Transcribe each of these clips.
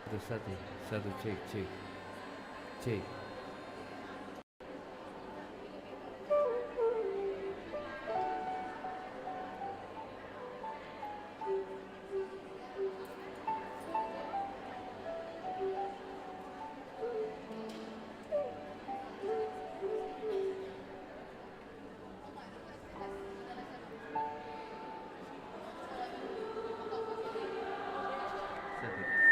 Satu, satu, cek, cek, cek. Satu.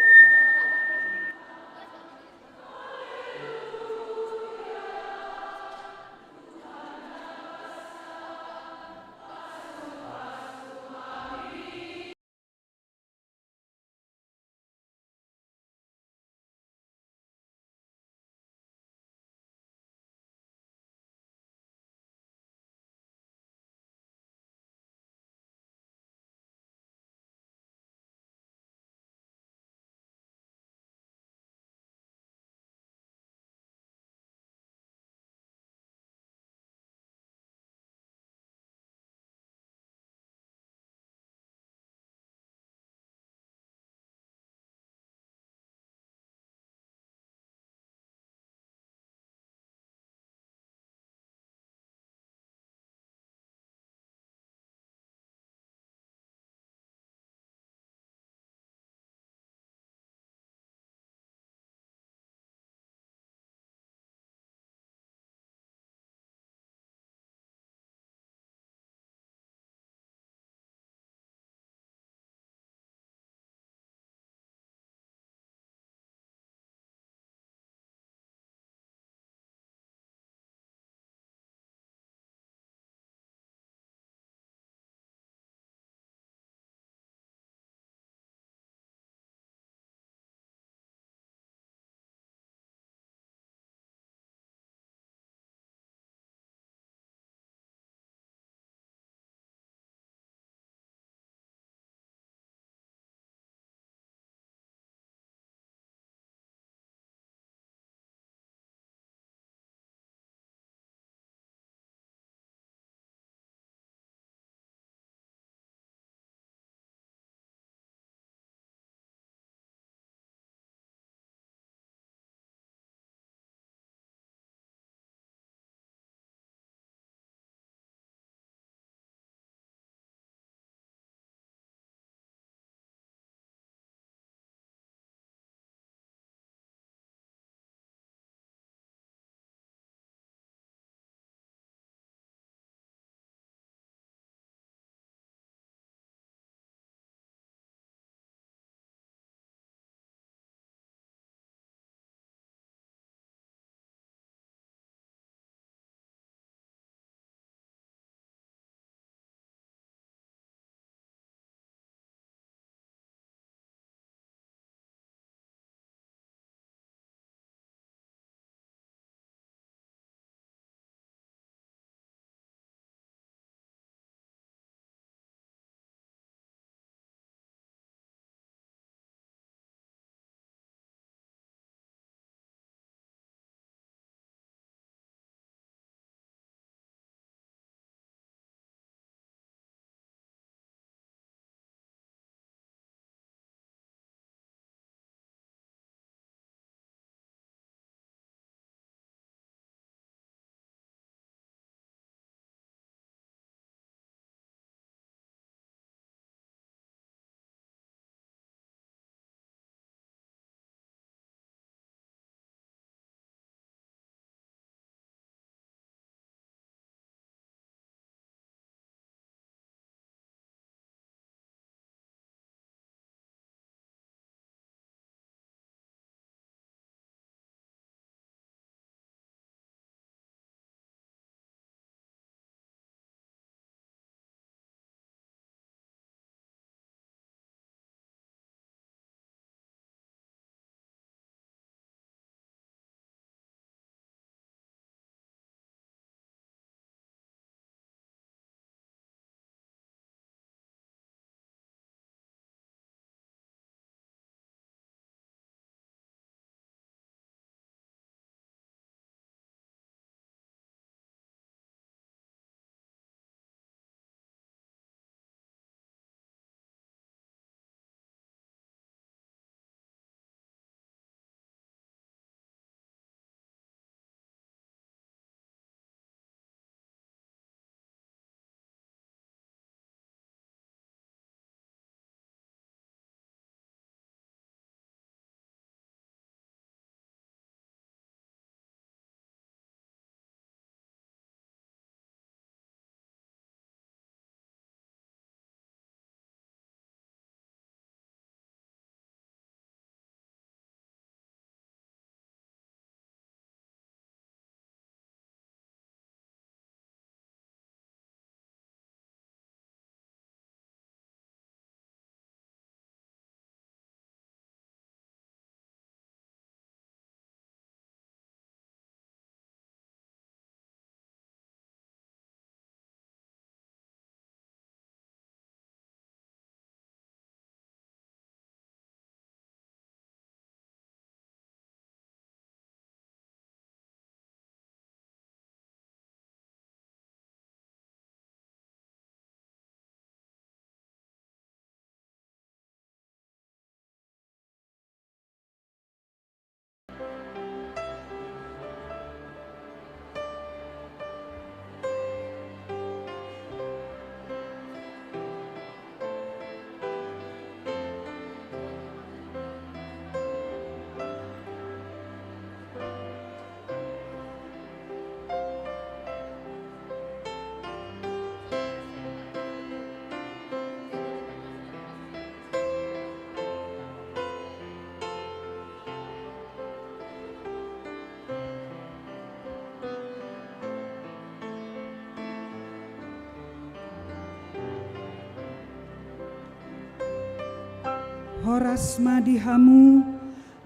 horas madihamu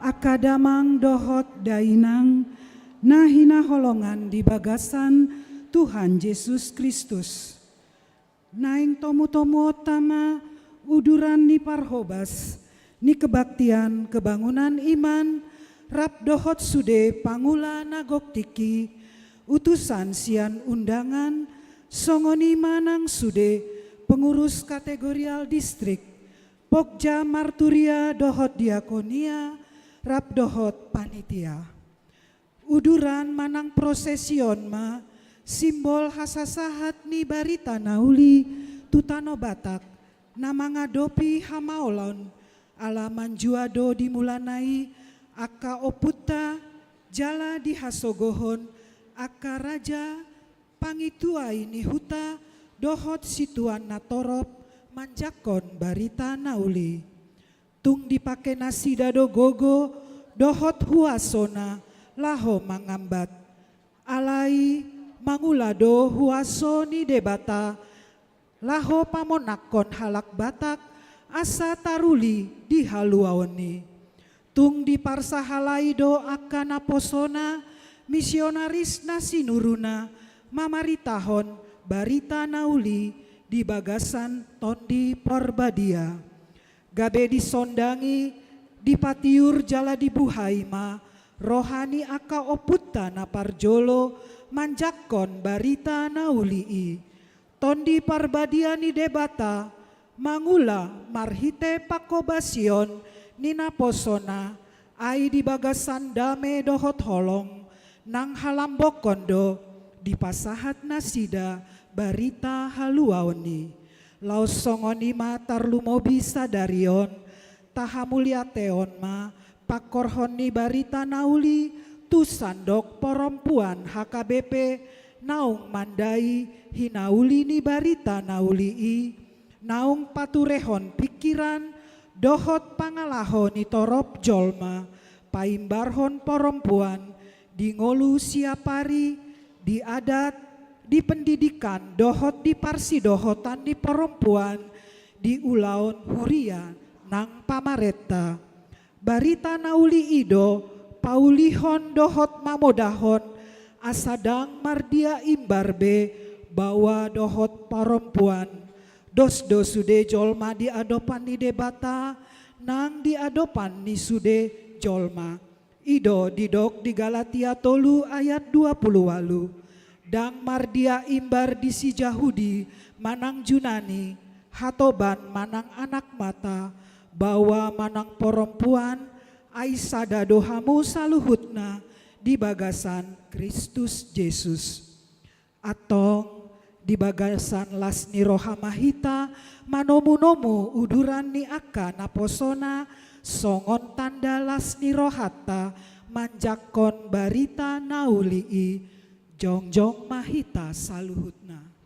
akadamang dohot dainang nahina holongan di bagasan Tuhan Yesus Kristus. Naing tomu-tomu tama uduran ni parhobas ni kebaktian kebangunan iman rap dohot sude pangula nagok tiki utusan sian undangan songoni manang sude pengurus kategorial distrik Pokja Marturia dohot diakonia rap dohot panitia. Uduran manang prosesion ma simbol hasasahat ni barita nauli tutano Batak nama ngadopi hamaolon alaman juado dimulanai aka oputa jala di hasogohon aka raja pangituai ni huta dohot situan natorop manjakon barita nauli. Tung dipake nasi dado gogo dohot huasona laho mangambat. Alai mangulado huaso ni debata laho pamonakon halak Batak asa taruli di haluaoni. Tung di parsa halaido akana posona misionaris nasi nuruna mamaritahon barita nauli di bagasan tondi porbadia. Gabe disondangi di patiur jala di buhaima rohani aka oputta na parjolo manjakon barita naulii. Tondi parbadia ni debata mangula marhite pakobasion nina posona ai di bagasan dame dohot holong nang halambok kondo di pasahat nasida barita haluaoni. Laos songoni ma tarlumobi sadarion tahamulia teon ma pakorhoni barita nauli tu sandok perempuan HKBP naung mandai hinauli ni barita naulii naung paturehon pikiran dohot pangalaho ni torop jolma paimbarhon perempuan di ngolu siapari di adat di pendidikan dohot di parsi dohotan di perempuan di ulaun huria nang pamareta barita nauli ido paulihon dohot mamodahon asadang mardia imbarbe bawa dohot perempuan dos sude jolma di adopan ni debata nang di adopan ni sude jolma ido didok di Galatia tolu ayat 20 dang mardia imbar di si Jahudi manang Junani hatoban manang anak mata bawa manang perempuan aisada dohamu saluhutna di bagasan Kristus Yesus atong di bagasan lasni rohamahita manomu-nomu uduran ni aka naposona songon tanda lasni rohata manjakon barita naulii jongjong mahita saluhutna.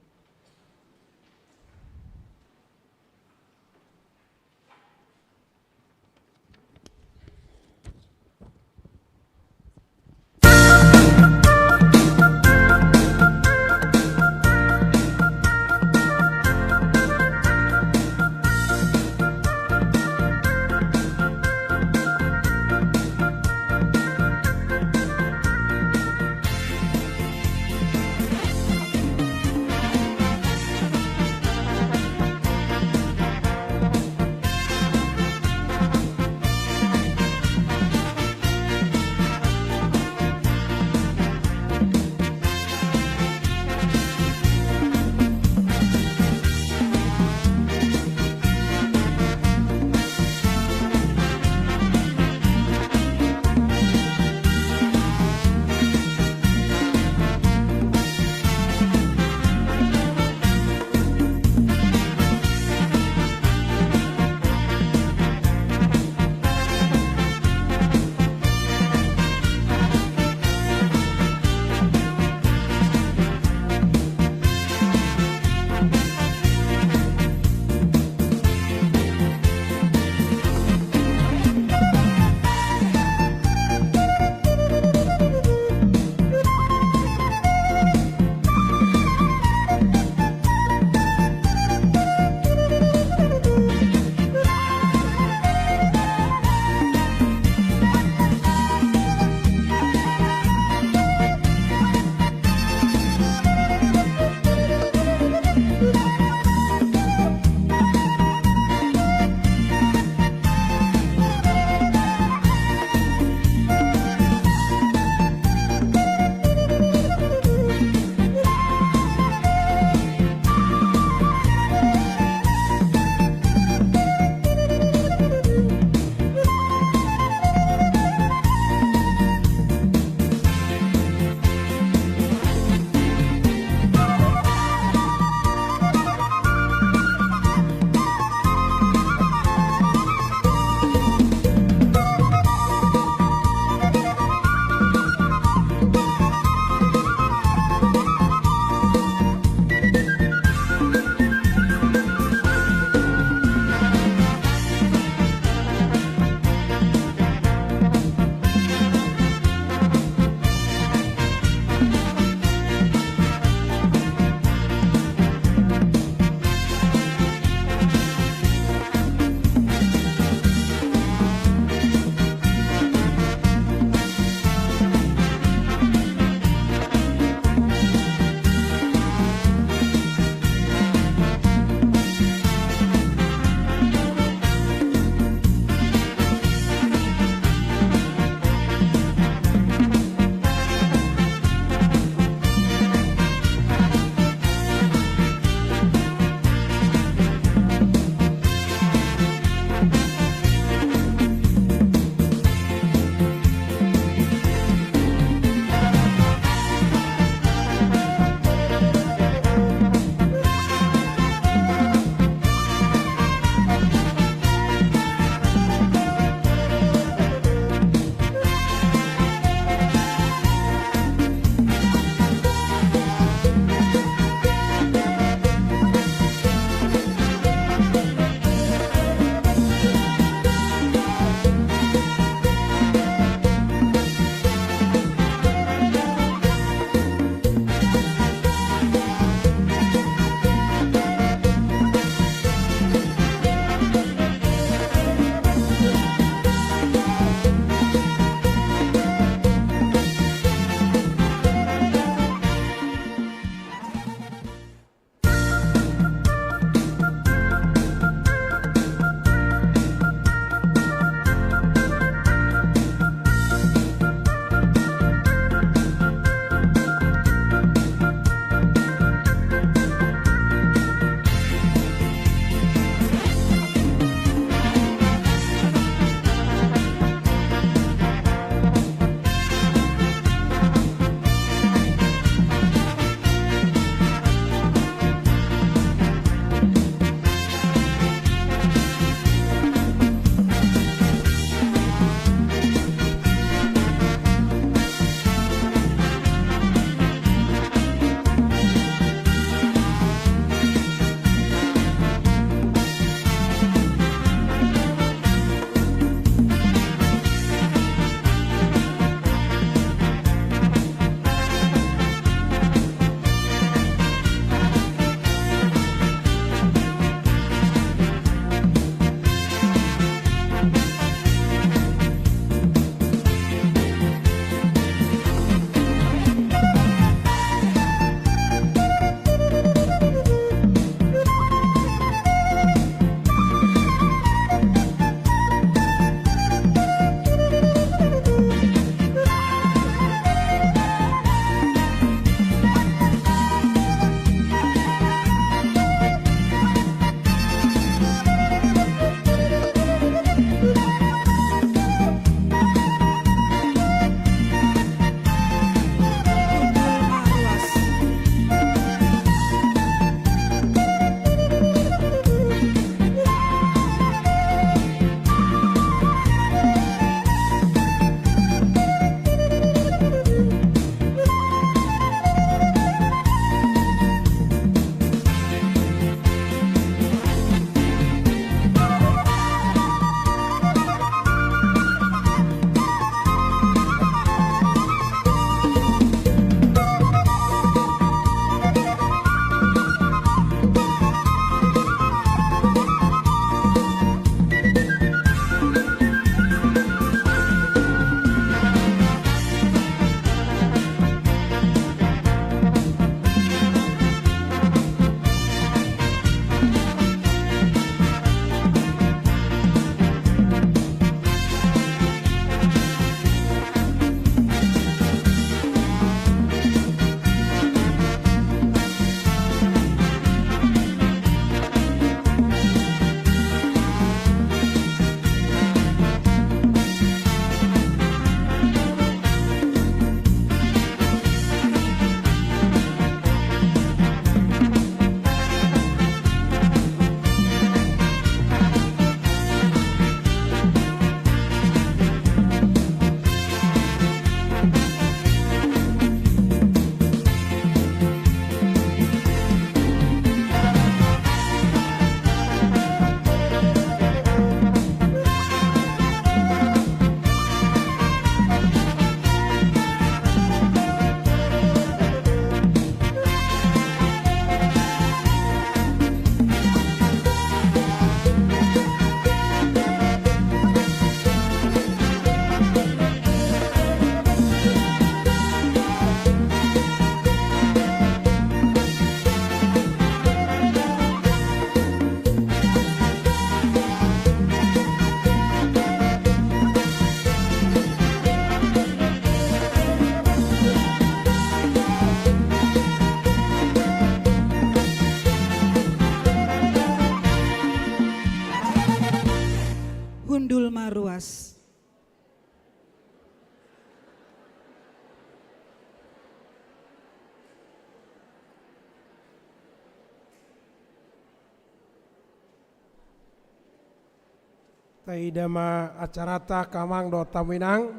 Taidama acarata kamang do taminang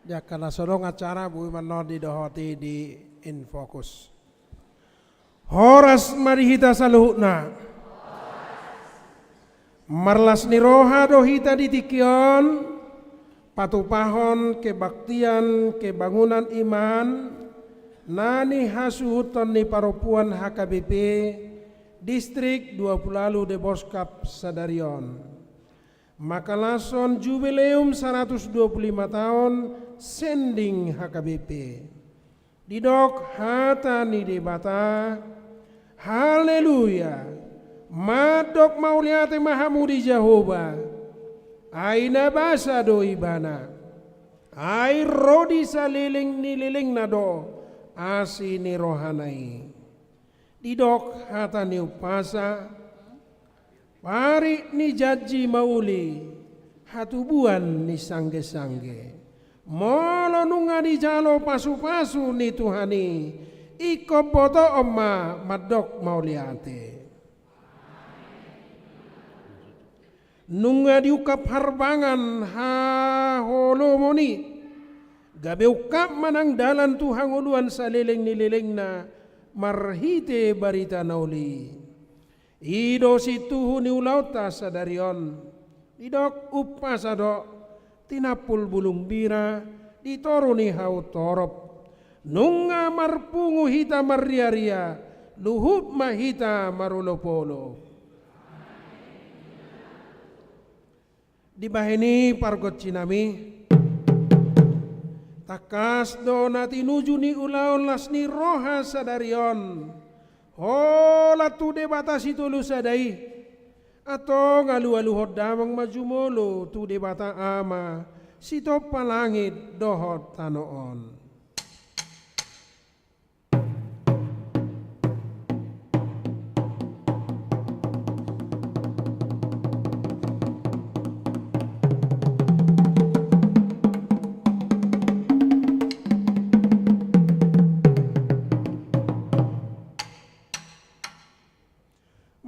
jakana sodong acara bui mano di dohoti di Infokus. Horas marihita saluhutna. Marlas niroha dohita ditikion patupahon kebaktian kebangunan iman nani hasuhuton ni parupuan HKBP Distrik 20 de Boskap Sadarion. Maka lason jubileum 125 tahun sending HKBP. Didok hata ni debata. Haleluya. Madok mauliate mahamudi Jehovah. Aina basa do ibana. Ai rodi saliling nililing nado. Asi ni rohanai. Didok hata ni upasa. Pari ni jaji mauli hatubuan ni sangge-sangge. Molo nunga di jalo pasu-pasu ni Tuhani iko boto oma madok mauliate. Nunga diukap harbangan ha holo moni. Gabe ukap manang dalan Tuhan uluan saliling nililing na marhite barita nauli. Ido situ ni ulauta sadarion. Idok upasado tinapul bulung bira ditoruni hau torop. Nunga marpungu hita maria-ria luhut mahita marulopolo. Di bahini pargot cinami takas do nati nuju ni ulaon las ni roha sadarion. Hola tu debata situ lu sadai atau ngalu-alu hodamang majumolo tu debata ama sito palangit dohot tanoon.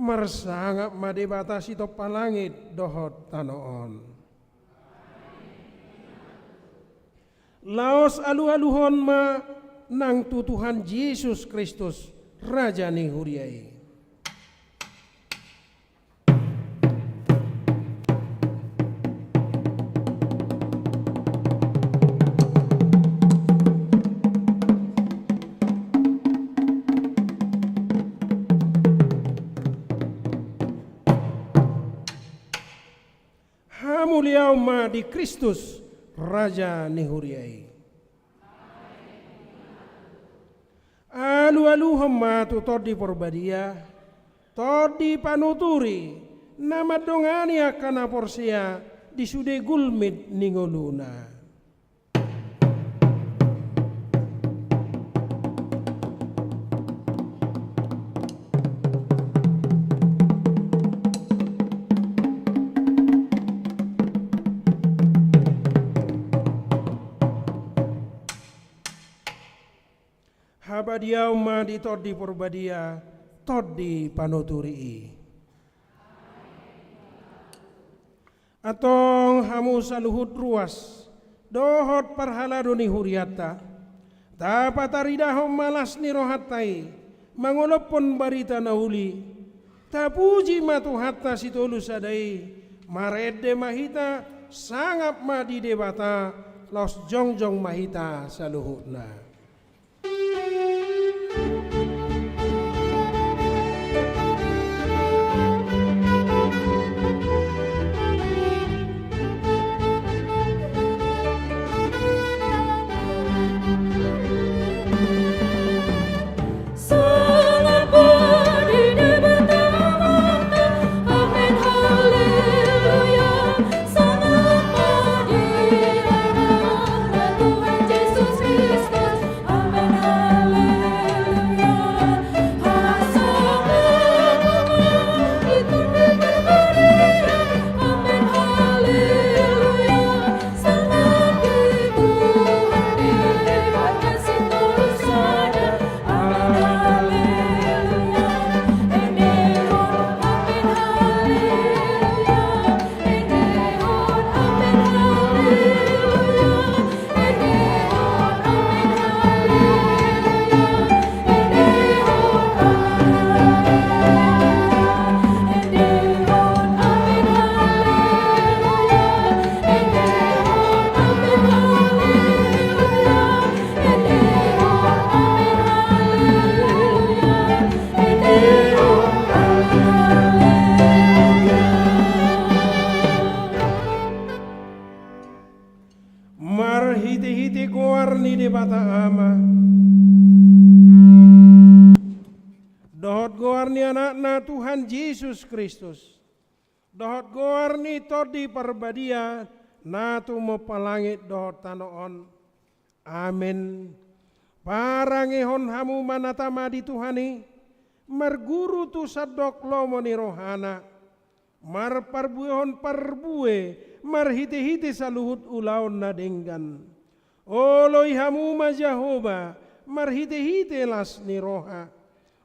Marsangap madebata sito palangit dohot tanoon. Laos alu-aluhon ma nang tutuhan Yesus Kristus Raja ni huriai. Mulia ma di Kristus Raja nihuriai. Alu-alu hema tu todi porbadia, todi panuturi, nama dongani akan porsia di sude gulmit ningoluna. Habadia uma di todi porbadia todi panuturi. Atong hamu saluhut ruas dohot parhala doni huriata dapat aridahom malas ni rohatai mangolopon barita nauli tapuji matu hatta situlu sadai marede mahita sangap madi debata los jongjong mahita saluhutna. Tuhan Yesus Kristus bata ama. Dohot goar ni anakna Tuhan Yesus Kristus. Dohot goar ni todi perbadia na tumo palangit dohot tanoon. Amin. Parangehon hamu manatama di Tuhani. Marguru tu sadok lomo ni rohana. Mar parbuehon parbue. Marhite-hite saluhut ulaon na denggan. Oloi hamu ma Jehovah. Marhite-hite las ni roha.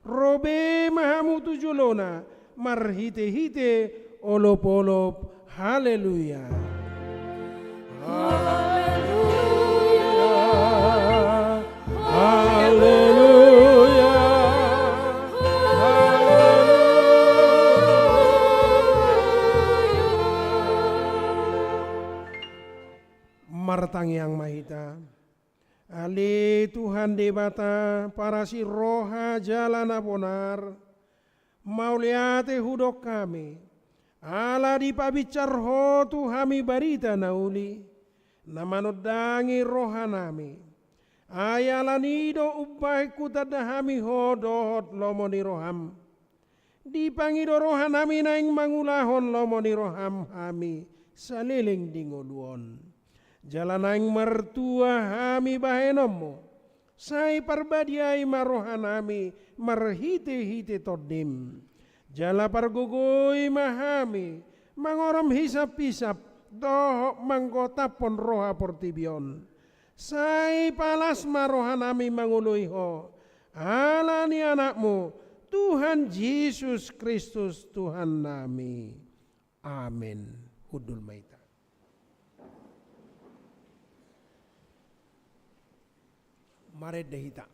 Robe mahamu tujulona. Marhite-hite olop-olop. Haleluya. Haleluya. Haleluya. Martang yang mahita. Ali Tuhan debata para si roha jalan abonar. Mauliate hudok kami. Ala di pabicarho tuhami barita nauli. Namanodangi roha nami. Ayala nido ubah kutadahami hodohot lomo ni roham. Di pangido roha nami naing mangulahon lomo ni roham hami. Saliling dingoluon. Jalan aing mertua hami bahenomo. Sai parbadiai marohanami marhite-hite todim. Jala pargugoi mahami mangorom hisap-hisap dohok manggotapon roha portibion. Sai palas marohanami manguluiho. Alani anakmu Tuhan Yesus Kristus Tuhan nami. Amin. Hudul maita. Maret dehita.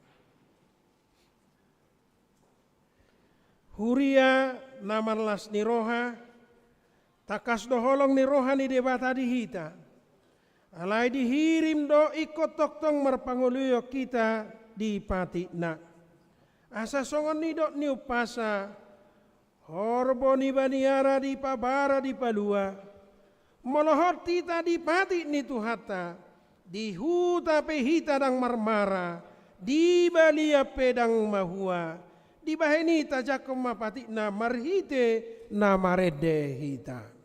Huria namarlas ni roha. Takas doholong ni roha ni debata dihita. Alai dihirim do ikut toktong merpanguluyo kita di patikna. Asa songon ni dok ni upasa. Horbo ni baniara di pabara di palua. Molohot tita di patik ni tuhata. Di huta pehita dang marmara, di balia pedang mahua, di baheni tajakom mapatik na marhite na marede hita.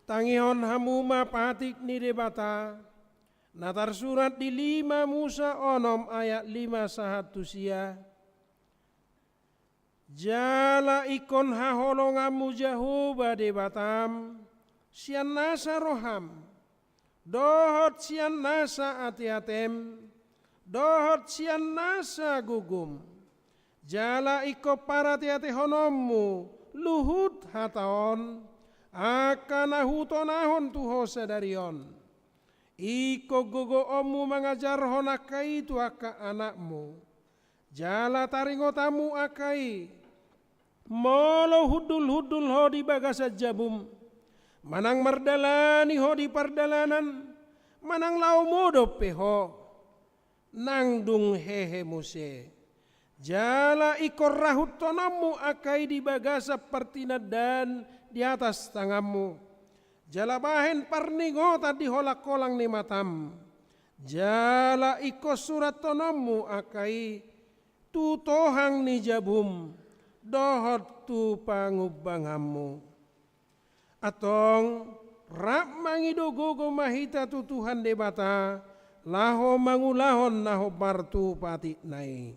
Tangihon hamuma patik ni debata. Natar surat di 5 Musa onom ayat 5 sahatu sia. Jala ikon haholongamu Jehovah debatam. Sian nasa roham. Dohot sian nasa ati-atem. Dohot sian nasa gugum. Jala iko para tiate honommu. Luhut hataon. Akan ahutonahon tuho sadarion. Iko gogo omu mengajar honakai tu aka anakmu. Jala taringotamu akai. Molo hudul-hudul ho di bagasa jabum. Manang mardalani ho di pardalanan. Manang lau modo peho. Nangdung hehe muse. Jala ikor rahut tonamu akai di bagasa partinadan di atas tanganmu. Jala bahen parningo tadi holak kolang ni matam. Jala iko surat tonamu akai tu tohang ni jabum. Dohot tu pangubangamu. atong rap mangido gogo mahita tu Tuhan debata laho mangulahon naho bartu pati nai.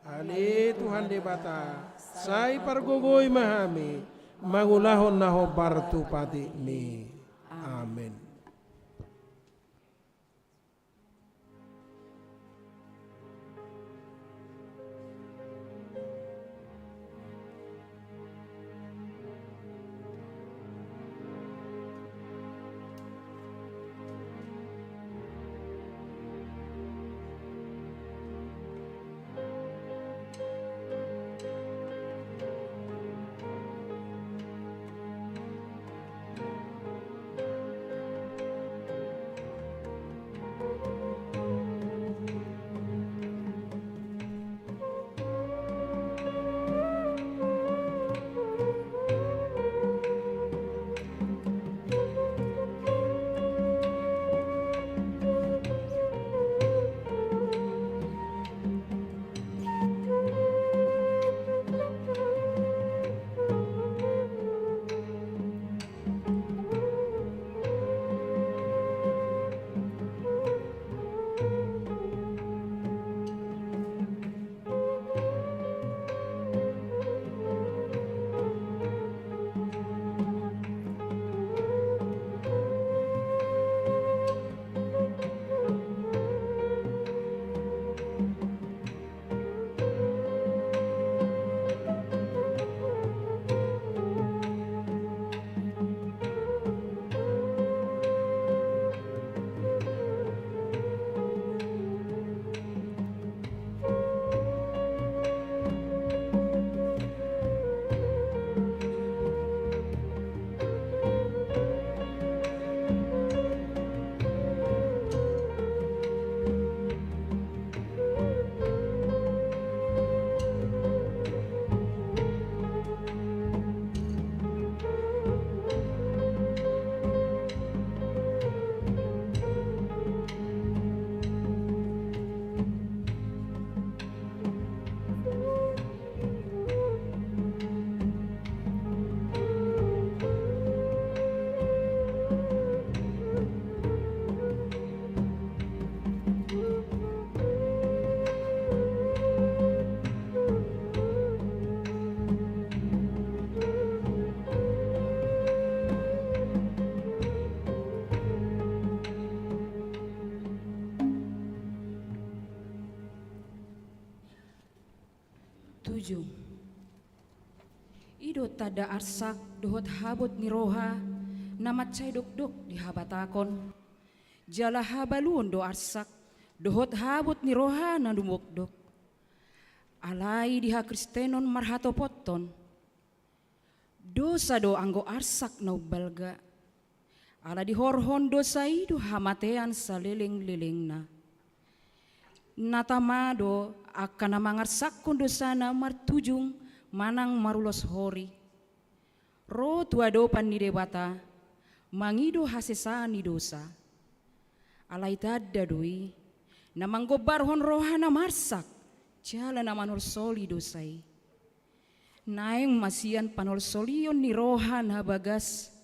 Ale Tuhan debata sai pargogoy mahami mangulahon naho bartu pati ni. Amin. Ido tada arsak dohot habut niroha namat cai dok di habatakon. Jala habalun do arsak dohot habut niroha na dumok-dok. Alai diha Kristenon marhato potton. Dosa do anggo arsak na balga. Ala dihorhon dosa ido hamatean saliling-liling na. Natamado akan mangarsak kun dosa na martujung manang marulos hori. Ro tuado pani debata mangido hasesani dosa. Alai tadda doi namang gobarhon rohana marsak jala na manol soli dosai. Naeng masian panol solion ni rohan habagas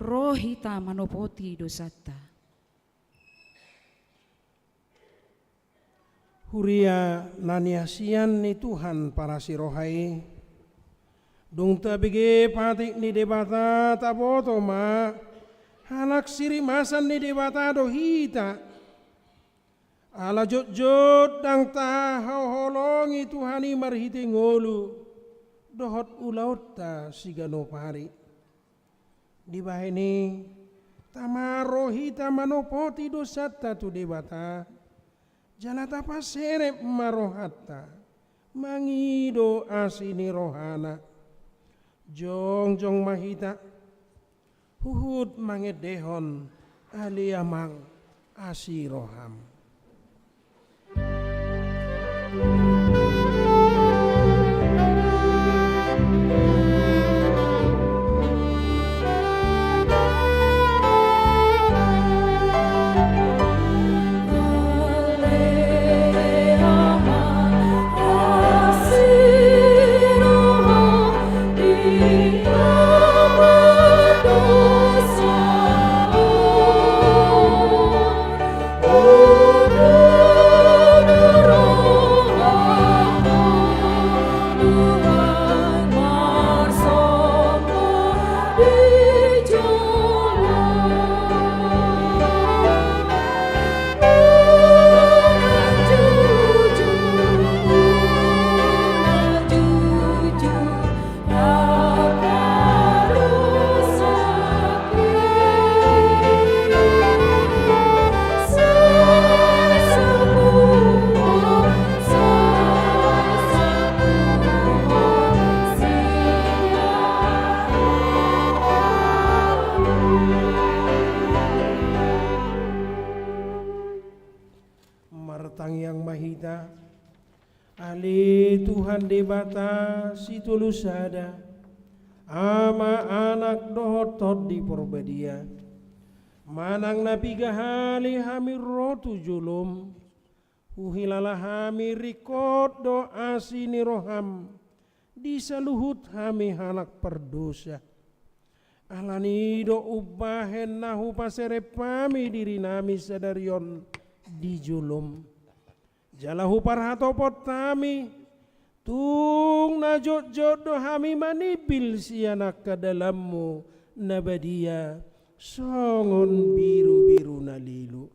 rohita manopoti dosata. Huria naniasian ni Tuhan para sirohai. Dung tabige patik ni debata taboto ma. Halak sirimasan ni debata dohita. Ala jot-jot dang tahau holongi Tuhani marhiti ngolu. Dohot ulaut ta sigano pari. Di bahini tamarohita manopoti dosata tu debata. Jalata paserep marohata mangido asini rohana jong mahita huhud mangedehon aliamang asiroham. Amen. Batang yang mahita, Ale Tuhan debata si tulus ada, ama anak dohotot di porbadia, manang napi gahali hamir rotu julum, uhilalah hami rikot doa sini roham, di saluhut hami halak perdosa. Alani do ubahen nahu pasere pami diri nami sadarion di julum. Jalahu parhato potami tung najot jodoh hami manibil si anak ke dalammu nabadia songon biru-biru nalilu.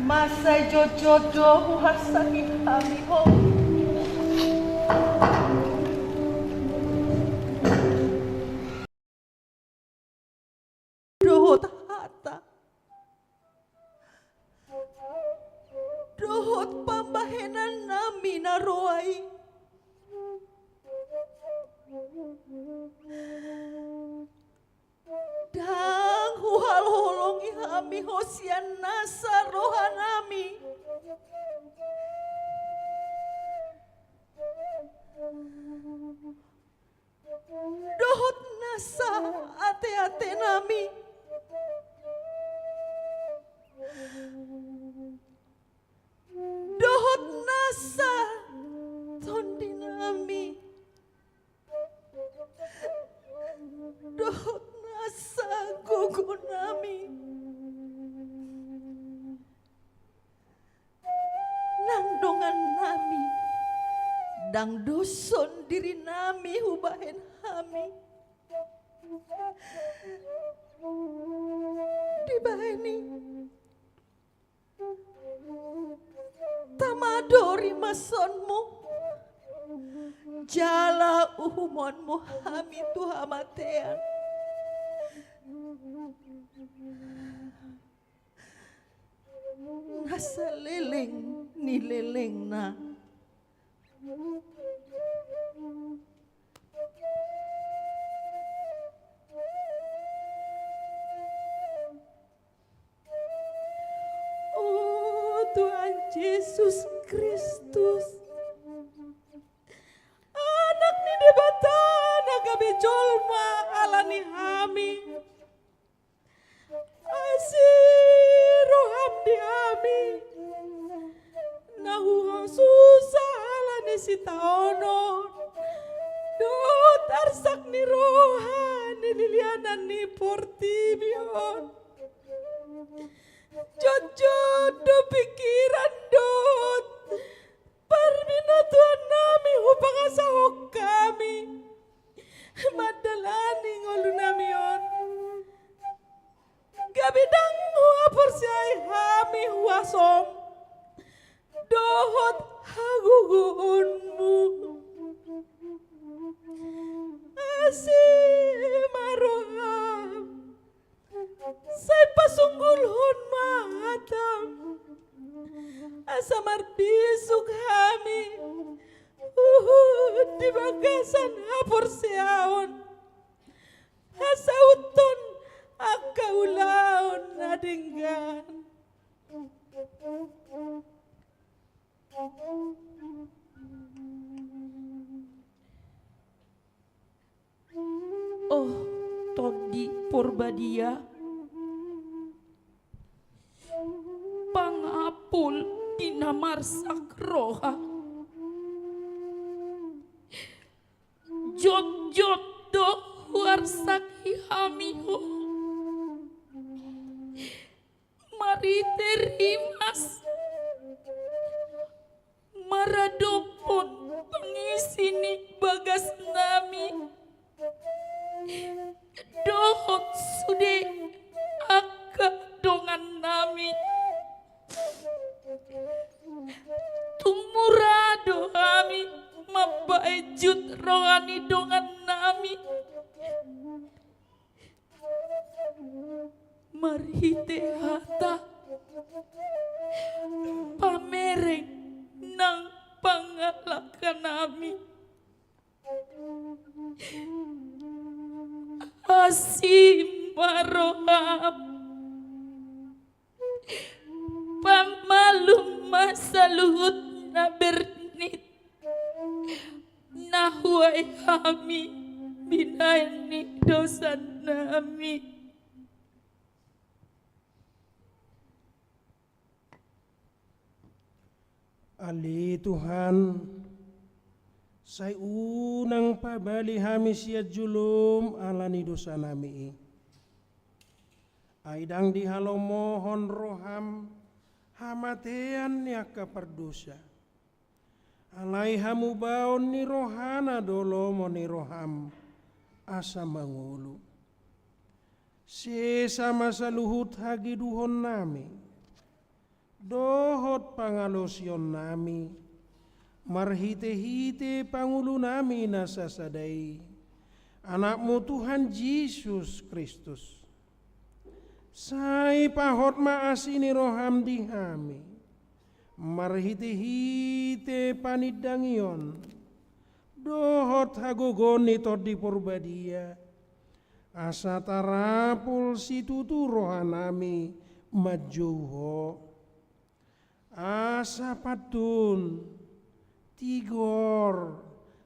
Masa jodoh sakit kami ho. Dohot hata. Dohot pambahenan nami naroai. Dang huhal holongi hami hosian nasa rohanami. Dohot nasa ate-ate nami. Dohot nasa tondi nami. Dohot nasa gogo nami. Nangdongan nami. Dang doson diri nami hubahen hami. Dibaheni tamadori masonmu. Jala uhumonmu hami tuhamatean. Nasa leleng ni leleng na. Oh Tuhan Yesus Kristus, anak ni debatan agabe jolma alani hami. Asiroham di ami nahu susah alani si taonon dot arsak ni rohan ni lilianan ni portibion jojot do pikiran dot parminutuan nami upang asahok kami madalani ngolu namion gabidang huapor siay hami huasom dohot hagugunmu asimaroham say pasunggulhon mahatam asamar bisug hami di bagasan hapor siaon hasauton akaulaon nadinggan. Oh, Todi Porbadia, pangapul dinamarsak roha, jot-jot do warsak hamiho, mari terimas radopon pengisi ni bagas nami. Dohot sude aka dongan nami. Tumurado kami mabaejut rohani dongan nami. Marhite hata pamereng nang pangalakan nami. Asim maroham pamalum masaluhut na bernit nahuai kami binayani dosa nami. Ali Tuhan, say unang pabali hami siya julum alani dosa nami. Aidang dihalomohon roham hamatean niya kapardosa. Alay hamubaon ni rohana dolomo ni roham asa mangulu. Sesama saluhut hagiduhon nami. Dohot pangalosyon nami, marhite-hite pangulo nami nasasadai, anakmu Tuhan Yesus Kristus. Say pahot maasini roham dihami, marhite-hite panidangyon, dohot hagogon nito di porbadia, asa tarapul situtu rohanami majuho. Asa patun tigor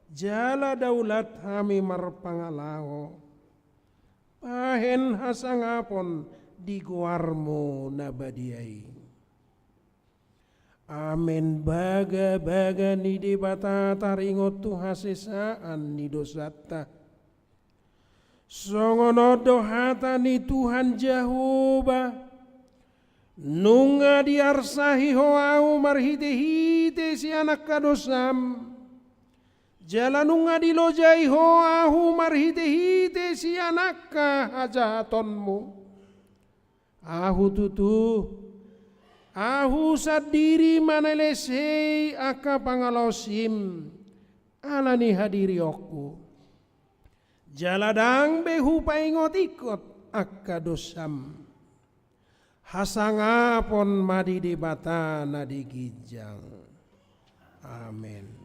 jala daulat hami marpangalaho pahen hasangapon di guarmo nabadiai. Amen. Baga-baga ni debata taringot tu hasesaan ni dosata songono dohata ni Tuhan Jehovah nunga diarsahi hoau marhite-hite si anak kadosam. Jala nunga dilojai hoahu marhite-hite si anak kahajatonmu. Ahu tutu, ahu sadiri manelesei aka pangalosim alani hadiri oku. Jaladang behu paingot ikot aka dosam. Hasangapon madi debata nadi gijang. Amin.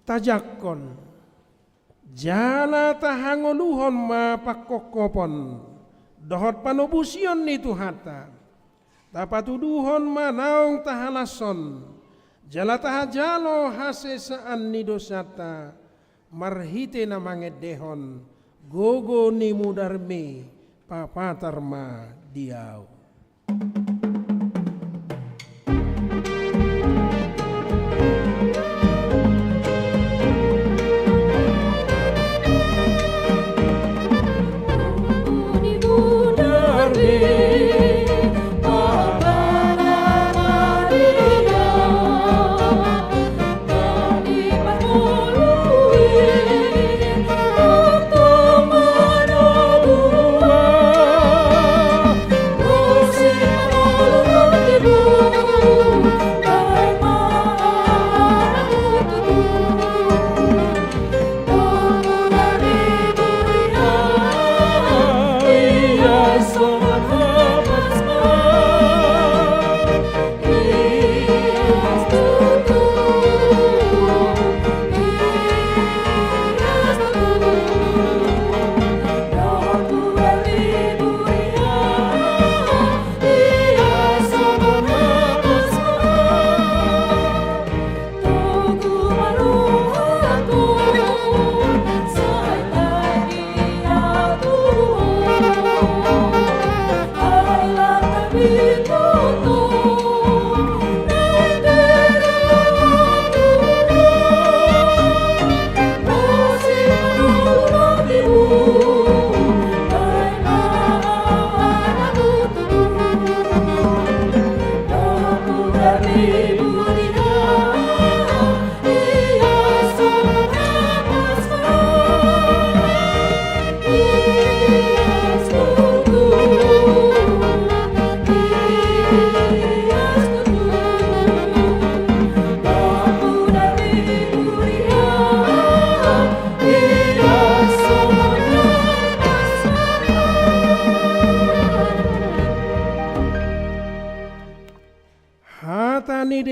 Tajakon jala tahangoluhon ma pakokopon dohot panubusion ni tuhata tapatuduhon ma naong tahalason jala tahajalo hasesaan ni dosata marhite na mangedehon gogo ni mudarmi papatarma diaw. Oh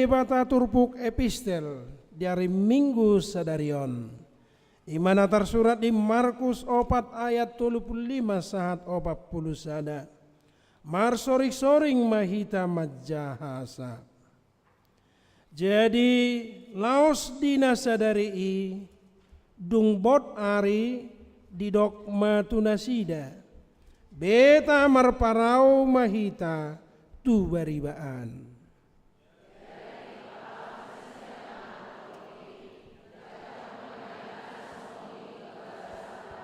debata turpuk epistel dari minggu sadarion. Imana tersurat di Markus 4 ayat 35 sahat 40 sada. Mar soring-soring mahita majahasa. Jadi laos dina sadari dung bot ari di dogma tunasida. Beta marparau mahita tu baribaan.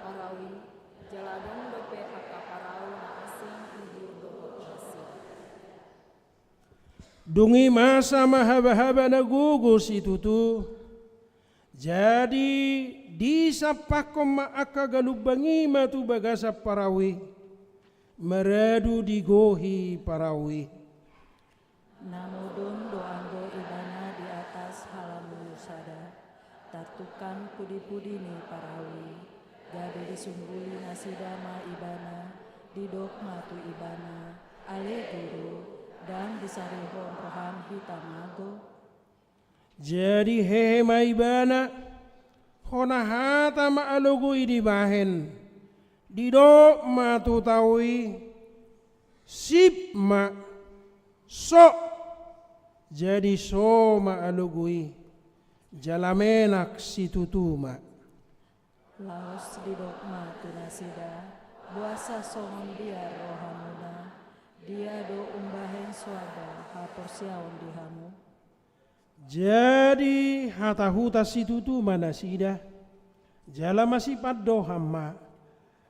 Parawi, jaladong dope haka parau na asing idur dohot nasi. Dungi masa mahaba-haba na gugus itu tu. Jadi disapakom maakagalubangi matu bagasa parawi. Meradu digohi parawi. Namudun doanggo ibana di atas halamu sada. Tatukan pudi-pudi ni parawi. Gade disumbuli nasidama ibana. Didok matu ibana. Ale guru. Dan disarihon roham hitamago. Jadi hehe maibana hona hata maalugui di bahen didok matu taui sip ma so jadi so maalugui jalamenak situtuma. Laos didok matu nasida. Buasa songon biar rohamuna. Dia do umbahen suada hapor siaon dihamu. Jadi hata huta situtu mana sida jala masih paddo hamma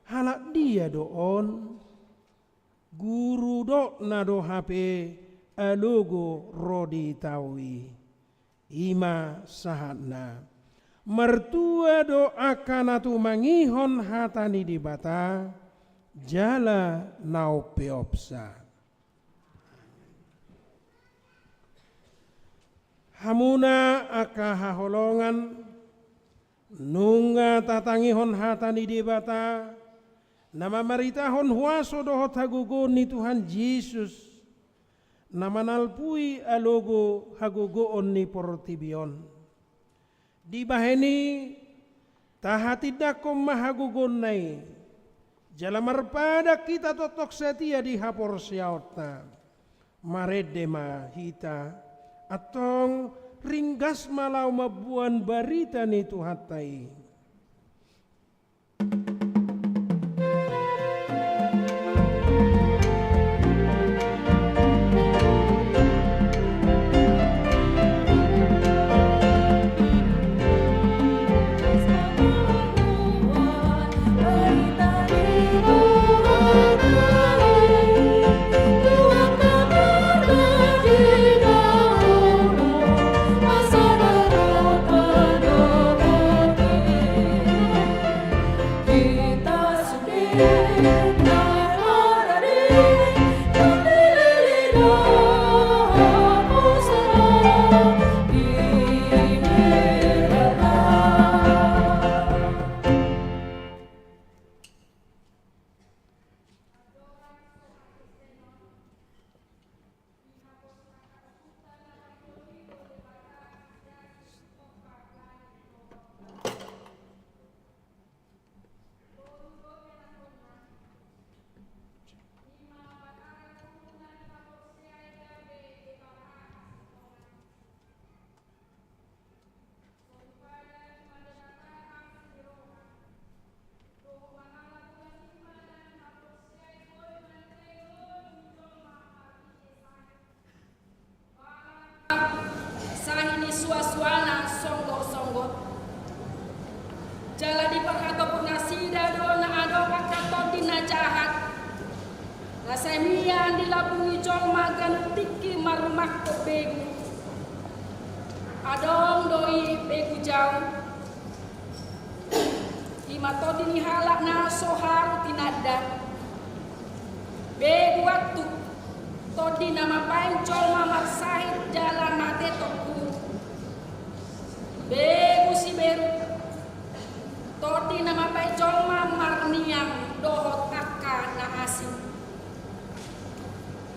halak dia doon guru do nado hape alogo rodi tawi ima sahatna mertua do akanatu mangihon hatani di bata jala nau peopsa. Hamuna aka haholongan nunga tatangihon hatani debata nama maritahon huaso dohot hagugon ni Tuhan Yesus nama nalpui alogo hagugoon ni portibion di baheni tahatidakom mahagugon nai jalamar pada kita totok setia di hapor siaota maredema hita atong ringgas malau mabuan barita ni tuhatai. Sahini suaswana songgo-songgo jala di pakato punasida dona ado pakato dina jahat lasemian dilabungi jong magan tiki marumak ko begu adong doi begu jauh imato dini halak na sohar tinada begu waktu todi nama pancol mamar sahid jalan mate toku begu si beru todi nama pancol mamar niang dohot akka na asin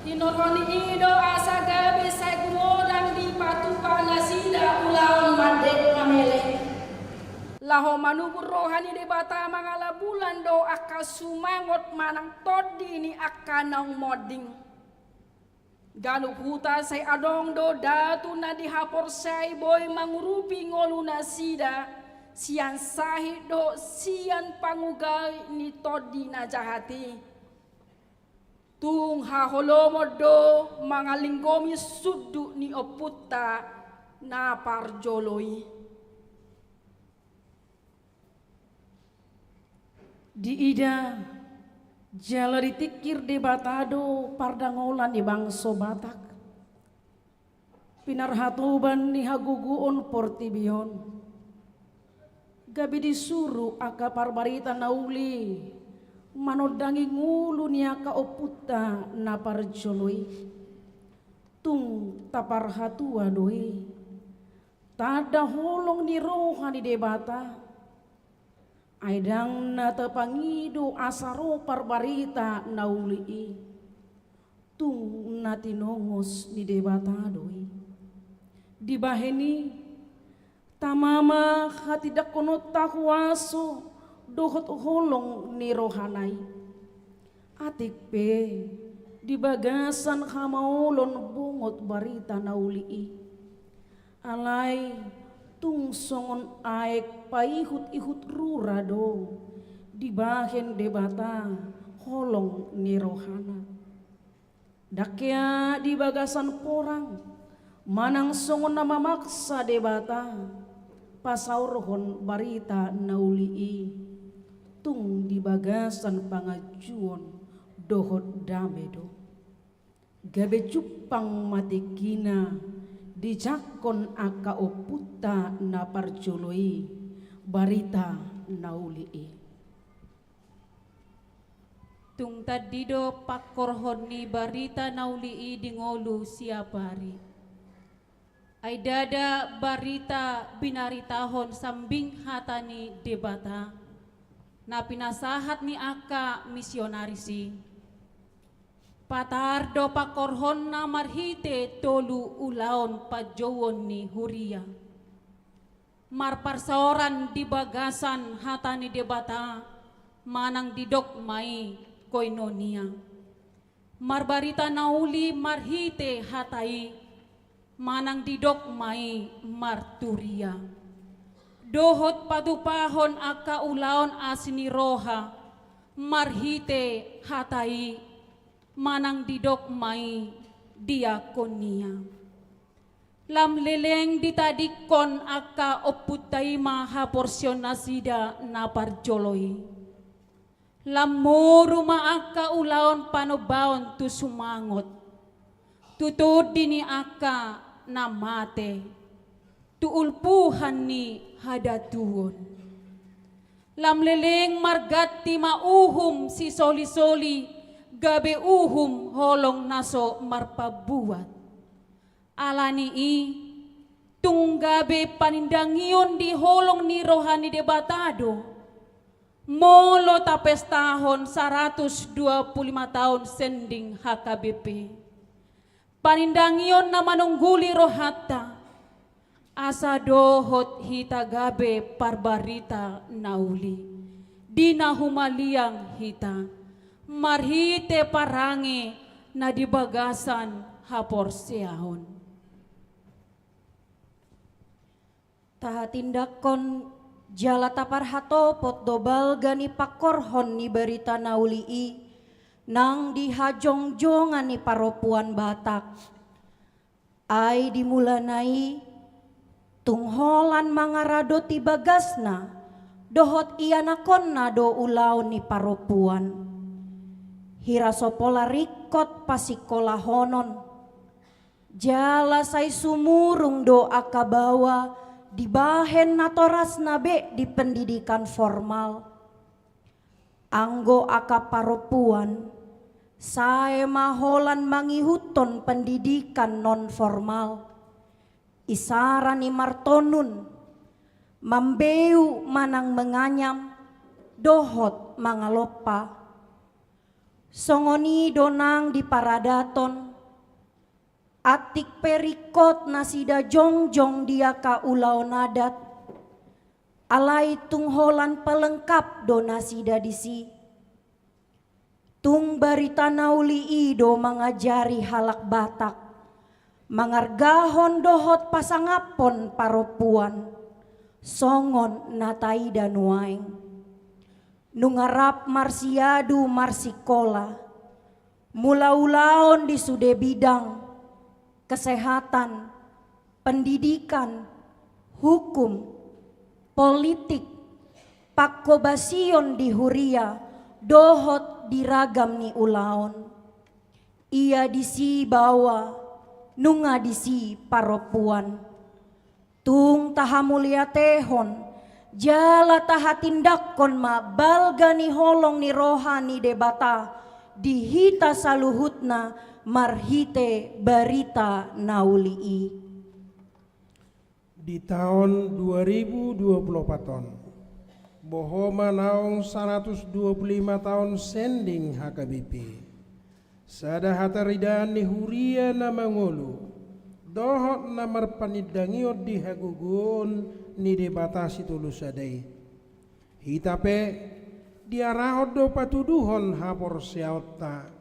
hinoroni ido asa gabe sai gumodang di patupana sida ulaon mandek mamele. Laho manubur rohani de bata mangala bulan do akka sumangot manang todi ni akka nang moding. Galuk huta say adong do datu na dihapor say boy mangurupi ngolu na sida. Sian sahid do sian pangugal ni todi na jahati. Tung haholomo do mangalinggomi sudu ni oputta na parjoloi. Di ida jala ditikir de batado pardangolan di bangso Batak. Pinarhatuban ni haguguon portibion. Gabi disuruh aka parbarita nauli. Manodangi ngulu niya kaoputa na parjoloi. Tung taparhatua doi. Tada holong ni rohani debata. Aidang na tapangido asaro parbarita nauli. Tung natinongos ni debata doi. Dibaheni tamama hatidak kono tahuaso. Dohot holong ni rohanai. Atik pe di bagasan hamaolon bungot barita nauli. Alay tung songon aek paihut-ihut rurado. Di bahen debata holong ni rohana. Dakya di bagasan porang manang songon nama maksa debata. Pasaurhon barita nauli. Tung di bagasan pangajuan dohot damedo. Gabe cupang matikina di jakon aka oputa na parjoloi barita nauli. Tung tadido pakorhon ni barita nauli di ngolu siapari. Ay dada barita binaritahon sambing hatani debata. Na pinasahat ni aka misionarisi. Patardo pakorhon na marhite tolu ulaon pajowon ni Huria. Marparsaoran di bagasan hatani debata manang didok mai koinonia. Marbarita nauli marhite hatai manang didok mai marturia. Dohot padupahon aka ulaon asini roha marhite hatai manang didok mai diakonia. Lam leleng ditadikon aka oputay maha porsyon nasida na parjoloi. Lam moro maaka ulaon panobaon tu sumangot. Tutod dini aka na mate. Tuulpuhan ni hadatuon. Lam leleng margati mauhum si soli-soli gabe uhum holong naso marpabuat. Alani tunggabe panindangion di holong ni rohani debatado. Molo tapes tahun 125 tahun sending HKBP. Panindangion na manungguli rohata. Asa dohot hita gabe parbarita nauli. Dina humaliang hita. Marhite parange na dibagasan hapor siahon. Tahatindakon jala taparhato pot dobal gani pakorhon ni berita nauli nang dihajong-jongan ni paropuan Batak. Ay dimulanai tungholan mangarado ti bagasna dohot ianakon na do ulaw ni paropuan. Hirasopola rikot pasikolahonon. Jala say sumurung do akabawa dibahen na toras nabe di pendidikan formal. Anggo aka paropuan sae maholan mangihuton pendidikan non formal. Isara ni martonun, mambeu manang menganyam, dohot mangalopa. Songoni donang di paradaton, atik perikot nasida jongjong dia ka ulau nadat, alai tungholan pelengkap do nasida disi. Tung barita nauli ido mangajari halak Batak, mangargahon dohot pasangapon paropuan, songon natai danuaing. Nungarap marsiadu marsikola, mula-ulaon di sude bidang, kesehatan, pendidikan, hukum, politik, pakobasion di Huria, dohot diragam ni ulaon. Ia disi bawa, nunga disi paropuan. Tung taha mulia tehon, jala taha tindakon ma balga ni holong ni rohani debata, dihita saluhutna marhite barita naulii. Di tahun 2024 bohoma naong 125 tahun sending HKBP. Sada hataridaan ni Huria na mangulu, dohot na marpanidangiot di hagugun ni debatasi tulusadai. Hitape diarahot do patuduhon hapor siauta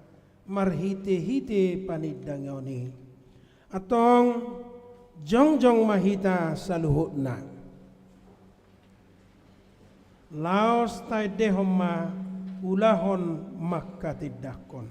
marhite-hite panidangioni. Atong jongjong mahita saluhutna. Laos tay dehoma ulahon makkatidakon.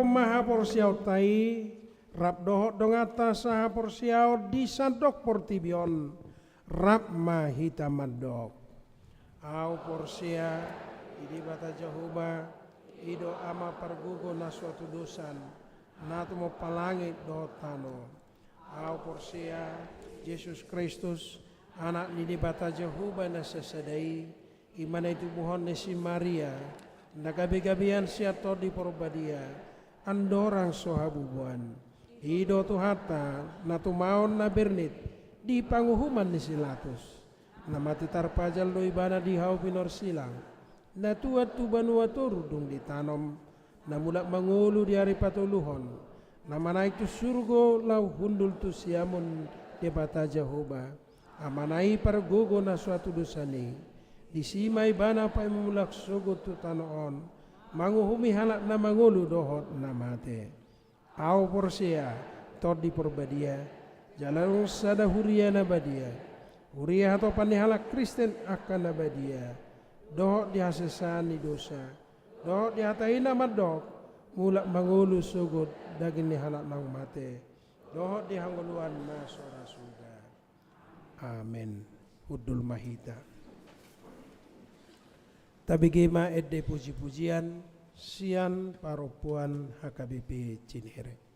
Maha porsiau tai rap dohot dongata saha porsiau di sandok portibion rap mahita mandok au porsia idi bata Jehovah ido ama pergugo na suatu dosan natu mo palangit dotano au porsia Yesus Kristus anak ni bata Jehovah na sesadai imana itu buhon si Maria nagabi-gabian siato di porbadia andorang sohabubuan hido tuhata natumaon na bernit di panguhuman ni silatus namati tarpajal do ibana di hau pinor silang na tuat tu banua turudung ditanom na mulak mangulu di hari patuluhon na manaik tu surgo lau hundul tu siamun debata Jehovah amanai pargogo na suatu dosani disimai bana pa imulak sogo tu tanoon manguhumi halak na mangulu dohot na mate au porsia tod di porbadia jalan sada Huria na badia Huria atau pani halak Kristen akan na badia dohot di hasesani dosa dohot di hatai na madok mulak mangulu sugut daging ni halak nang mate dohot di hangguluan na sora suda. Amin. Hudul mahita tabigima edde puji-pujian sian paropuan HKBP Cinere.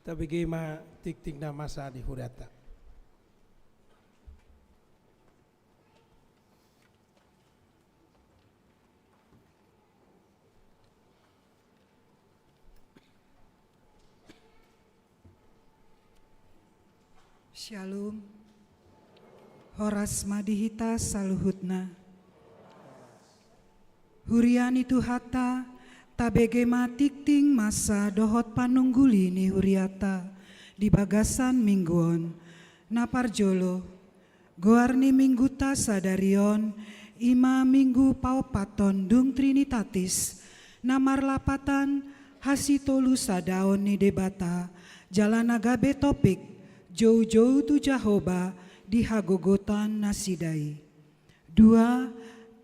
Tapi gema tik-tik na masa di hurata. Shalom. Horas madihita saluhutna. Huriani tuhata tabegema tikting masa dohot panungguli ni huriata di bagasan mingguon naparjolo goarni mingguta sadarion ima minggu paupaton dung trinitatis namar lapatan hasitolu sadaon ni debata jalan agabe topik jauh-jauh tu Jahoba di hagogotan nasidai. 2.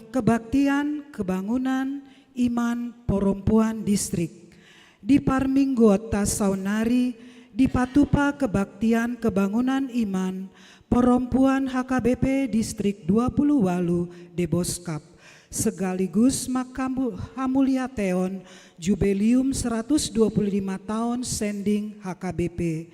Kebaktian kebangunan iman perempuan distrik. Di Parminggo Tasaunari di Patupa kebaktian kebangunan iman perempuan HKBP distrik 20 Walu Deboskap sekaligus makam Hamuliateon Jubileum 125 tahun sending HKBP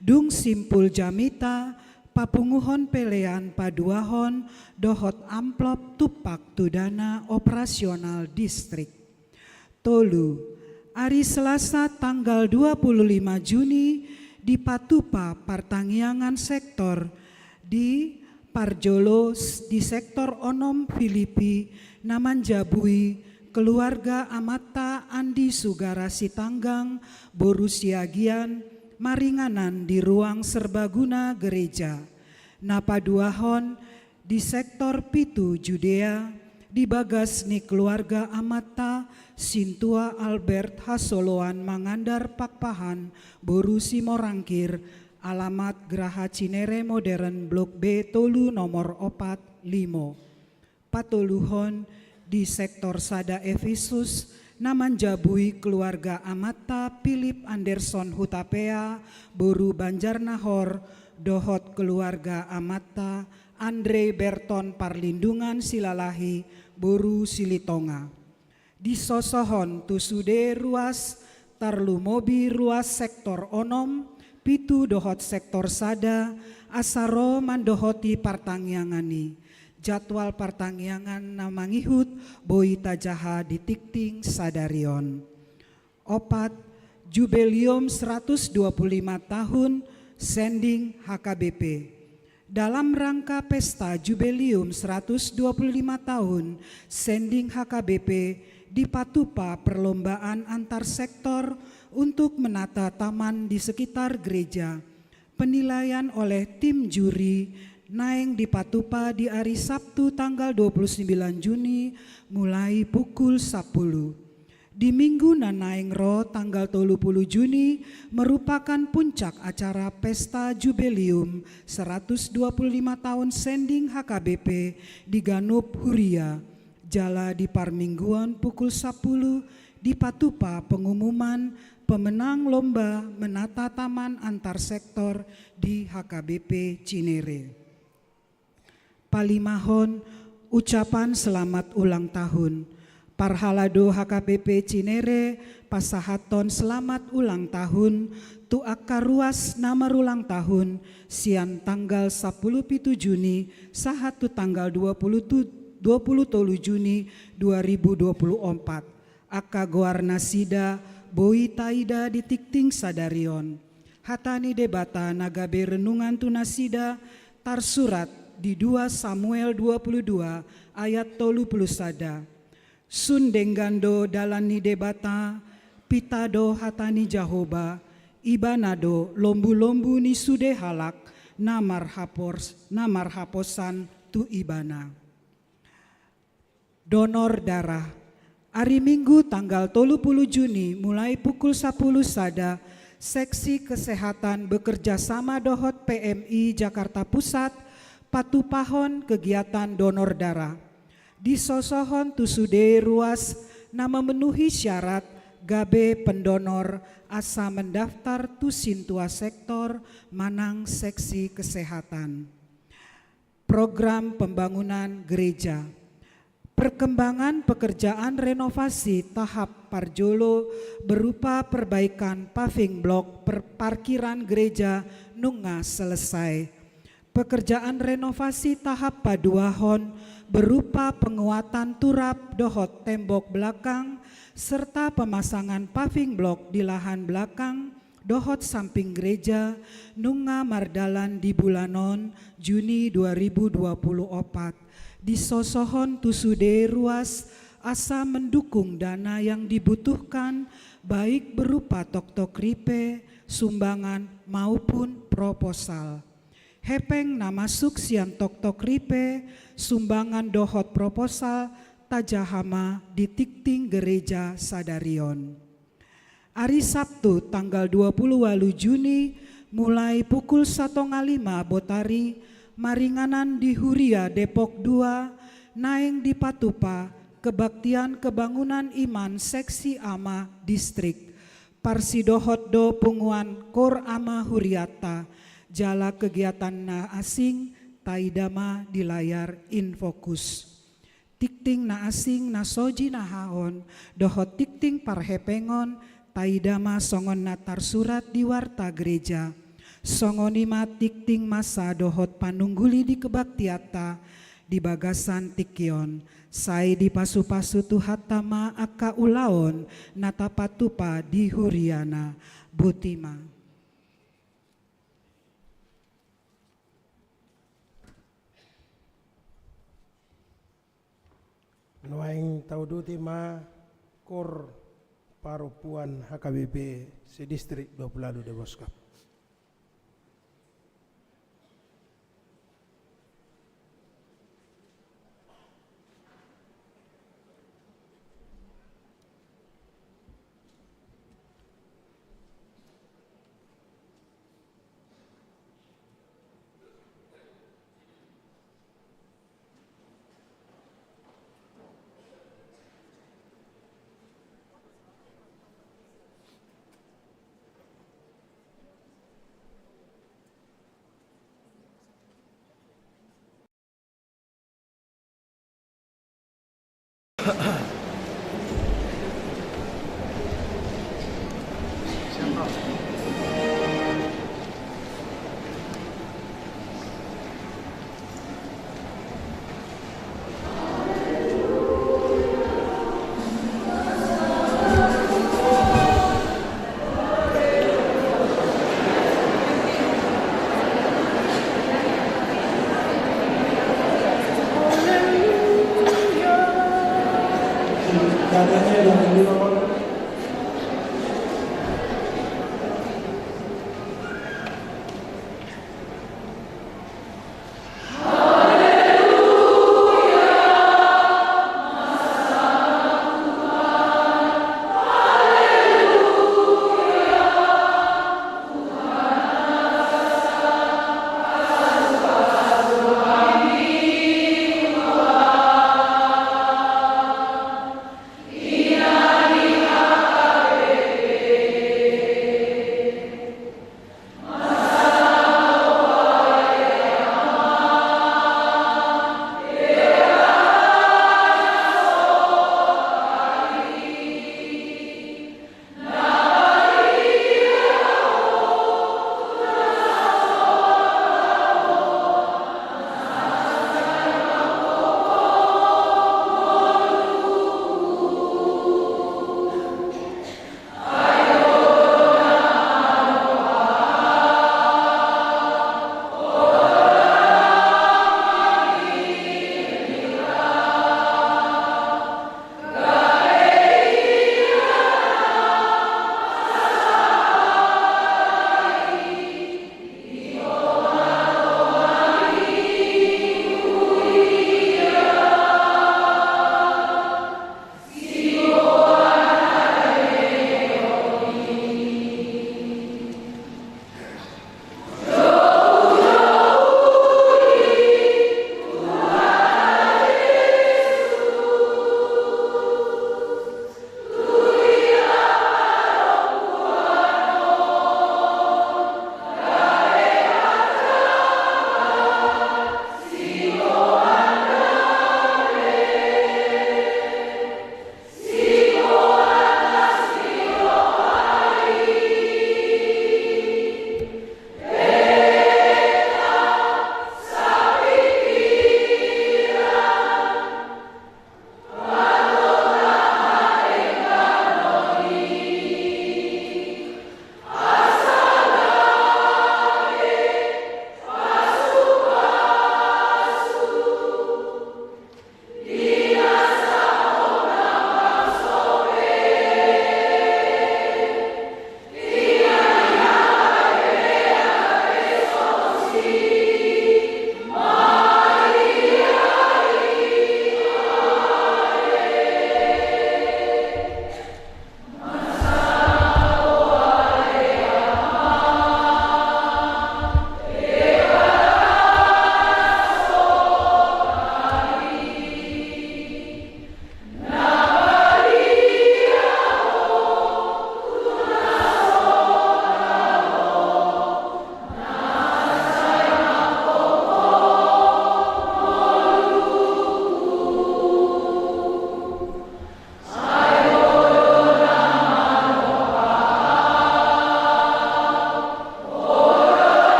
dung simpul jamita papunguhon pelean paduahon dohot amplop tupak tudana operasional distrik. Tolu, hari Selasa tanggal 25 Juni di Patupa Partangiangan sektor di Parjolo di sektor Onom Filipi Namanjabui keluarga Amata Andi Sugara Sitanggang Borusiagian Maringanan di ruang serbaguna gereja. Napaduahon di sektor Pitu Judea di bagas ni keluarga Amata Sintua Albert Hasoloan Mangandar Pakpahan Borusi Morangkir alamat Geraha Cinere Modern Blok B Tolu nomor 45. Patoluhon di sektor Sada Efesus Namanjabui keluarga Amata Philip Anderson Hutapea Boru Banjarnahor dohot keluarga Amata Andre Berton Parlindungan Silalahi Boru Silitonga. Di Sosohon Tusude ruas Tarlumobi ruas sektor Onom pitu dohot sektor sada asaro mandohoti partangyangan jadwal partangyangan namangihut boi tajaha di tikting sadarion. Opat, Jubileum 125 tahun Sending HKBP. Dalam rangka pesta Jubileum 125 tahun Sending HKBP di Patupa perlombaan antar sektor untuk menata taman di sekitar gereja. Penilaian oleh tim juri naeng di Patupa di hari Sabtu tanggal 29 Juni mulai pukul 10. Di minggu nanaeng ro tanggal 30 Juni merupakan puncak acara pesta Jubileum 125 tahun Sending HKBP di Ganup Huria. Jala di Parmingguan pukul 10 di Patupa pengumuman pemenang lomba menata taman antar sektor di HKBP Cinere. Palimahon ucapan selamat ulang tahun. Parhalado HKBP Cinere pasahaton selamat ulang tahun tu akaruas nama ulang tahun sian tanggal 10 Juni sahatu tanggal 27 Juni 2024 aka goarna sida boi taida di tikting sadarion hatani debata nagabe renungan tunasida tarsurat di 2 Samuel 22 ayat 30 sada. Sundenggando dalani debata pitado hatani Jahoba ibanado lombu-lombu ni sude halak namar haposan tu ibana. Donor darah hari Minggu tanggal 30 Juni mulai pukul 10 sada Seksi Kesehatan bekerja sama dohot PMI Jakarta Pusat patupahon kegiatan donor darah. Disosohon tusude ruas na memenuhi syarat gabe pendonor asa mendaftar tu sintua sektor manang seksi kesehatan. Program pembangunan gereja. Perkembangan pekerjaan renovasi tahap Parjolo berupa perbaikan paving block parkiran gereja nunga selesai. Pekerjaan renovasi tahap Paduahon berupa penguatan turap dohot tembok belakang serta pemasangan paving block di lahan belakang dohot samping gereja nunga mardalan di bulanon Juni 2024. Disosohon tusude ruas asa mendukung dana yang dibutuhkan baik berupa tok-tok ripe, sumbangan maupun proposal. Hepeng namasuk sian tok-tok ripe, sumbangan dohot proposal tajahama di tikting gereja sadarion. Hari Sabtu tanggal 28 Juni mulai pukul 1.05 botari maringanan di Huria Depok 2 naeng di Patupa kebaktian kebangunan iman seksi ama distrik Parsidohot do punguan Kor ama Huriata jala kegiatan na asing taidama di layar infokus. Tikting na asing na soji na haon dohot tikting parhepengon taidama songon natar surat di warta gereja. Songonima tikting masa dohot panungguli di kebaktiata di bagasan tikion. Sai di pasu-pasu tuhatama aka ulaon natapatupa di Huriana Butima. Nuaing taudu tima kor parupuan HKBP sedistrik 20 de Boskap.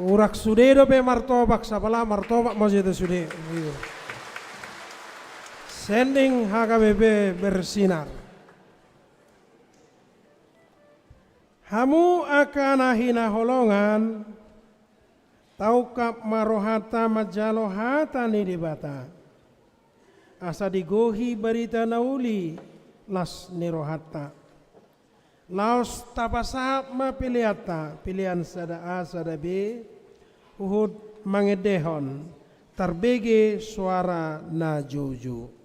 Urak sude do pe martobak sapala martobak mau itu sude. Sending HKBP bersinar. Hamu akan hina holongan taukap marohata majalohata ni dibata. Asa digohi berita nauli las nirohata. Laos tapasap mapiliata pilihan sada A sada B uhud mangedehon tarbege suara na juju.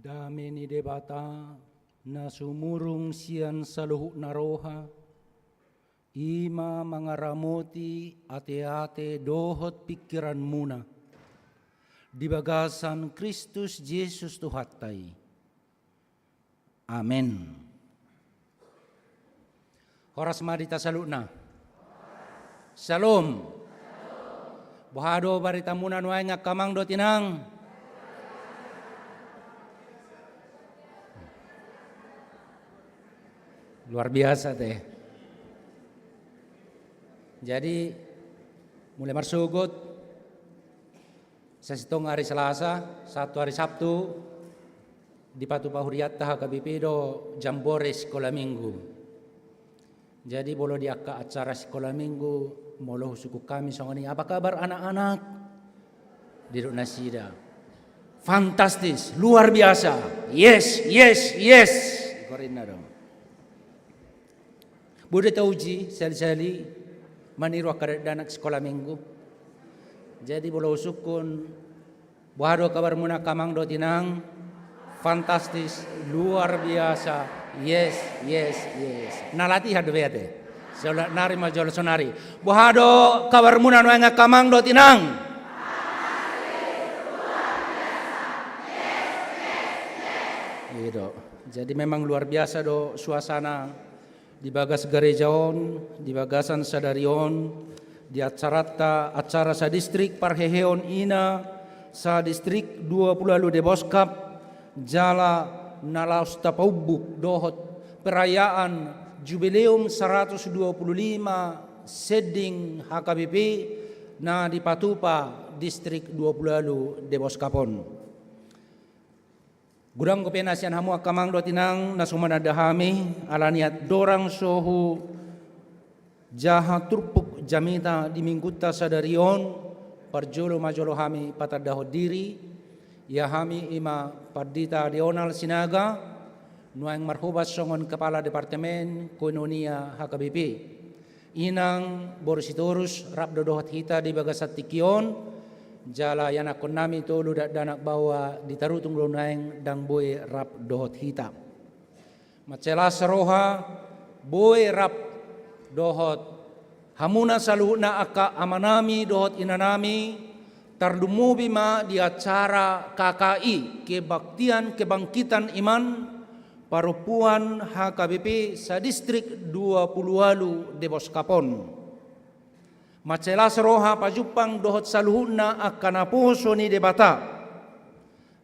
Dameni debata na sumurung sian saluhu naroha, ima mangaramoti ate-ate dohot pikiran muna, di bagasan Kristus Yesus Tuhattai. Amin. Horas madita saluna. Salom. Bahado barita muna nuay nga kamang do tinang. Luar biasa teh. Jadi mulai marsugot sesitong hari Selasa, satu hari Sabtu di Patu Pahuriat taha kabipido jambore sekolah minggu. Jadi bolo di acara sekolah minggu molo suku kami songoni apa kabar anak-anak di Nasida. Fantastis, luar biasa. Yes, yes, yes. Korina dong. Bude tauji sali-sali maniru akadanak sekolah minggu. Jadi bolo sukun buhado kabar muna kamang do tinang fantastis luar biasa. Yes, yes, yes. Nalati hado beate. Solat nari majol sonari. Buhado kabar muna no nga kamang do tinang. Gitu. Jadi memang luar biasa do suasana di bagas gerejaon, di bagasan sadarion, di acara sa distrik Parheheon ina, sa distrik 20 de Boskap, jala nalaus tapaubuk dohot perayaan jubileum 125 seding HKBP na di Patupa distrik 20 de Boskapon. Gudang kepenasian hamu akamang do tinang nasumana dahami alaniat dorang sohu jaha turpuk jamita di mingguta sadarion parjolo majolo hami patadaho diri ya hami ima pardita dional sinaga nuang marhubas songon kepala departemen koinonia HKBP inang borsitorus rap dodohat hita di bagasat tikion jala yana konami tolu danak bawa ditarutung lonaeng dang boy rap dohot hita. Macela seroha boy rap dohot hamuna saluhna aka amanami dohot inanami tardumubi ma di acara KKI kebaktian kebangkitan iman parupuan HKBP sa distrik 20 de Boskapon. Macela seroha pajupang dohot saluhuna akana puso ni debata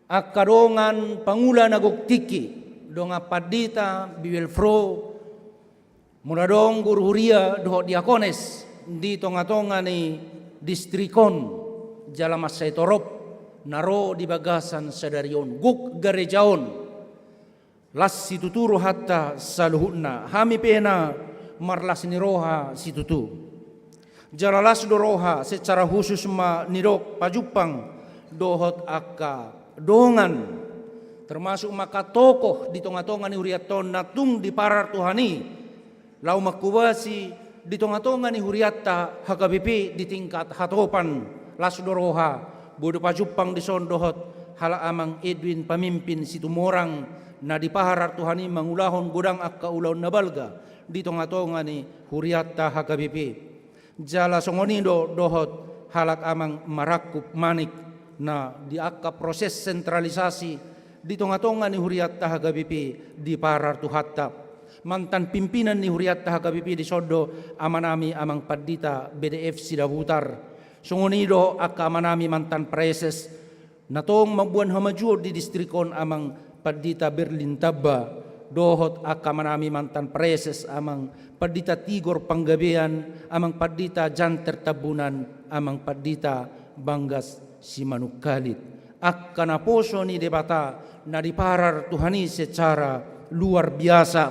akadongan pangula naguktiki donga padita biwelfro muladong guru huria dohot diakones di tonga-tonga ni distrikon jalamasai torop naro di bagasan sadarion guk garejaon las situturo hatta saluhuna hami pena marlas ni roha situtu jalalas do roha secara khusus ma nirok pajupang dohot akka dongan termasuk maka tokoh di tonga-tonga ni huriaton natung di parar tuhani lau makubasi di tonga-tonga ni huriatta HKBP di tingkat hatopan las do roha bodo pajupang di sondohot hala amang Edwin pamimpin situ morang na di paharar tuhani mangulahon godang akka ulahon nabalga di tonga-tonga ni huriatta HKBP jala songonido dohot halak amang marakup manik na di akka proses sentralisasi di tonga-tonga ni huriatta HKBP di paharar tuhatta mantan pimpinan ni huriatta HKBP di sodo amanami amang padita BDF Sidahutar songonido akka amanami mantan preses natong mabuan hamajuor di distrikon amang padita Berlin Tabba dohot akka manami mantan preses amang padita Tigor Panggabean amang padita Janter Tabunan amang padita Banggas Simanukkalit akka naposo ni debata na diparar tuhani secara luar biasa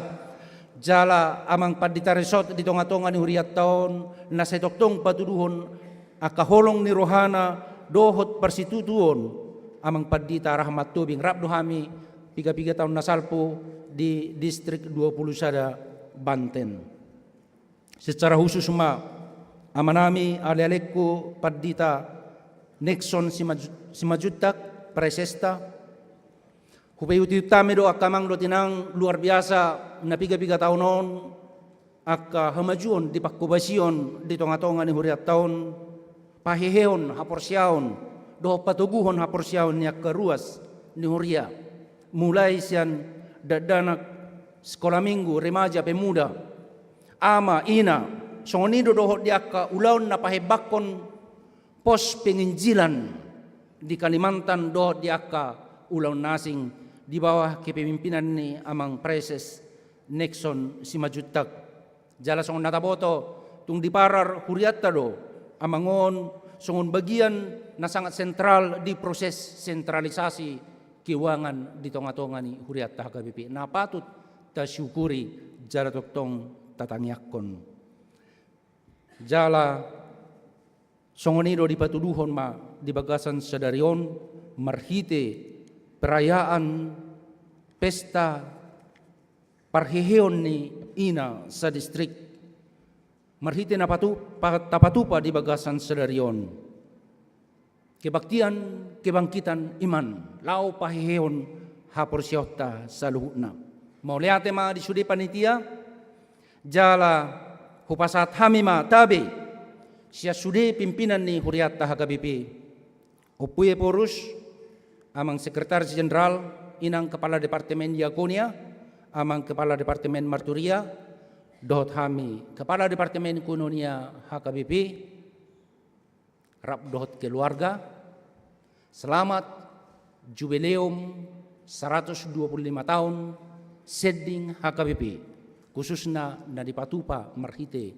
jala amang padita resort di tonga-tonga ni huriat taon na setoktong patuduhon akka holong ni rohana dohot persitutuon amang padita Rahmat Tubing Rabdo Hami 3 tahun nasalpo di distrik 20 Sada Banten. Secara khusus amanami alelekku padita Nexon Simajutak Presesta hupayuti utami do akamang do tinang luar biasa na 3 tahunon akka hamajuon di pakkubasion di tonga-tonga ni huriat taon paheheon haporsyaon do patuguhon haporsyaon niya karuas ni huria mulai sian dadanak sekolah minggu remaja pemuda ama ina songonido dohot diaka ulaun na pahebakon pos penginjilan di Kalimantan dohot diaka ulaun nasing di bawah kepemimpinan ni amang preses Nexon Simajutak jala songon nataboto tung diparar huriatta do amangon songon bagian na sangat sentral di proses sentralisasi keuangan di tonga-tonga ni huriatta HKBP na patut tasyukuri jala toktong tatangyakon jala songonido di patuduhon di bagasan sadarion marhite perayaan pesta parheheon ni ina sa distrik marhite na tapatupa di bagasan sadarion kebaktian kebangkitan iman lau paheheon haporsyota saluhuna mauliate ma di sudi panitia jala hupasat hamima tabe sia sudi pimpinan ni huriatta HKBP upuye porus amang sekretaris jenderal inang kepala departemen Diakonia amang kepala departemen Marturia dohot hami kepala departemen Kunonia HKBP rap dohot keluarga selamat jubileum 125 tahun Sedding HKBP khususna na di patupa marhite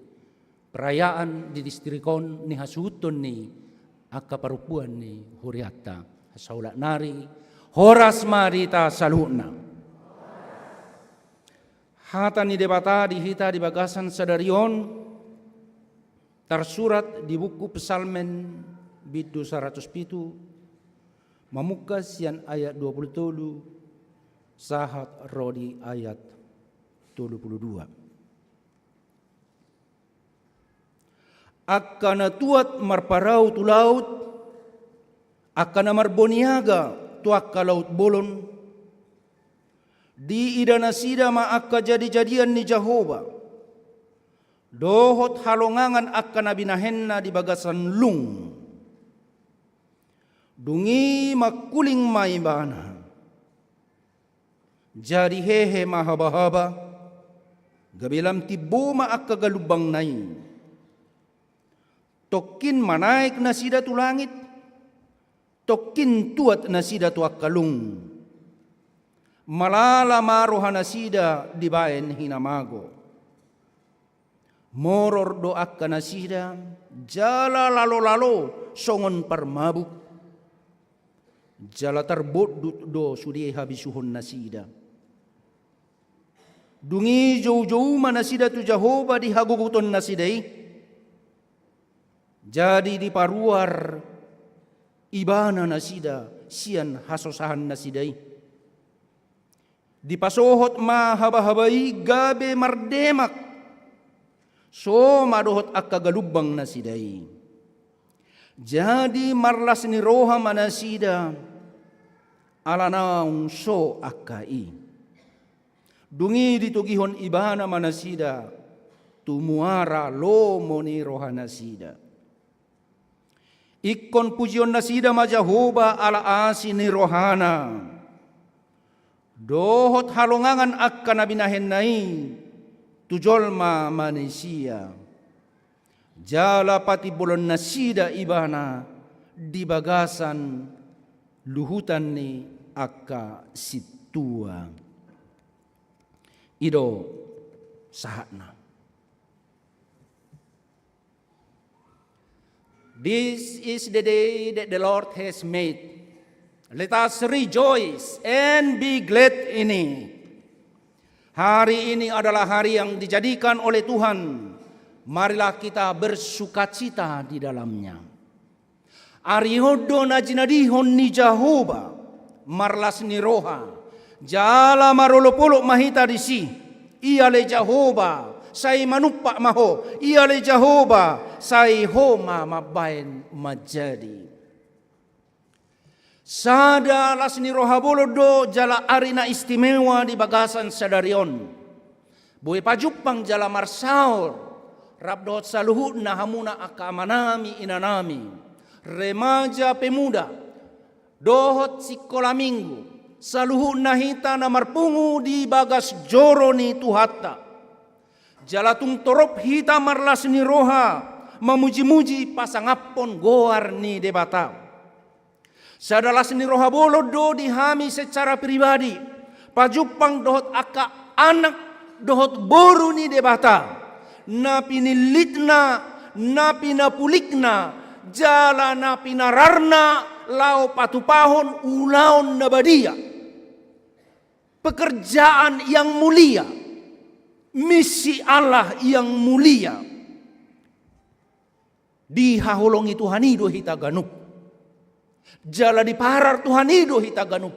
perayaan di distrikon ni hasuton ni akka parupuan ni huriatta hasaula nari horas marita saluhna hata ni debata dihita di bagasan sadarion tersurat di buku Psalmen bidu 107 mamukas yang ayat 27 sahat rodi ayat 22 akkana tuat marparau tu laut akkana marboniaga tu akka laut bolon di idana sida ma akka jadi-jadian ni Jehovah dohot halongangan akka nabinahenna di bagasan lung dungi makuling maibana jadi hehe mahaba-haba gabilam tibo ma akka galubang nai tokin manaik na sida tu langit tokin tuat na sida tu akka lung malala marohana sida di baen hinamago moror do akka nasida jala lalo songon parmabuk jala tarbot do sudi habisuhon nasida Dungi jauh-jauh mana sida tu Jehovah di haguguton nasidai. Jadi di paruar ibana nasida sian hasosahan nasidai. Di pasohot mahaba-habai gabe mardemak. So madohot akka galubang nasidai. Jadi marlas ni roha manasida alanaung so akai. Dungi ditugihon ibana manasida tumuara lomo ni roha nasida. Ikon pujion nasida ma Jehovah ala asi ni rohana. Dohot halongangan akka nabinahen nai tujolma manusia. Jala pati bolon nasida ibana di bagasan luhutan ni akka situa. Ido sahatna. This is the day that the Lord has made. Let us rejoice and be glad in it. Hari ini adalah hari yang dijadikan oleh Tuhan. Marilah kita bersukacita di dalamnya. Arihodo najinadihon ni Jehovah, marlas ni roha. Jala marolopolo mahita di si. Ia le Jehovah, say manupak maho. Ia le Jehovah, say homa mabain majadi. Sada las ni rohabolo do jala arina istimewa di bagasan sadarion. Boy pajupang jala marsaur. Rabdot saluhut na hamuna akamanami inanami. Remaja pemuda. Dohot sikola minggu. Saluhut nahita na marpungu di bagas joro ni tuhata. Jalatung torop hita marlas ni roha. Memuji-muji pasangapon goar ni debata. Sadalas ni roha bolo do dihami secara pribadi. Pajupang dohot aka anak dohot boru ni debata. Na pinilitna, na pinapulikna, jala na pinararna, lao patupahon ulaon na badia. Pekerjaan yang mulia, misi Allah yang mulia. Dihahulongi Tuhan ido hita ganup. Jala diparar Tuhan ido hita ganup.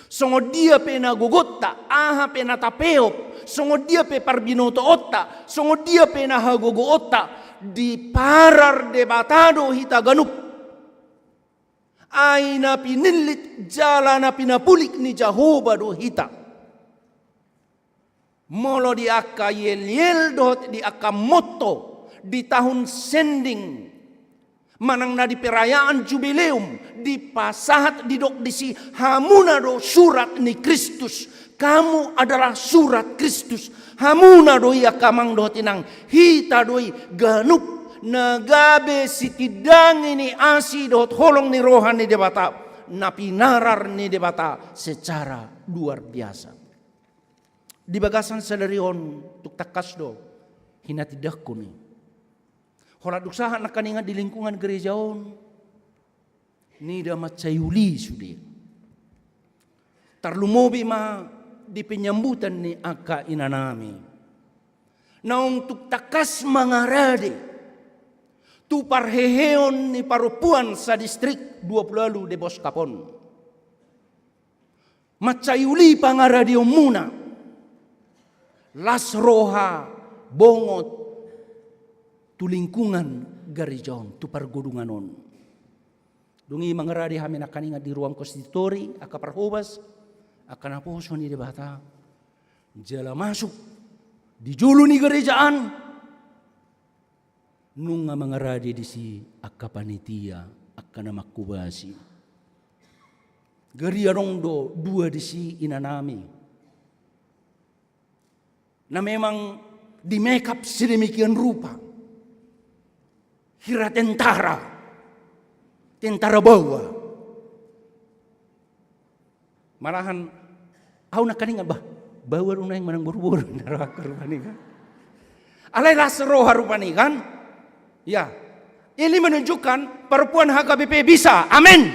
Songo dia pena gugota, aha pena tapeop. Songo dia pe parbinoto otta, songo dia pena hagogo otta. Diparar debatado hita ganup. Aina pinilit jalana pinapulik ni Jehovah do hita. Molo di akka yel dot di akka moto di tahun sending. Manang na di perayaan jubileum di pasahat di dok disi hamuna do surat ni Kristus. Kamu adalah surat Kristus. Hamuna do ia kamang do tinang hita doi ganup. Nagabe sitidang ini asi dot holong ni rohan ni debata. Napinarar ni debata secara luar biasa. Di bagasan sadarion tuk takas do hinatidakku ni. Holat uksahan akan ingat di lingkungan gerejaon. Nida macayuli sudi. Tarlumobi ma di penyambutan ni aka inanami. Na untuk takas mangarade. Tu parheheon ni parupuan sa distrik 20 lalu de Boskapon. Macayuli pangaradio muna. Las roha bongot tu lingkungan garijon tu pargodunganon. Dungi mangaradi hamin akan ingat di ruang konstitutori aka parhobas akan aposo ni debata. Jala masuk di julu ni gerejaan. Nunga mangaradi di si akka panitia akka namakubasi. Geria rondo dua di si inanami. Na memang di makeup sedemikian rupa. Kira tentara bawah. Malahan, aku nak kaningan bah, bawa runa yang menang buru-buru narakar rupani kan. Alai roha rupani kan. Ya, ini menunjukkan perempuan HKBP bisa, amin.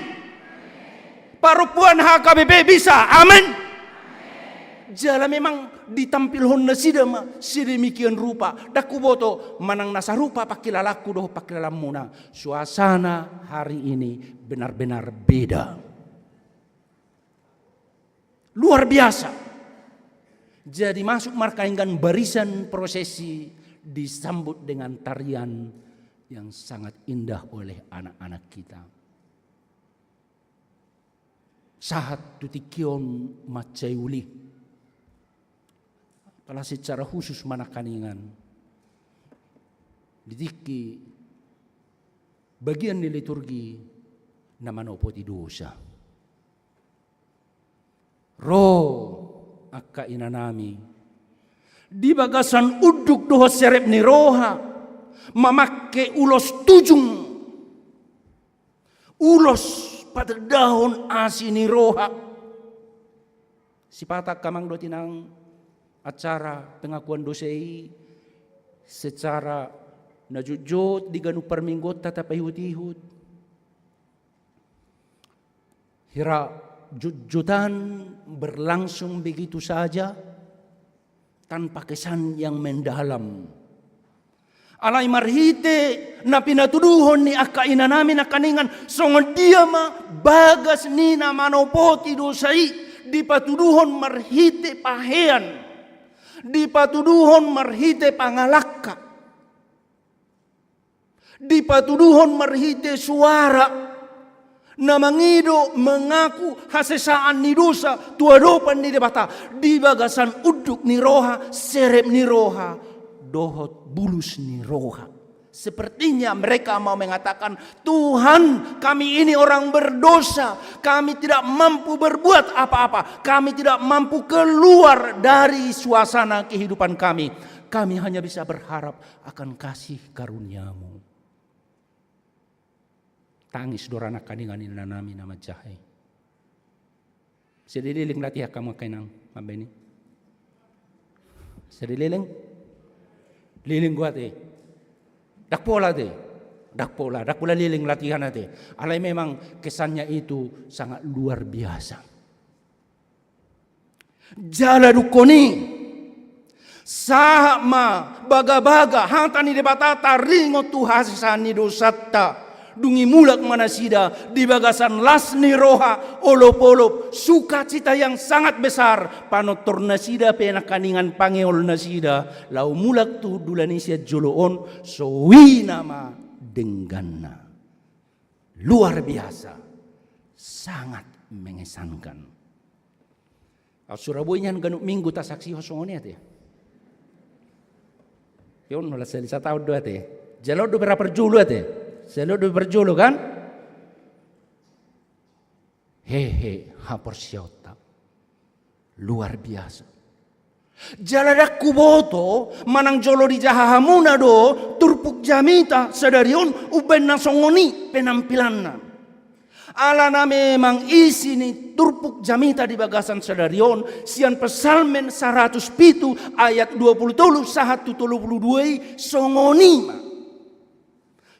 Perempuan HKBP bisa, amin. Jala memang ditampil hon nasida ma sedemikian rupa. Daku boto manang nasa rupa pakilalaku doh pakilalamuna. Suasana hari ini benar-benar beda. Luar biasa. Jadi masuk markaingkan barisan prosesi disambut dengan tarian yang sangat indah oleh anak-anak kita. Sahat tutikion macayuli. Pala secara khusus manakaningan. Ditiki bagian di liturgi na manopoti dosa. Roh akka inanami. Di bagasan uduk doho serep ni roha. Mamakke ulos tujung. Ulos pada daun asini roha. Sipatak kamang do tinang acara pengakuan dosai secara najujut diganu perminggot tatap ihut-ihut. Hira jujutan berlangsung begitu saja tanpa kesan yang mendalam. Alai marhite na pinatuduhon ni akka ina namin na kaningan songon dia ma bagas ni na manopoti dosai dipatuduhon marhite pahean dipatuduhon marhite pangalakka dipatuduhon marhite suara na mangido mengaku hasesaan ni dosa tuadopan ni debata di bagasan uduk ni roha serep ni roha dohot bulus ni roha. Sepertinya mereka mau mengatakan, Tuhan, kami ini orang berdosa, kami tidak mampu berbuat apa-apa, kami tidak mampu keluar dari suasana kehidupan kami. Kami hanya bisa berharap akan kasih karuniamu. Tangis dorana kaningan inanami nama jahe. Sedililing latih kamu kainang mabeni. Sedililing. Liling gua te. Dakpola liling latihan te. Alai memang kesannya itu sangat luar biasa. Jala dukoni. Sama baga-baga hantani debata taringo tuhasani dosatta. Dungi mulak manasida di bagasan lasni roha olop-olop sukacita yang sangat besar panotor nasida penakaningan pangeol nasida lau mulak tu dulanisia joloon sowi nama denganna luar biasa sangat mengesankan. Surabaya ganuk minggu tak saksi hosongoni ate. Yon nola selisa tahun dua ate. Jalo do berapa julu ate. Selalu berjulu kan? Hehe, haporsiota. Luar biasa. Jaladak kuboto manang jolo di jahahamuna do turpuk jamita sadarion uben nasongoni penampilanna. Alana memang isi ni turpuk jamita di bagasan sadarion sian pesalmen 107 ayat 20 sahat 32 songonima.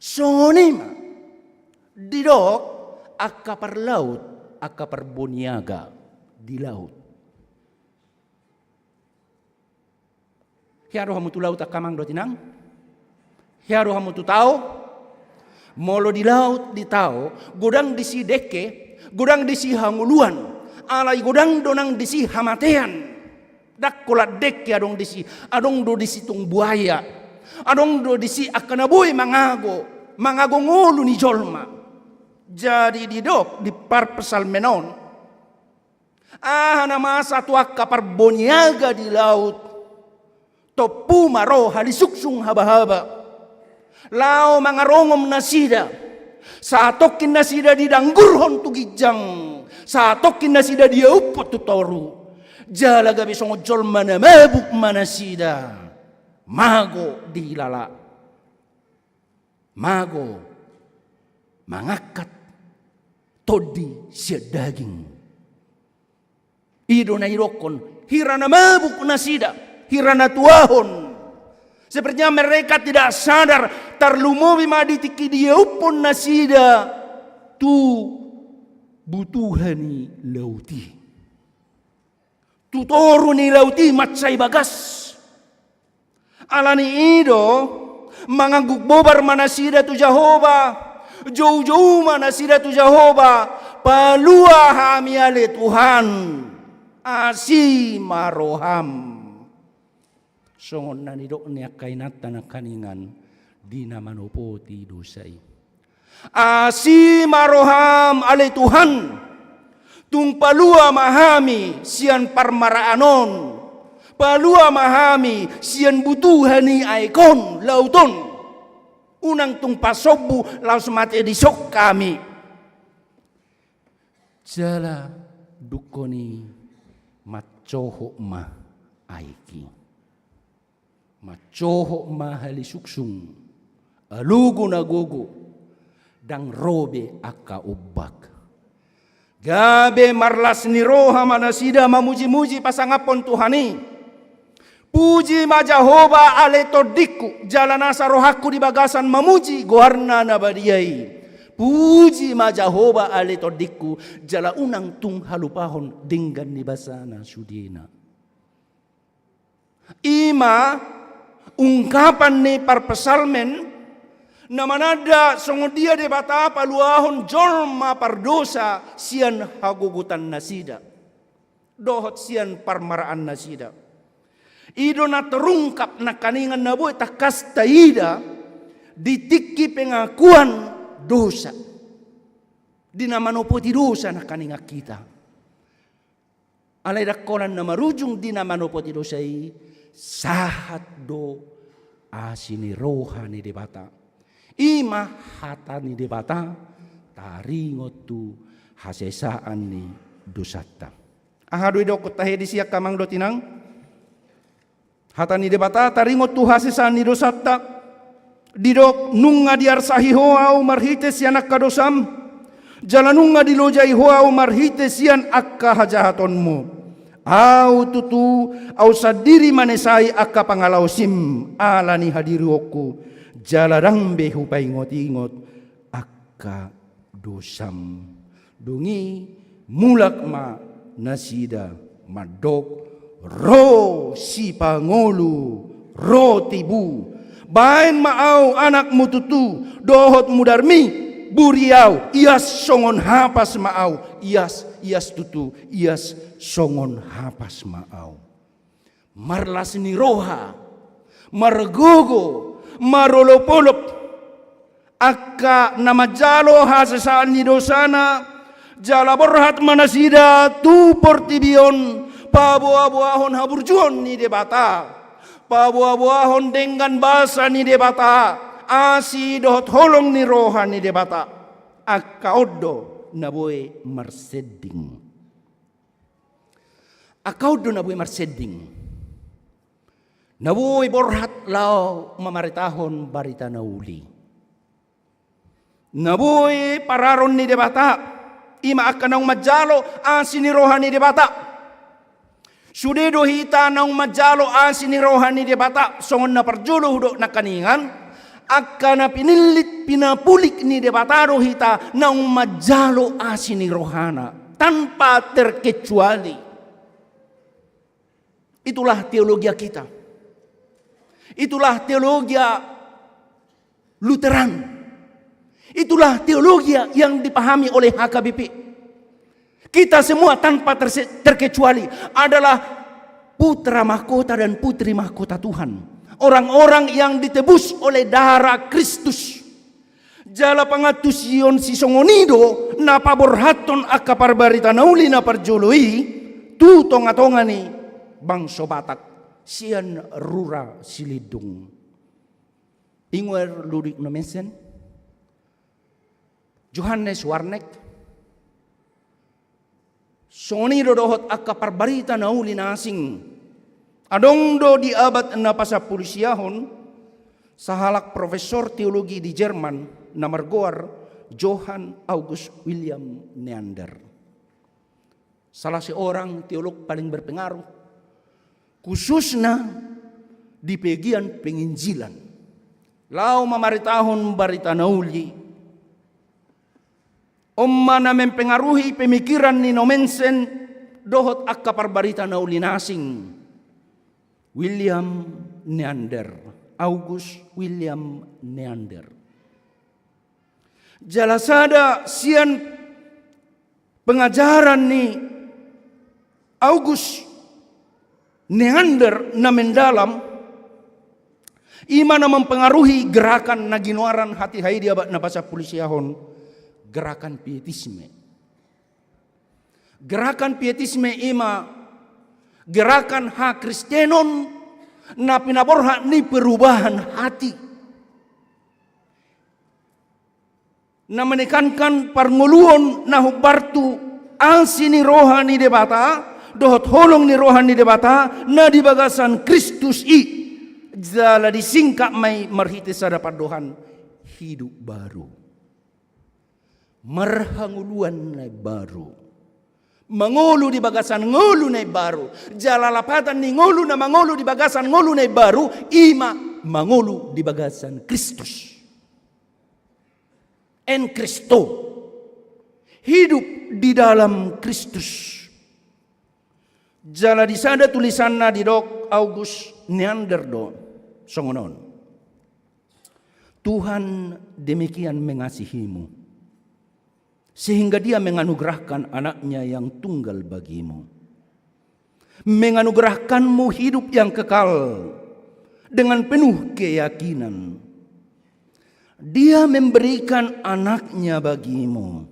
Songonima didok akapar laut, akapar boniaga di laut. Hiaro hamu tu laut akamang do tinang. Hiaro hamu tu tao. Molo di laut di tao, godang disi deke, godang disi hanguluan, alai godang donang disi hamatean. Dak kolat deke adong disi tung buaya. Adong do disi akanaboy mangago ngolu ni jolma. Jadi didok di parpesal menon. Nama satu akapar boniaga di laut. Topu maro halisuksung haba-haba. Lao mangarongom nasida. Saatokin nasida di danggurhon tu gijang. Saatokin nasida dia upot tu toru. Jala gabi songo jolma na mabuk manasida. Mago dilala. Mago mangangkat todi sia daging. Ido na irokon hirana mabuk nasida, hirana tuahon. Sepertinya mereka tidak sadar tarlumowi maditiki dia upon nasida tu butuhani lauti. Tutoro ni lauti matsay bagas. Alani ido mangaguk bobar manasida tu Jehovah. Jauh-jauh manasida tu Jehovah. Palua hami ale Tuhan. Asi maroham. Songon na nidok niya kainata na kaningan. Di na manupoti dosay. Asi maroham ale Tuhan. Tung palua mahami sian parmaraanon. Palua mahami sian butuhani aikon lauton. Unang tung pasobu laus mati disok kami. Jala dukoni macoho ma aiki. Macoho ma halisuksung. Alugo na gogo. Dang robe aka ubak. Gabe marlas ni roha manasida mamuji-muji pasangapon Tuhani. Puji ma Jehovah ale todiku. Jalanasa rohaku di bagasan mamuji goharna nabadiyai. Puji ma Jehovah ale todiku. Jala unang tung halupahon dinggan ni basana sudina. Ima ungkapan ni parpesalmen na manada songodia de bata paluahon jorma pardosa sian hagugutan nasida. Dohot sian parmaraan nasida. Ido na terungkap na kaningan na buhay takas taida ditiki pengakuan dosa. Di na manopoti dosa na kaninga kita. Alay dakonan na marujung di na manopoti dosa sahat do asini roha ni debata. Ima hata ni debata taringot tu hasesaan ni dosata. Ahadu do kutahe di siak kamang do tinang. Hata ni debata taringot tu hasesaan ni dosata. Didok nunga diar sahihoa marhite sian akka dosam. Jalanunga dilojai hoa marhite sian akka hajahatonmu. Au tutu au sadiri manesai akka pangalausim alani hadiroku jalarambe hupai ingot-ingot akka dosam dungi mulak ma nasida madok ro si pangolu ro tibu bain maau anak mututu dohot mudarmi buriau ias songon hapas maau ias tutu ias songon hapas maau marlas ni roha margogo marolopolop akka namajalo hasasaan ni dosana jala borhat manasida tu portibion pabuabuahon haburjuon ni debata pabuabuahon dengan basa ni debata asi dohot holong ni roha ni debata akka oddo naboy marseding akka oddo naboy marseding naboy borhat lao mamaritahon barita nauli naboy pararon ni debata ima akka nang majalo asi ni roha ni debata sudedo hita nang majalo asi ni roha ni debata songon na parjulo hudo na kaningan akka na pinilit pinapulik ni debataro hita nang majalo asin ni rohana tanpa terkecuali. Itulah teologi kita. Itulah teologi Lutheran. Itulah teologi yang dipahami oleh HKBP. Kita semua tanpa terkecuali adalah putra mahkota dan putri mahkota Tuhan. Orang-orang yang ditebus oleh darah Kristus. Jala pangatus yon si songonido na paborhaton akka parbarita nauli na parjoloi tutong atongani bangso Batak sian rura silidung. Ingwer ludik no mesen Johannes Warnek songonido dohot akka parbarita nauli na asing. Adong do di abad na pasapulusyahon sahalak profesor teologi di Jerman na margoar Johann August William Neander. Salah seorang teolog paling berpengaruh khususnya di bagian penginjilan. Lau mamaritahon barita nauli omma na mempengaruhi pemikiran ni Nomensen dohot akka parbarita nauli nasing William Neander, August William Neander. Jalasada sian pengajaran ni August Neander na mendalam ima na mempengaruhi gerakan na ginuaran hati hai dia na basa pulisiyahon, gerakan pietisme. Gerakan pietisme ima gerakan hak Kristenon na pinaborha ni perubahan hati, na menekankan parnguluon na hubartu alsi ni rohani debata, dohot holong ni rohani debata na dibagasan Kristus jala disingkap may marhiti sa dapat dohan hidup baru. Marhanguluan na baru. Mangulu di bagasan ngulu na baru. Jala lapatan ni ngulu na mangulu di bagasan ngulu na baru. Ima mangulu di bagasan Kristus. En Kristo. Hidup di dalam Kristus. Jala di sana tulisanna di dok August Neander do. Songonon. Tuhan demikian mengasihimu sehingga dia menganugerahkan anaknya yang tunggal bagimu. Menganugerahkanmu hidup yang kekal dengan penuh keyakinan. Dia memberikan anaknya bagimu.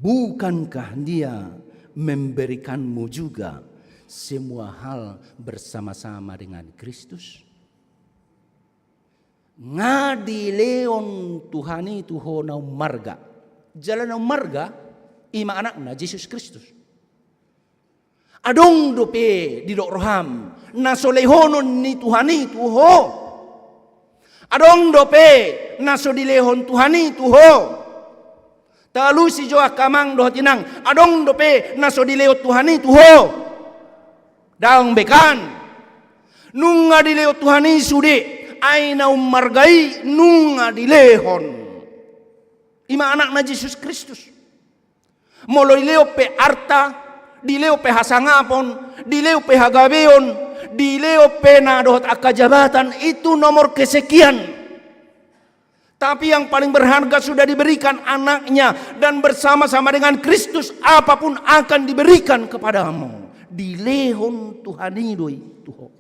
Bukankah dia memberikanmu juga semua hal bersama-sama dengan Kristus? Ngadi leon Tuhani tuho na marga. Jalan na marga ima anak na Jesus Kristus. Adong dope di dok roham na solehonon ni Tuhani tuho. Adong dope na so dilehon Tuhani tuho. Talu si joa kamang doh tinang. Adong dope na so dilehon Tuhani tuho. Daong bekan. Nunga dilehon Tuhani sude. Ay na umargai nunga dilehon. Ima anak na Jesus Kristus. Molo dileo pe arta, dileo pe hasangapon, dileo pe hagabeon, dileo pe na dohot akajabatan, itu nomor kesekian. Tapi yang paling berharga sudah diberikan anaknya, dan bersama-sama dengan Kristus apapun akan diberikan kepadamu. Dilehon Tuhan idoi Tuhan.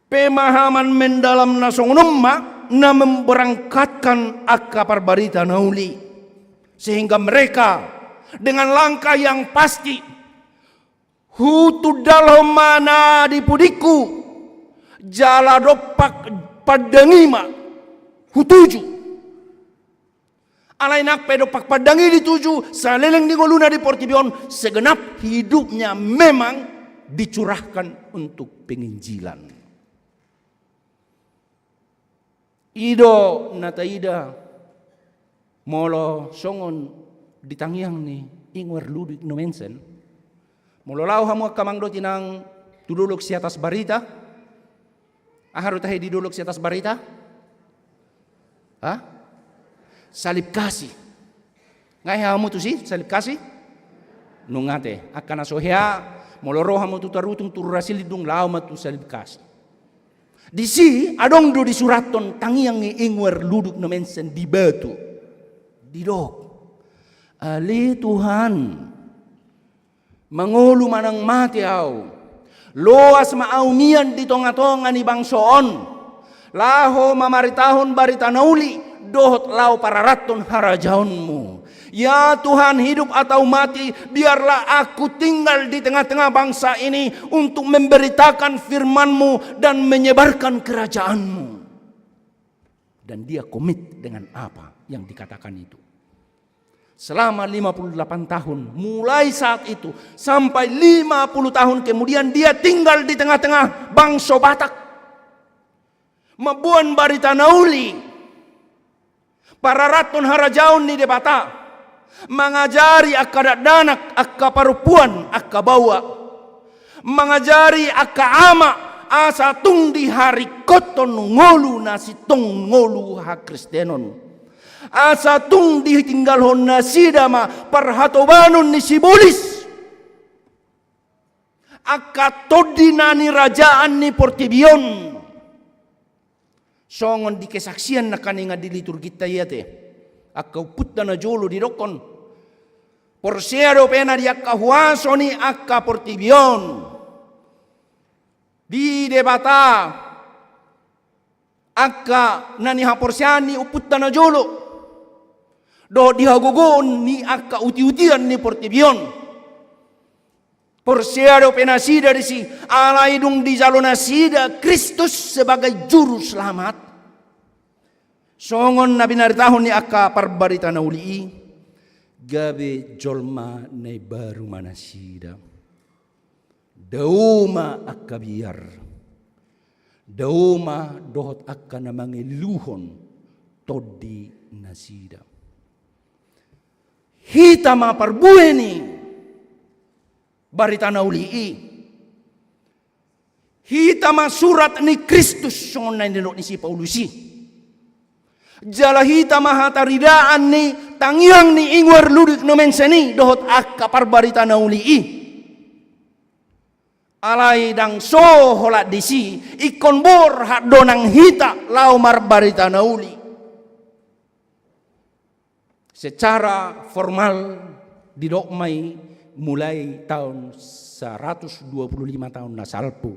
Pemahaman mendalam nasong numma na memberangkatkan akapar barita nauli, sehingga mereka dengan langkah yang pasti hutu dalam mana di pudiku jala dopak padangima hutuju alainak pedopak padangi dituju saleleng di goluna di Portibion, segenap hidupnya memang dicurahkan untuk penginjilan. Ido nataida molo songon ditangyang ni Ingwer Ludwig Nomensen molo lau hamu kamang do tinang tudulok si atas barita aharu tahe didulok si atas barita salib kasih ngai hamu tu si salib kasih nungate akan asohea molo roh hamu tu tarutung turrasil dung lau matu salib kasih. Di si adong do di suraton tangiang ni Ingwer Ludwig Nomensen di batu di dok ali Tuhan mangulu manang mati au loas maau mian di tonga-tonga ni bangsoon laho mamaritahon barita nauli dohot lau pararaton harajaonmu. Ya Tuhan, hidup atau mati, biarlah aku tinggal di tengah-tengah bangsa ini untuk memberitakan firman-Mu dan menyebarkan kerajaan-Mu. Dan dia komit dengan apa yang dikatakan itu. Selama 58 tahun, mulai saat itu sampai 50 tahun kemudian dia tinggal di tengah-tengah bangsa Batak. Mabuan barita nauli, pararaton harajaon ni de Batak. Mengajari akadat danak, akka parupuan, akka bawa. Mengajari akka ama, asa tung di hari koton ngolu nasi tong ngolu ha Kristenon. Asa tung ditinggal hon nasida ma parhatobanon ni sibulis. Akatodinani rajaan ni Portibion. Songon di kesaksian na kaninga di liturgi tayate. Akka uputta na jolo di dokon. Porsiero pena di akka huaso ni akka Portibion. Di debata akka nani haporsiani uputta na jolo. Do dihagogon ni akka uti-utian ni Portibion. Porsiero penasida di si alaidung di jalonasida Kristus sebagai juru selamat. Songon na binaritahon ni akka parbarita na uli gabe jolma na baru manasida. Dauma akka biar. Dauma dohot akka na mangiluhon todi nasida. Hita ma parbueni barita na ulii. Hitama surat ni Kristus songon na ni si Paulusi. Jala hitama hataridaan ni tangyang ni ingwer ludik no menseni dohot akka parbarita na ulii. Alay dang so holat disi ikon bor haddo nang hita lau marbarita na uli. Secara formal didokmai mulai tahun 125 tahun na salpo.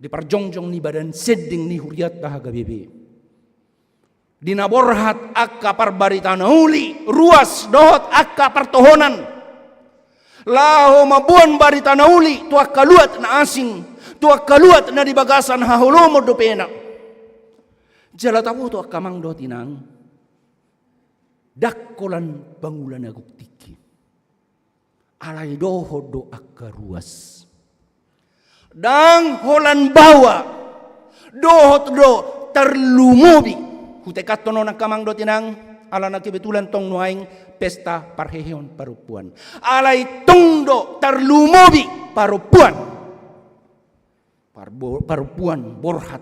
Diparjongjong ni badan seding ni huriat dahaga bebe. Dinaborhat akka parbarita na uli, ruas dohot akka partohonan. Laho mabuan barita na uli, tuak kaluat na asing, tuak kaluat na dibagasan haholomo do pena. Jala tapo tuak kamang do tinang, dakkolan bangulan aguk tiki. Alay doho do akka ruas. Dang holan bawa dohot do terlumubi. Hutekat tono na kamang do tinang ala na kebetulan tong nuaing pesta parheheon parupuan. Alay tong do terlumubi parupuan. Parupuan borhat.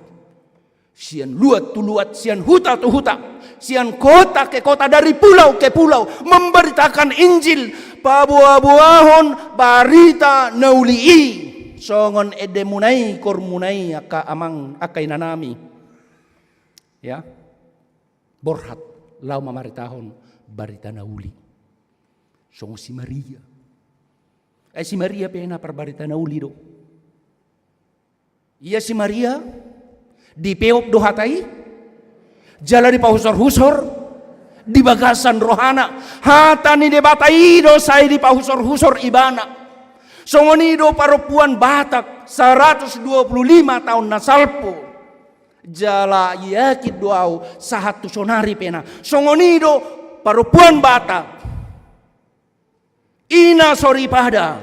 Sian luat tu luat, sian huta tu huta, sian kota ke kota, dari pulau ke pulau memberitakan Injil. Pabuah-buahon barita naulii songon edemunai kormunai aka amang akai nanami ya borhat lau mamaritahon barita nauli songon si Maria si Maria pena parbarita nauli do iya si Maria di peop do hatai jala di pahusor-husor di bagasan rohana hatani debatai do sai di pahusor-husor ibana songonido parupuan Batak 125 tahun na salpo jala yakid doau sahatu sonari pena songonido parupuan Batak ina sori pada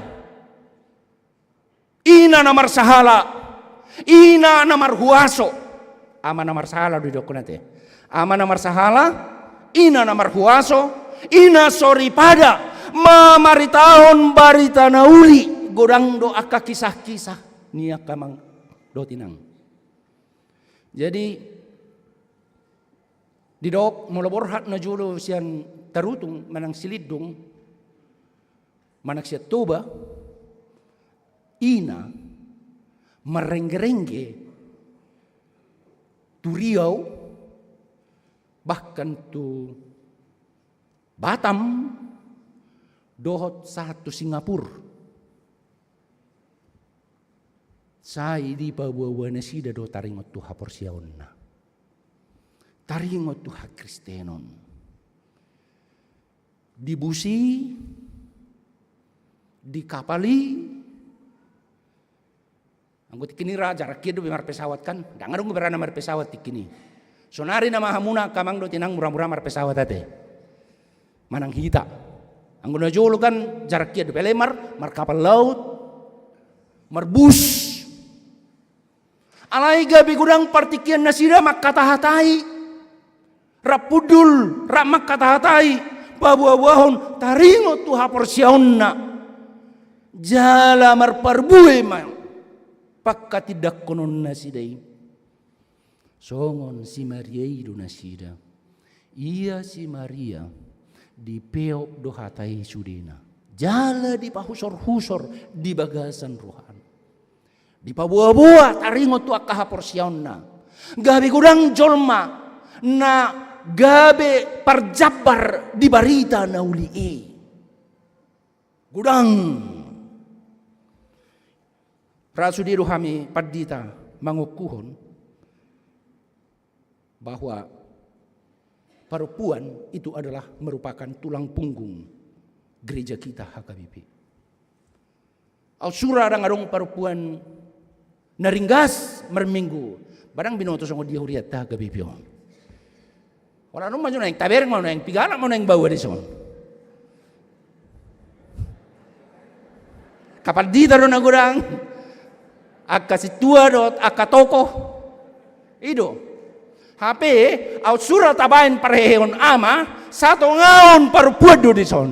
ina namar sahala ina namar huaso ama namar sahala di dokunate ama namar sahala ina namar huaso, ina sori pada, mamaritahon barita nauli, godang do akka kisah-kisah, niya kamang do tinang. Jadi, didok mulaborhat na julo siyan tarutung manang silidong, manak siya toba, ina, merengge-rengge, turiaw, bahkan tu Batam dohot satu Singapura sai di pabuah nasida do taringot tu haporsiaonna taringot tu hakristenon dibusi dikapali anggo tikini raja rakyat do bimar pesawat kan dangadong berana mar pesawat tikini sonari nama hamuna kamang do tinang murah-murah mar pesawat ate. Manang hita. Anggo na jolo kan jaraknya do pelemar, mar kapal laut, mar bus. Alai gabi gudang partikian nasida mak katahatai. Rapudul, ramak katahatai. Babuah-buahon taringo tu haporsiaonna. Jala mar parbue man. Pakka tidak konon nasidai. Songon si Maria idu nasida Ia si Maria di peok do hatai sudena. Jala di pahusor-husor di bagasan rohani. Di pabuah-buah taringo tu akaha porsionna. Gabe gudang jolma na gabe parjabar di barita na uli gudang. Rasudiru kami padita mangukuhon bahwa perempuan itu adalah merupakan tulang punggung gereja kita HKBP. Au surah ngarong perempuan naringgas merminggu. Barang binoto songo dia huriat HKBP. Wala no maju nang taber mo nang pigala mo nang bawa di son. Kapal di taro na gudang akka situa dot akka toko ido HP au surah tabain pareheon ama satu ngaon perempuan do di son.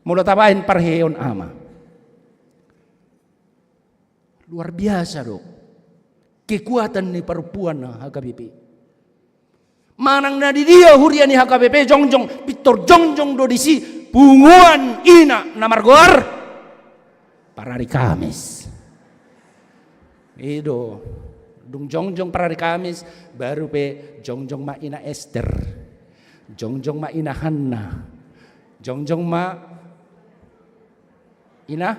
Mula tabain pareheon ama. Luar biasa dok. Kekuatan ni perempuan na HKBP. Manang na di dia hurian ni HKBP jongjong pitor jongjong do disi punguan ina namargor para hari Kamis. Ido dung jongjong para hari Kamis baru pe jongjong ma ina Esther. Jongjong ma ina Hanna. Jongjong ma ina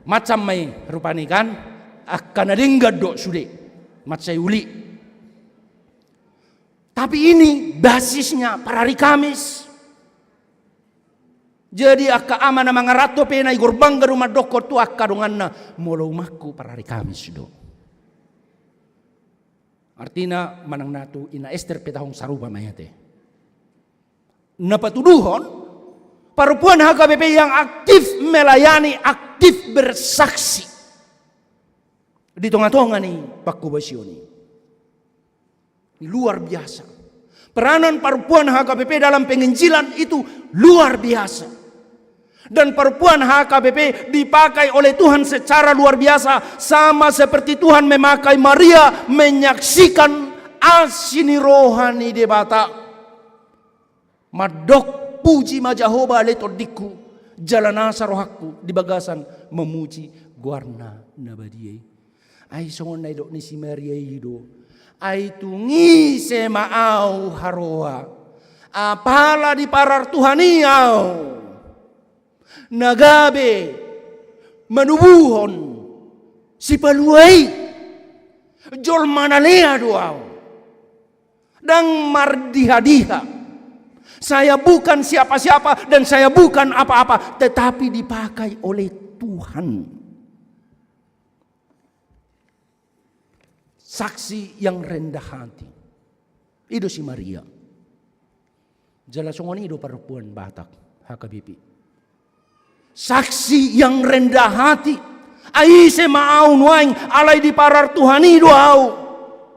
macam mai rupani kan akan adingga do sude matsai uli. Tapi ini basisnya para hari Kamis. Jadi akka amana mangarato pena igor bangga rumah dokor tu akka donganna molo umakku para hari Kamis do. Artinya manang natu ina Esther petahong saruba mayate. Napatuduhon perempuan HKBP yang aktif melayani, aktif bersaksi. Di tengah-tengah nih Pak Kubasio nih. Ini luar biasa. Peranan perempuan HKBP dalam penginjilan itu luar biasa. Dan perempuan HKBP dipakai oleh Tuhan secara luar biasa. Sama seperti Tuhan memakai Maria menyaksikan asini rohani debata. Madok puji majahoba letodiku jalanasa rohaku di bagasan memuji guarna nabadiye. Ai songon nai dok ni si Maria hido. Ai tungi se maau haroa. Apala di parar Tuhaniau. Nagabe manubuhon si paluai. Jol manalea doau. Dang mardihadiha. Saya bukan siapa-siapa dan saya bukan apa-apa, tetapi dipakai oleh Tuhan. Saksi yang rendah hati. Itu si Maria. Jelasongan itu perempuan Batak HKBP. Saksi yang rendah hati. Aise maau nuaing alai di parar Tuhan itu au.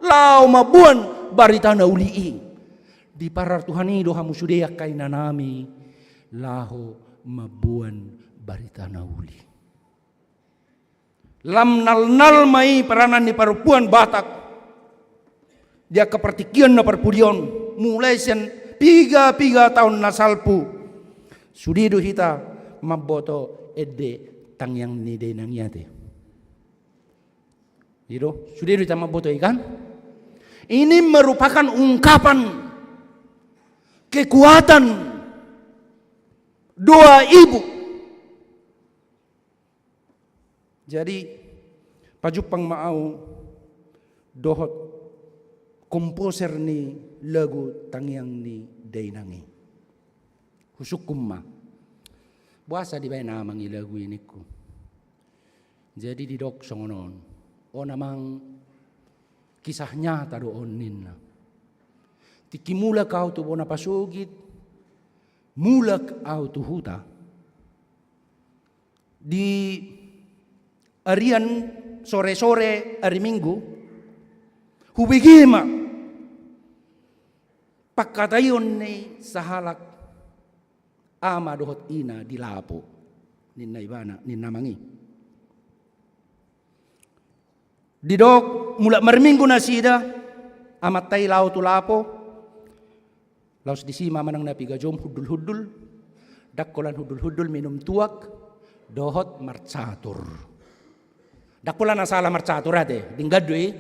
Lau mabuan baritana ulii. Di parar Tuhan itu hamu sudeyak kaina nami. Laho mabuan baritana uli. Lam nal mai peranan di perempuan Batak. Dia kepertikian na perpudion. Mulai sen piga tahun nasalpu. Sudido hita maboto ede tangyang ni denang yate. Itu sudido hita maboto ikan. Ini merupakan ungkapan kekuatan doa ibu. Jadi pajupang maau dohot komposer ni lagu tangyang ni dainangi. Husukumma. Buasa di bay namang ilagu ini ko. Jadi di dok songonon. O namang kisah nyata doon ninna. Tikimula kau tu bona pasugit. Mulak au tu huta. Di arian sore-sore hari Minggu hubigima pakatayon ni sahalak ama dohot ina di lapo ninna ibana ninna mangi didok mula marminggu na sida amat tay lau tu lapo, laus disima manang napi gajom hudul-hudul, dakkolan hudul-hudul minum tuak, dohot marcatur. Dakkolan asala marcatur ate, dinggadui,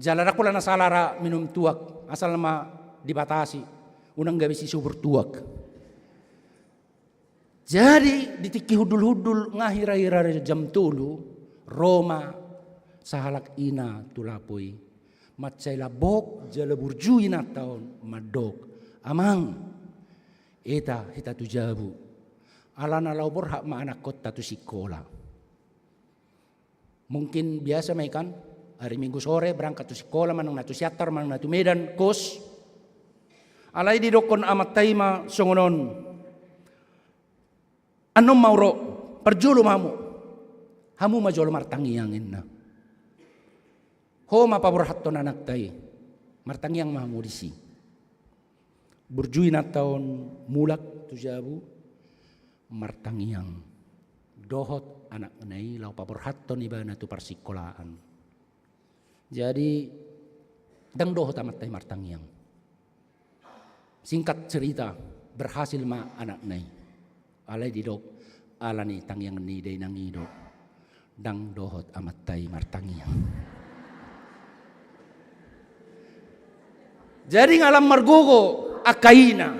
jala dakkolan asala ra minum tuak, asal nama dibatasi, unang gabi si subur tuak. Jadi ditiki hudul-hudul ngahira-hira jam tulu, Roma sahalak ina tulapoi. Matsay labok jala burjui na taon madok. Amang eta hita tu jabu. Alana laubor hak ma anak kota tu sikola. Mungkin biasa may kan hari Minggu sore berangkat tu sikola manang natu siatar manang natu Medan kos. Alay di dokon amat taima songonon. Anom mauro perjulu mamu. Hamu majolo martangiangin na. Ho mapaburhaton anak tay. Martangiang mamu disi. Burjui na taon mulak tu jabu. Martangiang. Dohot anak nai lau paburhaton iba na tu persikolaan. Jadi dang dohot amat tay martangiang. Singkat cerita berhasil ma anak nai. Alay didok alani tangyang ni day nang idok. Dang dohot amat tay martangiang. Jadi ngalam margogo akaina.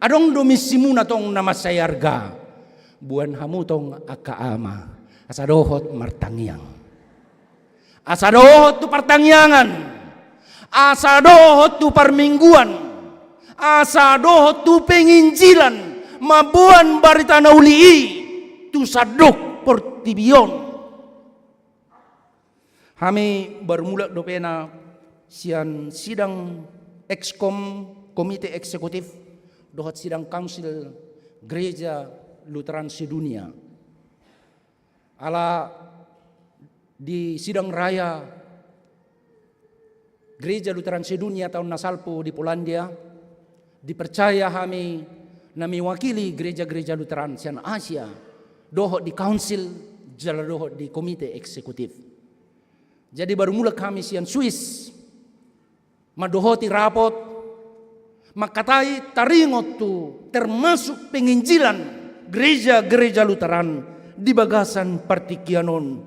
Adong domisimuna tong nama sayarga. Buan hamu tong akaama. Asa dohot martangiang. Asa dohot tu pertangyangan. Asa dohot tu permingguan. Asa dohot tu penginjilan. Mabuan barita naulii tu sadok portibion. Kami bermula dopena sian sidang ekskom komite eksekutif dohot sidang council gereja Lutheran sedunia. Ala di sidang raya gereja Lutheran sedunia tahun nasalpo di Polandia dipercaya kami nami wakili gereja-gereja Lutheran sian Asia dohot di council jala dohot di komite eksekutif. Jadi baru mula kami sian Swiss madohoti rapot makatai taringot tu termasuk penginjilan gereja-gereja Lutheran di bagasan Partikianon.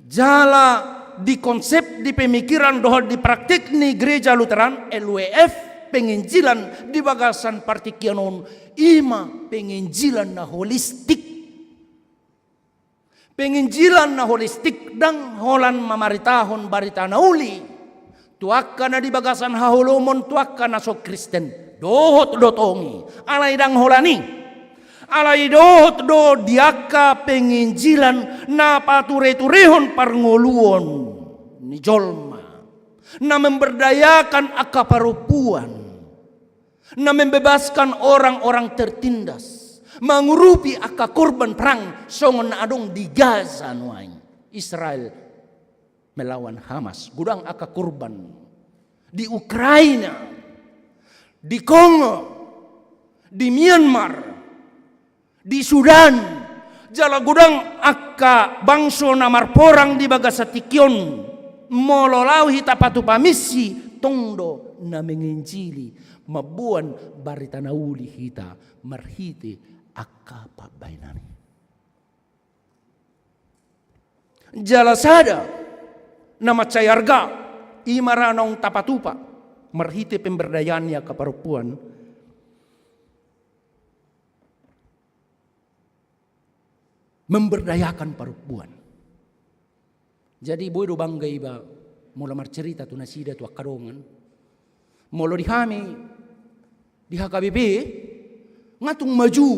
Jala di konsep di pemikiran dohot di praktik ni gereja Lutheran LWF penginjilan di bagasan Partikianon ima penginjilan na holistik. Penginjilan na holistik dang holan mamaritahon barita nauli. Tuaka na di bagasan hahulomon tuaka na so Kristen. Dohot dotongi. Alay dang holani. Alay dohot do diaka penginjilan na pature-turehon parngoluon ni jolma. Na memberdayakan akaparupuan. Na membebaskan orang-orang tertindas. Mengurupi aka korban perang songon na adong di Gaza nuay. Israel melawan Hamas. Gudang aka korban. Di Ukraina. Di Kongo. Di Myanmar. Di Sudan. Jala gudang aka bangso na marporang di Bagasatikyon. Mololau hita patu pamisi tongdo na menginjili mabuan barita nauli hita marhiti akka pabainani. Jalasada nama cayarga imaranong tapatupa marhiti pemberdayaannya kaparupuan. Memberdayakan parupuan. Jadi boy do bangga iba mula marcerita tu nasida tu akarongan. Molo di kami di HKBP ngatung maju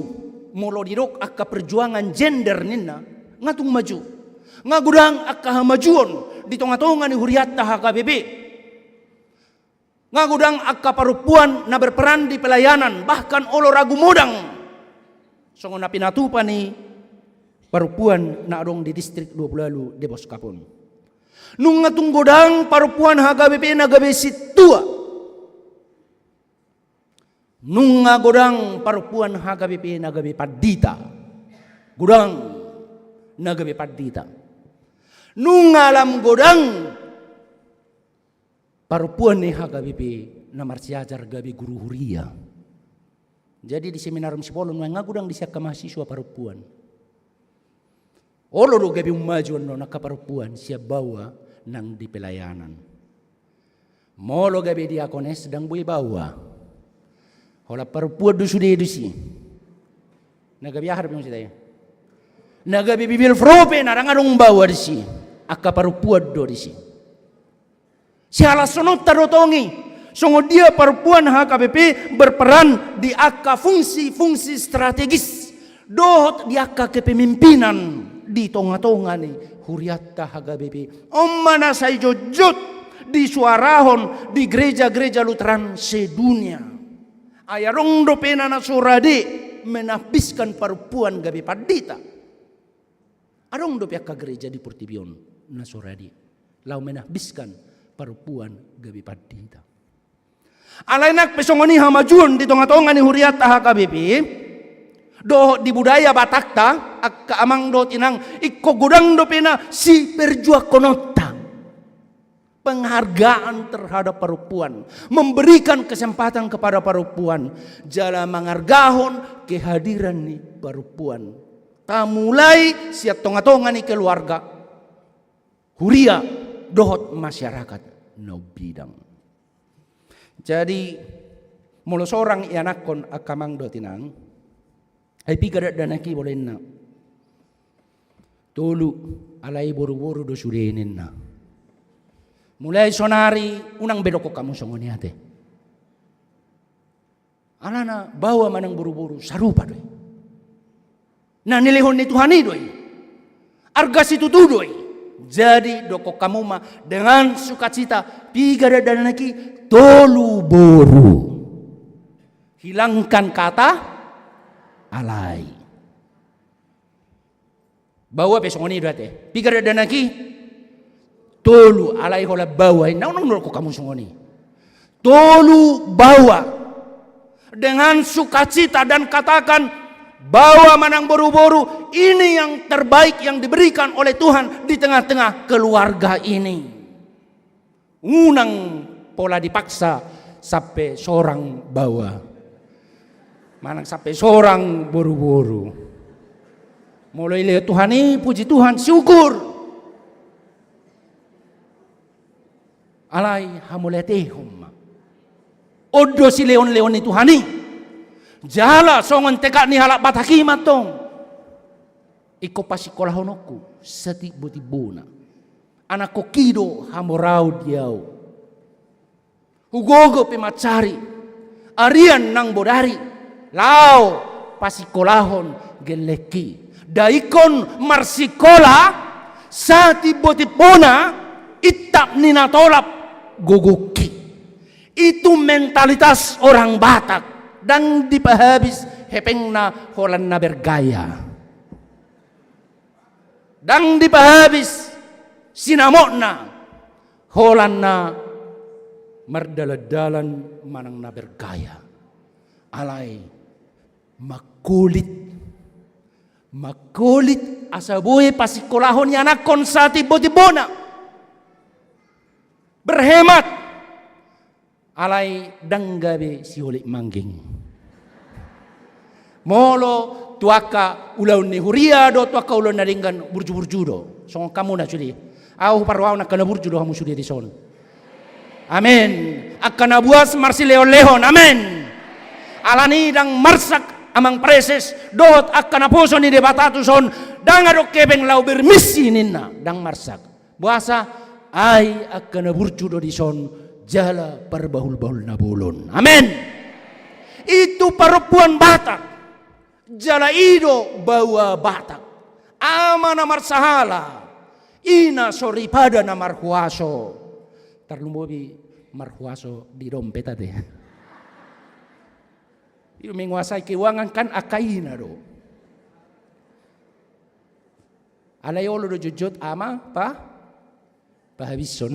molo dirok akka perjuangan gender ninna ngatung maju. Ngagudang akka hamajuon di tonga-tonga ni huriatta HKBP. Ngagudang akka parupuan na berperan di pelayanan bahkan olo ragu modang. Songo na pinatupa ni parupuan na adong di distrik 20 Debos Kapon. Nung ngatung godang parupuan HKBP na gabi situa. Nung godang parupuan HKBP na gabi padita. Godang na gabi padita. Nung alam godang Perempuan nih HKBP namar siajar gabi guru huria. Jadi di seminar Msipolon ngagudang di siaka mahasiswa perempuan. Olo do gabi umajuan no naka perempuan siap bawa nang di pelayanan. Molo gabi diakones sedang bui bawa. Hola perempuan do sudah edusi. Nagabi harap yung sitaya. Nagabi bibil frope narangadong bawa disi. Aka perempuan do disi. Siala sonot tarotongi. Songo dia perempuan HKBP berperan di aka fungsi-fungsi strategis. Dohot di aka kepemimpinan di tonga-tonga ni huriatta HKBP. Mana saya jojot di suarahon di gereja-gereja Lutheran sedunia. Ayarong do pena na surade menabiskan perempuan gabi padita. Arong do pihak gereja di Portibion na surade. Lau menabiskan perempuan gabi padita. Alainak pesongoni hamajuan di tonga-tonga ni huriatta HKBP. Do di budaya Batakta akka amang do tinang ikko gudang do pena si perjuang konota. Penghargaan terhadap perempuan, memberikan kesempatan kepada perempuan, jala mangargahon kehadiran ni perempuan. Tamulai siap tonga-tonga ni keluarga huria dohot masyarakat no bidang. Jadi mulu seorang ianakon akamang do tinang ay pigadat danaki boleh na. Tulu alay buru-buru do surenin na. Mulai sonari unang bedoko kamu songoni ate. Alana bawa manang buru-buru sarupa doi. Na nilihon ni Tuhan doi. Arga situ tu doi. Jadi doko kamu ma dengan sukacita pigadat danaki tolu boru. Hilangkan kata alay. Bawa pesongoni date. Pigar dan lagi tolu alay hola bawa. Naunang nol ko kamu songoni. Tolu bawa dengan sukacita dan katakan bawa manang boru-boru ini yang terbaik yang diberikan oleh Tuhan di tengah-tengah keluarga ini. Unang pola dipaksa sampai seorang bawa. Manang sampai seorang buru-buru. Mulai lihat Tuhan ini, puji Tuhan, syukur. Alay hamuletehum. Odo si leon-leon itu Tuhan ini. Jala songon tekak ni halak batakimat tong. Iko pasikolahonokku seti butibuna. Anak kokido hamorau diau. Hugogo pemacari. Arian nang bodari. Lao pasikolahon geleki. Daikon marsikola sati botipona itap ninatolap gogoki. Itu mentalitas orang Batak dan dipahabis hepengna holan na bergaya. Dan dipahabis sinamokna holan na merdaladalan manang na bergaya. Alay makulit asabuhi pasikolahon ni anak kon sa tibo-tibona. Berhemat. Alay danggabe si holik mangging. Molo tuaka ulaw ni huria do tuaka ulaw na ringgan burju-burju do. So kamu na sudi. Au parwaw na kana burju do hamu sudi di son. Amen. Akana buas marsi leon-leon. Amen. Alani dang marsak amang preses dot akana puso ni debatatu son dangadok kebeng lau bermisi ninna dang marsak. Buasa ay akana burju do di son jala perbahul-bahul na bulon. Amen. Itu perempuan Batak. Jala ido bawa Batak. Ama namar sahala. Ina soripada namar huaso. Terlumbobi marhuaso di dompet ade. Itu menguasai keuangan kan akaina do. Alayolo do jujut ama pahabison.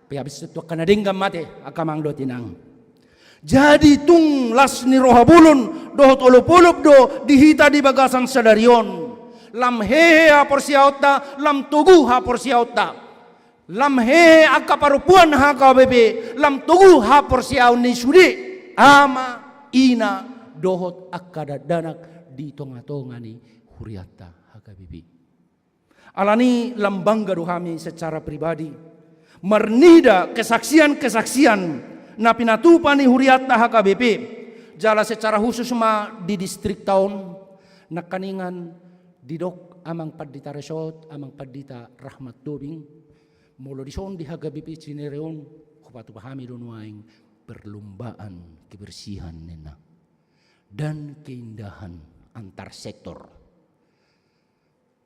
Pahabis itu kana denggam mate akamang do tinang. Jadi tung lasni rohabulun dohot olupulup do dihita di bagasan sadarion. Lam hehe ha porsiauta, lam tugu ha porsiauta. lam he akka parupuan HKBP lam tugu ha porsiaw ni sudi ama ina dohot akka danak di tonga-tonga ni huriata HKBP. Alani lam bangga dohami secara pribadi mernida kesaksian-kesaksian na pinatupani huriata HKBP jala secara khusus di distrik taon nakaningan didok amang Padita Resort amang Padita Rahmat Tobing molo dison di HKBP Cinereon kupatu pahami donuaing perlombaan kebersihan nena dan keindahan antar sektor.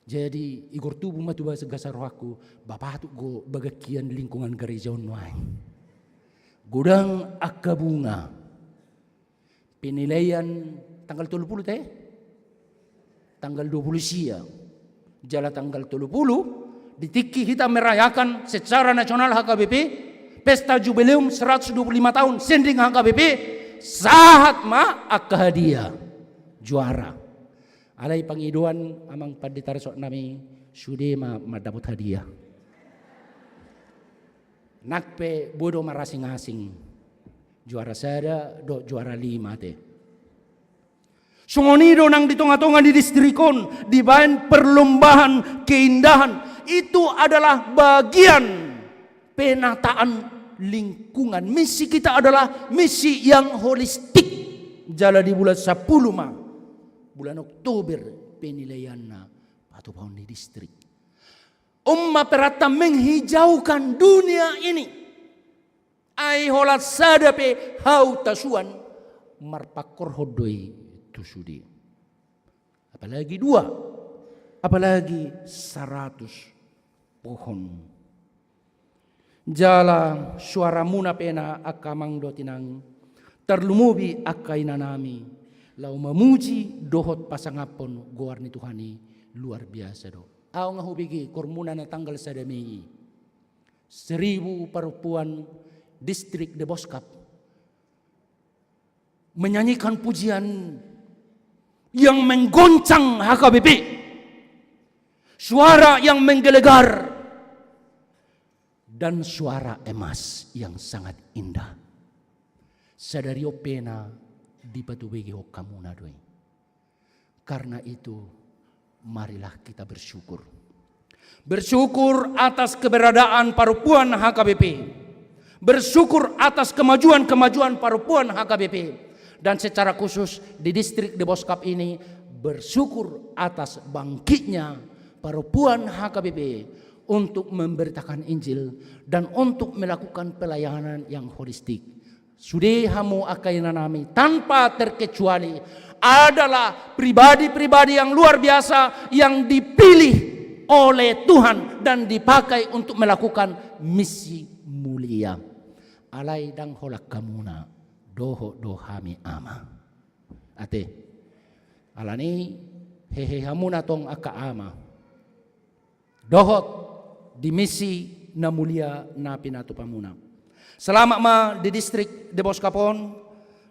Jadi igor tubuh matu bahasa gasar aku bapak tu go bagakian lingkungan gereja nuaing gudang akka bunga penilaian tanggal 30 teh tanggal 20 siang jala tanggal 30 di Tiki kita merayakan secara nasional HKBP pesta jubileum 125 tahun sending HKBP sahat ma akka hadiah juara alai pangiduan amang Padita Resort nami sude madapot hadiah nakpe bodo marasing-asing juara sada do juara 5 teh sungonido nang di tonga-tonga di distrikon di bahan perlombaan keindahan itu adalah bagian penataan lingkungan. Misi kita adalah misi yang holistik jala di bulan 10 bulan Oktober penilaianna atau tahun di distrik. Umma perata menghijaukan dunia ini. Ai holat sadape hau tasuan marpakor hodoi tusudi. Apalagi 2, apalagi 100 pohon. Jala suara muna pena akamang dotinang terlumubi akaina nami. Lau memuji dohot pasangapon goarni Tuhani luar biasa do. Aw ngahubigi kormuna na tanggal sadamei 1000 perempuan distrik de Boskap menyanyikan pujian yang menggoncang HKBP, suara yang menggelegar dan suara emas yang sangat indah. Sadario pena di batu begi hokamuna doi. Karena itu marilah kita bersyukur. Bersyukur atas keberadaan perempuan HKBP. Bersyukur atas kemajuan-kemajuan perempuan HKBP. Dan secara khusus di distrik de Boskap ini bersyukur atas bangkitnya perempuan HKBP untuk memberitakan Injil dan untuk melakukan pelayanan yang holistik. Sudah hamu akaina nami tanpa terkecuali adalah pribadi-pribadi yang luar biasa yang dipilih oleh Tuhan dan dipakai untuk melakukan misi mulia. Alai dang holak kamuna doho dohami ama. Ate alani hehe hamuna tong aka ama. Dohot di misi na mulia na pinatu pamuna. Selama ma di distrik de Boskapon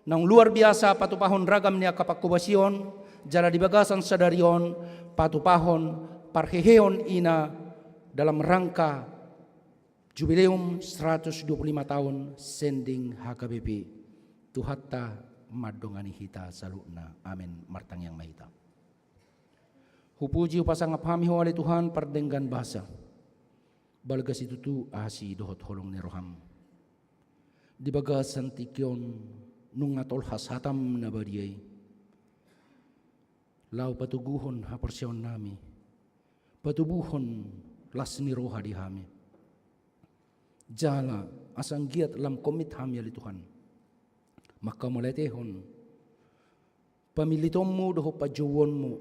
nang luar biasa patupahon ragam niya kapakubasyon jala di bagasan sadarion patupahon parheheon ina dalam rangka jubileum 125 tahun sending HKBP tuhatta madongani hita saluna amin martang yang mahita. Hupuji upasangap hami oleh Tuhan pardenggan bahasa balgas itu tu asi dohot holong neroham di bagasan tikyon nung atol hasatam na bariyay lau patuguhon hapersyon nami patubuhon las ni roha di hami jala asang giat lam komit hami ali Tuhan maka moletehon pamilitommu doho pajuwonmu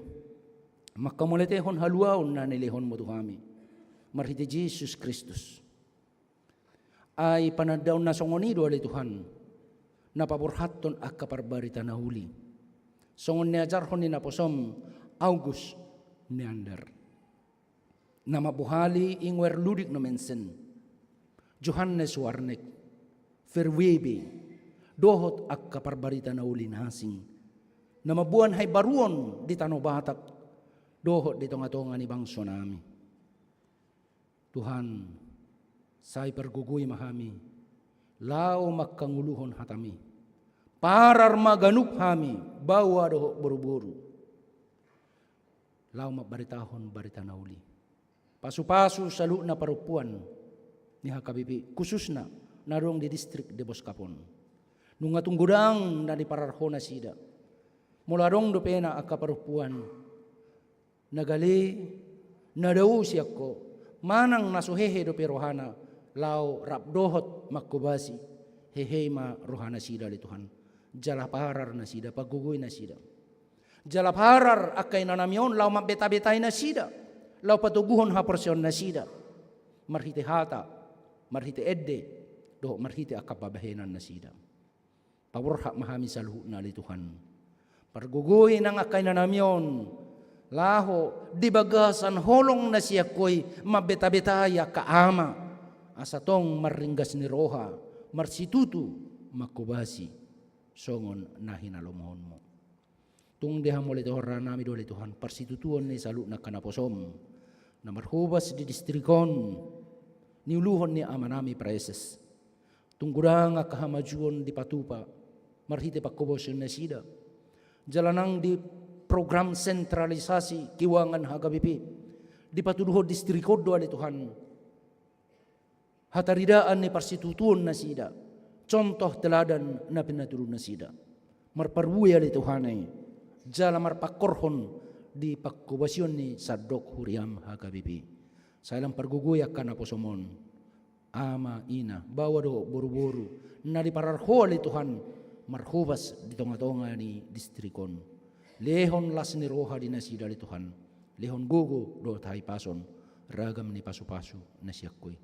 maka moletehon haluaon na nilehon mo tuhami marhiti Jesus Kristus ay panadaw na songonido ali Tuhan napaburhaton akka parbarita na huli songon niajarhon ni naposom August Neander na mabuhali ingwer ludik no mensen Johannes Warnek Ferwebe dohot akka parbarita na huli nasing na mabuan hay baruon di Tanong Batak dohot di tonga-tonga ni bangso nami Tuhan Sai pergugui mahami, lau makanguluhon hatami, parar maganup hami, bawa doh buru-buru. Lau mabaritahon barita nauli. Pasu-pasu salu na parupuan ni HKBP, khususna narong di distrik de Boskapon. Nunga tunggudang na di pararhona sida. Mula rong do pena aka parupuan. Nagali, nadau siya ko, manang nasuhehe do perohana, lau rapdohot makubasi, hehema rohana sida li Tuhan. Jalaparar na sida, pagugoy na sida. Jalaparar akay nanamyon, lau mabeta-betay na sida. Lau patuguhon haporsyon na sida. Marhite hata, marhite edde, do marhite akapabahenan na sida. Pawarha mahami sa luhu na li Tuhan. Pargugoy ng akay nanamyon, laho di bagasan holong na siya ko'y mabeta-betaya kaama. Asatong maringgas ni roha, marsitutu makubasi, songon na hinalumahon mo. Tung deha mo lito nami do Tuhan, parsitutuan ni salu na kanaposom, na marhubas di distrikon, niuluhon ni ama nami preses. Tunggurang akahamajuon di patupa, marhite pakubosyon na sida. Jalanang di program sentralisasi kiwangan HKBP, di patuduho distrikod do ali Tuhan. Hataridaan ni parsitutuan na sida, contoh teladan na pinaturun na sida. Marparbuya ali Tuhan ay, jala marpakorhon di pakubasyon ni Sadok Huriam HKBP. Sa ilang parguguyak ka na po sumon, ama, ina, bawa do, buru-buru, na di pararho ali Tuhan, marhubas di tonga-tonga ni distrikon. Lehon las ni roha di nasida li Tuhan. Lehon gugu do tahay pason, ragam ni pasu-pasu na siyakoy.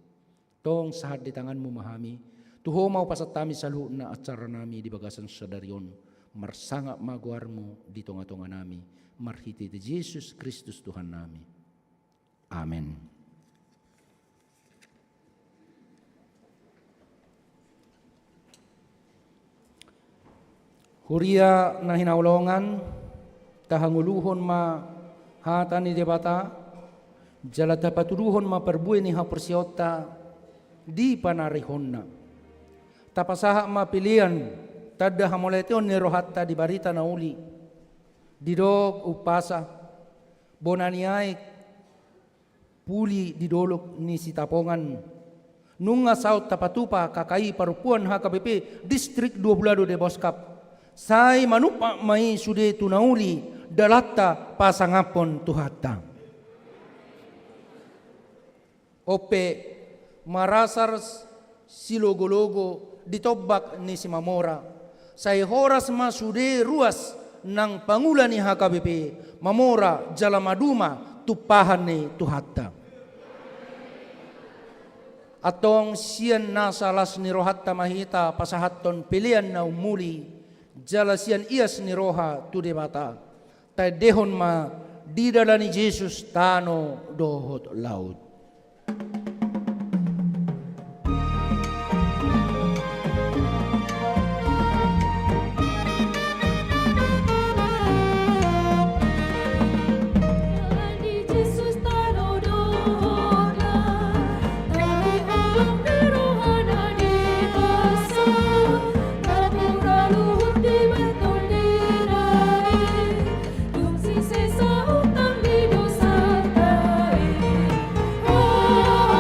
Tong sahat di tangan mo mahami, tuho mau pasatami sa luho na atsara nami di bagasan sa daryon, marsanga maguar mo di tonga-tonga nami, marhiti di Jesus Kristus Tuhan nami. Amen. Huria na hinaulongan, tahanguluhon ma hata ni debata, jalata patuduhon ma perbuay ni hapersiota, di panarihon na. Tapasaha ma pilihan, tada hamoletion ni rohatta di barita na uli, didog upasa, bonaniay, puli didolok ni sitapongan, nunga saut tapatupa kakai parupuan HKBP, distrik 22 de Boskap, say manupa may sude tunauli dalatta pasangapon tuhata. Ope marasar silogologo ditobak ni si Mamora. Say horas masude ruas ng pangulan ni HKBP, Mamora jalamaduma tupahan ni tuhata. Atong siyan nasalas ni rohatta mahita pasahaton pilihan na umuli, jalasian ias ni roha tu debata, tay dehon ma di dala ni Jesus tano dohot laut. Oh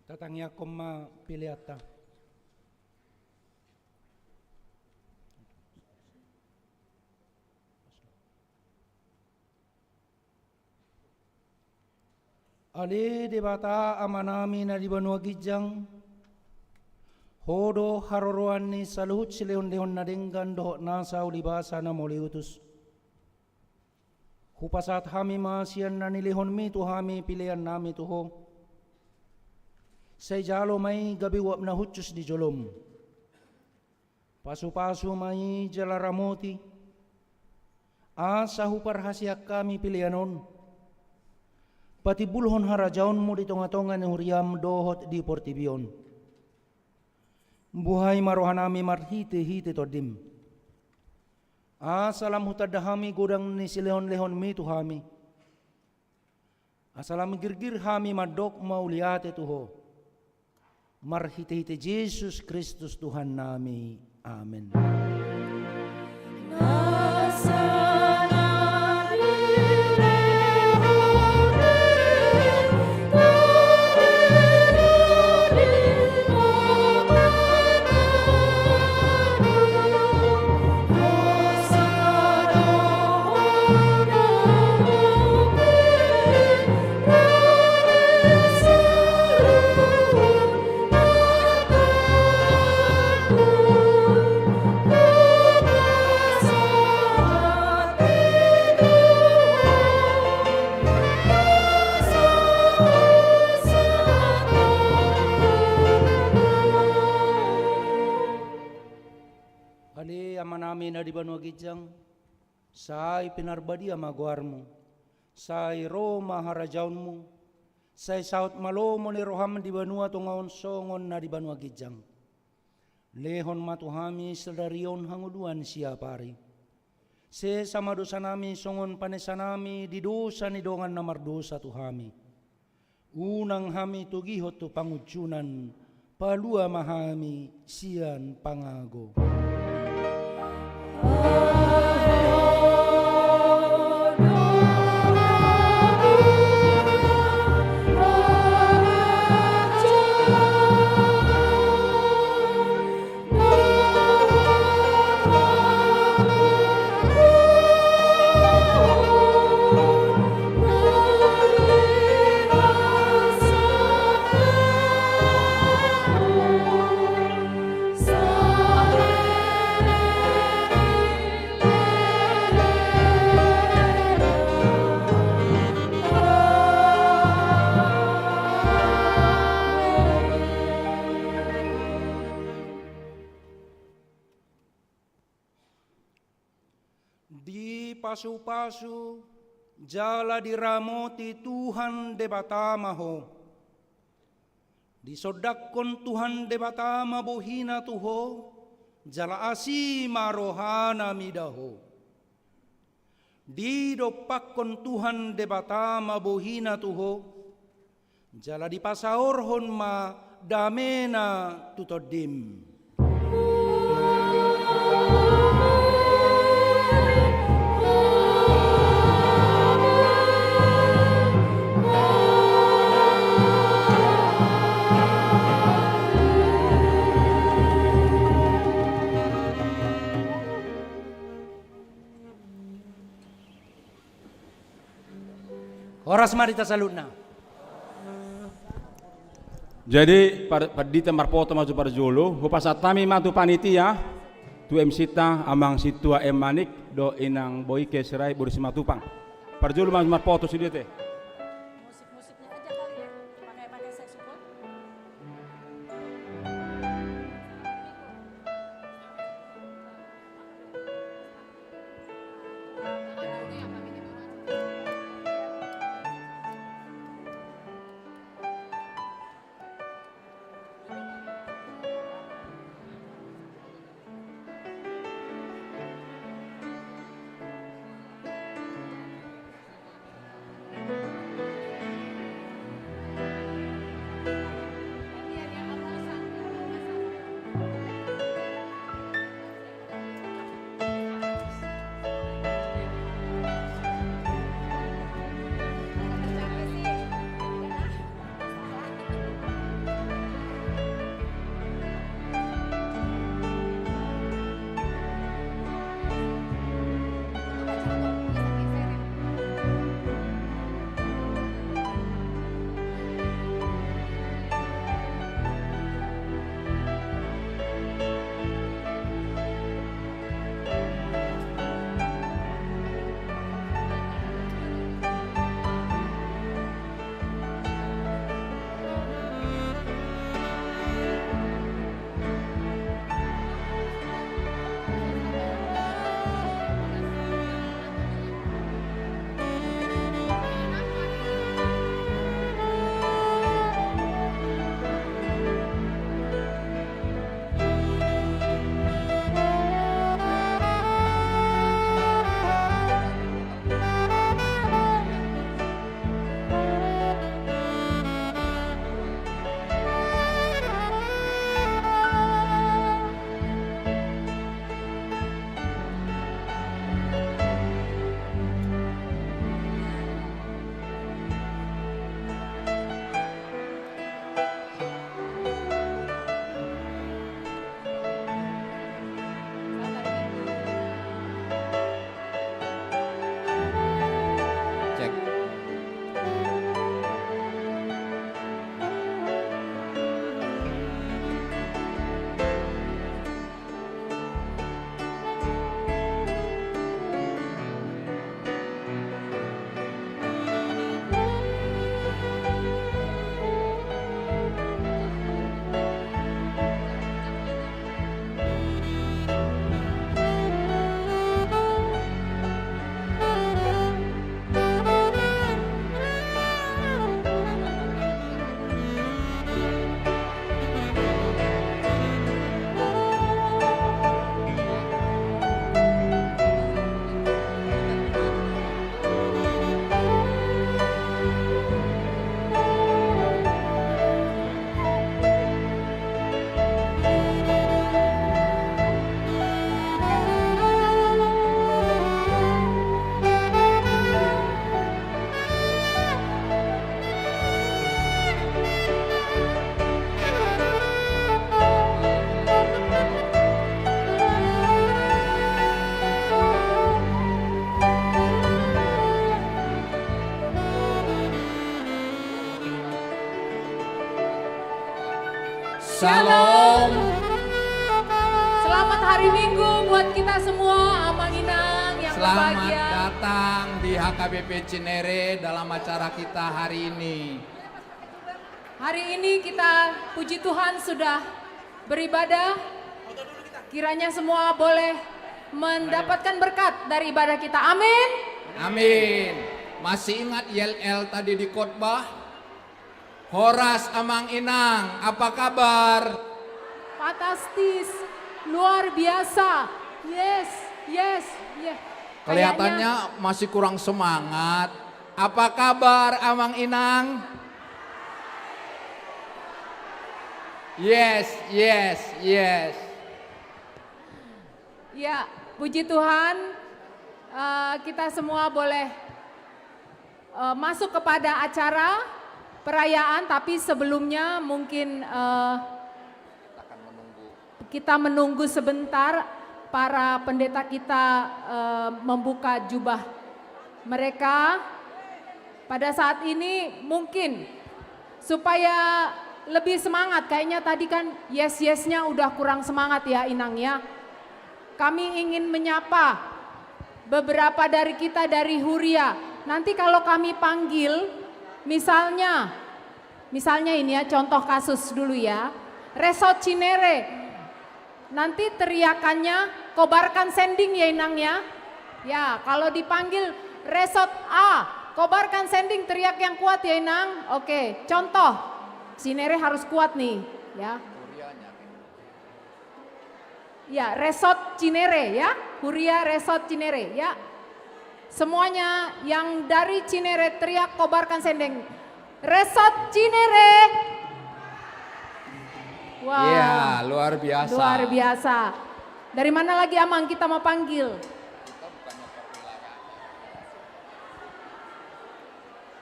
Tatangya koma piliata. Ale debata amanami na di Banua Gijang, hodo haroroan ni saluhut sileon-leon na denggan doh nasa ulibasa na moliutus. Hupasat hami masian na nilihon mi tu hami pilihan nami tuho. Say jalo may gabi wap na hutsus di jolom. Pasu-pasu may jalaramoti. Asa huparhasyak kami pilihanon. Pati bulhon harajaon mo di tonga-tonga ni huriam dohot di portibion. Buhay marohanami marhite-hite todim. Asalam hutadahami godang ni silehon-lehon mi tuhami. Asalam girgir hami madok mauliate tuho. Marhite-hite Jesus Kristus Tuhan nami. Amen. Na di Banua Gijang, say pinarbadi amaguarmo, say Roma harajaunmu, say saut malomo ni roham di Banua tungaon songon na di Banua Gijang. Lehon matuhami sedarion hanguluan siapari. Se sama dosa nami songon panesanami di dosa ni dongan namar dosa tuhami. Unang hami tugihot tu pangucunan, palua mahami sian pangago. Pasu-pasu jala diramoti Tuhan debatama ho. Disodakon Tuhan debatama bohina tuho, jala asi marohana midaho. Didopakon Tuhan debatama bohina tuho, jala dipasaorhon ma damena tutodim. Oras marita salutna. Jadi perdita marpoto maju pada jolo, hupasat kami matu panitia, tu emsita amang situa emanik do inang boike serai boris matupang. Perjolo maju marpoto sini teh. Musik-musiknya aja kali ya, pakai saxophone. Shalom. Selamat hari Minggu buat kita semua, Amang Inang yang Selamat berbahagia. datang di HKBP Cinere dalam acara kita hari ini. Hari ini kita puji Tuhan sudah beribadah. Kiranya semua boleh mendapatkan berkat dari ibadah kita. Amin. Amin. Masih ingat YLL tadi di khotbah? Horas Amang Inang, apa kabar? Fantastis, luar biasa. Yes. Kelihatannya masih kurang semangat. Apa kabar Amang Inang? Yes. Ya, puji Tuhan, kita semua boleh masuk kepada acara perayaan, tapi sebelumnya mungkin kita menunggu sebentar para pendeta kita membuka jubah mereka. Pada saat ini mungkin supaya lebih semangat, kayaknya tadi kan yes-nya udah kurang semangat ya Inang ya. Kami ingin menyapa beberapa dari kita dari Huria. Nanti kalau kami panggil, misalnya ini ya, contoh kasus dulu ya. Resort Cinere, nanti teriakannya kobarkan sending ya Inang ya. Ya, kalau dipanggil Resort A, kobarkan sending, teriak yang kuat ya Inang. Oke, contoh Cinere harus kuat nih ya. Ya, Resort Cinere ya, Huria Resort Cinere ya. Semuanya yang dari Cinere teriak kobarkan sending. Resort Cinere. Wah. Iya, luar biasa. Luar biasa. Dari mana lagi Amang kita mau panggil?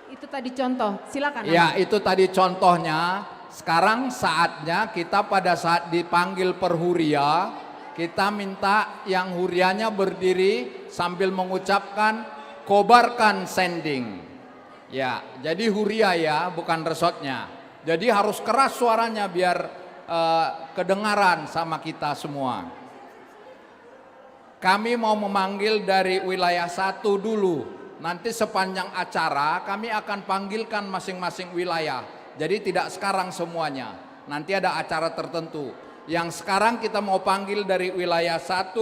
Itu tadi contoh, silakan. Ya, itu tadi contohnya. Sekarang saatnya kita pada saat dipanggil perhuria, kita minta yang hurianya berdiri sambil mengucapkan kobarkan sending. Ya, jadi huria ya, bukan resotnya. Jadi harus keras suaranya biar kedengaran sama kita semua. Kami mau memanggil dari wilayah 1 dulu. Nanti sepanjang acara kami akan panggilkan masing-masing wilayah. Jadi tidak sekarang semuanya. Nanti ada acara tertentu. Yang sekarang kita mau panggil dari wilayah 1,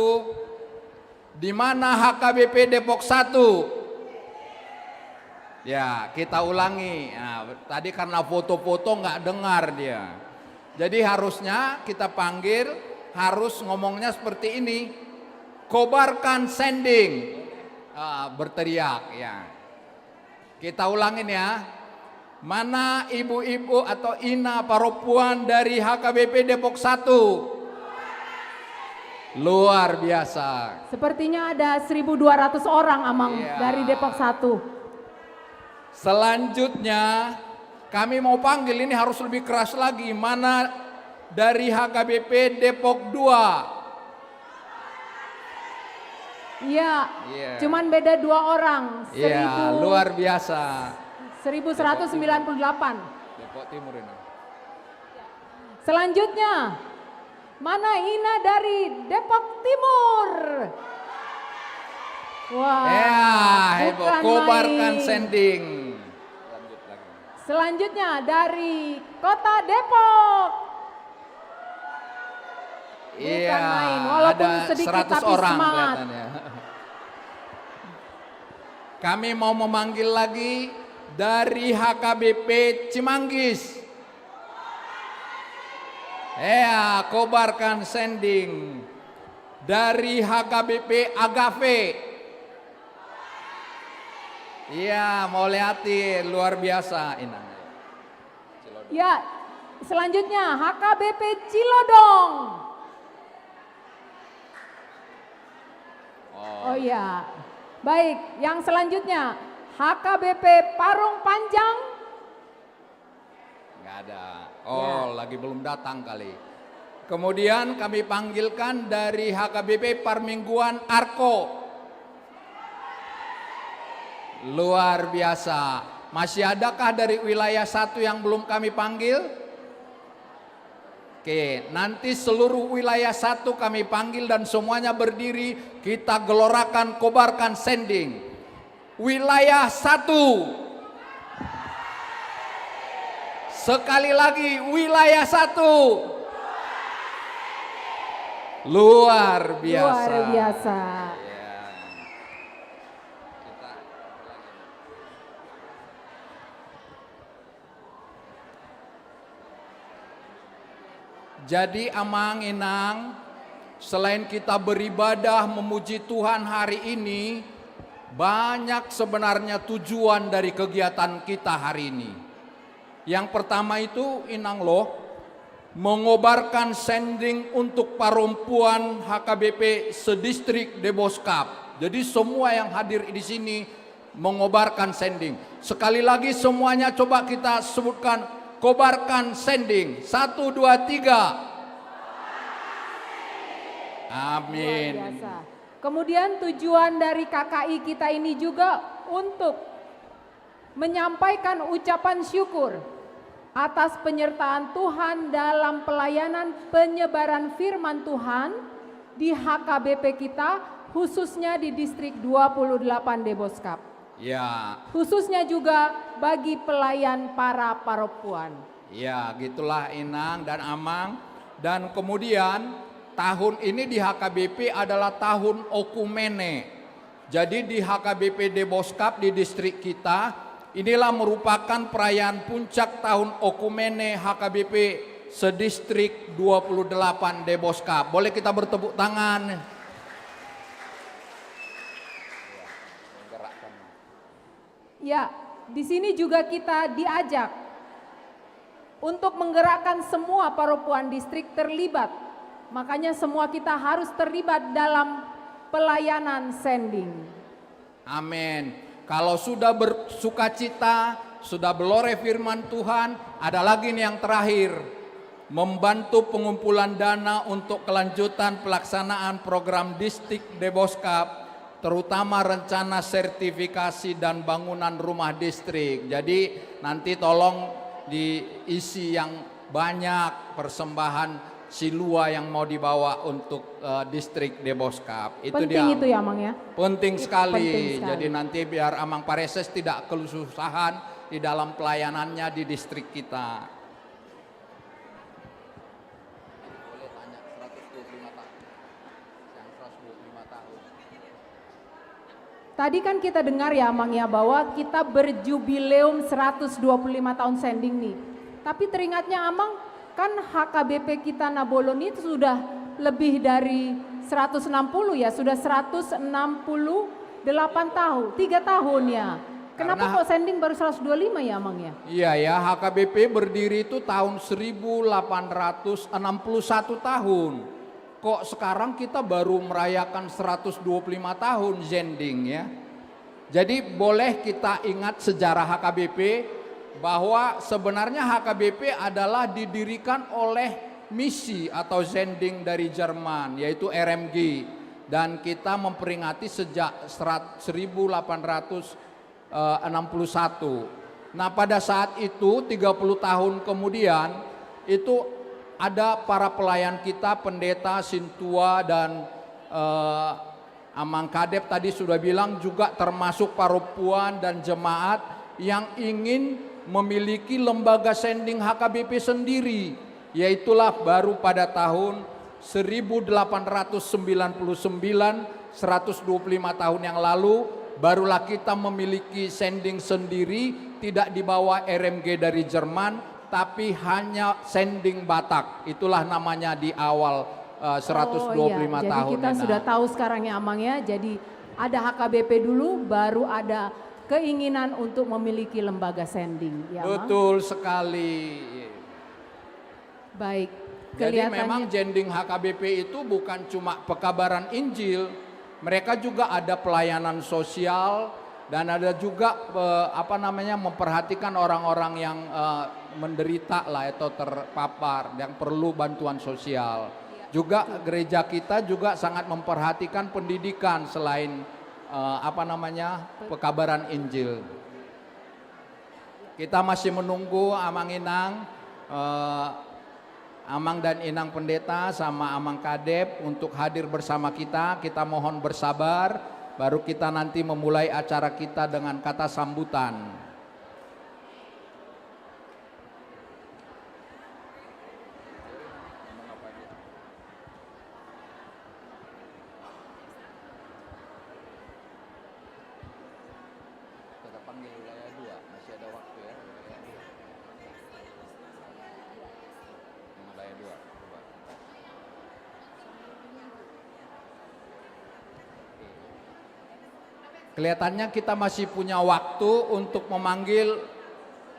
di mana HKBP Depok 1. Ya, kita ulangi. Nah, tadi karena foto-foto nggak dengar dia. Jadi harusnya kita panggil, harus ngomongnya seperti ini. Kobarkan sending. Berteriak ya. Kita ulangin ya. Mana ibu-ibu atau ina paropuan dari HKBP Depok 1? Luar biasa. Sepertinya ada 1.200 orang Amang dari Depok 1. Selanjutnya kami mau panggil, ini harus lebih keras lagi. Mana dari HKBP Depok 2? Iya, cuman beda 2 orang. Iya, luar biasa. 1198. Depok Timur ini. Selanjutnya, mana Ina dari Depok Timur? Wah, bukan kobarkan main. sending. Selanjutnya dari Kota Depok. Iya, main, walaupun ada sedikit 100 tapi orang semangat. kelihatannya. Kami mau memanggil lagi dari HKBP Cimanggis. Ya, kobarkan sending. Dari HKBP Agave. Iya, mau lihatin, luar biasa. Ya, selanjutnya HKBP Cilodong. Oh iya. Baik, yang selanjutnya HKBP Parung Panjang. Nggak ada. Lagi belum datang kali. Kemudian kami panggilkan dari HKBP Parmingguan Arko. Luar biasa. Masih adakah dari wilayah 1 yang belum kami panggil? Oke, nanti seluruh wilayah 1 kami panggil dan semuanya berdiri, kita gelorakan, kobarkan sending. Wilayah 1. Sekali lagi, wilayah 1. Luar biasa. Luar biasa. Jadi Amang Inang, selain kita beribadah memuji Tuhan hari ini, banyak sebenarnya tujuan dari kegiatan kita hari ini. Yang pertama itu Inang loh, mengobarkan sending untuk perempuan HKBP sedistrik Deboskap. Jadi semua yang hadir di sini mengobarkan sending. Sekali lagi semuanya coba kita sebutkan, kobarkan sending. 1, 2, 3. Amin. Luar biasa. Kemudian tujuan dari KKI kita ini juga untuk menyampaikan ucapan syukur atas penyertaan Tuhan dalam pelayanan penyebaran firman Tuhan di HKBP kita, khususnya di distrik 28 Deboskap. Ya. Khususnya juga bagi pelayan para perempuan. Ya, gitulah Inang dan Amang. Dan kemudian tahun ini di HKBP adalah tahun Okumene. Jadi di HKBP Deboskap di distrik kita, inilah merupakan perayaan puncak tahun Okumene HKBP sedistrik 28 Deboskap. Boleh kita bertepuk tangan? Ya, di sini juga kita diajak untuk menggerakkan semua perempuan distrik terlibat. Makanya semua kita harus terlibat dalam pelayanan sending. Amin. Kalau sudah bersukacita, sudah belore firman Tuhan, ada lagi nih yang terakhir. Membantu pengumpulan dana untuk kelanjutan pelaksanaan program distrik Deboskap, terutama rencana sertifikasi dan bangunan rumah distrik. Jadi nanti tolong diisi yang banyak persembahan silua yang mau dibawa untuk distrik Deboskap. Itu Penting dia. itu ya Amang ya? Penting sekali. Penting sekali. Jadi nanti biar Amang Pareses tidak kesusahan di dalam pelayanannya di distrik kita. Tadi kan kita dengar ya Amang ya bahwa kita berjubileum 125 tahun sending nih. Tapi teringatnya Amang kan HKBP kita Nabolon itu sudah lebih dari 160 ya, sudah 168 tahun, 3 tahun ya. Kenapa kok sending baru 125 ya Amang ya? Iya ya, HKBP berdiri itu tahun 1861 tahun. Kok sekarang kita baru merayakan 125 tahun Zending ya. Jadi boleh kita ingat sejarah HKBP bahwa sebenarnya HKBP adalah didirikan oleh misi atau Zending dari Jerman yaitu RMG. Dan kita memperingati sejak 1861. Nah pada saat itu 30 tahun kemudian itu ada para pelayan kita, pendeta, sintua dan Amang Kadep tadi sudah bilang juga termasuk perempuan dan jemaat yang ingin memiliki lembaga sending HKBP sendiri. Yaitulah baru pada tahun 1899, 125 tahun yang lalu, barulah kita memiliki sending sendiri, tidak dibawa RMG dari Jerman, tapi hanya sending Batak. Itulah namanya di awal 125 Jadi tahun. kita sudah tahu sekarang ya Amang ya. Jadi ada HKBP dulu, baru ada keinginan untuk memiliki lembaga sending. Ya, Amang? Betul sekali. Baik. Jadi memang Zending HKBP itu bukan cuma pekabaran Injil, mereka juga ada pelayanan sosial dan ada juga memperhatikan orang-orang yang menderita lah atau terpapar yang perlu bantuan sosial. Juga gereja kita juga sangat memperhatikan pendidikan selain pekabaran Injil. Kita masih menunggu Amang Inang Amang dan Inang Pendeta sama Amang Kadep untuk hadir bersama kita. Kita mohon bersabar, baru kita nanti memulai acara kita dengan kata sambutan. Kita panggil wilayah 2, masih ada waktu ya. Wilayah 2. Coba. Kelihatannya kita masih punya waktu untuk memanggil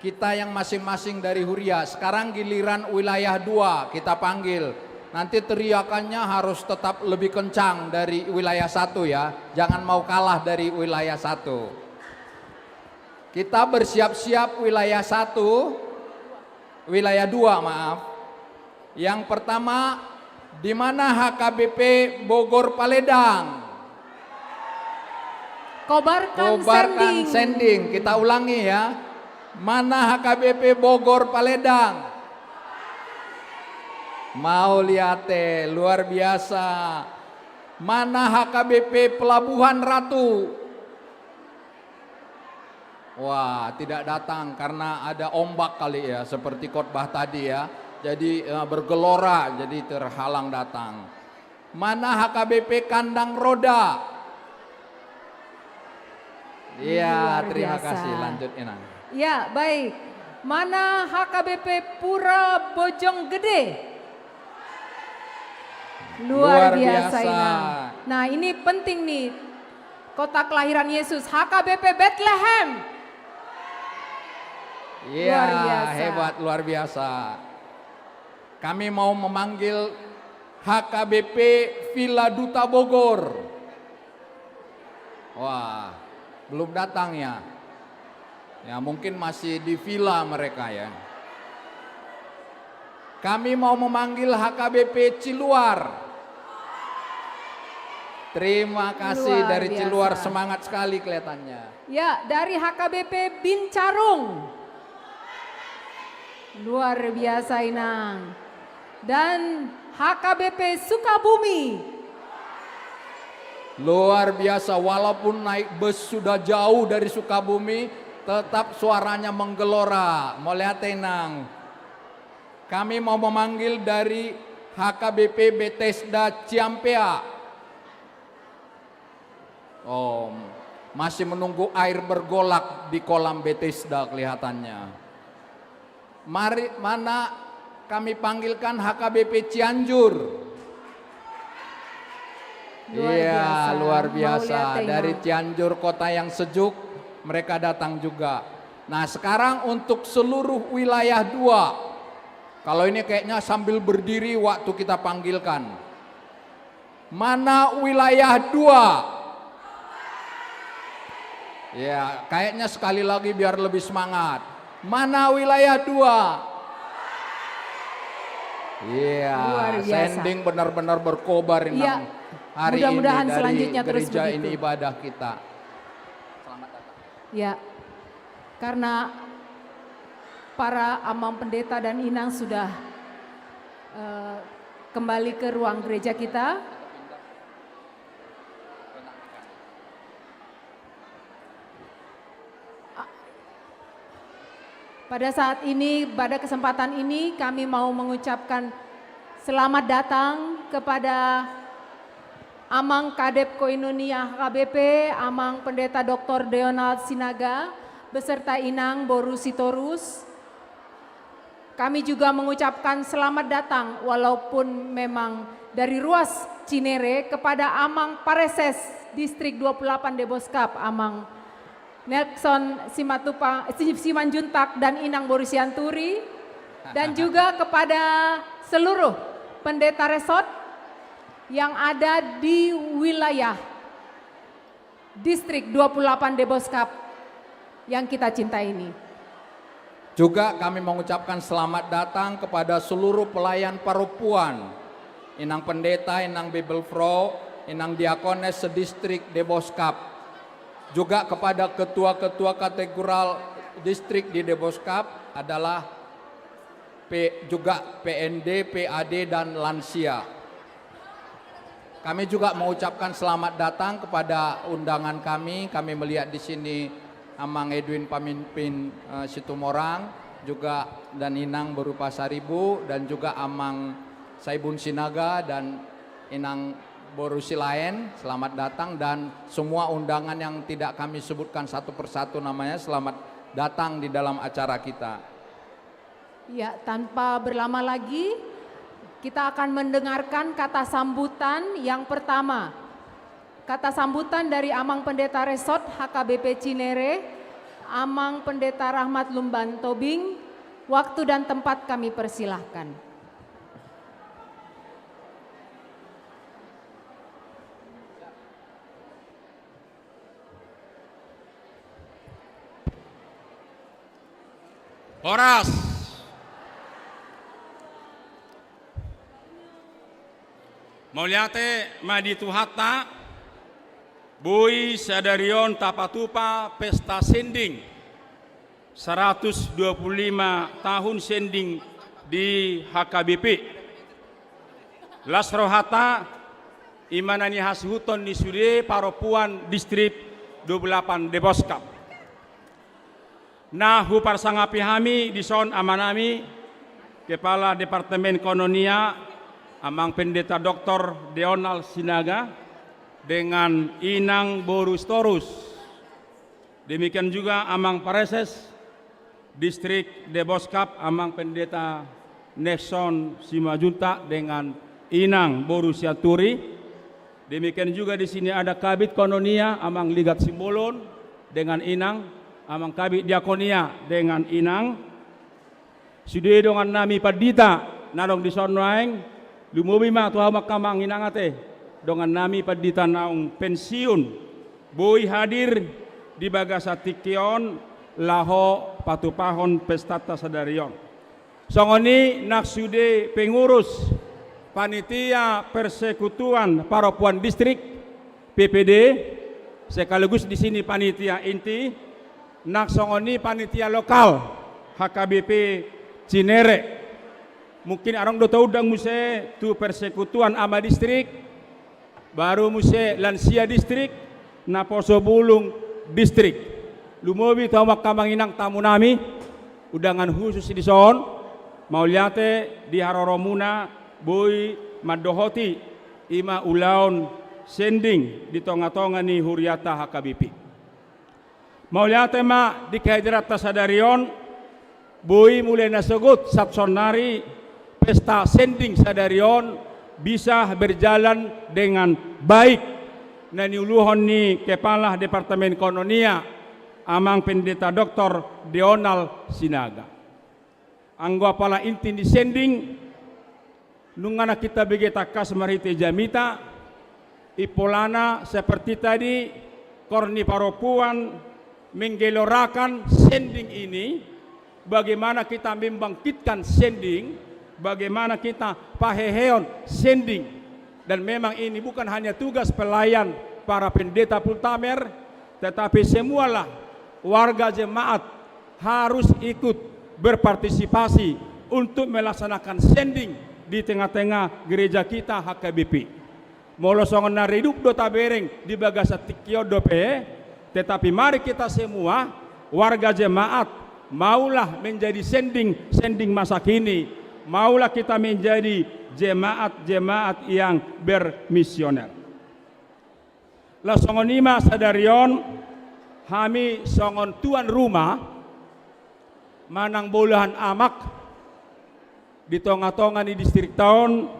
kita yang masing-masing dari Huria. Sekarang giliran wilayah 2 kita panggil. Nanti teriakannya harus tetap lebih kencang dari wilayah 1 ya. Jangan mau kalah dari wilayah 1. Kita bersiap-siap wilayah 1, wilayah 2 maaf. Yang pertama, di mana HKBP Bogor Paledang? Kobarkan sending. Kita ulangi ya. Mana HKBP Bogor Paledang? Mau lihat luar biasa. Mana HKBP Pelabuhan Ratu? Wah, tidak datang karena ada ombak kali ya, seperti khotbah tadi ya. Jadi bergelora, jadi terhalang datang. Mana HKBP Kandang Roda? Iya, terima kasih. Lanjut Inang. Ya, baik. Mana HKBP Pura Bojonggede? Luar biasa Inang. Nah, ini penting nih. Kota kelahiran Yesus, HKBP Bethlehem. Iya, Luar biasa. hebat, luar biasa. Kami mau memanggil HKBP Villa Duta Bogor. Wah, belum datang ya. Ya mungkin masih di villa mereka ya. Kami mau memanggil HKBP Ciluar. Terima kasih Luar dari biasa. Ciluar, semangat sekali kelihatannya. Ya, dari HKBP Bincarung. Luar biasa Inang. Dan HKBP Sukabumi. Luar biasa, walaupun naik bus sudah jauh dari Sukabumi, tetap suaranya menggelora. Mau lihat Inang. Kami mau memanggil dari HKBP Bethesda Ciampea. Oh, masih menunggu air bergolak di kolam Bethesda kelihatannya. Mari, mana kami panggilkan HKBP Cianjur. Iya, luar biasa. Dari Cianjur, kota yang sejuk, mereka datang juga. Nah, sekarang untuk seluruh wilayah 2. Kalau ini kayaknya sambil berdiri waktu kita panggilkan. Mana wilayah 2? Ya, kayaknya sekali lagi biar lebih semangat. Mana wilayah 2? Iya, sending benar-benar berkobar ini Ya, hari mudah-mudahan ini dari selanjutnya terus gereja begitu. ini ibadah kita. Selamat datang. Ya, karena para amam pendeta dan inang sudah kembali ke ruang gereja kita. Pada saat ini, pada kesempatan ini kami mau mengucapkan selamat datang kepada Amang Kadep Koinonia HKBP, Amang Pendeta Dr. Deonald Sinaga, beserta Inang Boru Sitorus. Kami juga mengucapkan selamat datang walaupun memang dari ruas Cinere kepada Amang Pareses, Distrik 28 Deboskap, Amang Nelson Simanjuntak dan Inang Boru Sianturi, dan juga kepada seluruh pendeta resort yang ada di wilayah Distrik 28 Deboskap yang kita cintai ini. Juga kami mengucapkan selamat datang kepada seluruh pelayan paropuan, Inang Pendeta, Inang Bibelfro, Inang Diakones sedistrik Deboskap. Juga kepada ketua-ketua kategoral distrik di Deboskap adalah juga PND, PAD dan lansia. Kami juga mengucapkan selamat datang kepada undangan kami. Kami melihat di sini Amang Edwin pemimpin Situmorang, juga dan Inang berupa Saribu, dan juga Amang Saibun Sinaga dan Inang Borusi lain. Selamat datang, dan semua undangan yang tidak kami sebutkan satu persatu namanya, selamat datang di dalam acara kita. Ya, tanpa berlama lagi, kita akan mendengarkan kata sambutan yang pertama. Kata sambutan dari Amang Pendeta Resort HKBP Cinere, Amang Pendeta Rahmat Lumban Tobing. Waktu dan tempat kami persilahkan. Horas. Mauliate Maditu Hatta, Bui Sadarion Tapatupa Pesta Sending 125 tahun sending di HKBP. Lasro Hatta Imanani Hashuton di Sude Paropuan Distrik 28 Deboskap. Nah huparsangapi hami di son amanami Kepala Departemen Kononia Amang Pendeta Dr. Deonal Sinaga dengan Inang Borustorus. Demikian juga Amang Pareses Distrik Deboskap Amang Pendeta Nexon Simajunta dengan Inang Borusiaturi. Demikian juga di sini ada Kabit Kononia Amang Ligat Simbolon dengan Inang, Amang Kabit Diakonia dengan Inang. Sudah dengan nami Padita narong di sonwaeng Lumubi ma tuha makamang inangate dengan nami Padita naung pensiun Boy hadir di bagasa tikion laho patupahon pestata sadarion. Songoni naksude pengurus panitia persekutuan Paropuan Distrik PPD sekaligus di sini panitia inti naksongoni panitia lokal HKBP Cinere. Mungkin orang do tahu dang muse tu persekutuan ama distrik, baru muse lansia distrik, na poso bulung distrik. Lumobi tahu makamang inang tamu nami, udangan khusus di son, mauliate di Haroromuna, Boy Madohoti, Ima Ulaon Sending di tonga-tonga ni Huriata HKBP. Mauliate ma di kehadirat Sadarion, Boy mulai nasegut satsonari Pesta Sending Sadarion bisa berjalan dengan baik. Na niuluhon ni Kepala Departemen Kononia Amang Pendeta Dr. Deonal Sinaga. Anggo pala inti di sending nungana kita begeta kas marite jamita ipolana seperti tadi Korni Paropuan menggelorakan sending ini, bagaimana kita membangkitkan sending, bagaimana kita paheheon sending. Dan memang ini bukan hanya tugas pelayan para pendeta Pultamer, tetapi semualah warga jemaat harus ikut berpartisipasi untuk melaksanakan sending di tengah-tengah gereja kita HKBP. Molosongan na redup do tabereng di bagasa tikio dope, tetapi mari kita semua warga jemaat maulah menjadi sending masa kini. Maulah kita menjadi jemaat-jemaat yang bermisioner. La songonima Sadarion, kami songon tuan rumah manang bolahan amak di tonga-tonga di distrik tahun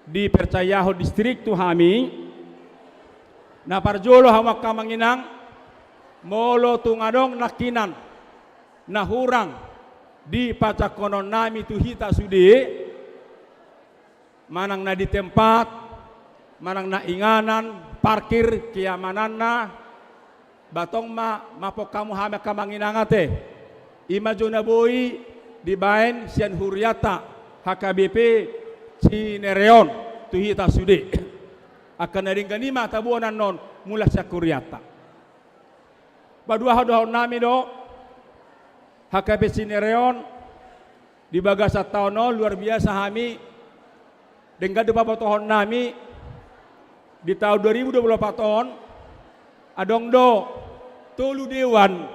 di Percayaho distrik tu kami. Na parjolo hamak kamanginang molo tungadong nakinan nahurang di pacakonon nami tu hita sudi manang na di tempat, manang na inganan, parkir kiamanan na batong mapok kamu hame kamanginangate ima jona boy di baen sian Huriata HKBP Cinereon tu hita sudi akan naring ganima tabuanan non mula sa Huriata badua hadahon nami do HKBP Cinereon di bagasa tahun luar biasa kami dengan depan tahun nami di tahun 2024 tahun adong do tolu dewan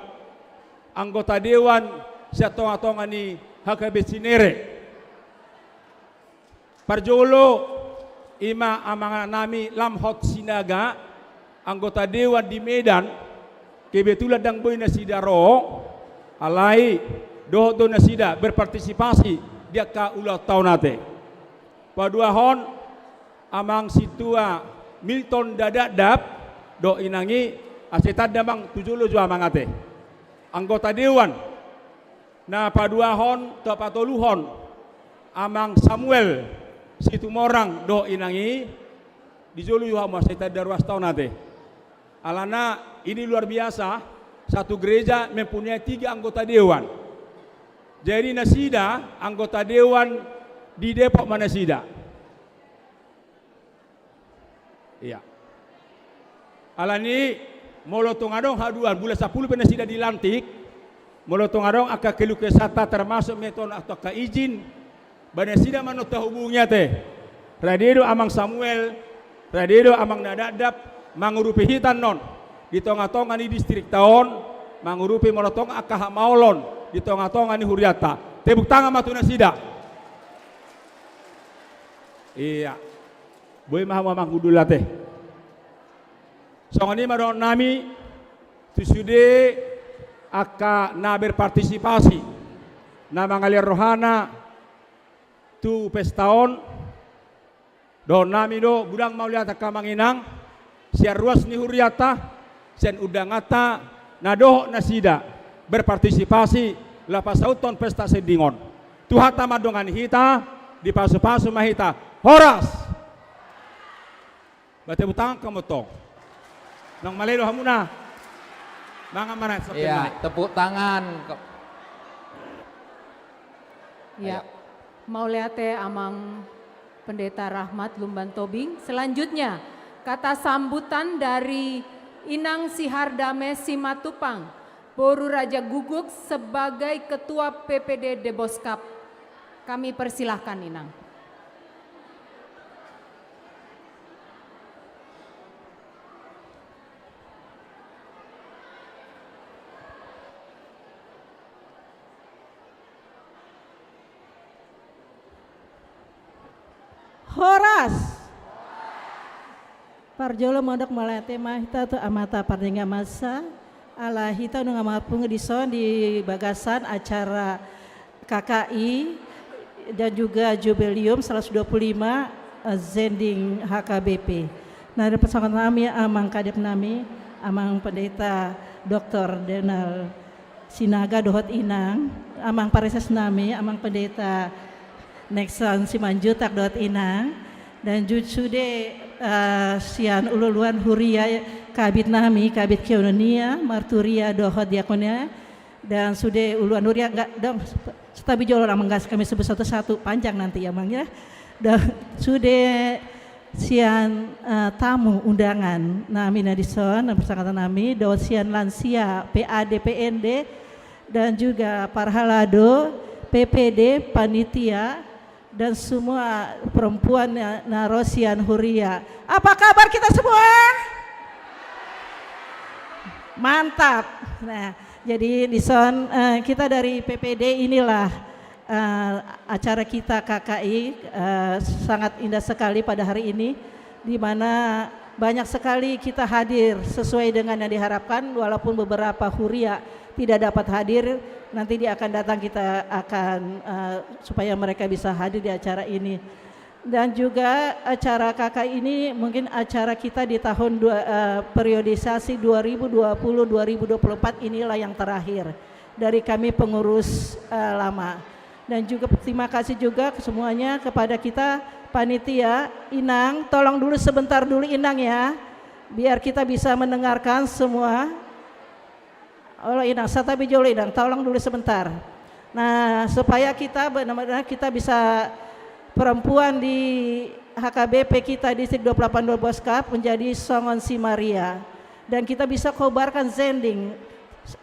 anggota dewan setong-tongan ni HKB Cinere parjolo ima amang nami lamhot sinaga anggota dewan di Medan kebetulan dang boy nasidaro alai do nasida berpartisipasi dia ka ulah tahun nate paduahon amang situa Milton Dadadap do inangi asetan damang 70 jua mangate anggota dewan na paduahon to patoluhon amang Samuel Situmorang do inangi dijolu yuha asetan darwas tahun nate alana ini luar biasa satu gereja mempunyai 3 anggota dewan jadi nasida anggota dewan di Depok mana sida iya alani molotong adong haduan bulan 10 penasida dilantik molotong adong aka kelu kesata termasuk meton atau ka izin banasida manota hubungnya teh radedo amang Samuel radedo amang Dadadap mangurupi hitan non di tongah-tongah di distrik tahun mangurupi molotong aka maulon di tongah-tongah ni Huriata tepuk tangan matuna sida iya boy mah mamang gudula teh songani madon nami tusude aka na berpartisipasi na mangalir rohana tu pestaon do nami do budang mauliata kamanginang siar ruas ni Huriata sian udangata na doh nasida berpartisipasi lapas sauton pesta sedingon tuhata madongan hita di pasu-pasu mahita horas bate butang kamu tong nang malelo hamuna mga mana Iya, tepuk tangan. Ya, Mauliate amang Pendeta Rahmat Lumban Tobing. Selanjutnya, kata sambutan dari Inang Sihardame Simatupang, Boru Raja Guguk sebagai Ketua PPD Deboskap. Kami persilahkan Inang. Horas parjolo modok malate mahita tu amata pardinga masa ala hita nu ngamapung dison di bagasan acara KKI dan juga jubileum 125 Zending HKBP. Nah, ada pasangan nami amang kadep nami amang pendeta Dr. Denal Sinaga Dohot Inang, amang pareses nami amang pendeta Nexon Simanjutak dot Inang dan jutsude sian ululuan huria kabit nami kabit keunonia marturia dohot diakonia dan sude uluan huria enggak dong setabi jolo menggas kami sebut satu-satu panjang nanti ya Bang ya dan sude sian tamu undangan nami nadison dan persangkatan nami do sian lansia PAD PND dan juga parhalado PPD panitia dan semua perempuan narosian huria. Apa kabar kita semua? Mantap. Nah, jadi Dison kita dari PPD inilah acara kita KKI sangat indah sekali pada hari ini di mana banyak sekali kita hadir sesuai dengan yang diharapkan walaupun beberapa huria tidak dapat hadir. Nanti dia akan datang kita akan supaya mereka bisa hadir di acara ini dan juga acara KKI ini mungkin acara kita di tahun periodisasi 2020-2024 inilah yang terakhir dari kami pengurus lama dan juga terima kasih juga semuanya kepada kita panitia Inang tolong dulu sebentar dulu Inang ya biar kita bisa mendengarkan semua. Allah Inang, satabi jolo Inang, tolong dulu sebentar. Nah, supaya kita benar-benar kita bisa perempuan di HKBP kita distrik 28 Boskap menjadi Songon Si Maria dan kita bisa kobarkan Zending.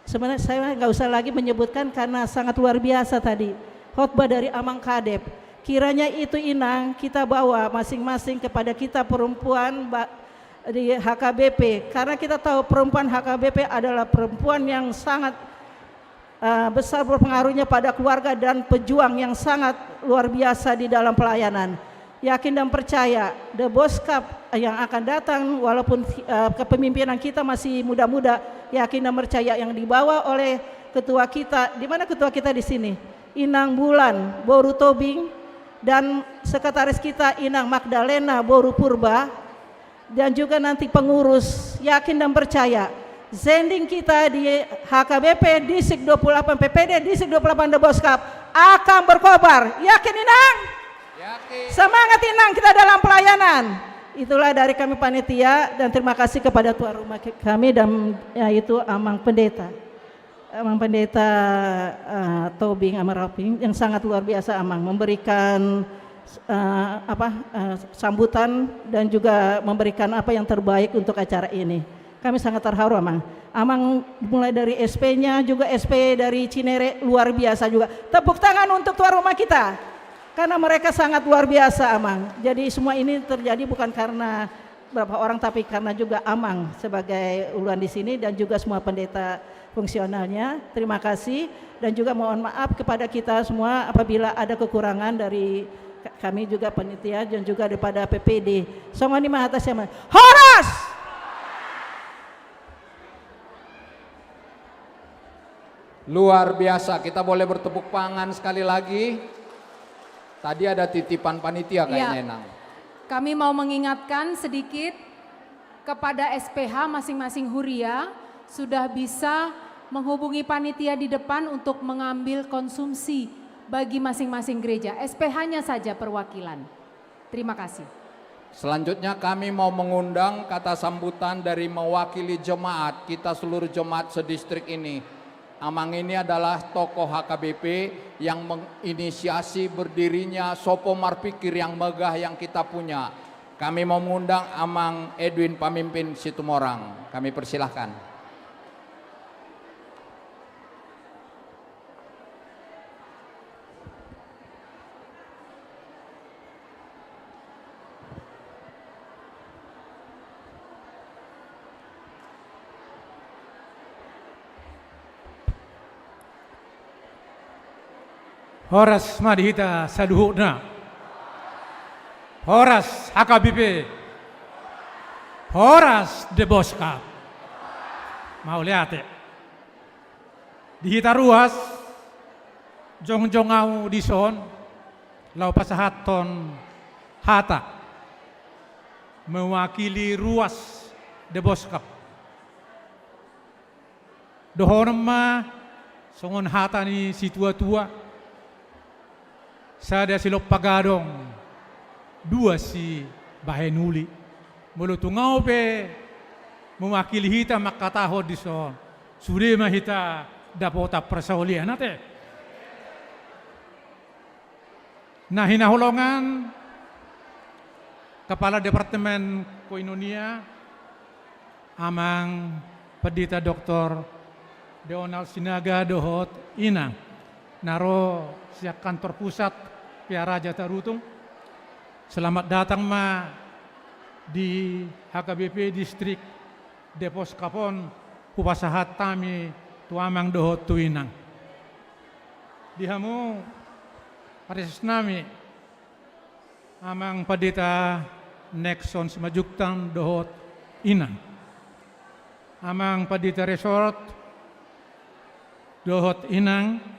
Sebenarnya saya nggak usah lagi menyebutkan karena sangat luar biasa tadi. khotbah dari Amang Kadep. Kiranya itu Inang kita bawa masing-masing kepada kita perempuan di HKBP, karena kita tahu perempuan HKBP adalah perempuan yang sangat besar berpengaruhnya pada keluarga dan pejuang yang sangat luar biasa di dalam pelayanan. Yakin dan percaya The Boss Cup yang akan datang, walaupun kepemimpinan kita masih muda-muda, yakin dan percaya yang dibawa oleh ketua kita. Di mana ketua kita di sini? Inang Bulan Boru Tobing, dan sekretaris kita Inang Magdalena Boru Purba, dan juga nanti pengurus. Yakin dan percaya zending kita di HKBP Distrik 28 PPD Distrik 28 The Boss Cup akan berkobar. Yakin Inang? Yakin. Semangat Inang kita dalam pelayanan. Itulah dari kami panitia, dan terima kasih kepada tuan rumah kami dan yaitu Amang Pendeta Tobing Amaraping yang sangat luar biasa. Amang memberikan sambutan dan juga memberikan apa yang terbaik untuk acara ini. Kami sangat terharu Amang. Amang mulai dari SP-nya juga SP dari Cinere luar biasa juga. Tepuk tangan untuk tuan rumah kita, karena mereka sangat luar biasa Amang. Jadi semua ini terjadi bukan karena beberapa orang, tapi karena juga Amang sebagai uluan di sini dan juga semua pendeta fungsionalnya. Terima kasih, dan juga mohon maaf kepada kita semua apabila ada kekurangan dari kami juga panitia dan juga daripada PPD. Semua ini atas yang Horas. Luar biasa, kita boleh bertepuk tangan sekali lagi. Tadi ada titipan panitia kayaknya, Nang. Kami mau mengingatkan sedikit kepada SPH masing-masing huria sudah bisa menghubungi panitia di depan untuk mengambil konsumsi bagi masing-masing gereja. SPH-nya saja perwakilan. Terima kasih. Selanjutnya kami mau mengundang kata sambutan dari mewakili jemaat kita, seluruh jemaat sedistrik ini. Amang ini adalah tokoh HKBP yang menginisiasi berdirinya Sopo Marpikir yang megah yang kita punya. Kami mau mengundang Amang Edwin Pamimpin Situmorang. Kami persilahkan. Horas madihita saduhuna, Horas HKBP, Horas The Boss Cup. Mau lihat ya? Dihita ruas, jong-jongau dison, lau pasahaton hata, mewakili ruas The Boss Cup. Dohonem ma, songon hata ni si tua-tua, sada silop pagadong, dua si bahenuli, mulutungau pe mewakili hita makatahod di son, sudah mahita dapota persaulian nate. Nah hinahulongan Kepala Departemen Koinonia Amang Pendeta Dr. Donald Sinaga Dohot Inang naro siak kantor pusat Piaraja Tarutung. Selamat datang ma di HKBP Distrik Depos Kapon Kupasahat Tami Tuamang Dohot Tuinang. Dihamu Paris nami Amang Pendeta Nexon Semajuktan Dohot Inang. Amang Pendeta Resort Dohot Inang.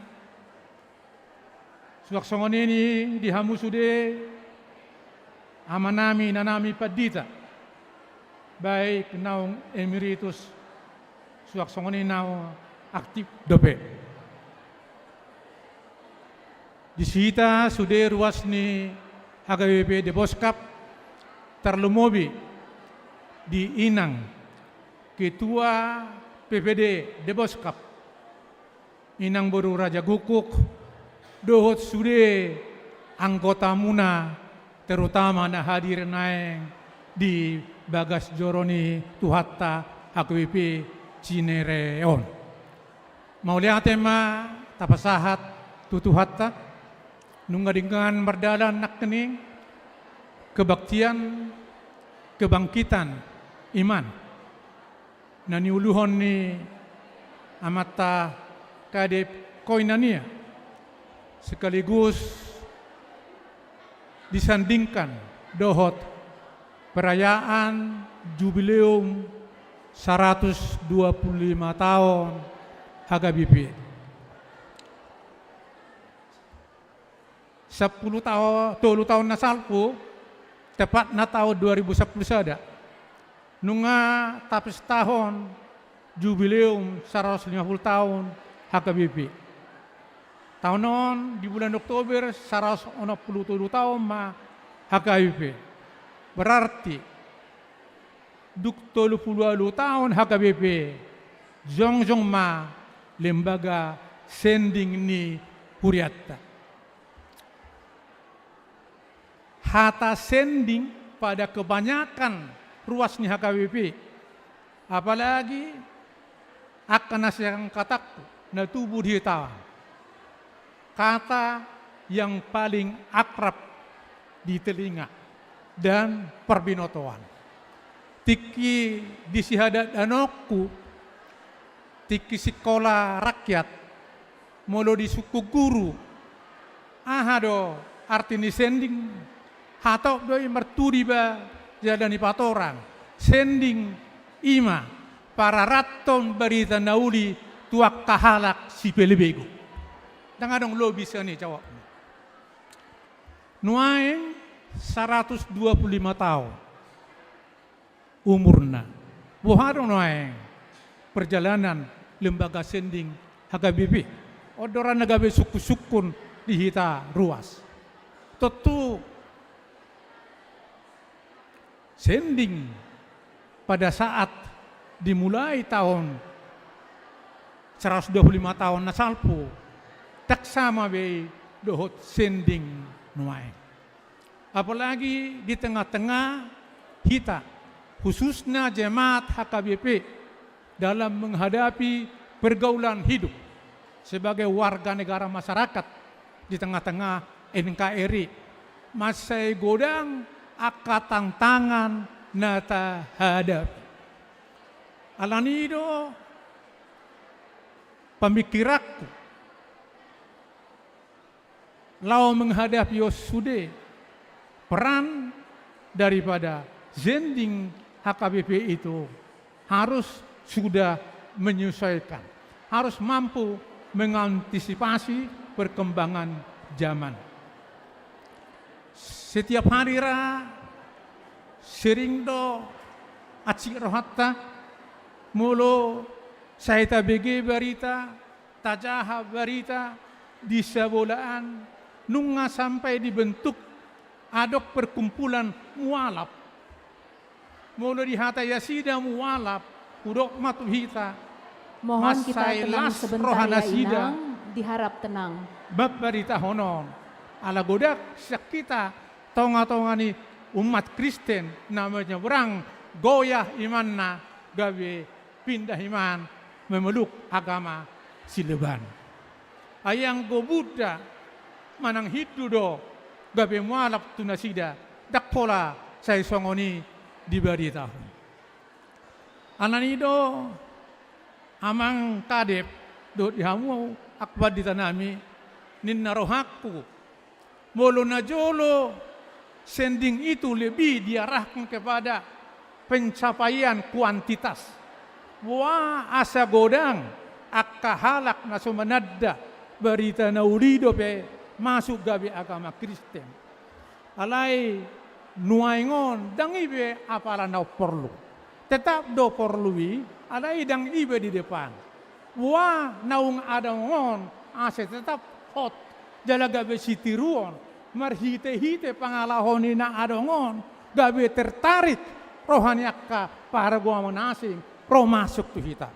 Suaksongon ini dihamu sude amanami nanami Pendeta baik naung emeritus suaksongon ini naung aktif dope. Disita sude ruas ni HKBP The Boss Cup terlumobi di Inang Ketua PPD The Boss Cup Inang Boru Raja Gukuk Dohot sude anggota muna terutama na hadir naeng di Bagas Joroni Tuhatta HKBP Cinereon. Mau lihat tema tapasahat tutuhatta nunga dengan berdalan nak kening kebaktian kebangkitan iman nani uluhon ni amata kadep koinania sekaligus disandingkan dohot perayaan jubileum 125 tahun HKBP. 10 tahun nasalpo tepat na tahun 2010 sada. Nunga tapos tahun jubileum 150 tahun HKBP. Tahun non di bulan Oktober 160 tahun ma HKBP. Berarti duk 30 tahun HKBP Jongjong ma lembaga sending ni Huriatta. Hata sending pada kebanyakan ruas ni HKBP. Apalagi akan yang kataku na tubuh di tawa. Kata yang paling akrab di telinga dan perbinotoan. Tiki di sihadat danokku, tiki sekolah rakyat, molo di suku guru, ahado artini sending, hatop doi merturi ba jadani patoran, sending ima para raton berita nauli tuak kahalak si pelebego. Dangadong lo bisa nih jawab. Nuaeng 125 tahun umurna. Buharong nuaeng perjalanan lembaga sending HKBP. Odoran nagabe suku-sukun di hita ruas. Tentu sending pada saat dimulai tahun 125 tahun nasalpo tak sama be dohot sending nuai. Apalagi di tengah-tengah kita khususnya jemaat HKBP dalam menghadapi pergaulan hidup sebagai warga negara masyarakat di tengah-tengah NKRI masih godang aka tantangan nata hadapi. Alanido pemikiranku lau menghadapi Yosude peran daripada sending HKBP itu harus sudah menyesuaikan, harus mampu mengantisipasi perkembangan zaman. Setiap hari sering do acik rohatta mulu saya tabege berita, tajaha berita di sabolaan nunga sampai dibentuk adok perkumpulan mualaf. Mulu di hata yasida mualaf, udok matu hita. Mohon kita tenang sebentar ya Inang, diharap tenang. Bab berita honon, ala godak kita tonga-tonga ni umat Kristen namanya berang goyah imanna gawe pindah iman memeluk agama Sileban. Ayang go Buddha manang hidu do gabe mualaf tunasida dak pola saya songoni diberitahu. Ananido amang kadep do dihamu akbar ditanami ninna rohaku molo na jolo sending itu lebih diarahkan kepada pencapaian kuantitas. Wah asa godang akka halak na sumanadda berita na ulido pe masuk gabe agama Kristen. Alai nuaingon dang ibe apala na perlu. Tetap do perlui alai dang ibe di depan. Wah naung adangon ase tetap hot jala gabe sitiruon marhite-hite pangalahoni na adangon gabe tertarik rohani akka para gua menasing pro masuk tu hita.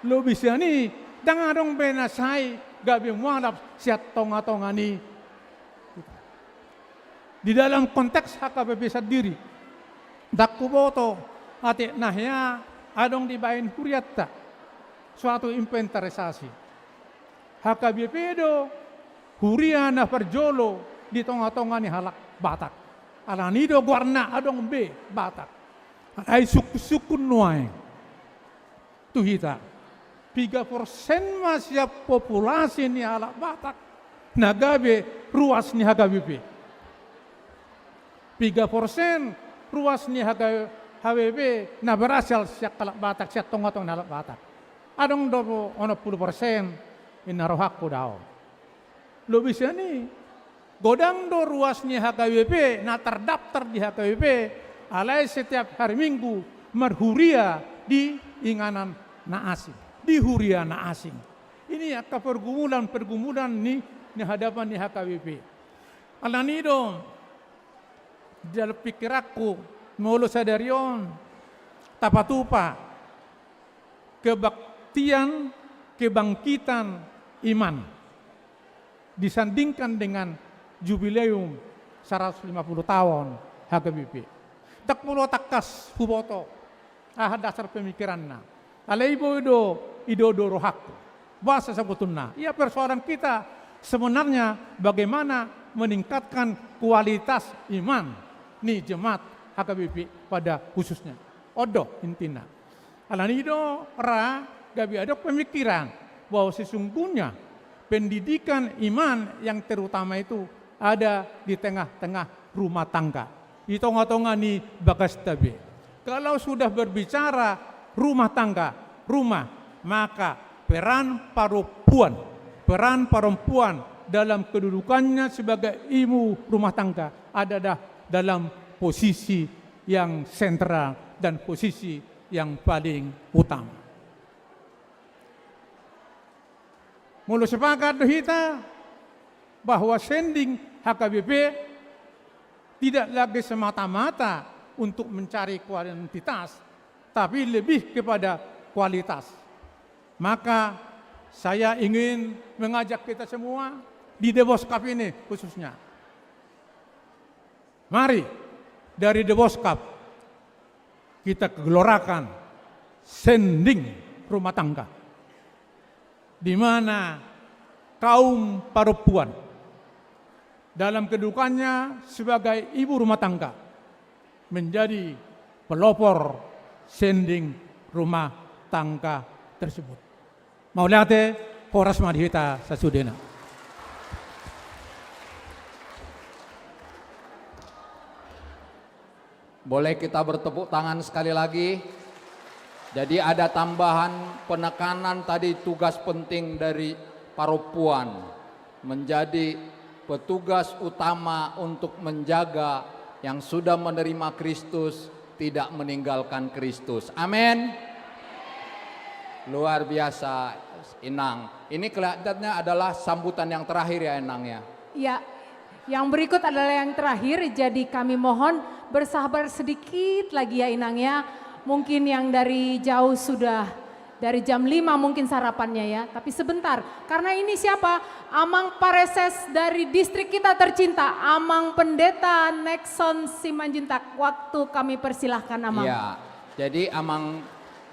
Lo bisa ni dangadong benasai gabi mualaf siat tonga-tonga ni. Di dalam konteks HKBP sendiri, dakku boto ate nahya adong dibain Huriatta suatu inventarisasi. HKBP do Huria na perjolo di tonga-tonga ni halak Batak. Alanido guarna adong be Batak. Ay sukun nuay. Tuhita. 3% masya populasi ni halak Batak. Nagabe ruas ni HKBP. 3% ruas ni HKBP na berasal siya kalak Batak, siya tonga-tonga halak Batak. Adong do 60% inarohak ko daw. Lo bisa nih, godang do ruasnya HKBP, na terdaftar di HKBP, alai setiap hari Minggu merhuria di inganan na asing, di huria na asing. Ini ya pergumulan nih di hadapan di HKBP. Alanido, dalam pikiranku, mulu sadarion, tapatupa, kebaktian, kebangkitan iman disandingkan dengan jubileum 150 tahun HKBP. Tak perlu takas huboto, dasar pemikiranna. Alaibo ido rohaku. Bahasa sebetulnya, ya persoalan kita sebenarnya bagaimana meningkatkan kualitas iman nih jemaat HKBP pada khususnya. Odo intina. Alanido gabi ada pemikiran bahwa sesungguhnya pendidikan iman yang terutama itu ada di tengah-tengah rumah tangga. Di tengah-tengah nih bagas tabe. Kalau sudah berbicara rumah tangga, maka peran perempuan dalam kedudukannya sebagai ibu rumah tangga ada dalam posisi yang sentral dan posisi yang paling utama. Mulu sepakat kita bahwa sending HKBP tidak lagi semata-mata untuk mencari kuantitas, tapi lebih kepada kualitas. Maka saya ingin mengajak kita semua di Deboskap ini khususnya. Mari dari Deboskap kita gelorakan sending rumah tangga, di mana kaum perempuan dalam kedudukannya sebagai ibu rumah tangga menjadi pelopor sending rumah tangga tersebut. Maulate Horas Madhita Sasudena. Boleh kita bertepuk tangan sekali lagi. Jadi ada tambahan penekanan tadi tugas penting dari perempuan menjadi petugas utama untuk menjaga yang sudah menerima Kristus tidak meninggalkan Kristus. Amin. Luar biasa Inang. Ini kelihatannya adalah sambutan yang terakhir ya Inang ya. Ya, yang berikut adalah yang terakhir, jadi kami mohon bersabar sedikit lagi ya Inang ya. Mungkin yang dari jauh sudah dari jam 5 mungkin sarapannya ya. Tapi sebentar, karena ini siapa? Amang Pareses dari distrik kita tercinta, Amang Pendeta Nexon Simanjuntak. Waktu kami persilahkan Amang. Ya, jadi Amang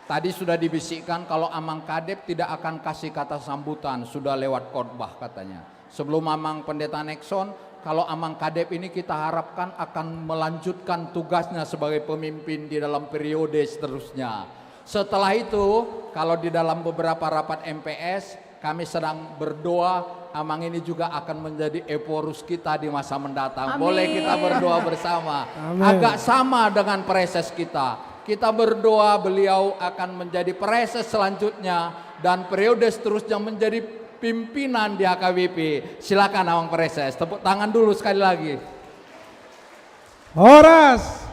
tadi sudah dibisikkan kalau Amang Kadep tidak akan kasih kata sambutan, sudah lewat khotbah katanya. Sebelum Amang Pendeta Nexon, kalau Amang Kadep ini kita harapkan akan melanjutkan tugasnya sebagai pemimpin di dalam periode seterusnya. Setelah itu, kalau di dalam beberapa rapat MPS, kami sedang berdoa, Amang ini juga akan menjadi eporus kita di masa mendatang. Amin. Boleh kita berdoa bersama. Amin. Agak sama dengan preses kita. Kita berdoa beliau akan menjadi preses selanjutnya dan periode seterusnya menjadi pimpinan di HKBP. Silakan Amang Preses, tepuk tangan dulu sekali lagi. Horas,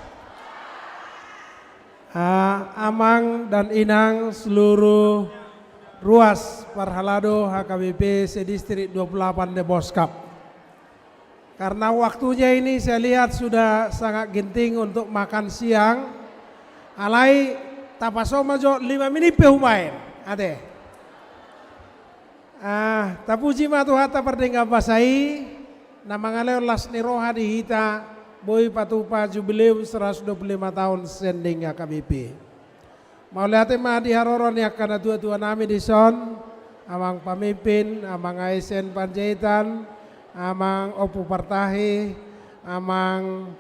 Amang dan Inang seluruh ruas Parhalado HKBP sedistrik 28 Deboskap. Karena waktunya ini saya lihat sudah sangat genting untuk makan siang. Alai tapasoma jo 5 menit pehumain. Ade. Tapuji matuhata perdengga basai namangaleo lasni roha di hita boy patupa jubileum 125 tahun sending HKBP. Mauliate ma di haroron yang kana tua-tua nami di son, amang pamimpin, amang ASN Panjaitan, amang Opu Partahe, amang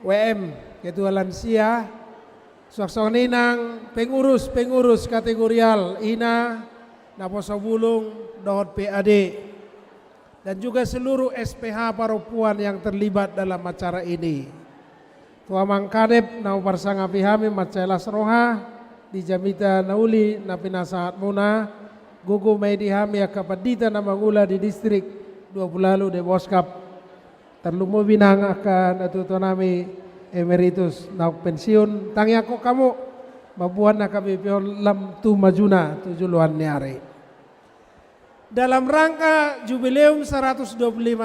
WM Ketua Lansia, Suaksoninang pengurus kategorial Ina, Naposo Bulung, Dohot PAD, dan juga seluruh SPH Paropuan yang terlibat dalam acara ini. Tua Mangkadep nau parsanga pihami Macelas Roha, di Jamita Nauli Napinasahat Muna, Gugu Maidi Hami Akapadita Namangula di distrik 20 de Boskap, terlumu binang akan atutonami emeritus nau pensiun, tangyako kamu babuan na kami pion lam tu majuna 7 niari. Dalam rangka jubileum 125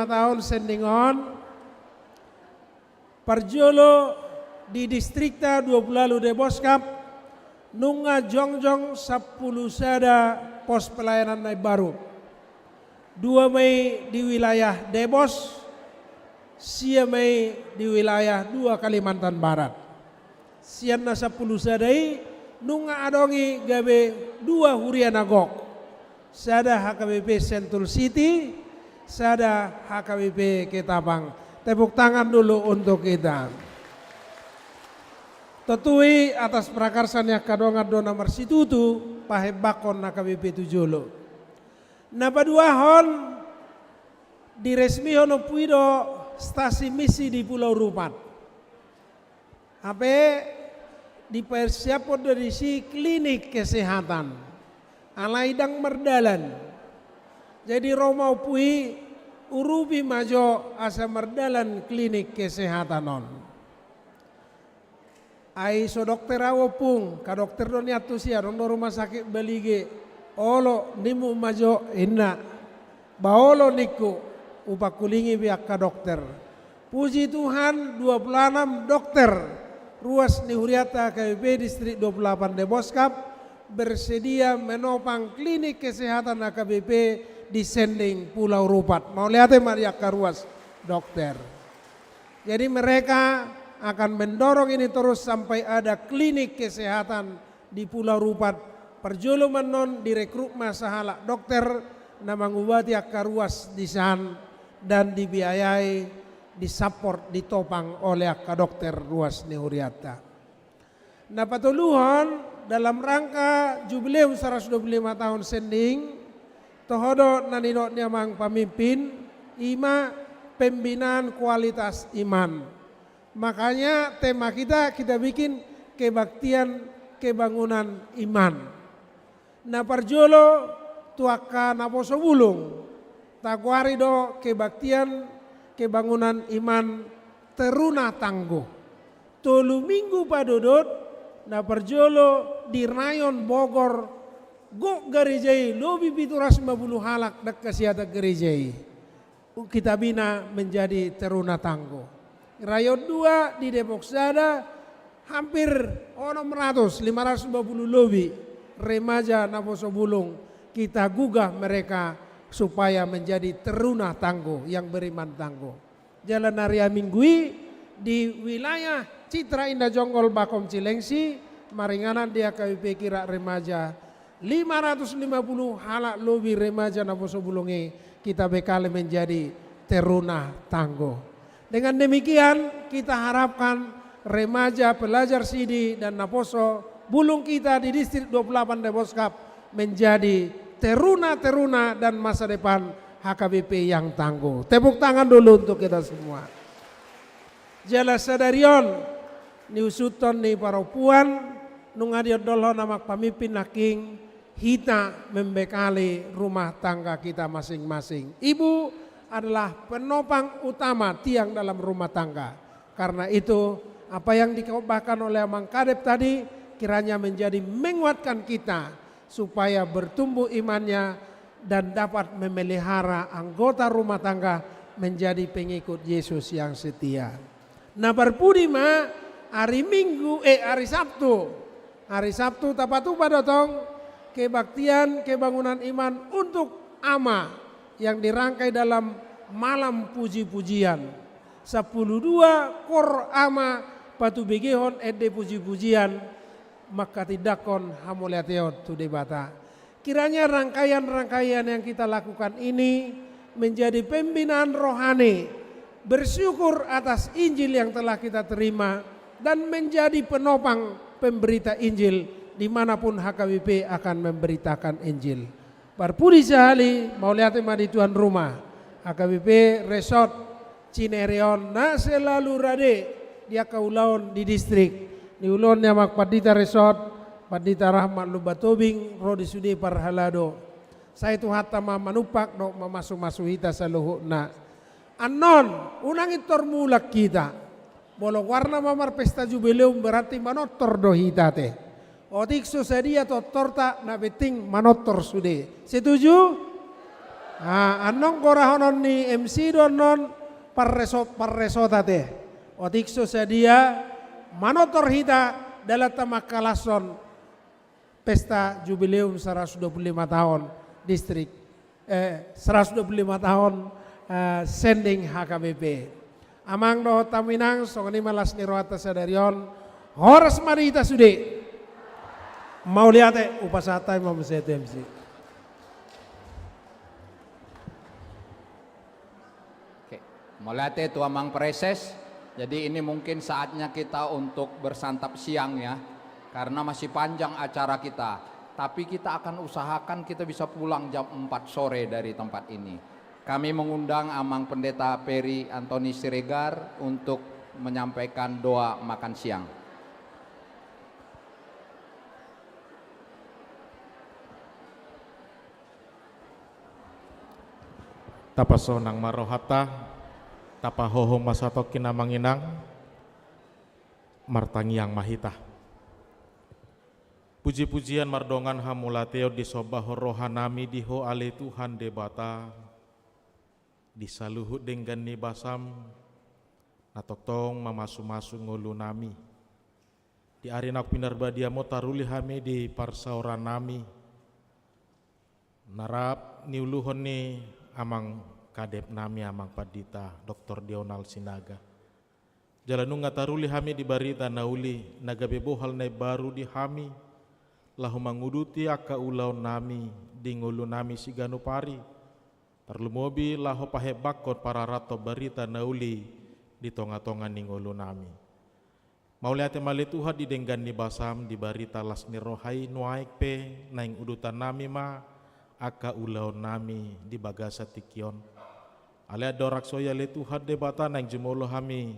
tahun Sendingon, Parjolo di distrikta 20 de Boskap, nunga jongjong 10 sada pos pelayanan naik baru. 2 Mei di wilayah Debos, Sia Mei di wilayah 2 Kalimantan Barat. Sian na 10 sadai nunga adongi gabe 2 hurian agok. Sada HKBP Sentul City, sada HKBP Ketapang. Tepuk tangan dulu untuk kita. Tetui atas prakarsannya kadongan dona marsitutu pahebakon na KBP Tujolo. Napaduahon diresmihon no puido stasi misi di Pulau Rupat. Ape dipersiapkan dari si klinik kesehatan alaidang merdalan. Jadi Romau Pui urubi majo asa merdalan klinik kesehatan non. Ai so dokter awopung ka dokter don yatu sia don rumah sakit balige olo nimu majo inna baolo niku upakulingi biak ka dokter. Puji Tuhan 26 dokter ruas Nihuriata KBP distrik 28 de Boskap bersedia menopang klinik kesehatan AKBP di Sending Pulau Rupat. Mau lihat Maria Karuas dokter. Jadi mereka akan mendorong ini terus sampai ada klinik kesehatan di Pulau Rupat. Perjolo menon direkrut masalah dokter namangubati akaruas di sana dan dibiayai, disupport, ditopang oleh akka dokter ruas Nihuriata. Nah patuluhon dalam rangka jubileum 125 tahun Sending, tohodo nanino nyamang pamimpin, ima pembinaan kualitas iman. Makanya tema kita bikin kebaktian kebangunan iman. Nah parjolo tuaka Naposo Bulung, takwari do kebaktian kebangunan iman teruna tangguh. Tolu minggu padodot na parjolo di rayon Bogor go garejai lobi pituras 50 halak dak kasiata garejai. Kita bina menjadi teruna tangguh. Rayon 2 di Depok Sada hampir 550 lobi remaja Naposo Bulung kita gugah mereka supaya menjadi teruna tangguh yang beriman tangguh. Jalan Arya Minggui di wilayah Citra Indah Jonggol Bakom Cilengsi, maringanan dia KBP kira remaja 550 halak lobi remaja Naposo Bulungi kita bekali menjadi teruna tangguh. Dengan demikian kita harapkan remaja pelajar Sidi dan Naposo Bulung kita di distrik 28 de Boskap menjadi teruna-teruna dan masa depan HKBP yang tangguh. Tepuk tangan dulu untuk kita semua. Jala sadarion ni usuton ni paropuan nungadiot dolo namak pamimpin naking hita membekali rumah tangga kita masing-masing. Ibu adalah penopang utama tiang dalam rumah tangga. Karena itu apa yang dikhabarkan oleh Amang Kadep tadi kiranya menjadi menguatkan kita supaya bertumbuh imannya dan dapat memelihara anggota rumah tangga menjadi pengikut Yesus yang setia. Nah berpudima hari Sabtu tapatu padotong kebaktian kebangunan iman untuk ama yang dirangkai dalam malam puji-pujian. 12 kor ama patu begehon ede puji-pujian maka tidakon hamuliateot tu debata. Kiranya rangkaian-rangkaian yang kita lakukan ini menjadi pembinaan rohani, bersyukur atas Injil yang telah kita terima, dan menjadi penopang pemberita Injil dimanapun HKBP akan memberitakan Injil. Parpudi sehali mau lihat di tuan rumah HKBP Resort Cinerion na selalu rade dia kaulaon di distrik di ulon yang Padita Resort Padita Rahmat Lubatobing Rodi Sudi Parhalado. Saya itu hatta manupak no masuk hita saluhu na anon unang itor mulak kita bolong warna mamar pesta jubileum berarti manotor do hita teh otik susadia to torta na beting manotor sude setuju? Anong korahonon ni MC donon parresota teh otik susadia manotor hita dalam tamakalason pesta jubileum 125 tahun distrik 125 tahun sending HKBP. Amang do taminang songani malas ni roata sadarion horas marita sude. Mau lihat upasatay mau MC. Oke, mau lihat itu Amang Preses. Jadi ini mungkin saatnya kita untuk bersantap siang ya. Karena masih panjang acara kita. Tapi kita akan usahakan kita bisa pulang jam 4 sore dari tempat ini. Kami mengundang Amang Pendeta Peri Antoni Siregar untuk menyampaikan doa makan siang. Tapasonang marohata, tapahoho masato kinamanginang, martangiang mahita. Puji-pujian mardongan hamulateo di sobaho rohanami diho ale Tuhan debata, di saluhut dengan ni basam, natoktong mamasu-masu ngulu nami. Di arinak pinarbadiamo taruli hame di parsauran nami, narap niuluhon ni amang kadep nami amang Padita Dr. Dional Sinaga. Jalanung ngataruli hami di barita nauli nagabebohal na baru di hami lahu manguduti aka ulaw nami di ngulu nami si ganupari tarlumobi lahu pahebakot para rato barita nauli di tonga-tonga ni ngulu nami. Mauliate malituha di denggan ni basam di barita las ni rohai nuaik pe naing udutan nami ma aka ulaw nami di bagasa tikion. Alea dorak soya letuhat debata naing jemolo hami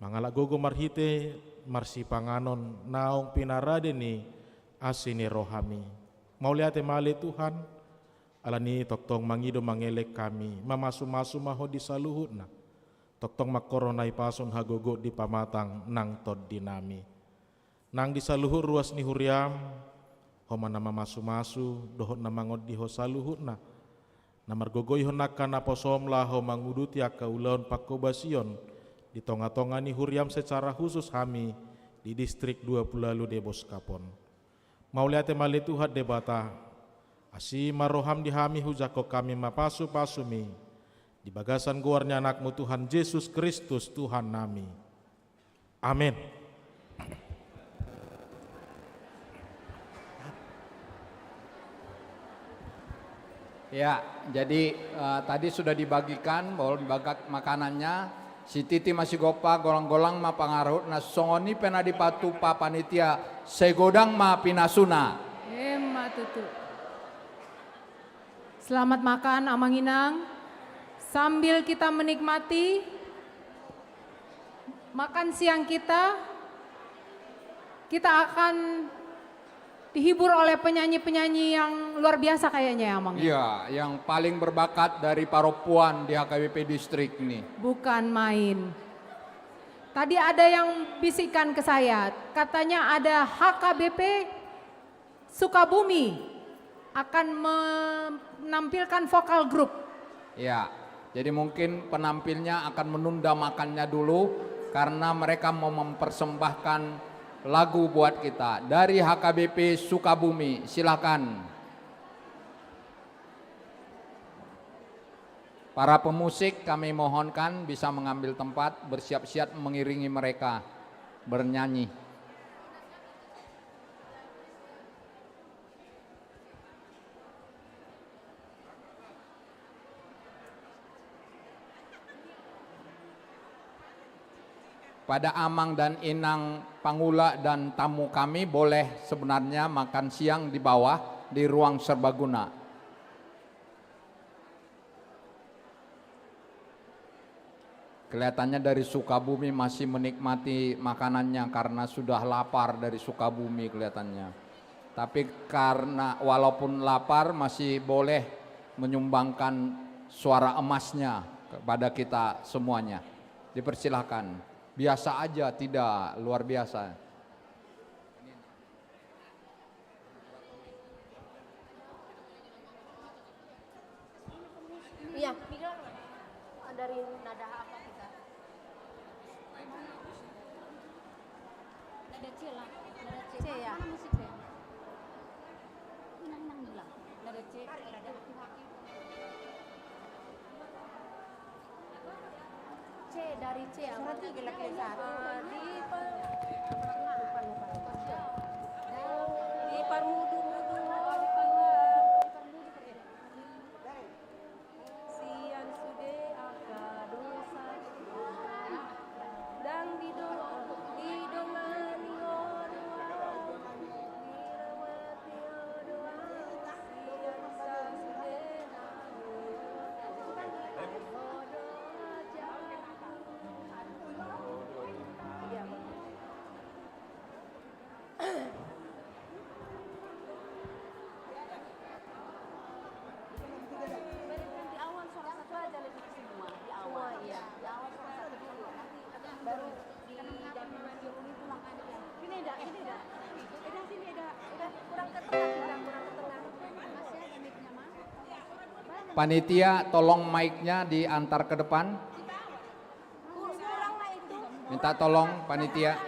mangalak gogo marhite marsi panganon naong pinarade ni asini rohami. Mauliate male Tuhan alani toktong mangido mangelek kami mamasu-masu maho di saluhutna toktong makoronai pasun hagogo di pamatang nang tod dinami nang di saluhut ruas ni huriam homa nama masu-masu dohot na mangod di ho saluhutna namar gogoy honaka na posom laho manguduti aka ulaon pakobasion di tonga-tonga ni huriam secara khusus kami di distrik 20 lalu de Boskapon. Mauliate malituhat debata asi maroham di hami hujako kami mapasu-pasumi di bagasan guarnya anakmu Tuhan Yesus Kristus Tuhan nami. Amin. Ya, jadi tadi sudah dibagikan bahwa dibagak makanannya. Si Titi masih gopa golang-golang ma pangarut na songoni pena dipatu pa panitia segodang ma pinasuna. Tutu. Selamat makan Amanginang. Sambil kita menikmati makan siang kita akan dihibur oleh penyanyi-penyanyi yang luar biasa kayaknya ya Amang. Iya, yang paling berbakat dari Paropuan di HKBP distrik ini. Bukan main. Tadi ada yang bisikan ke saya, katanya ada HKBP Sukabumi akan menampilkan vokal grup. Ya, jadi mungkin penampilnya akan menunda makannya dulu karena mereka mau mempersembahkan lagu buat kita dari HKBP Sukabumi. Silakan. Para pemusik kami mohonkan bisa mengambil tempat, bersiap-siap mengiringi mereka bernyanyi. pada Amang dan Inang Pangula dan tamu kami boleh sebenarnya makan siang di bawah di ruang serbaguna. Kelihatannya dari Sukabumi masih menikmati makanannya karena sudah lapar dari Sukabumi kelihatannya. Tapi karena walaupun lapar masih boleh menyumbangkan suara emasnya kepada kita semuanya. Dipersilahkan. Biasa aja, tidak luar biasa. Iya, dari nada apa kita? Nada C lah, nada C. Ya. Mana musik C? Inang bilang. Nada C, nada C dari C. Surat 3 lagi di Parmudu. Panitia tolong mic-nya diantar ke depan. Minta tolong panitia.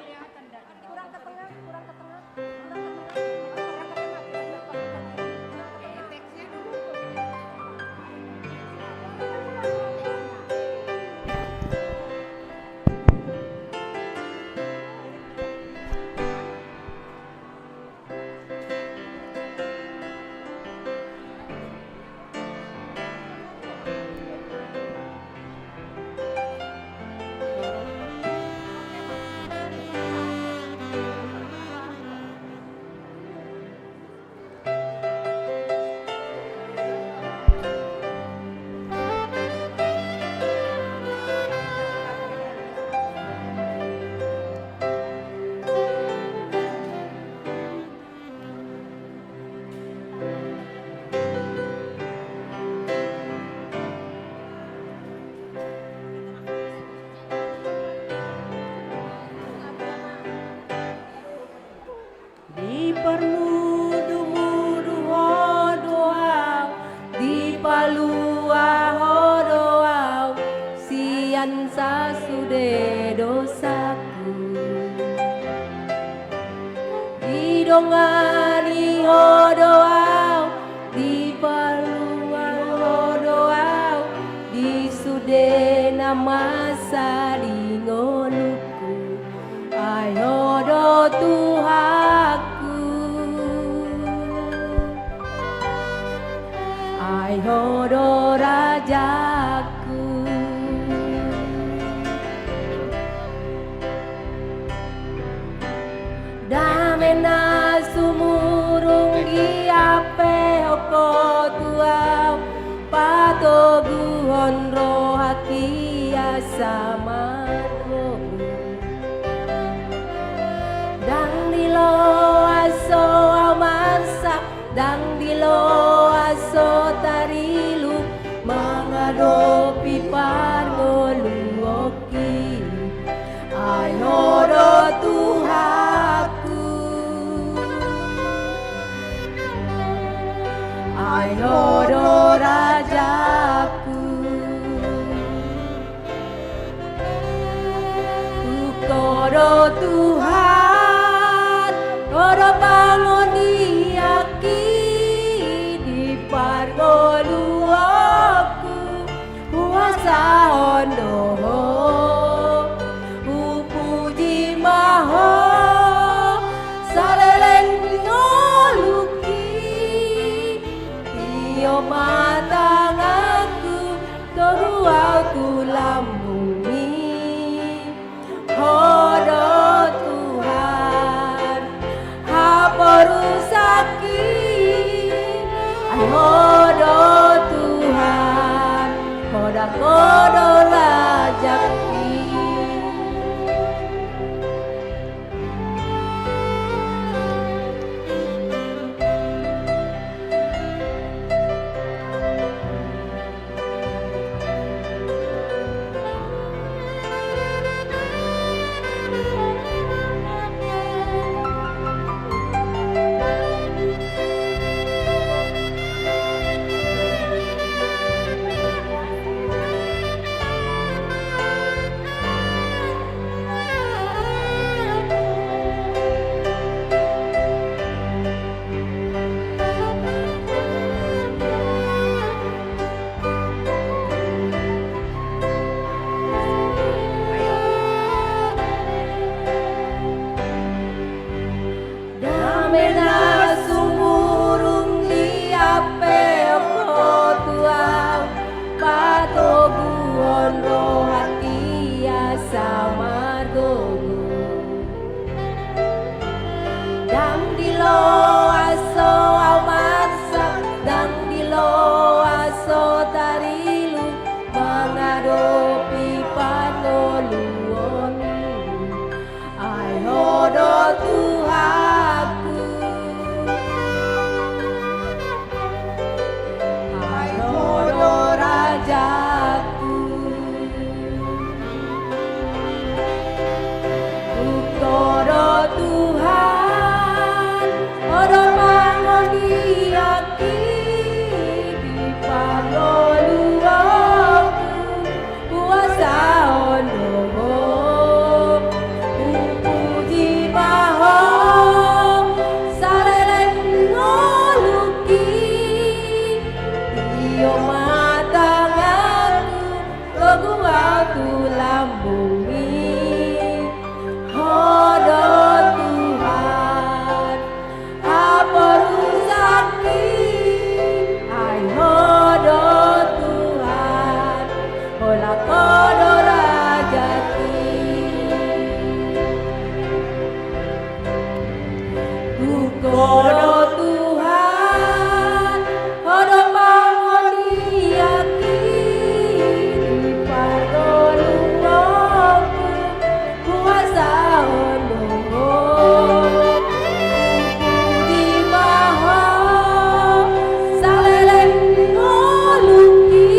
Sasude dosaku didongani hodoau di paluan hodoau di sudena masa dingonuku ai hodo Tuhaku ai hodo rajaku damena sumurung giape hoko tuau patoguhon rohaki asamaro dang dilo aso amansa dang dilo aso tarilu mengadopi parngoluoki ai hodo Tuhaku ai hodo rajaku ukodo Tuhan hodo pangoniaki dang dilo aso amasak dang dilo aso tarilu mengadopi panoluon ai hodo Tuhanku ai hodo rajaku Uktoro Tuhan hodo mangoniaki di panoluonku puasa ono puji baho salelen ngoluki iyo matangaku logu aku lambungi hodo Tuhan haporusaki ai hodo Tuhan hola kodo rajaki Kodo Tuhan hodo mangoniaki di panoluonku puasa ono puji baho salelen ngoluki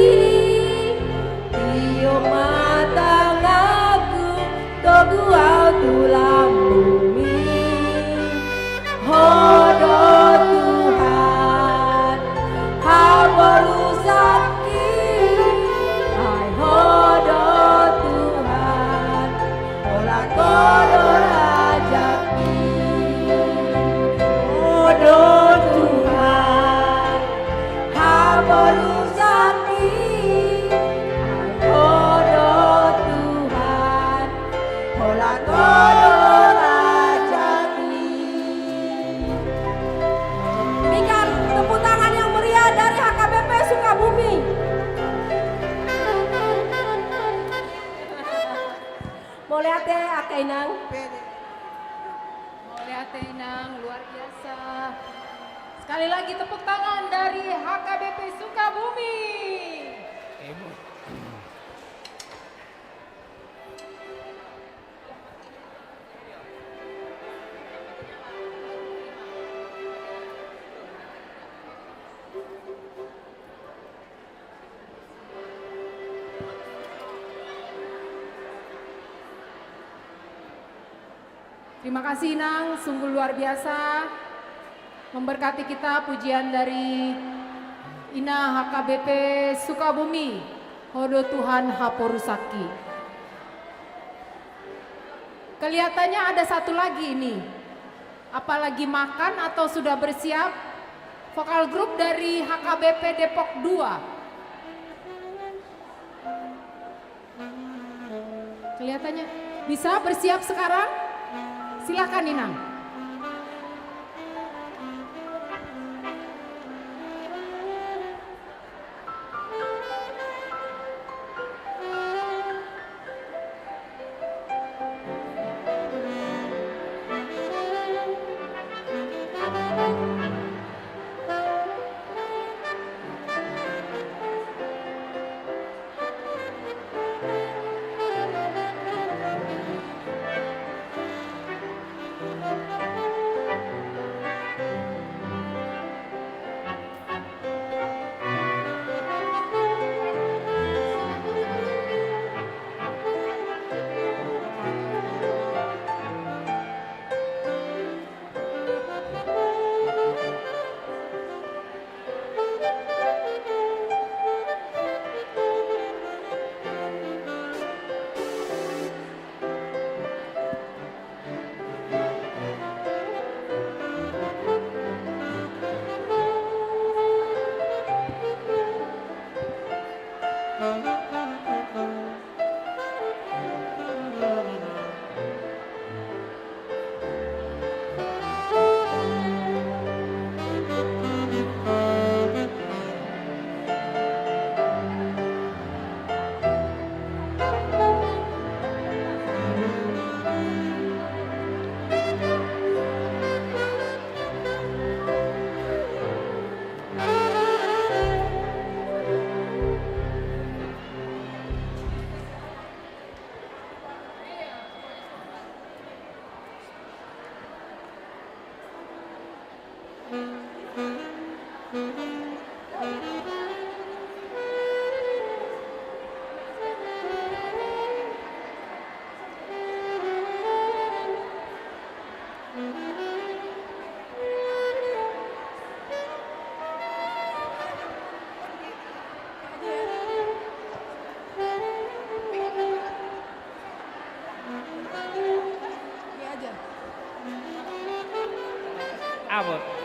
iyo matangaku togu aku lambungi hodo Tuhan haporusaki ai hodo Tuhan ola kodo rajaki hodo Tuhan haporusaki ai hodo Tuhan ola kodo rajaki. Berikan tepuk tangan yang meriah dari HKBP Sukabumi. Boleh ate akainang. Boleh ate inang luar biasa. Sekali lagi tepuk tangan dari HKBP Sukabumi. Terima kasih Nang, sungguh luar biasa memberkati kita pujian dari Ina HKBP Sukabumi, hodo Tuhan haporusaki. Kelihatannya ada satu lagi ini, apalagi makan atau sudah bersiap? Vokal grup dari HKBP Depok 2. Kelihatannya bisa bersiap sekarang? Silakan Inang. Abot.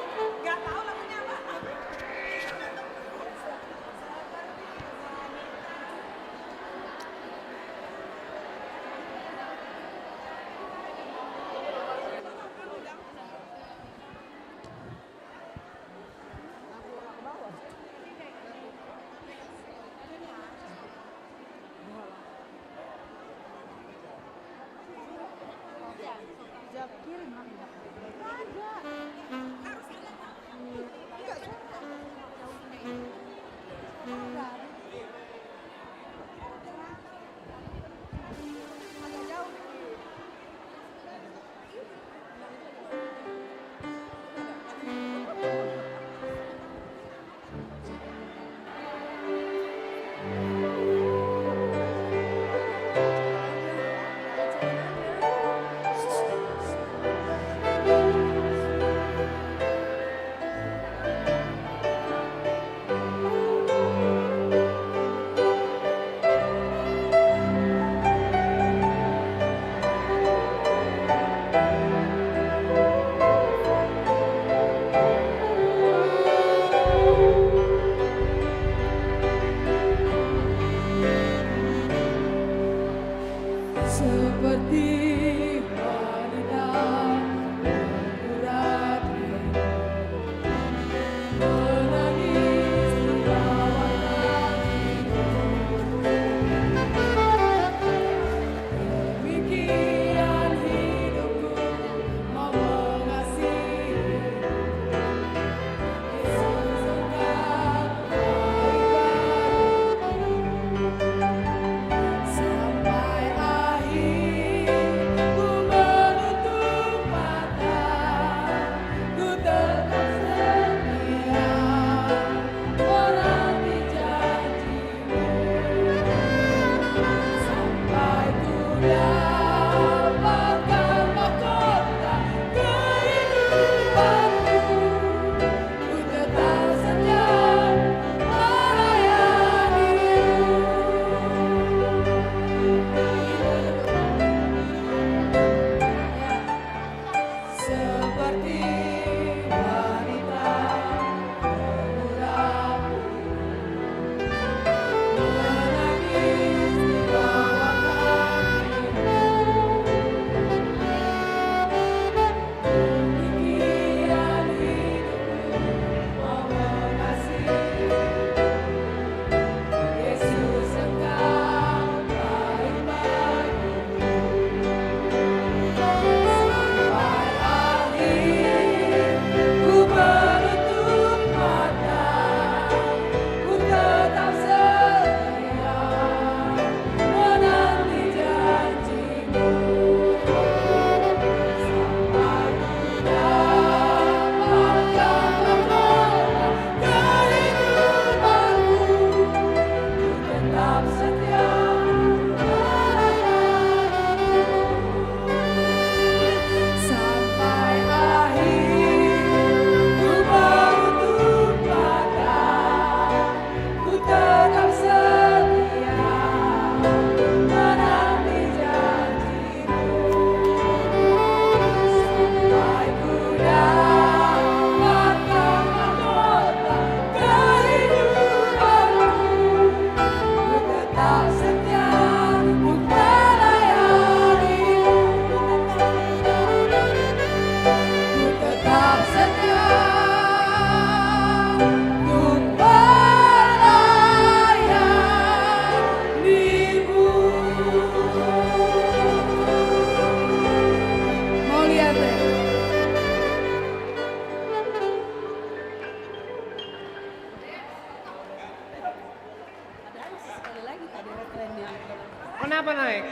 Kenapa naik?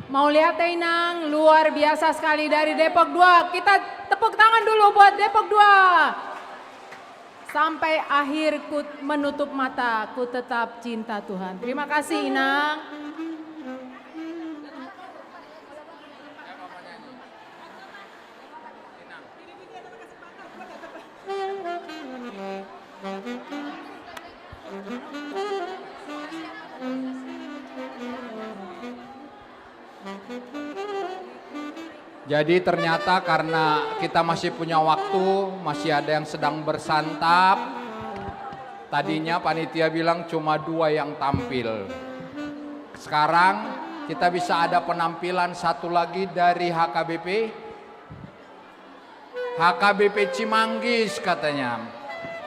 Mau lihat Inang, luar biasa sekali dari Depok 2. Kita tepuk tangan dulu buat Depok 2. Sampai akhir ku menutup mata, ku tetap cinta Tuhan. Terima kasih Inang. Jadi ternyata karena kita masih punya waktu, masih ada yang sedang bersantap. Tadinya panitia bilang cuma 2 yang tampil. Sekarang kita bisa ada penampilan satu lagi dari HKBP. HKBP Cimanggis katanya.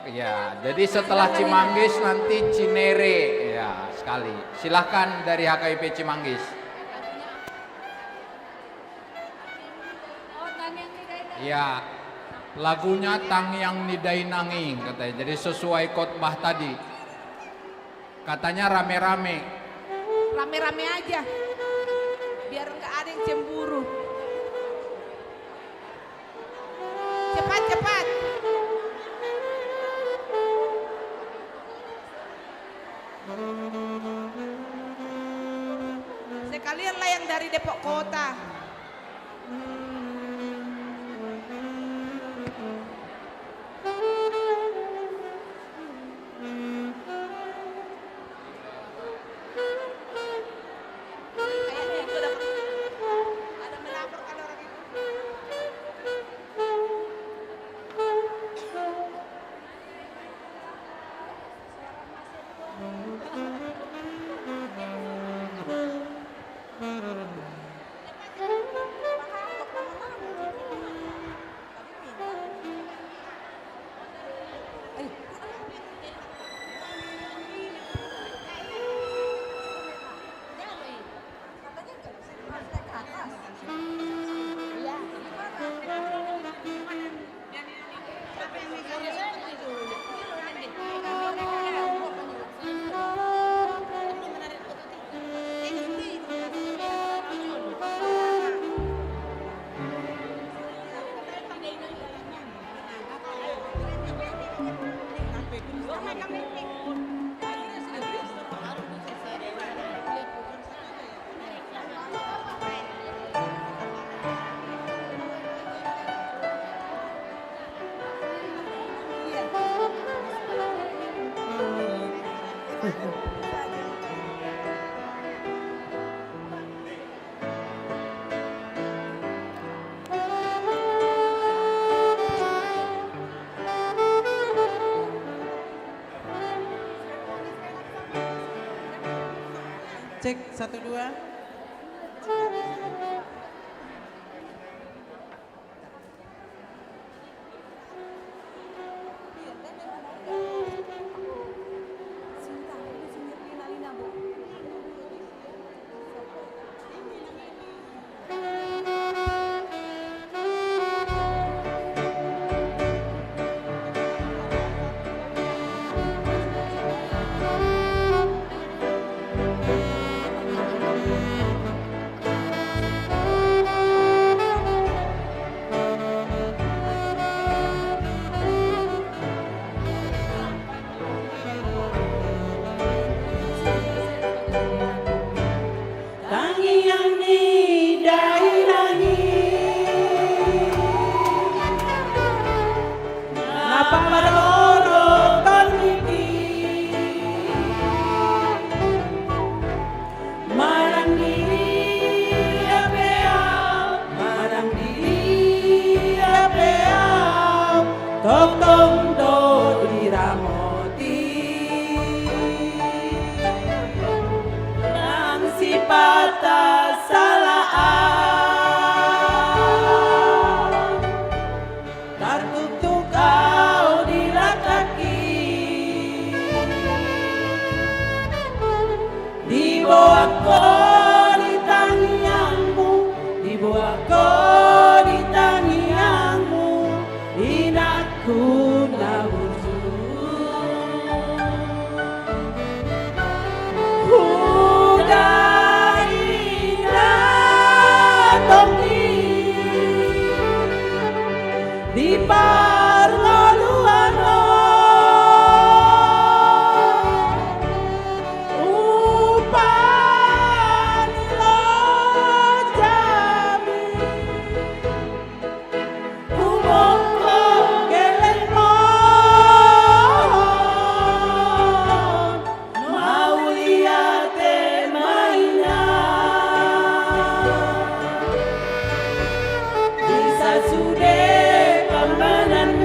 Ya, jadi setelah Cimanggis nanti Cinere. Ya, sekali. Silahkan dari HKBP Cimanggis. Ya, lagunya Tangyang Nidai Nanging katanya. Jadi sesuai khotbah tadi. Katanya rame-rame. Rame-rame aja. Biar nggak ada yang cemburu. Cepat-cepat. Sekalian lah yang dari Depok Kota. Cek 1 2. Ku di parloluano upani lo jami umoko gelemon mau lihat mainan bisa sudah pambanan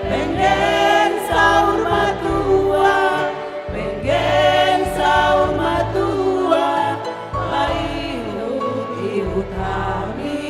pengen sahur matua lain ihut kami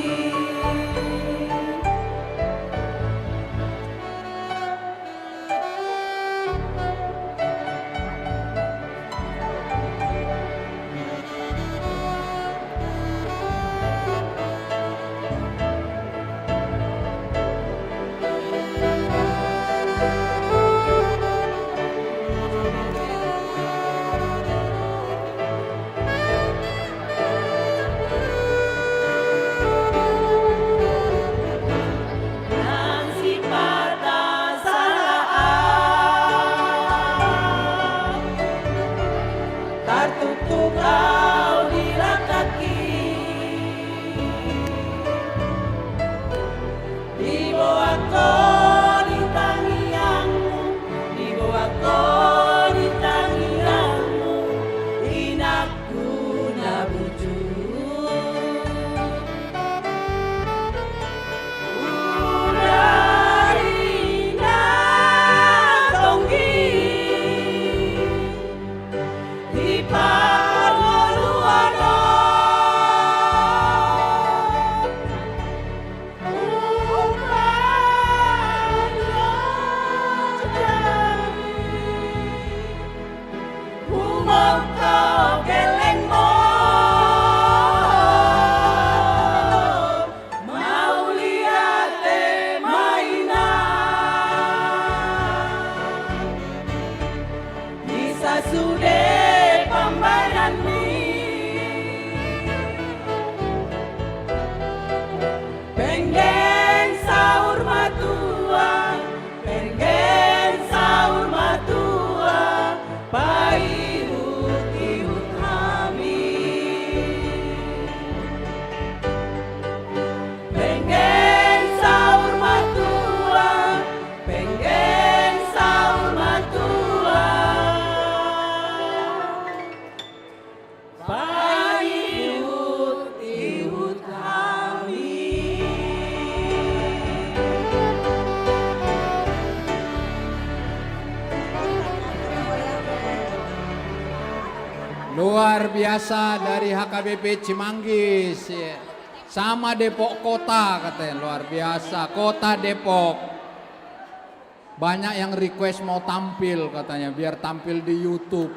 Nasi patah salah tertutup kau di kaki dibawa kau di tangianmu dibawa kau di tangianmu inakku nabuju Udarina tonggi di parloluano upani lo jami umoko gelemon mau lihat mainan bisa sudah pambanan pengen sahur matua paihut kami pengen sahur matua paihut kami Luar biasa dari HKBP Cimanggis ya. Sama Depok Kota katanya, luar biasa. Kota Depok. Banyak yang request mau tampil katanya, biar tampil di YouTube.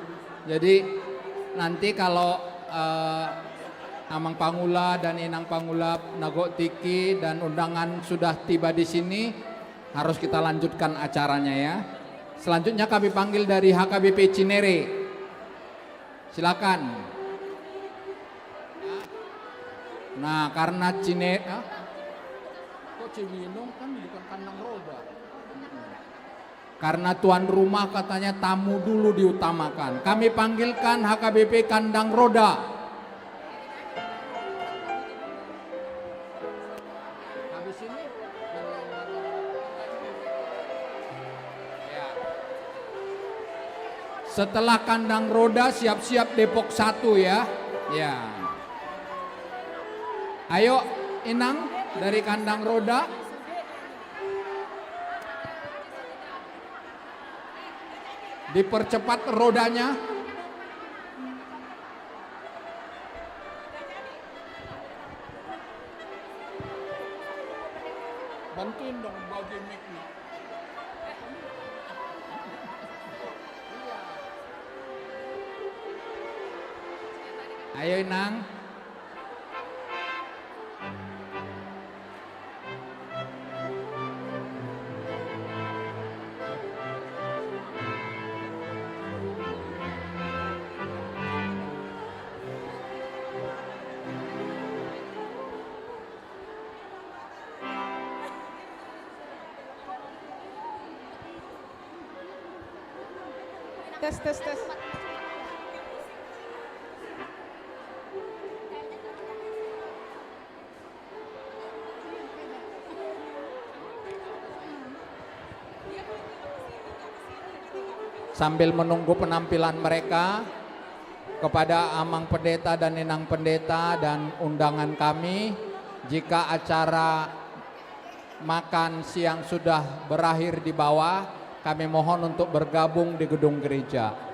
Jadi nanti kalau Amang Pangula dan Inang Pangula Nagok Tiki dan undangan sudah tiba di sini, harus kita lanjutkan acaranya ya. Selanjutnya kami panggil dari HKBP Cinere. Silakan. Nah, karena kok Cibinong kan bukan kandang roda. Karena tuan rumah katanya tamu dulu diutamakan. Kami panggilkan HKBP Kandang Roda. Habis ini setelah Kandang Roda siap-siap Depok 1 ya. Ya. Ayo Inang dari Kandang Roda. Dipercepat rodanya. Bantuin dong bagi mic-nya. Ayo Inang. Tes. Sambil menunggu penampilan mereka, kepada Amang Pendeta dan Nenang Pendeta dan undangan kami, jika acara makan siang sudah berakhir di bawah, kami mohon untuk bergabung di gedung gereja.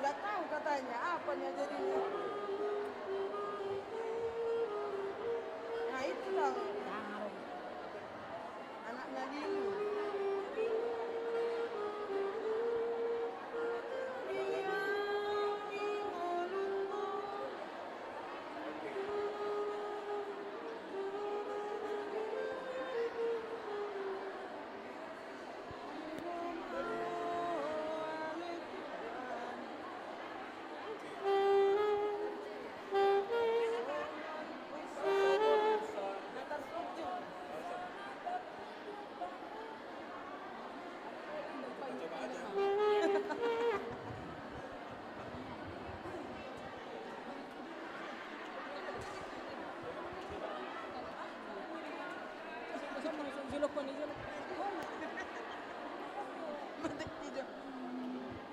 Nggak tahu katanya apanya jadinya. Nah itu lah anaknya Lilu.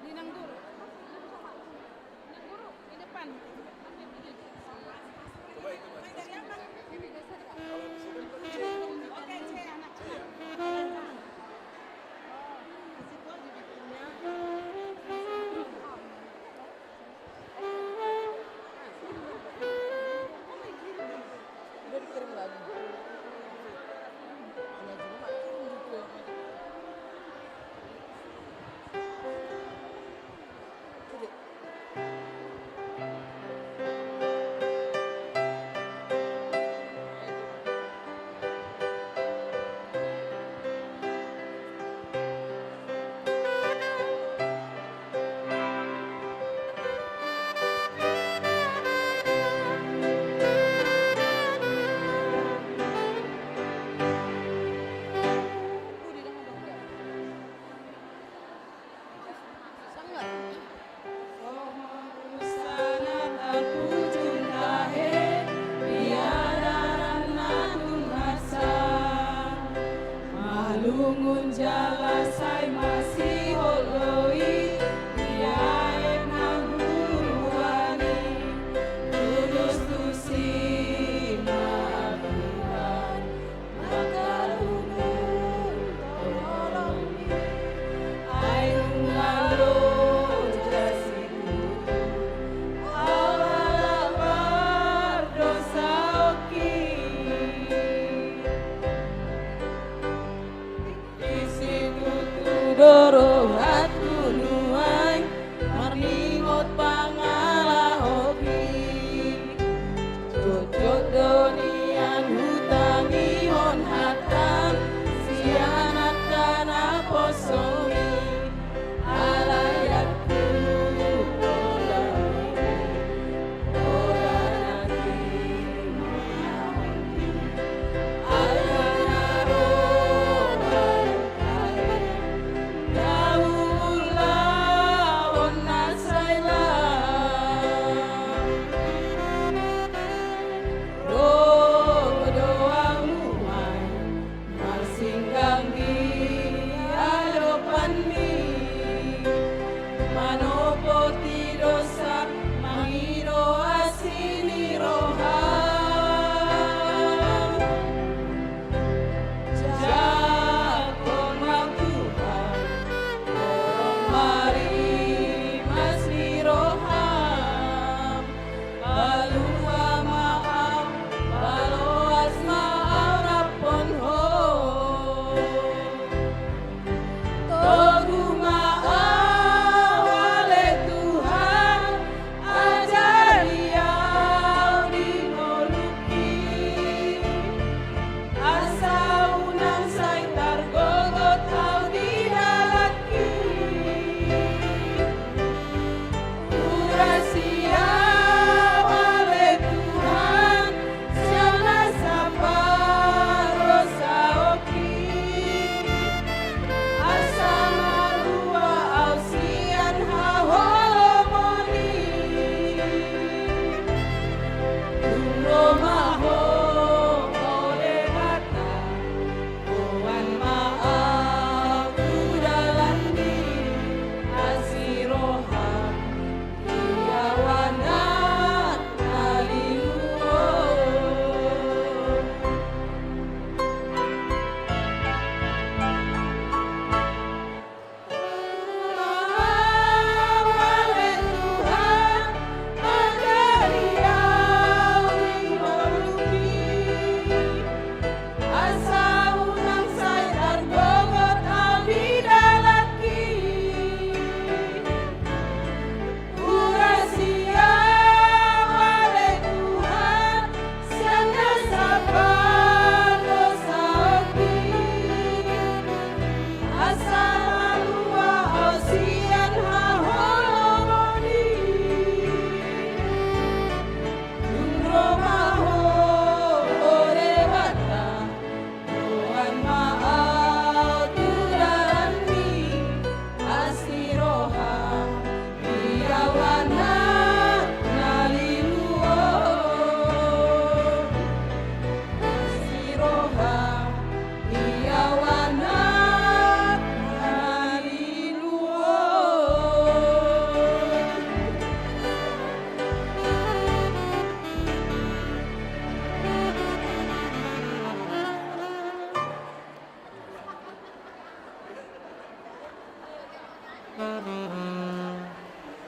Ninang Guru di depan. Udah dikirim lagi. Lungun jalasai masih holoi biae nangguruani kudus tusi maafiran maka lungun tolongi ayung ngalo jasiku Allah berdosa oki Doro hatu nuai marningot pangala hobi Jojot donian hutangi hon hatan sianat kana posomi alayatku kodami kodanati ayana roh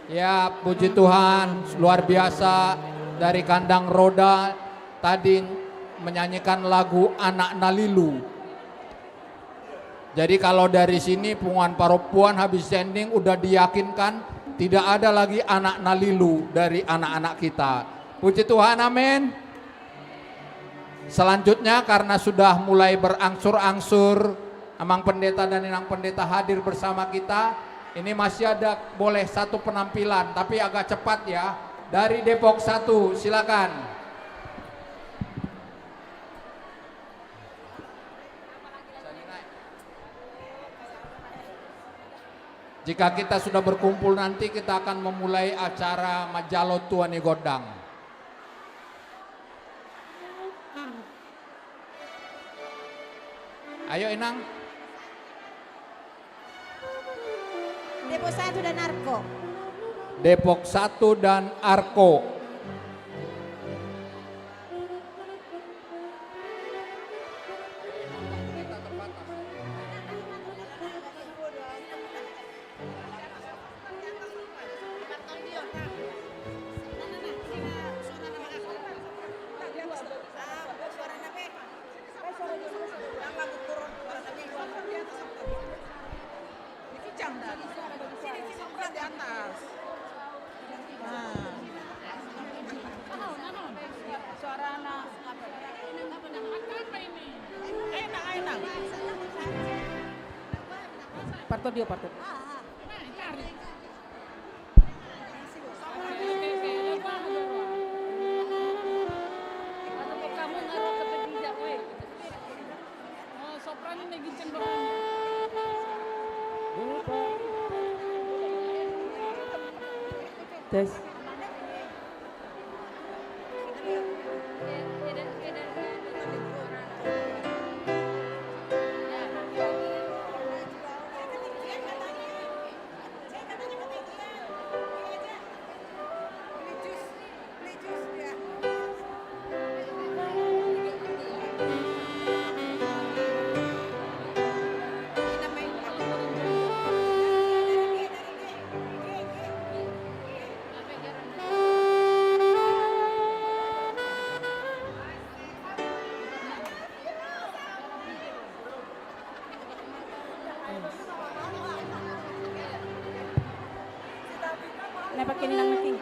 Ya, puji Tuhan, luar biasa. Dari kandang roda tadi menyanyikan lagu Anak Nalilu. Jadi kalau dari sini Punguan Paropuan habis sending udah diyakinkan tidak ada lagi anak Nalilu dari anak-anak kita. Puji Tuhan, amin. Selanjutnya karena sudah mulai berangsur-angsur Amang Pendeta dan Inang Pendeta hadir bersama kita. Ini masih ada boleh satu penampilan tapi agak cepat ya. Dari Depok 1 silakan. Jika kita sudah berkumpul nanti kita akan memulai acara Majalo Tuani Godang. Ayo Inang. Depok 1 dan Arko. Depok 1 dan Arko. Partodio, Partodio. Tes. Pakai nilang making.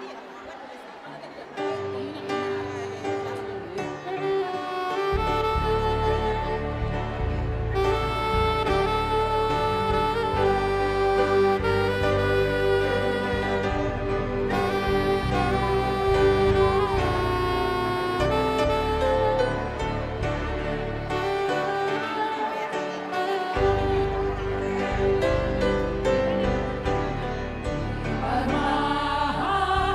Maha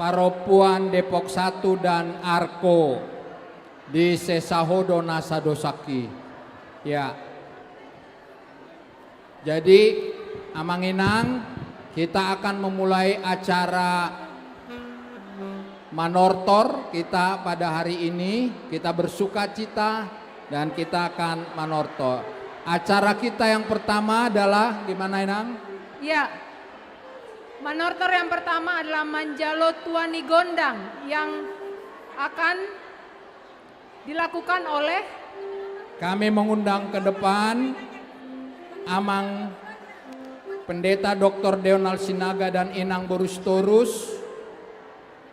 Paropuan Depok 1 dan Arko di Sesahodo Nasadosaki. Ya. Jadi Amanginang, kita akan memulai acara manortor kita pada hari ini. Kita bersuka cita dan kita akan manortor. Acara kita yang pertama adalah gimana, Inang? Ya, manortor yang pertama adalah Manjalo Tuani Gondang yang akan dilakukan oleh kami mengundang ke depan Amang Pendeta Dr. Deonal Sinaga dan Inang Borustorus,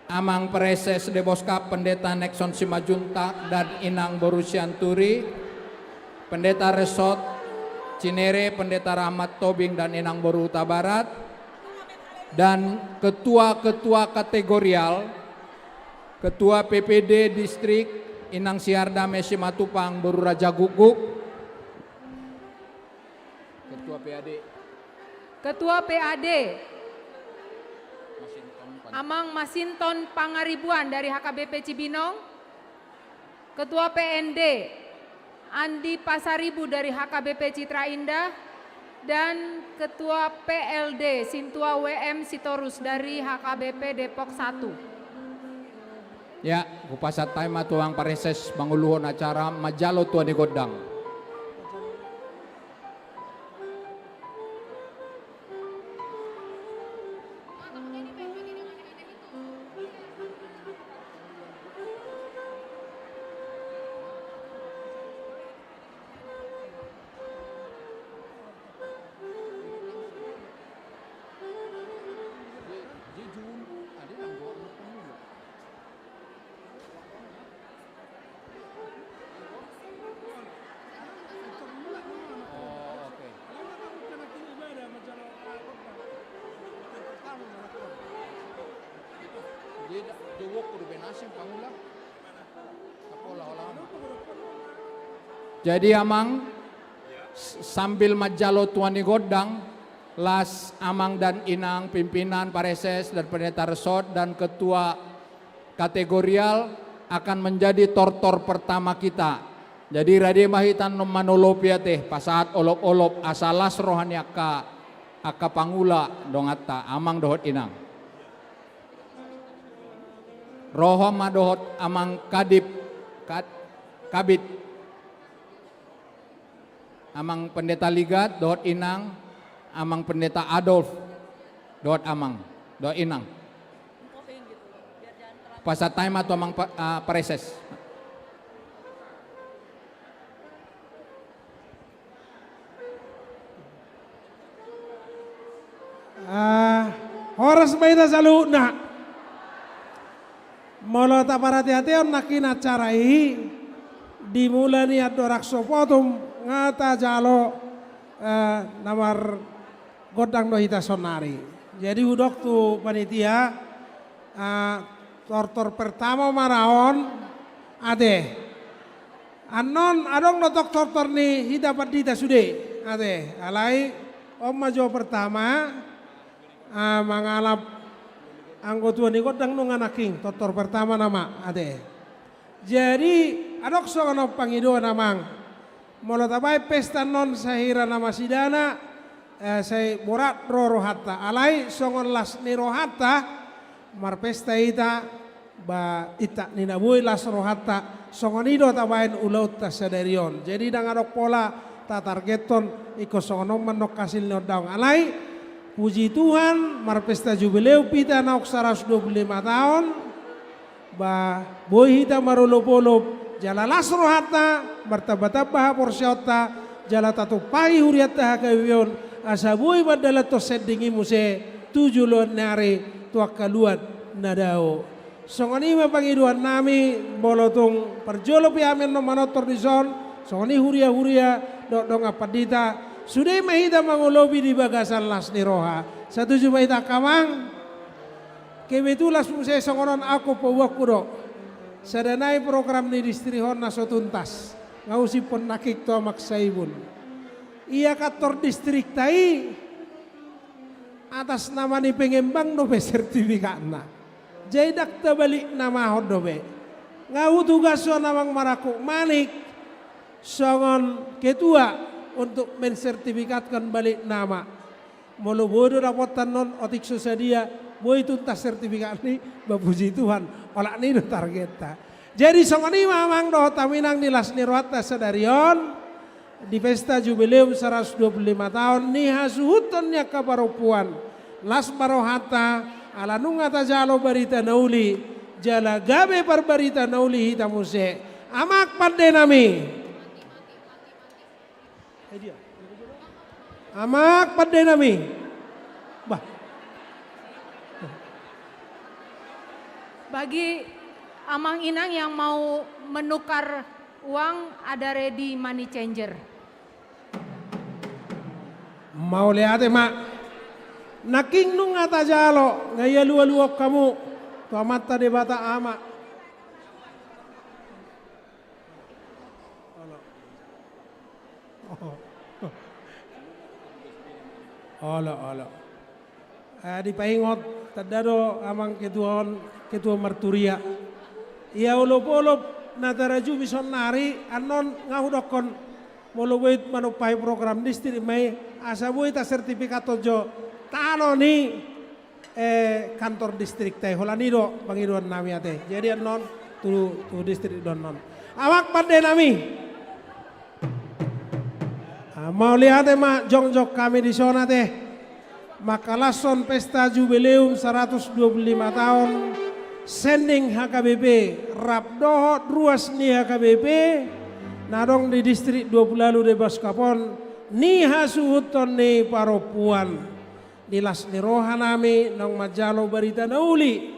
Amang Preses Deboskap Pendeta Nexon Simajuntak dan Inang Borusianturi, Pendeta Resort Cinere Pendeta Rahmat Tobing dan Inang Boru Huta Barat, dan ketua-ketua kategorial, Ketua PPD Distrik Inang Siarda Mesi Matupang Boru Raja Guguk, Ketua PAD Amang Masinton Pangaribuan dari HKBP Cibinong, Ketua PND Andi Pasaribu dari HKBP Citra Indah, dan Ketua PLD Sintua WM Sitorus dari HKBP Depok 1. Ya, kupasat taima tuang pareses manguluhon acara Majalo Tuani Godang. Jadi Amang sambil Majalo Tuani Godang, las Amang dan Inang pimpinan Pareses dan Pendeta Resort dan ketua kategorial akan menjadi tortor pertama kita. Jadi Radia Mahitan manolopia teh pasaat olop-olop asalas rohani aka pangula dongata Amang dohot Inang. Rohom madohot Amang kabit Amang Pendeta Ligat dohot Inang, Amang Pendeta Adolf dohot Amang dohot Inang. Pasat time atau Amang Pareses. Horas baita saluna. Molo taparati-hation nakin acarai dimulai niat dorak sopotum ngata jalo namar godang dohita sonari. Jadi udok tu panitia tortor pertama maraon ade anon adong notok tortor ni hidapat dita sude ade alai om majo pertama mangalap anggota ni godang nung anaking tortor pertama nama ade. Jadi adok sono pangido namang molo tabai pesta non sahira nama sidana saya borat rohata alai songon las ni rohata mar pesta ita ba ita nina boy las rohata songon ido tabain ulaut ta sadarion. Jadi dang adok pola ta targeton iko songon manok kasil no daung alai puji Tuhan mar pesta jubileu pita naok 125 tahun ba boy hita marulop-ulop jalalas rohata bertabah-tabah porsyota jala tatu pai huriata hakawion asabui badala to seddingi muse 7 luan nare tuak kaluan nadao songoni mapangiduan nami bolotung perjolo piamen no manotor di zon songoni huria dong apadita sudah mahita mangulobi di bagasan las ni roha satu jumaita kamang kebetulan muse songonon aku pewakuro sadanai program ni distrihon naso tuntas ngausi pon nakik to maksaibun iya kator distrik tai atas nama ni pengembang no sertifikat na Jaidak tabalik nama hodobe. Ngau tugas so namang maraku manik songon ketua untuk mensertifikatkan balik nama. Mulu bodoh rapotan non otik susadia, boy tuntas sertifikat ni bapuji Tuhan. Olak ni target ta. Jadi songon ini mamang doh taminang di Lasni Rohata Sadarion di pesta jubileum 125 tahun ni hasuhutonnya kabaropuan Las Barohata ala nungata jalo barita nauli jala gabe barbarita nauli hitamuse amak pande nami amak pande nami bah Bagi Amang Inang yang mau menukar uang ada ready money changer. mau lihat mak naking nung ata jalo ngayalu-aluok kamu tu amata de bata ama Olo. Di paingot tadado amang ketua marturia. Ia ulop-ulop nataraju bison nari anon ngahudokon moluwait manupai program distrik mai asabuy ta sertifikat jo tano ni kantor distrik teh holanido bangiduan nami ate. Jadi anon tu distrik don non. Awak pande nami. Mau lihat mak jongjok kami di sana teh makalason pesta jubileum 125 tahun sending HKBP Rapdoho ruas ni HKBP nadong di distrik 20 lalu de Baskapon ni hasuhuton ni paropuan di Lasni Rohanami nong majalo barita nauli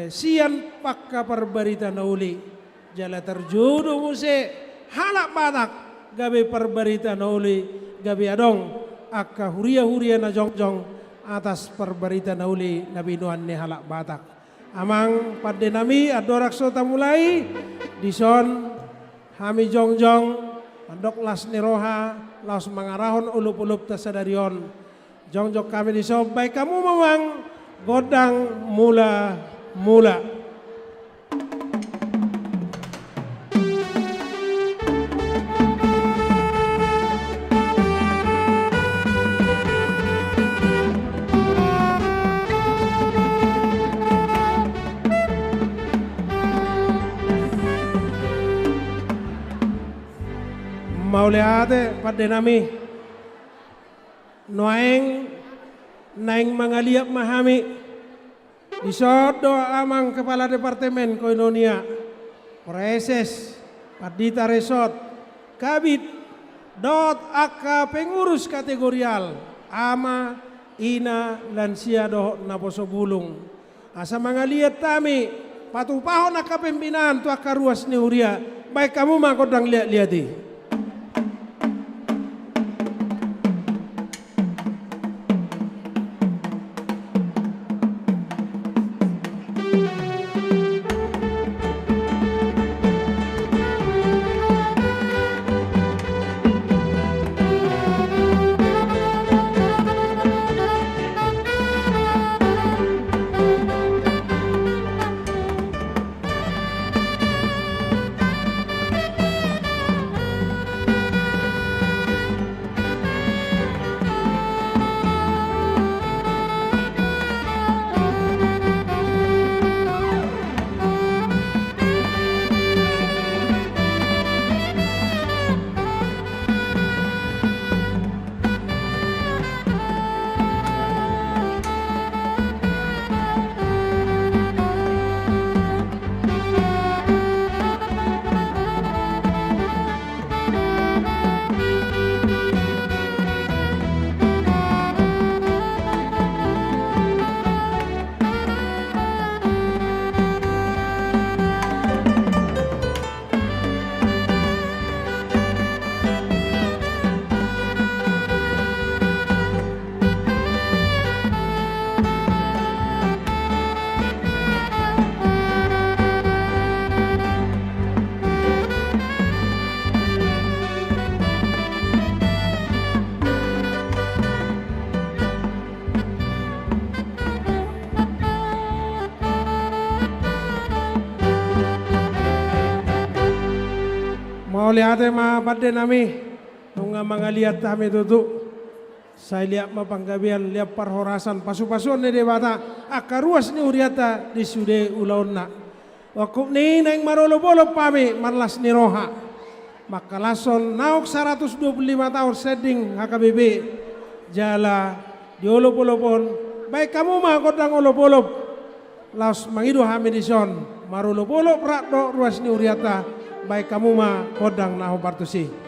sian pakka par barita nauli jala terjudo muse halak batak gabe perbarita nauli gabe adong akka huria na jongjong atas perbarita nauli nabi nuan ne halak batak amang pada nami adorak sota mulai dison hami jongjong andok Lasni Roha laos mangarahon ulup-ulup tasadarion jongjok kami disob baik kamu mamang godang mula mau lihat pada nami noeng naing mangaliap mahami disodo amang kepala departemen koinonia Reses Padita Resort kabit dot akka pengurus kategorial ama ina lansia doh naposo bulung asa mangaliat tami patupahon akka pembinaan tu akka ruas ni huria baik kamu mah kodang lihat-lihati. oleh ate ma pada nami nunga mangaliat kami tutu. Saya lihat mapanggabian lihat parhorasan pasu-pasuan ni debata akaruas ni uriata di sude ulauna. Waktu ni neng marolo-bolo pami marlas ni roha. Maka lason naok 125 tahun setting HKBP jala diolop-olopon. Baik kamu mah kodang olop-olop. Laos mangidu hamidison marolo-bolo prak do ruas ni uriata. Baik kamu mah kodang naho partusi.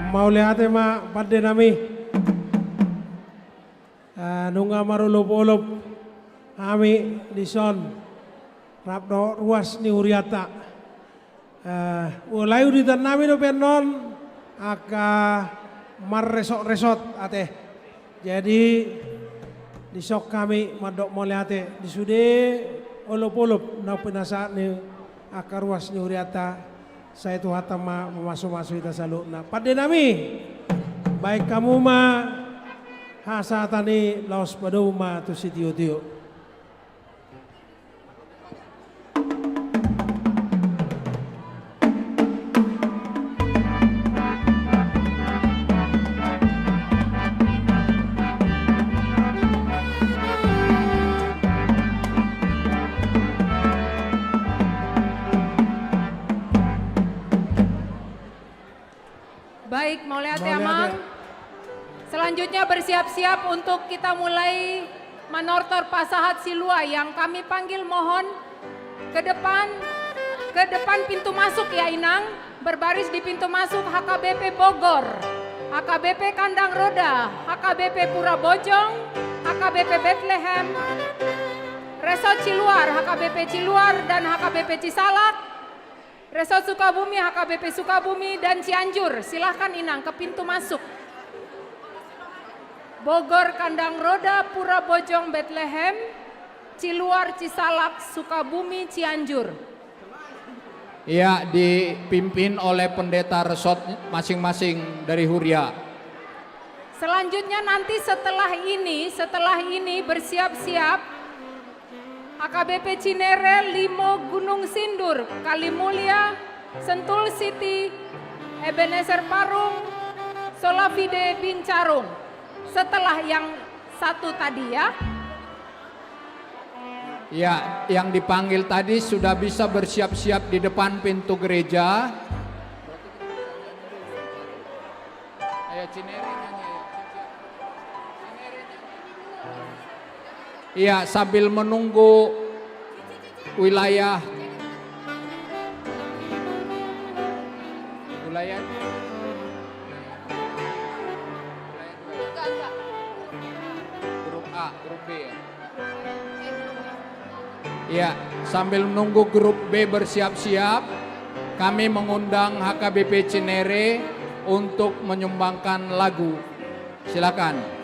mau lihat ma pada nami nunga marulup-ulup kami dison rapdo ruas ni Huriata ulai uditan nami do penon aka resort ate jadi disok kami madok mau lihat disude ulup-ulup na penasa ni aka ruas ni Huriata saya itu hatama memasuk-masuk kita selalu. Nah, pada nami baik kamu ma hasatani laos pada ma tu sitio-tio. Baik, mau lihat ya Mang. Selanjutnya bersiap-siap untuk kita mulai menortor pasahat Silua yang kami panggil mohon ke depan pintu masuk ya Inang. Berbaris di pintu masuk HKBP Bogor, HKBP Kandang Roda, HKBP Pura Bojong, HKBP Bethlehem, Resort Ciluar, HKBP Ciluar dan HKBP Cisalak, Resort Sukabumi, HKBP Sukabumi dan Cianjur. Silahkan Inang ke pintu masuk. Bogor, Kandang Roda, Pura Bojong, Bethlehem, Ciluar, Cisalak, Sukabumi, Cianjur. Ya, dipimpin oleh pendeta resort masing-masing dari Huria. Selanjutnya nanti setelah ini bersiap-siap HKBP Cinere, Limo, Gunung Sindur, Kalimulia, Sentul City, Ebenezer Parung, Solavide, Bincarung. Setelah yang satu tadi ya. Ya, yang dipanggil tadi sudah bisa bersiap-siap di depan pintu gereja. Ayo Cinere nyanyi. Iya, sambil menunggu wilayah grup A, grup B ya. Ya, sambil menunggu grup B bersiap-siap, kami mengundang HKBP Cinere untuk menyumbangkan lagu. Silakan.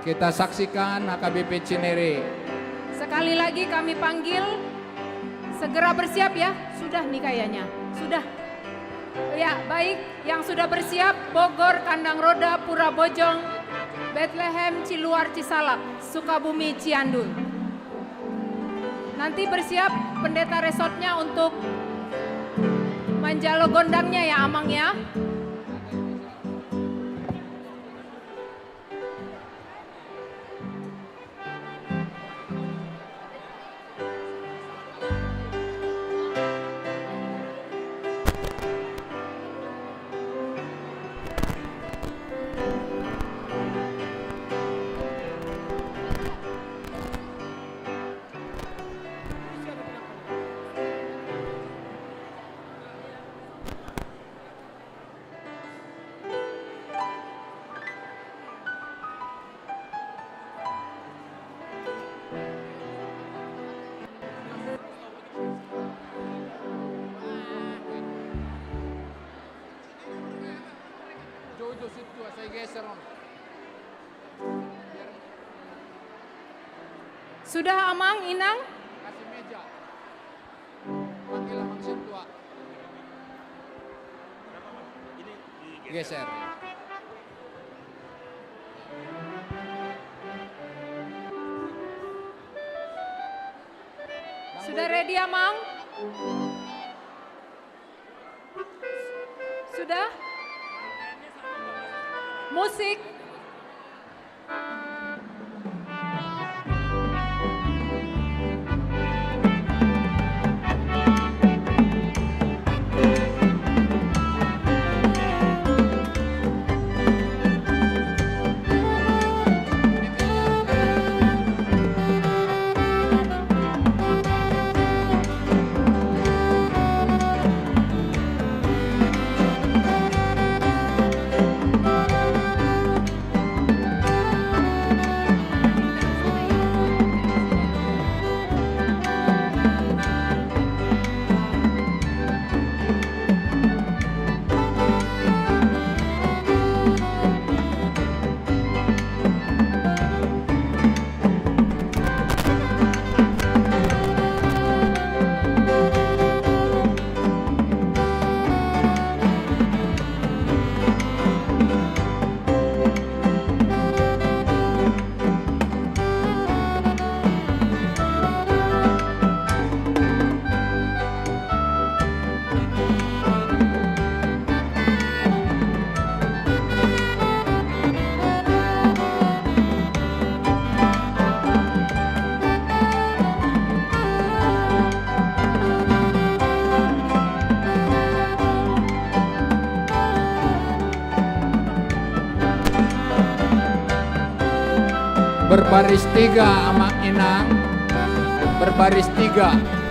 Kita saksikan HKBP Cinere. Sekali lagi kami panggil, segera bersiap ya. Sudah nih kayaknya, sudah. Ya baik, yang sudah bersiap Bogor, Kandang Roda, Pura Bojong, Bethlehem, Ciluar, Cisalak, Sukabumi, Cianjur. Nanti bersiap pendeta resortnya untuk manjalo gondangnya ya Amang ya. Sudah Amang, Inang? Kasih meja. Panggil Amang Sintua. Geser. Sudah ready Amang? Sudah? Musik. Berbaris 3 sama Inang. Berbaris 3.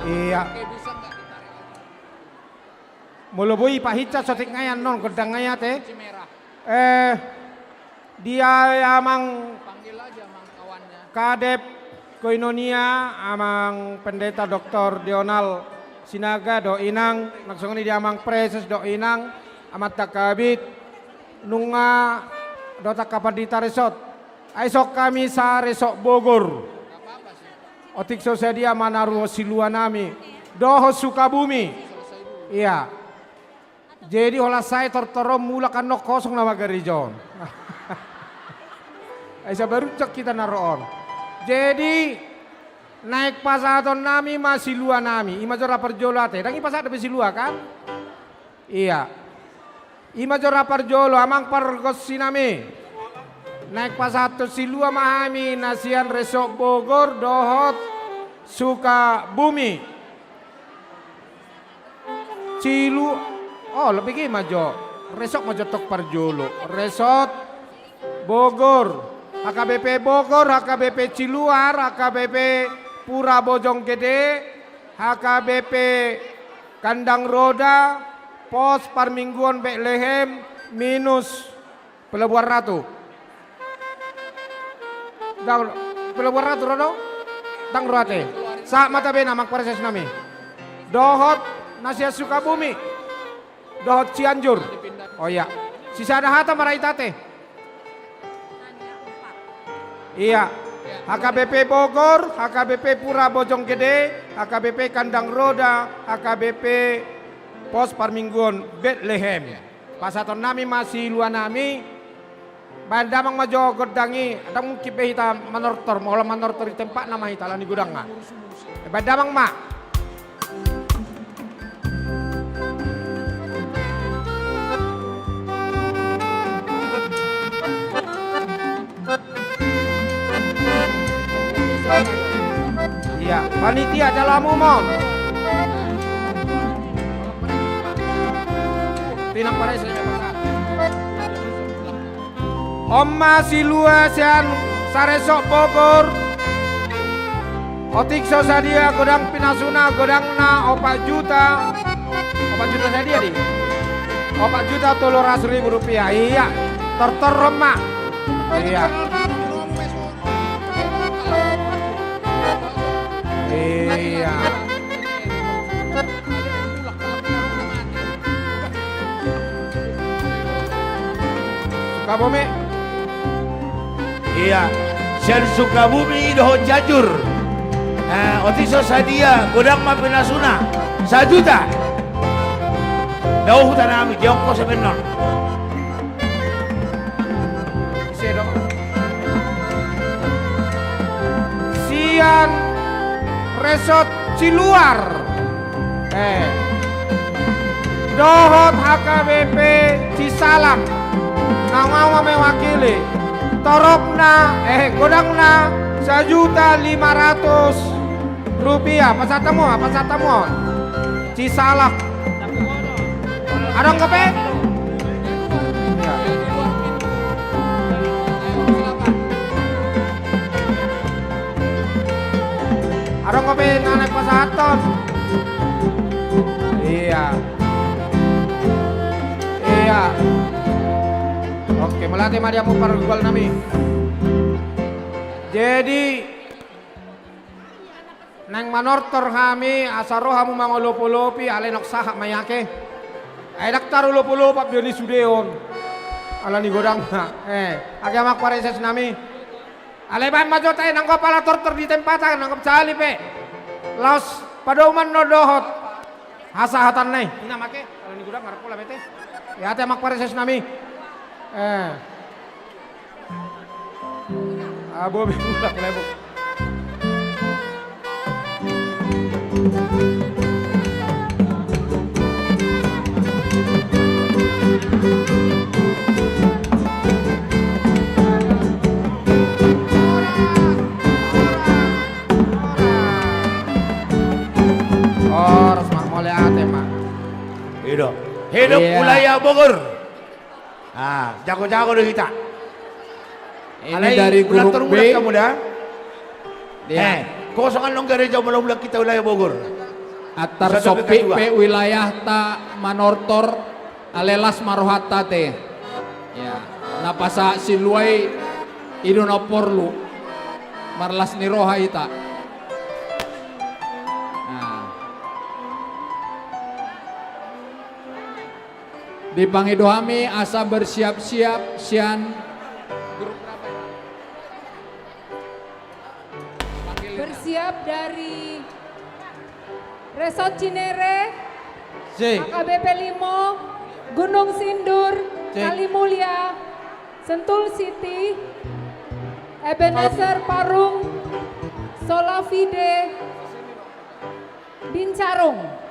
Iya. Mulubui pahitsa sotik ngayan non gedang ngaya teh. Dia amang Panggil aja mang kawannya. Kadep Koinonia amang pendeta Dr. Dional Sinaga do inang langsung ini dia amang preses do inang amat takabit nunga do takapardita resort. Aisok kami sa resort Bogor. Otik sosedia manaruho silua nami doho Sukabumi. Iya. Jadi olah saya tortorom mula kan no kosong nama garijon. Aisa baru cek kita naroon. Jadi naik pasaton nami masih lua nami. Ima jora perjolo ate. Dan pasat ada silua kan? Iya. Ima jora perjolo amang pergosi nami. Naik pasato silua mahami nasian resok Bogor dohot Sukabumi. Cilu oh lebih gimana jo? Resok majo tok perjolo. Resort Bogor. HKBP Bogor, HKBP Ciluar, HKBP Pura Bojonggede, HKBP Kandang Roda, Pos Parmingguan Bethlehem, minus Pelabuhan Ratu. Pelabuhan Ratu Rodo, Tang Roate. Saat mata bena mak proses nami. Dohot Nasihat Sukabumi, Dohot Cianjur. Oh iya, sisa ada hata maraitate. Iya, HKBP Bogor, HKBP Pura Bojonggede, HKBP Kandang Roda, HKBP Pos Parmingguan Bethlehem. Pasaton nami masih luar nami. Bandamang majo godangi, ada mungkin kita manortor, mau manortor di tempat nama kita lah di gudang nggak. Bandamang mak. Iya, panitia dalam umum. Tinang pada saya pesan. Oma silua sian saresok Bogor. Otik sosadia godang pinasuna godang na 4 juta. 4 juta sadia di. 4 juta 300.000 rupiah. Iya, tortor remak. Iya. Iya. Sukabumi. Iya. Sian Sukabumi doho Cianjur. Otiso sadia godang mapinasuna 1 juta. Dauh tanami jongko sebenar. Sian Resort Ciluar. Dohot HKBP Cisalam. Nama mewakili torokna, godangna 1.500.000 rupiah. Pasatamu. Cisalak. Adong kopi? Ya. Adong kopi nanek pasaton. Iya. Oke, melatih madiamu parugol nami. Jadi nang manortor kami asaro hamu mangolopo-lopi alenok sahak mayake. Daktar ulo-ulo bioni sudeon. Ala ni godang na. Agi amak pareses nami. Aleban majo tayo nang kepala tortor di tempatan nang kepcali pe. Laos padauman no dohot. Hasahatan nai. Ina make. Ala ni godang ngarep pula bete. Ya ate amak pareses nami. Abo bilang lebok. Harus mole ate mak. Hidup wilayah Bogor. Jago-jago deh kita. Ini dari grup B. Kamu dah. Kosongan long gereja mula-mula kita wilayah Bogor. Atar sopi pe wilayah ta manortor alelas marohata te. Ya, napasa siluai iduna porlu marlas niroha ita. Di Pangidohami asa bersiap-siap sian grup berapa ya? Bersiap dari Resort Cinere, AKBP Limo, Gunung Sindur, Kalimulya, Sentul City, Ebenezer Parung, Solavide, Bincarung.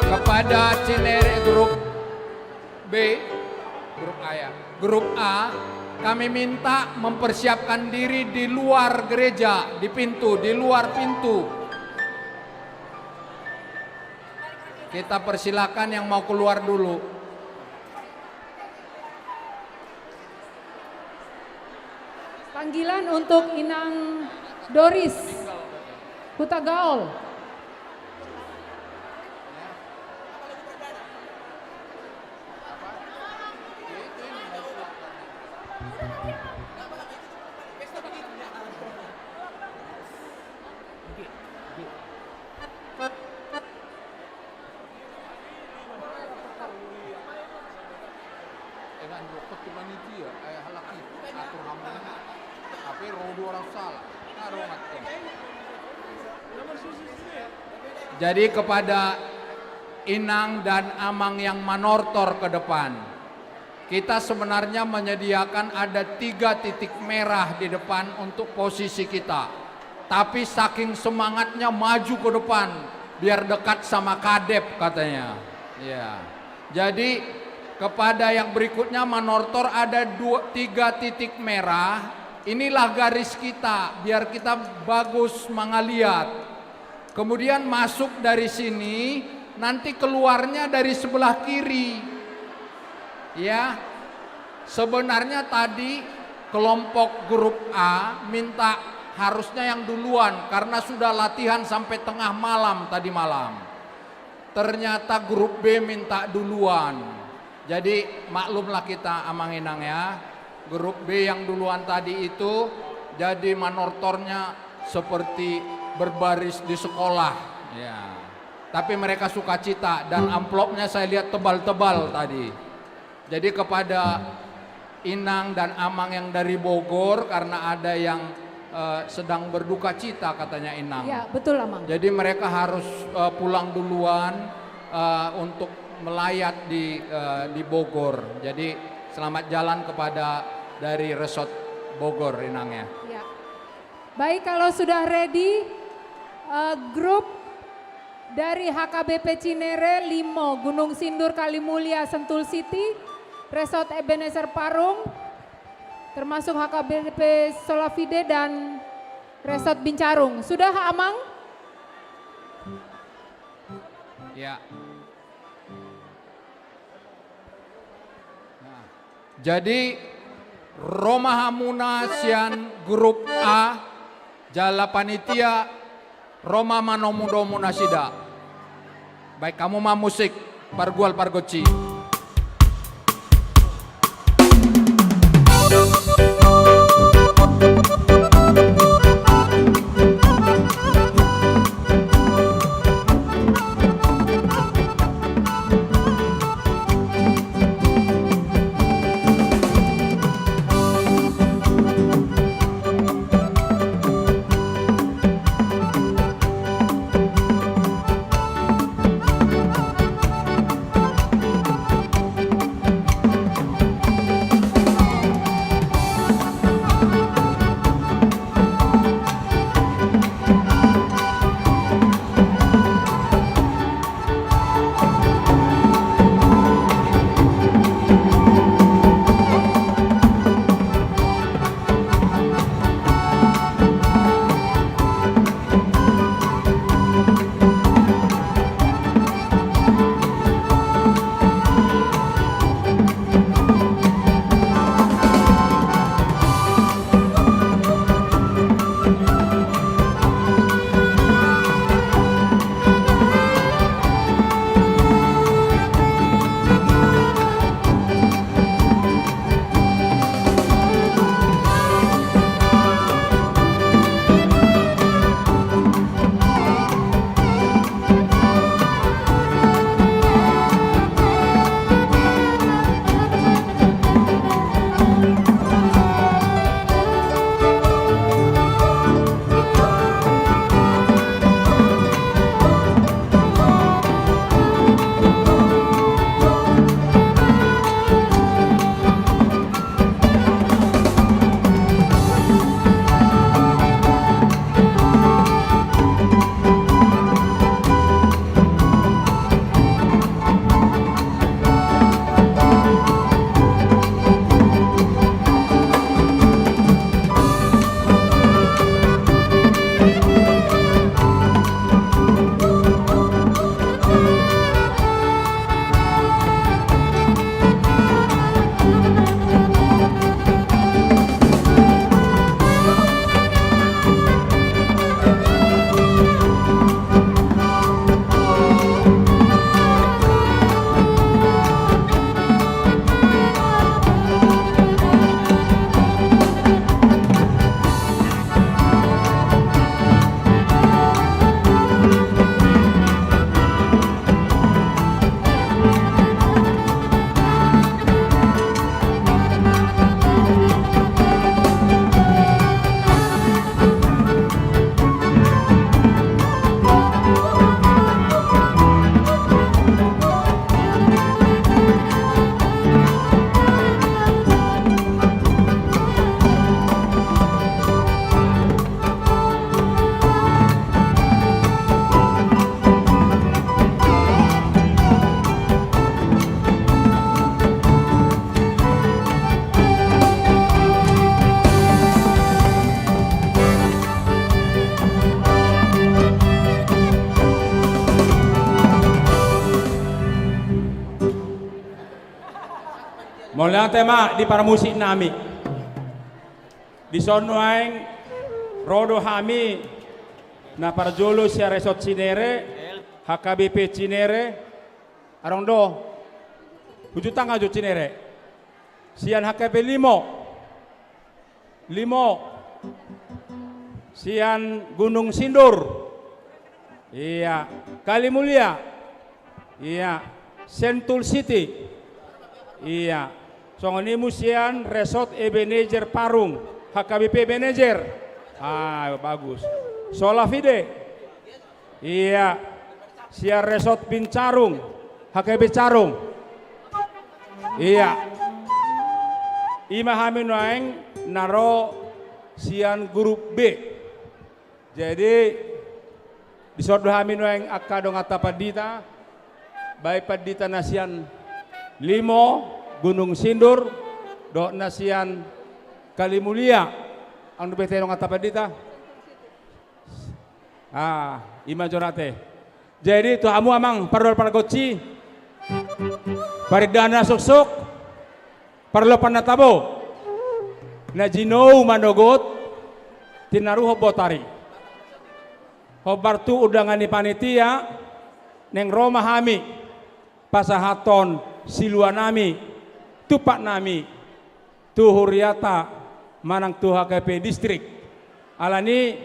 Kepada Cinere grup B, grup A ya. Grup A, kami minta mempersiapkan diri di luar gereja, di pintu, di luar pintu. Kita persilakan yang mau keluar dulu. Panggilan untuk Inang Doris Hutagaol. Jadi kepada Inang dan Amang yang manortor ke depan, kita sebenarnya menyediakan ada 3 titik merah di depan untuk posisi kita. Tapi saking semangatnya maju ke depan biar dekat sama kadep katanya. Ya. Jadi kepada yang berikutnya manortor ada 3 titik merah. Inilah garis kita biar kita bagus mengaliat. Kemudian masuk dari sini, nanti keluarnya dari sebelah kiri. Ya. Sebenarnya tadi kelompok grup A minta harusnya yang duluan karena sudah latihan sampai tengah malam tadi malam. Ternyata grup B minta duluan. Jadi maklumlah kita Amang Inang ya. Grup B yang duluan tadi itu jadi manortornya seperti berbaris di sekolah. Ya. Tapi mereka sukacita dan amplopnya saya lihat tebal-tebal tadi. Jadi kepada Inang dan Amang yang dari Bogor, karena ada yang sedang berduka cita katanya Inang. Ya, betul Amang. Jadi mereka harus pulang duluan untuk melayat di Bogor. Jadi selamat jalan kepada dari Resort Bogor Inangnya. Ya. Baik, kalau sudah ready, grup dari HKBP Cinere, Limo, Gunung Sindur, Kalimulia, Sentul City, Resort Ebenezer Parung, termasuk HKBP Solafide dan Resort Bincarung. Sudah Amang? Ya. Nah, jadi Roma Hamuna Sian Grup A Jala Panitia Roma Manomudo Munasida. Baik, kamu mah musik Pargual Pargoci. Mula tema di para musik nami. Di sono aing rodo hami na para jolo sia Resort Cinere, HKBP Cinere, arong do. Hujutang ajo Cinere. Sian HKBP Limo. sian Gunung Sindur, iya, Kalimulia, iya, Sentul City, iya, songonimu sian Resort Ebenezer Parung, HKBP Ebenezer, bagus, Solafide, iya, sian Resort Bincarung, HKBP Carung, iya, imahami noeng naro sian grup B. Jadi di sordo hami noeng akka dong ata padita, baik padita nasian Limo, Gunung Sindur, do nasian Kalimulia, ang bete dong ata padita. Ima jorate. Jadi tu amu amang parol pargoci, paridana suksuk, parlo panatabo, na jinou manogot, tinaruho botari. Hobartu udangan ni panitia, neng Roma hami, pasahaton siluanami, tupak nami, tuhuriata, manang tuha KP distrik. Alani,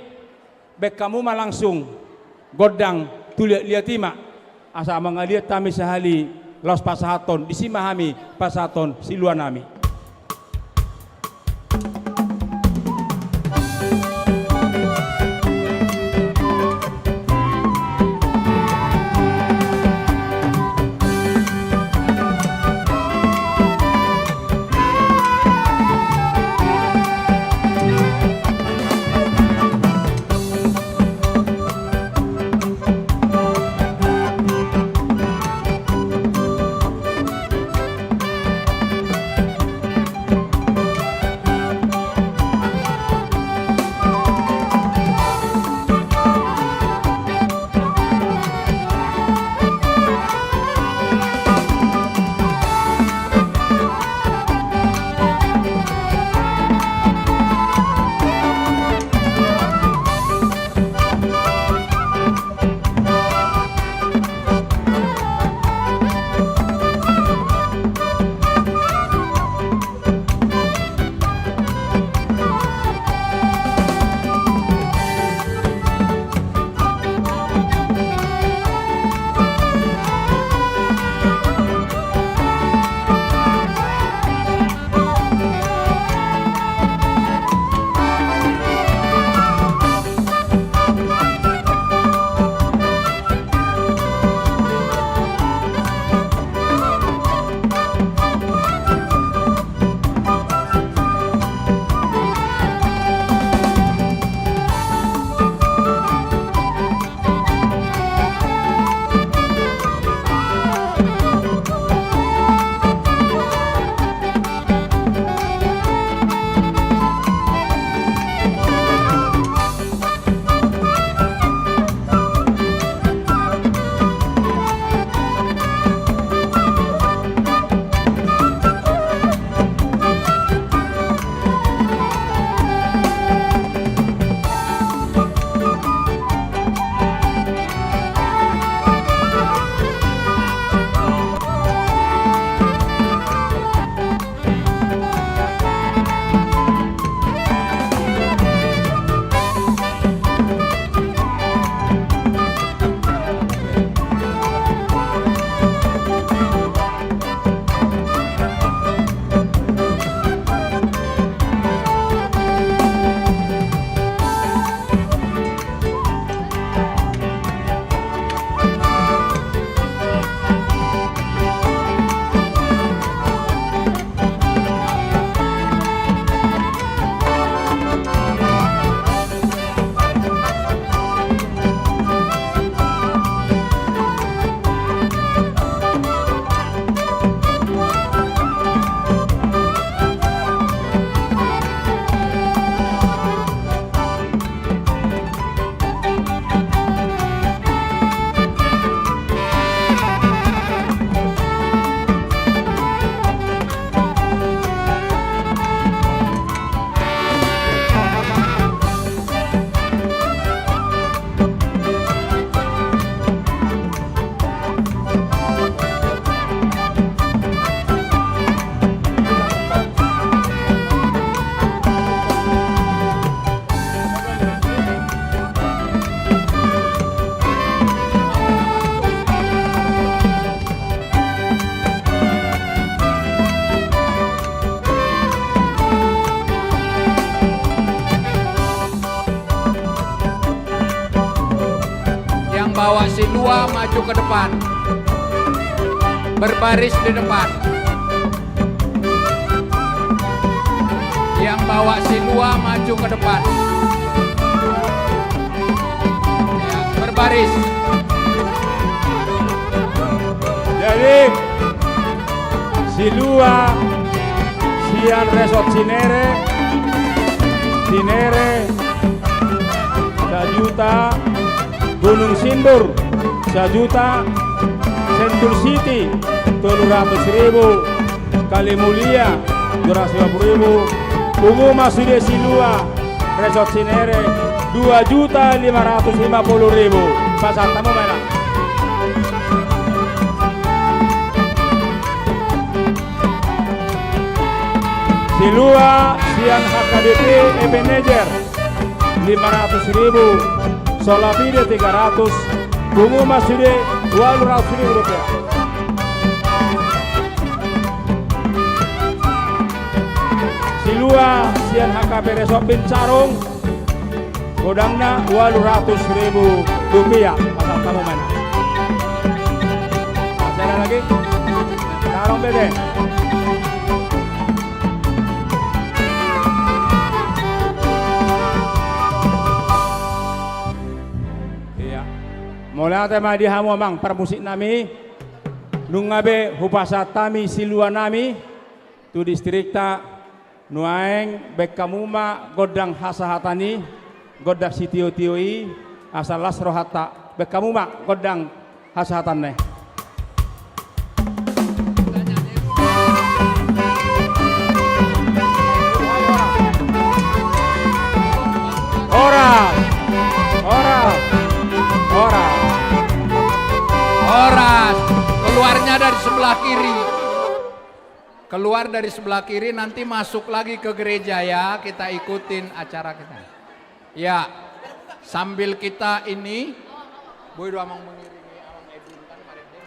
bek kamu langsung godang tuliat liatima, asa mangaliat kami sehali, los pasahaton, disimahami pasahaton siluanami. Silua maju ke depan. Berbaris di depan. Yang bawa Silua maju ke depan. Ya, berbaris. Jadi Silua Sian Resort Cinere Sajuta, Gunung Sindur Sajuta, Sentul City 700.000, Kalimulia 250.000, Ungu Masude Silua Resort Cinere 2.550.000. Pasal tamu mana? Silua Sian HKDP Ebenezer 500.000, Solapide 300, Bungu Masude 200.000 rupiah. Silua Sian HKP Resort Pincarung Godangna 200.000 rupiah. Pasal kamu mana? Masih ada lagi? Tarong bede. Mulai tema di hamu amang permusik nami nungabe hupasa tami Silua nami tu distrikta nuaeng bekamuma godang hasahatani godak sitio-tioi asal lasrohata bekamuma godang hasahatanne. Oras, keluarnya dari sebelah kiri. Keluar dari sebelah kiri, nanti masuk lagi ke gereja ya. Kita ikutin acara kita. Ya, sambil kita ini, boy doa amang mengiringi amang Edwin kan Pak Rede.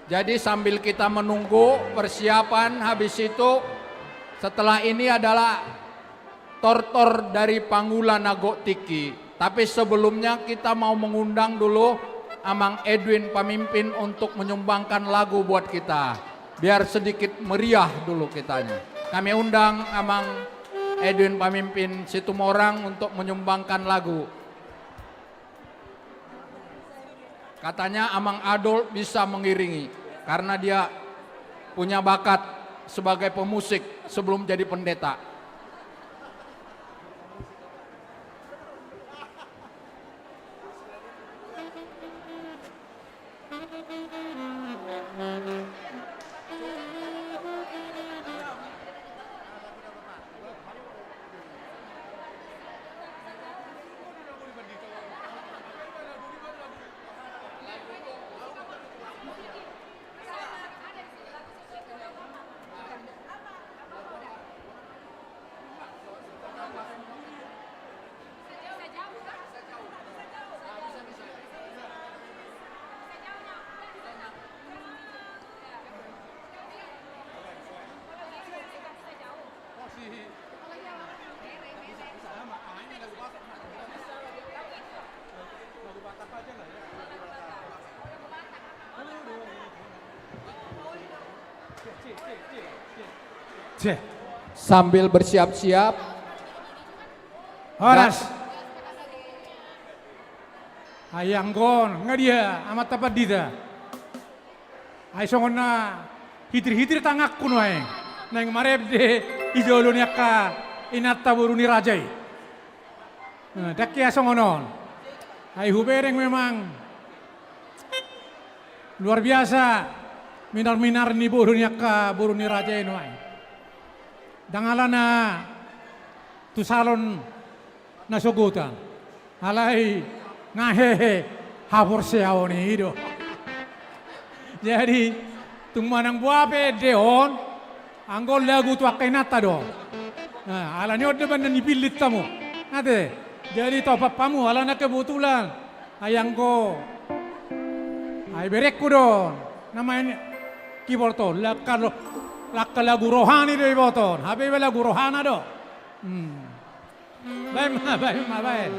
Jadi sambil kita menunggu persiapan, habis itu setelah ini adalah tortor dari Panggula Nagok Tiki. Tapi sebelumnya kita mau mengundang dulu Amang Edwin pemimpin untuk menyumbangkan lagu buat kita. Biar sedikit meriah dulu kitanya. Kami undang Amang Edwin pemimpin Situmorang untuk menyumbangkan lagu. Katanya Amang Adol bisa mengiringi karena dia punya bakat sebagai pemusik sebelum jadi pendeta. Sambil bersiap-siap, Horas, ayanggon, nggak dia, amat apa dia? Aisongon na hitri-hitri tangak kuno ay, neng marep de idolonya ka inata buruni rajai. Daki asongonon, ay hubereng memang luar biasa, minar-minar ni buruni ka buruni rajai noai. Dangalana tu salon nasugutan, alai ngahehe hapor siaw ni ido. Jadi tumanang buape deon, anggol lagu tu akai nata do. Nah, alanya udah mana nipilit tamu, nate. Jadi tu apa pamu, alana kebetulan, ayangko, ay berekku do, namanya kiborto, lakka lagu rohani do iboton, habe lagu rohana do. Baik.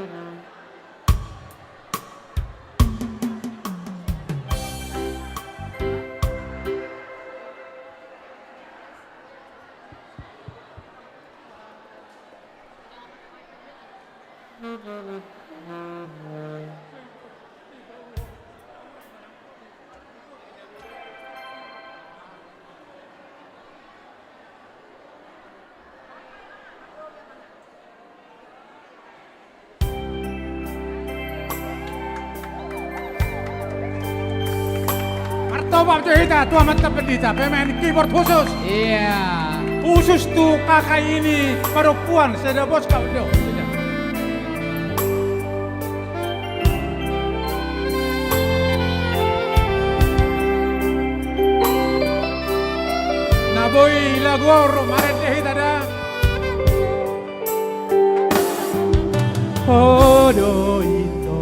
Bapak kita, Tuan Mata Pendeta, pemain keyboard khusus. Iya. Khusus tuh kakak ini, perempuan, saya bos kau itu. Naboy lagor, maret deh tada. Podo ito,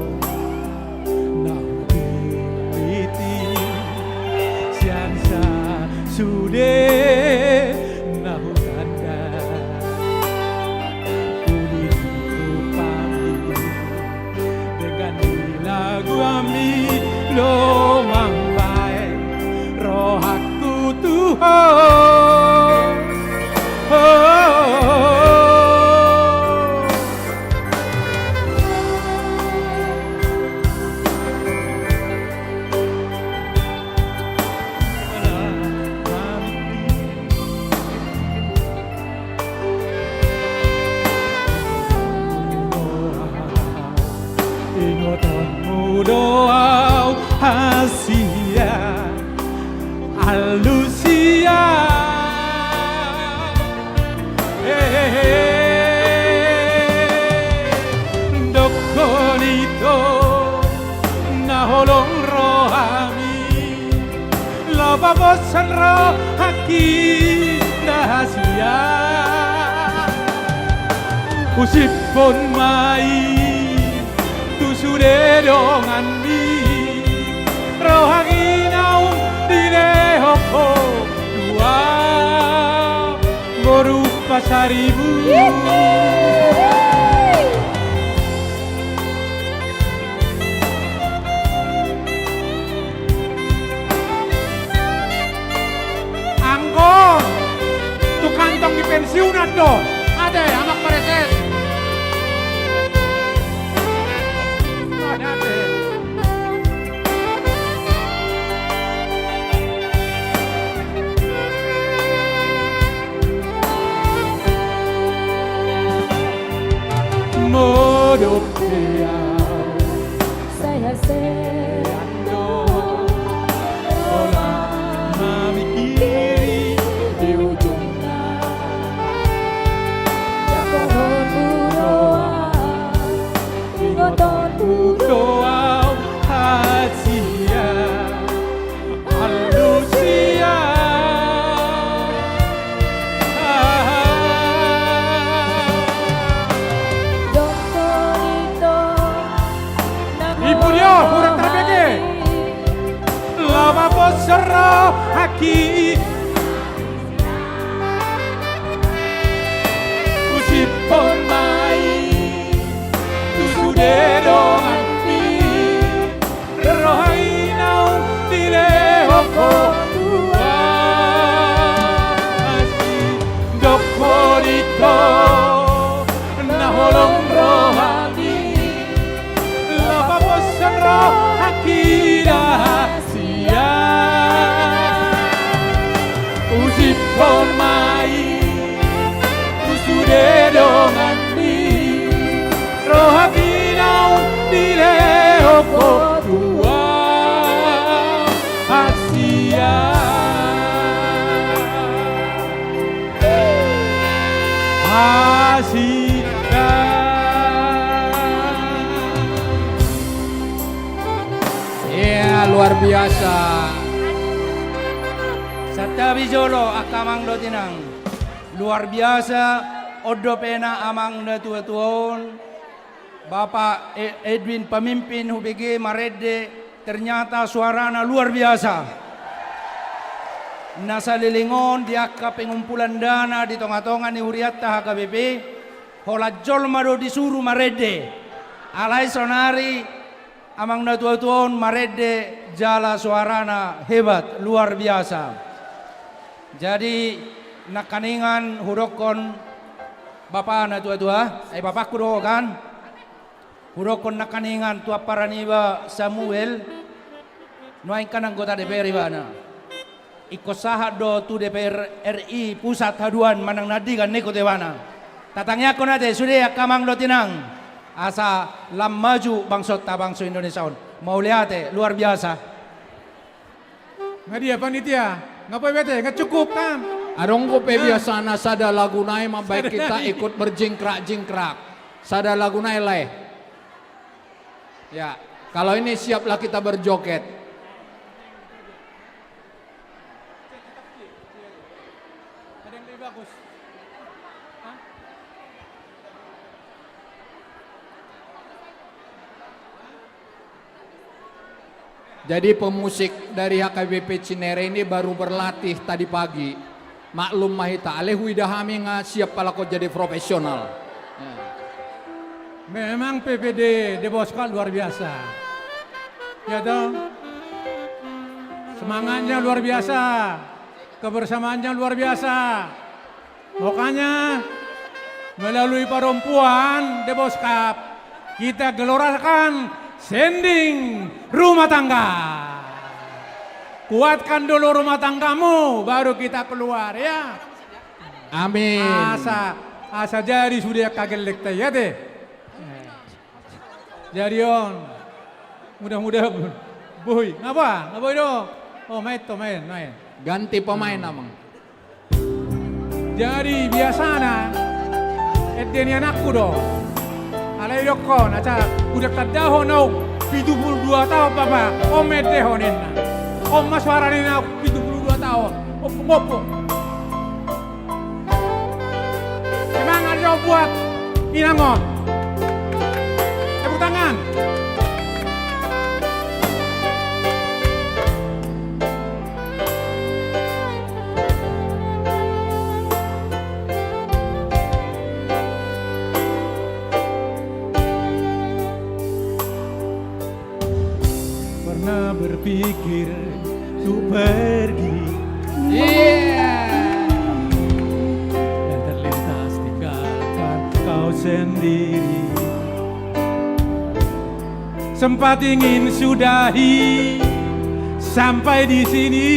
naudiliti, siansa sude. Lo mampai rohaku Tuhan. Ingotanmu doa Asia, Alusia, Dokonito, naholong rohami, lababosan rohaki dahasia, usipon mai, tu sudah dongan mi. Rohanginaw dinehoko dua berupa seribu. Anggon tu kantong di pensiunan do ada anak mereses. Modo saya seando olah memikiri di ujungnya jangan berdoa ingoton berdoa hasia alusia. Kurang terbege lama bosero haki usipon mai tusudero anti rohainau dilehoko tua asi dokorito naholong rohani Akira sia usipon mai usude dongan mi rohaginau dilehoko tua asia asia. Luar biasa. Satabi jolo akamang do tinang. Luar biasa odo pena amang na tuon. Bapak Edwin pemimpin HUBG Marede ternyata suarana luar biasa. Nasa lilingon diaka pengumpulan dana di tonga-tonga ni Huriatta HKBP. Hola jolmado disuruh Marede. Alai sonari amang na tuon Marede jala suarana hebat luar biasa. Jadi nakaningan hurokon bapak na tua bapakku do kan hurokon nakaningan tua paraniba Samuel nuain kan anggota DPR bana ikut sahat do tu DPR RI pusat haduan manang nadi kan neko tewana tatangnya ko nate sudah kamang do tinang asa lam maju bangsot tabangso Indonesia mau lihat luar biasa. Nggak dia panitia, ngapain bete? Nggak cukup kan? Adong ko pe biasana sada lagu nai baik kita ikut berjingkrak-jingkrak. Sada lagu nai leh. Ya, kalau ini siaplah kita berjoget. Ada yang lebih bagus. Jadi pemusik dari HKBP Cinere ini baru berlatih tadi pagi. Maklum mahita, aleh widahami nga siap palako jadi profesional. Ya. Memang PPD De Bosca luar biasa. Ya dong. Semangatnya luar biasa. Kebersamaannya luar biasa. Makanya melalui perempuan De Bosca kita gelorakan sending rumah tangga. Kuatkan dulu rumah tanggamu, baru kita keluar ya. Amin. Asa jadi sudah kaget lekta ya deh. Jadi on, mudah-mudahan boy, ngapa do? Oh main. Ganti pemain namang. Jadi biasana, ini anakku do. Alay yoko, naca udah tadaho nau 72 tahun papa, omet dehonena. Om mas waralina 72 tahun, opung. Emang ada buat inangon. Tepuk tangan. Pernah berpikir untuk pergi dan terlintas tinggalkan kau sendiri. Sempat ingin sudahi sampai di sini,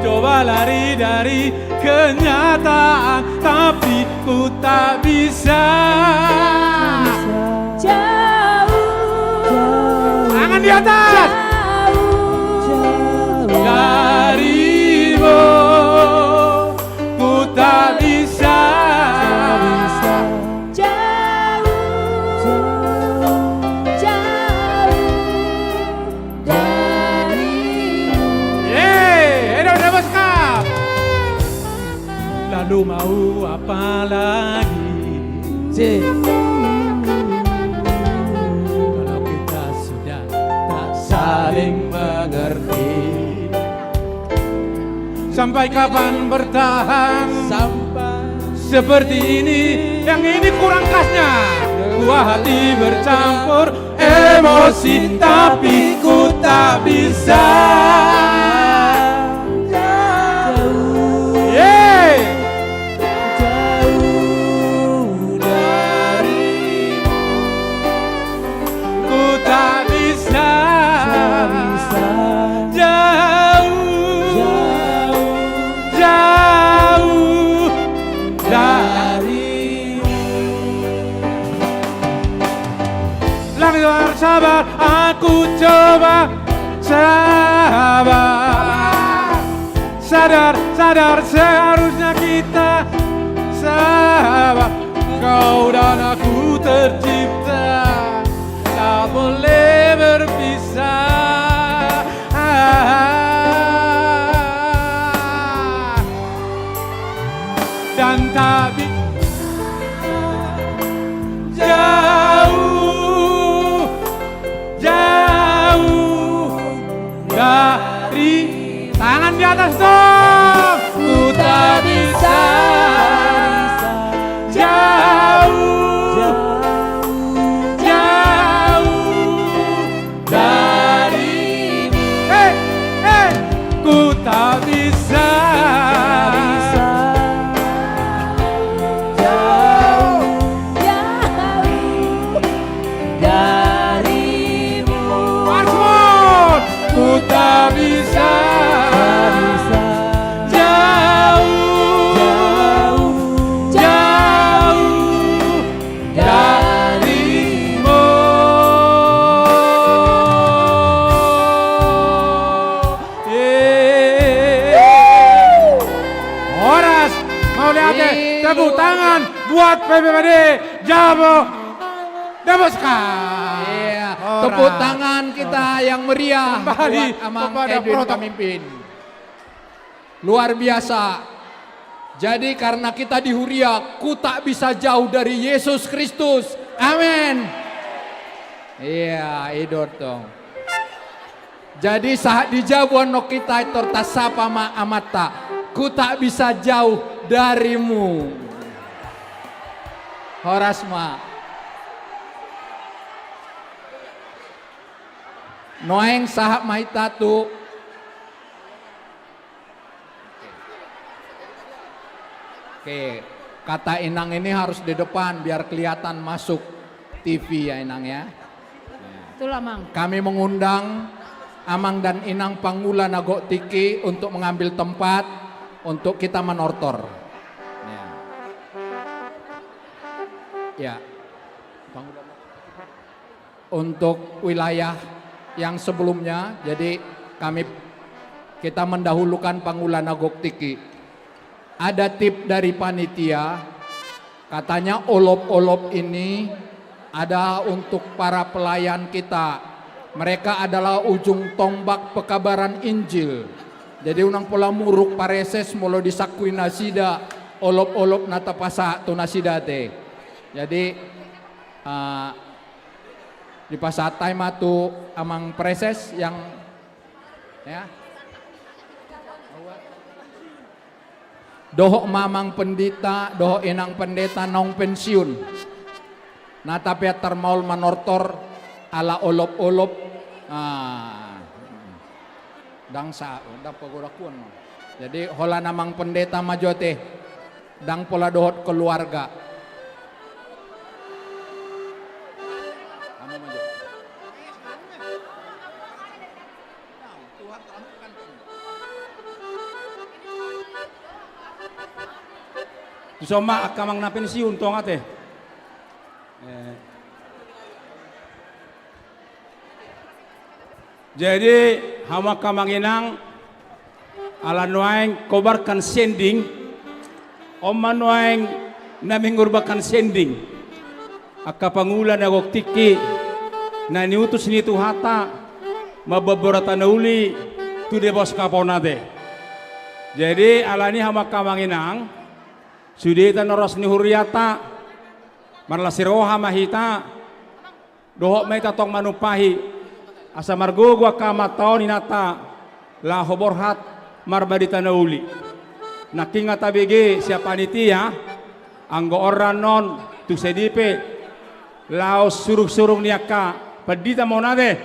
coba lari dari kenyataan, tapi ku tak bisa. Tangan di atas. Darimu ku tak bisa. Udah beskap. Lalu mau apa lagi? Kalau kita sudah tak saling mengerti. Sampai kapan bertahan seperti ini? Yang ini kurang khasnya. Dua hati bercampur emosi, tapi ku tak bisa. Jauh darimu, ku tak bisa. Jauh darimu. Langgar sabar, aku coba sabar. Sadar seharusnya kita sabar. Kau dan aku tercipta, tak boleh berpisah. Dan tak jauh dari tangan di atas dong. Ku tak bisa jauh darimu. Ku tak bisa. Ku tak bisa jauh darimu. tangan buat PPPD Jabo Daboska. Iya, tepuk tangan kita yang meriah Kembali buat Amang kepada Edwin protokol. pemimpin. Luar biasa. Jadi karena kita di Huria, ku tak bisa jauh dari Yesus Kristus. Amin. Iya, idor dong. Jadi saat di Jabuan no kita tertasapa ma amata, ku tak bisa jauh darimu. Horasma. Noeng sahab mahitatu. Oke, kata Inang ini harus di depan biar kelihatan masuk TV ya Inang ya. Itulah Mang. Kami mengundang Amang dan Inang Panggula Nagok Tiki untuk mengambil tempat untuk kita menortor. Ya. Untuk wilayah yang sebelumnya, jadi kita mendahulukan Panggula Nagok Tiki. Ada tip dari panitia, katanya olop-olop ini ada untuk para pelayan kita. Mereka adalah ujung tombak pekabaran Injil. Jadi unang pola muruk pareses molo disakui nasida olop-olop nata pasa tu nasida te. Jadi di pasatai matu amang preses yang ya doho mamang pendeta, doho inang pendeta nong pensiun. Nah tapi termaul manortor ala olop-olop dangsa dang pagodakuan. Jadi hola namang pendeta majote dang pola dohot keluarga. Soma akamang na pensiun tong ate. Jadi hama kamanginang ala nuaing kobarkan sending oma nuaing namingurbakan sending akka pangulan Nagok Tiki na niutus ni Tuhata mababorata na uli tu de bos kaponade. Jadi alani hama kamanginang sudita noros ni Huriata marlasiroha mahita dohok may tatong manupahi asa margugwa kamatao ni nata la hoborhat marbadita na uli nakinga tabigi siya panitia ang gooran non tu sedipe laos surug-surug niya ka padita mo nade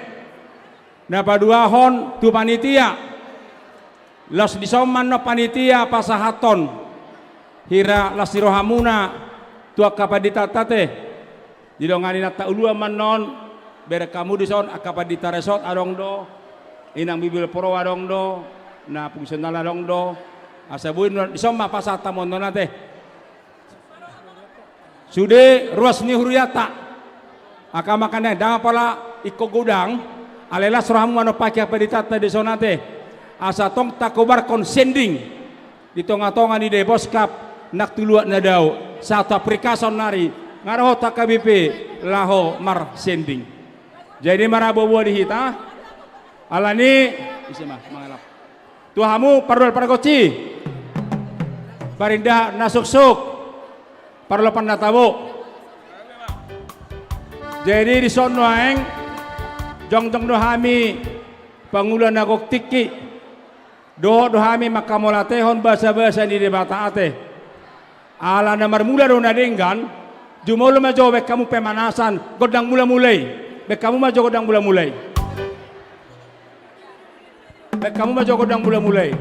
napaduahon tu panitia los disoman no panitia pasahaton hira lasirohamuna tua kapadita tate didongani nata ulua manon bere kamu dison akapadita resort adong do inang bibil pro adong do na fungsional adong do asabuin disoma pasata mondo nate sude ruas ni Huriata akamakannya dang pala iko gudang alela surahamu ano pakai kapadita tate disonate asa tong takobar konsending di tonga-tonga di deboskap nak tuluak na daw sa aprikason nari ngaraho KBP laho mar sending. Jadi marabobo di hita alani isima mangalap. Tuhamu parol paragoci. Parinda nasuksuk. Parlo pandatabo. Jadi di sono aeng jong-jong dohami Pangulan Nagok Tiki. Dohami makamolatehon bahasa-bahasa di debata ate. Ala namar mula do nadenggan jumolo majo bek kamu pemanasan godang mula mulai bek kamu majo godang mula mulai bek kamu majo godang mula mulai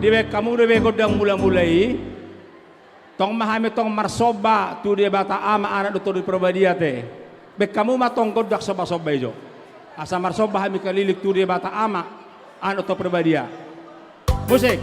dibe kamu dibe godang mula-mulai tong mahami tong marsoba tu dia bata ama anak doktor di perbadiate be kamu matong godak soba-soba ijo asa marsoba hami kalilik tu dia bata ama an atau perbadia. Musik.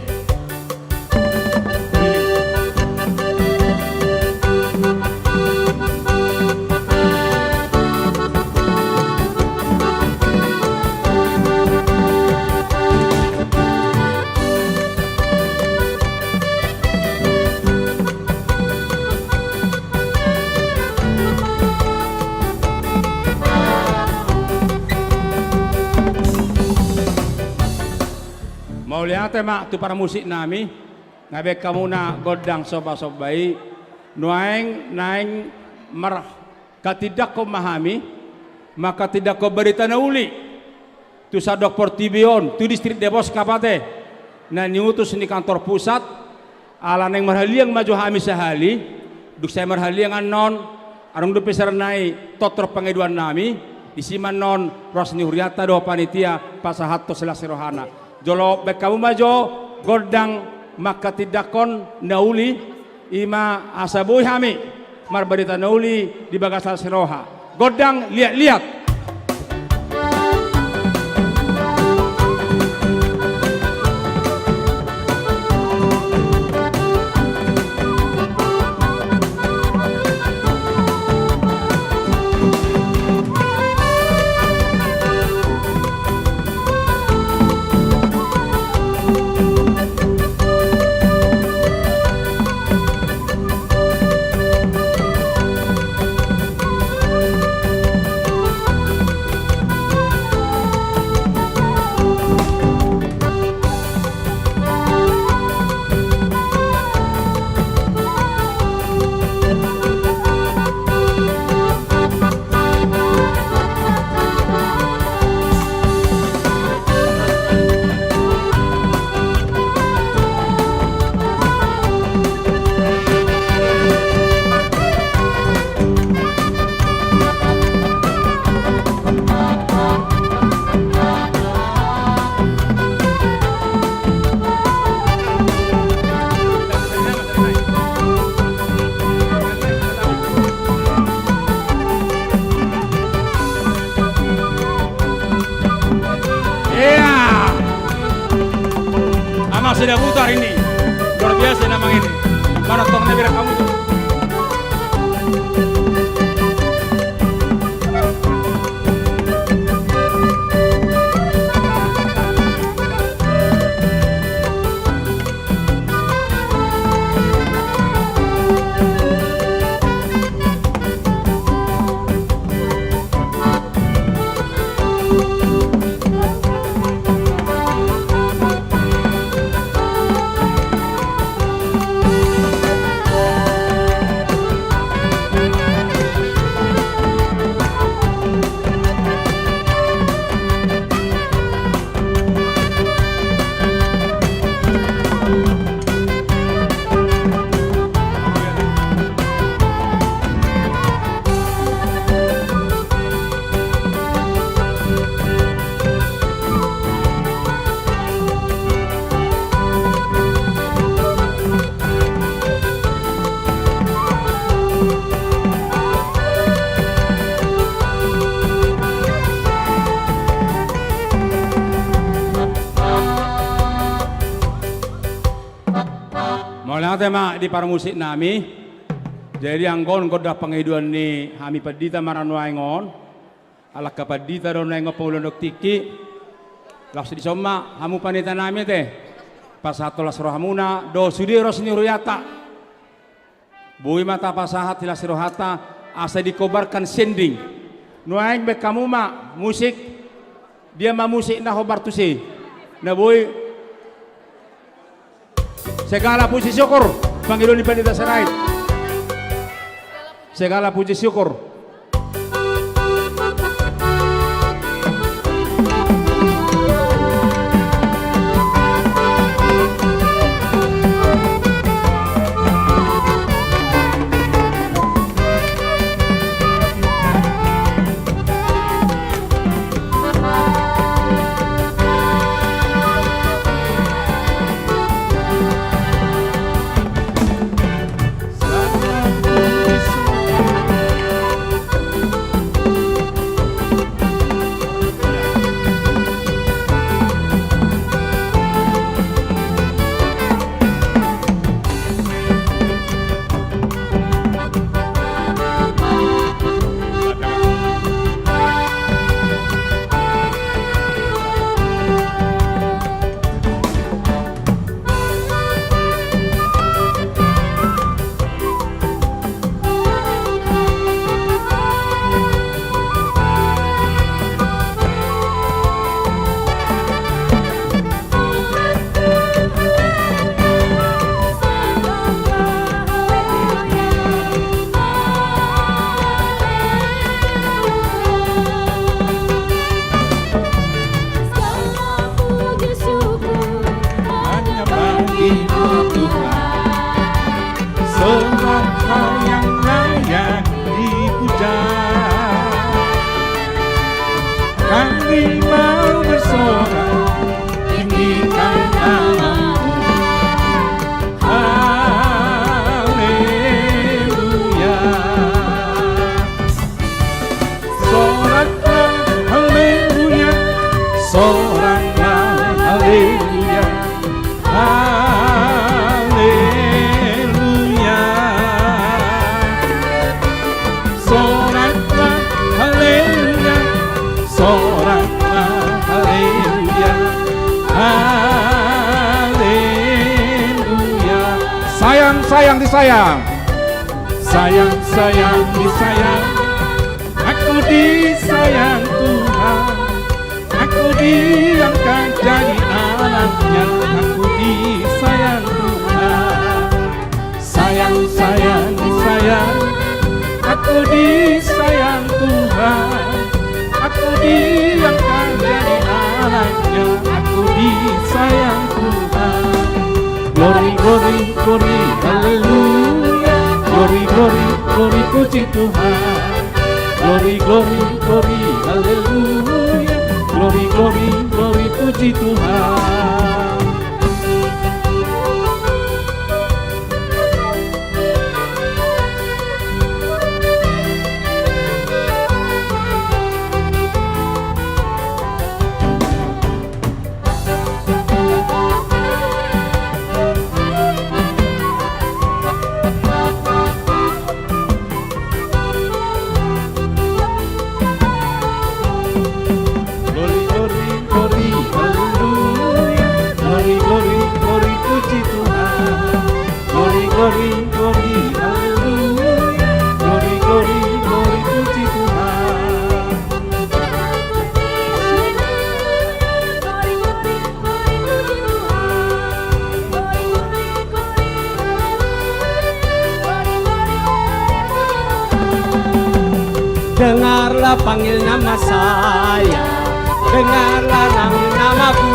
Mau lihat mak tu para musik nami ngabe kamu na godang soba-sobai nuaing naing marah katidak ko mahami maka tidak ko berita nauli tu sadok Portibion tu distrik Depos kapate na niutus ni kantor pusat ala neng marhaliang maju hami sahali duk saya marhaliang anon arung dupe sarnai totor pengeduan nami isiman non Rosni Huriata do panitia pasahatto selasirohana jolo bekamu majo godang maka tidakon nauli ima asabuhi hami marbarita nauli di bagasal siroha godang lihat-lihat. Sudah putar ini, luar biasa namang ini. Mana tong nebira kamu tuh? Tema di para musik nami jadi anggon goda pengeduan ni hami padita maranuangon ala kapadita do nengo pulundok tiki langsung disoma hamu panita nami teh pasatolas rohamuna do sudi Rosni Huriata bui mata pasahat tilas rohata asa dikobarkan sending nuaing be kamu ma musik dia ma musik nah hobar tusi na bui segala puji syukur panggilan di Pandita Serai. Segala puji syukur. dibutuhkan, semua hal yang layak dipuja. Kami mau bersorak tinggikan namamu, haleluya. Soraklah haleluya, soraklah haleluya, haleluya. Soraklah haleluya, soraklah haleluya, haleluya. Sayang disayang, Sayang disayang, aku disayang Tuhan, aku diangkat jadi anaknya, aku disayang Tuhan. Sayang disayang, aku disayang Tuhan, aku diangkat jadi anaknya, aku disayang Tuhan. Glory, glory, glory, haleluya. Glory, glory, glory, puji Tuhan. Glory, glory, glory, haleluya. Glory, glory, glory, puji Tuhan. Glory, glory, glory, haleluya. Glory, glory, glory, puji Tuhan. Glory, glory, glory, haleluya. Glory, glory, glory, puji Tuhan. Dengarlah panggil nama saya, dengarlah panggil namaku,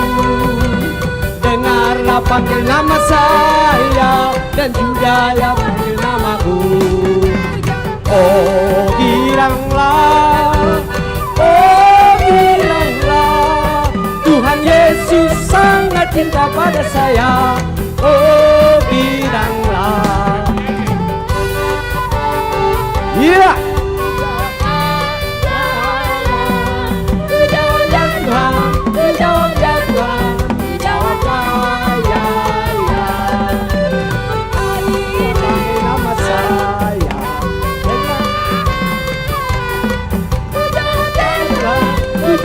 dengarlah panggil nama saya, dan juga yang panggil namaku. Oh bilanglah, Tuhan Yesus sangat cinta pada saya. Oh bilanglah, iya.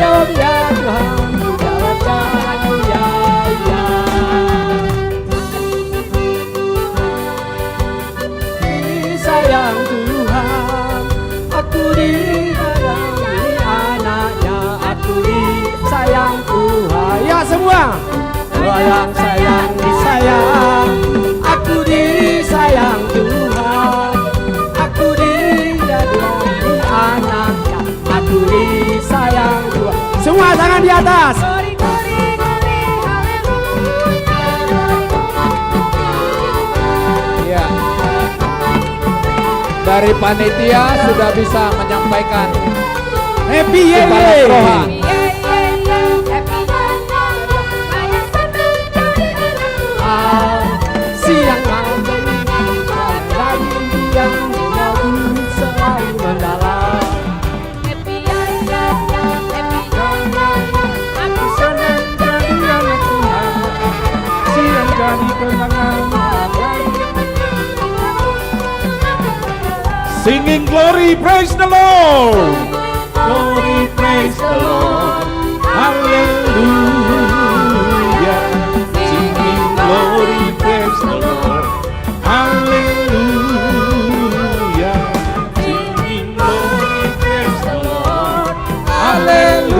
Jawab ya Tuhan, jawab ya, ya. Disayang Tuhan, aku disayangi anaknya, aku disayang Tuhan. Ya semua, sayang disayang, aku disayang Tuhan, aku disayangi anaknya, aku disayang Tuhan. Semua tangan di atas. Ya. Dari panitia sudah bisa menyampaikan happy kepala roha. Siang malam lagi yang selalu mendalam. Aku senang jadi anak Tuhan, siang jadi kenangan. Singing glory, praise the Lord. Glory, praise the Lord. Hallelujah. Singing glory, praise the Lord. Hallelujah. Singing glory, praise the Lord. Hallelujah.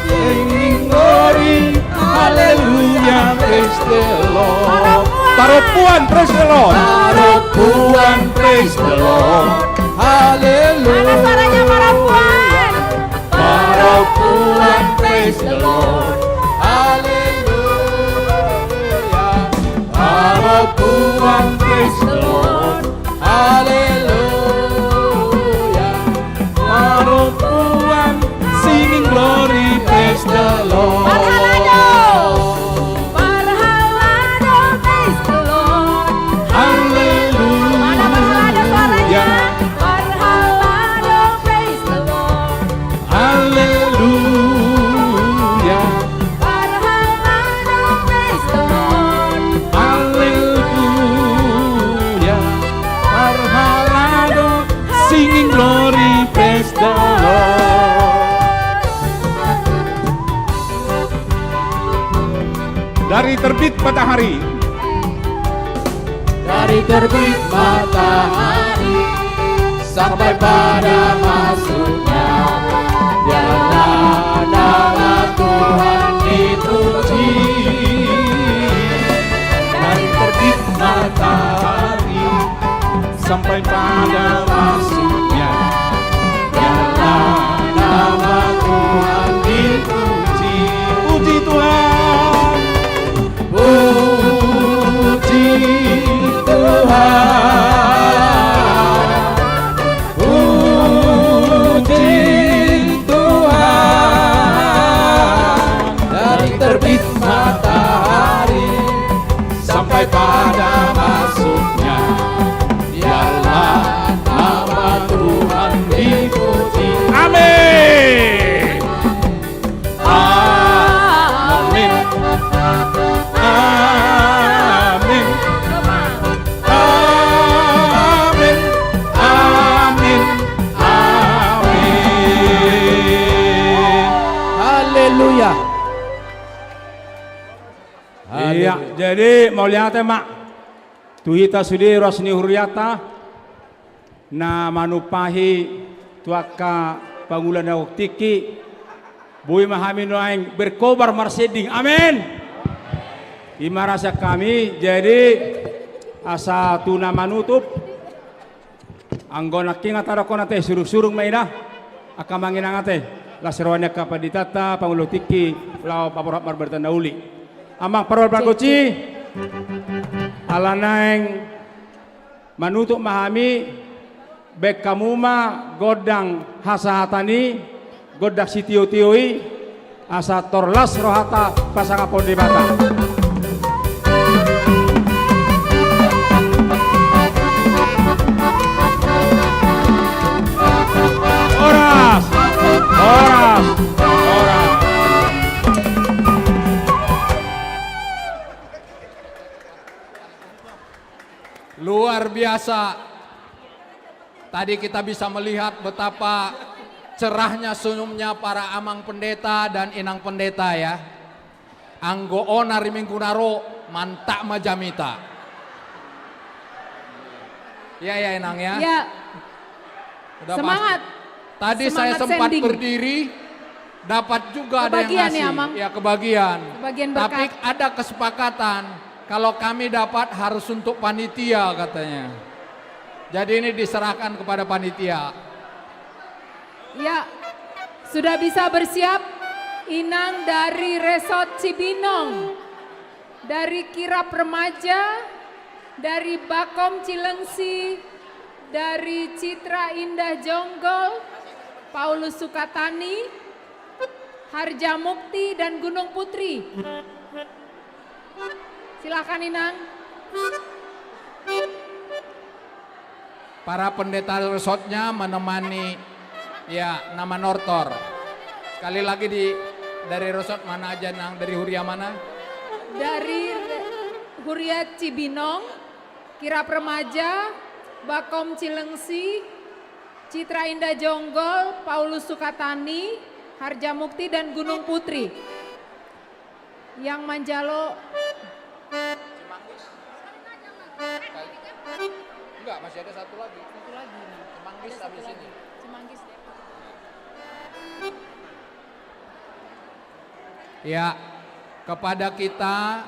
Singing glory, hallelujah, praise the Lord. Tarupuan, praise the Lord. Tarupuan, praise the Lord. Hallelujah. Mana suaranya para puan? Para puan, praise the Lord. Hallelujah. Lord. Parhalado, parhalado, praise the Lord. Mana parhalado suaranya? Parhalado, praise the Lord. Haleluya. Parhalado, praise the Lord. Haleluya. Parhalado, singing glory, praise the Lord. Dari terbit matahari, Dari terbit matahari sampai pada masuknya, biarlah nama Tuhan dipuji. Dari terbit matahari sampai pada masuknya, biarlah nama Tuhan dipuji. puji Tuhan, Puji Tuhan, puji Tuhan. Dari terbit matahari sampai pada masuknya, biarlah nama Tuhan dipuji. amin, Amin. amin, Amin, amin, amin. Haleluya. Iya, jadi mau lihat mak, tuhita sudi rasni huriata, na manupahi tuaka pangulan na tiki, bui mahami noaing berkobar marseding, amin. Imarasa kami, jadi asa tuna manutup, anggona kingat arako nate surung-surung maina, akamangin angate, lasirwannya kapaditata pangulo tiki, lau paporat marbertanda uli. Amang parwal prakoci alanaeng manutuk mahami bek kamuma godang hasahatani godak sitio-tioi asa torlas rohata pasanga pondebata. Oras, oras, oras. Luar biasa. Tadi kita bisa melihat betapa cerahnya senyumnya para amang pendeta dan inang pendeta ya. Anggo onar minggunaro mantak majamita. Ya ya inang ya. Ya, Udah semangat. pasti. Tadi Semangat saya sempat sending. berdiri, dapat juga ada yang Kebagian ngasih. ya, Amang? Ya kebagian. Kebagian Tapi berkat. ada kesepakatan kalau kami dapat harus untuk panitia katanya. Jadi ini diserahkan kepada panitia. Ya, sudah bisa bersiap inang dari Resort Cibinong, dari Kirap Remaja, dari Bakom Cilengsi, dari Citra Indah Jonggol, Paulus Sukatani, Harjamukti dan Gunung Putri. Silakan Inang. Para pendeta resortnya menemani ya nama Nortor. Sekali lagi dari resort mana aja nang, dari Huria mana? Dari Huria Cibinong, Kirap Remaja, Bakom Cilengsi, Citra Indah Jonggol, Paulus Sukatani, Harjamukti dan Gunung Putri. Yang Manjalo Enggak, masih ada satu lagi. Cemanggis habis ini. Cimanggis. Ya, kepada kita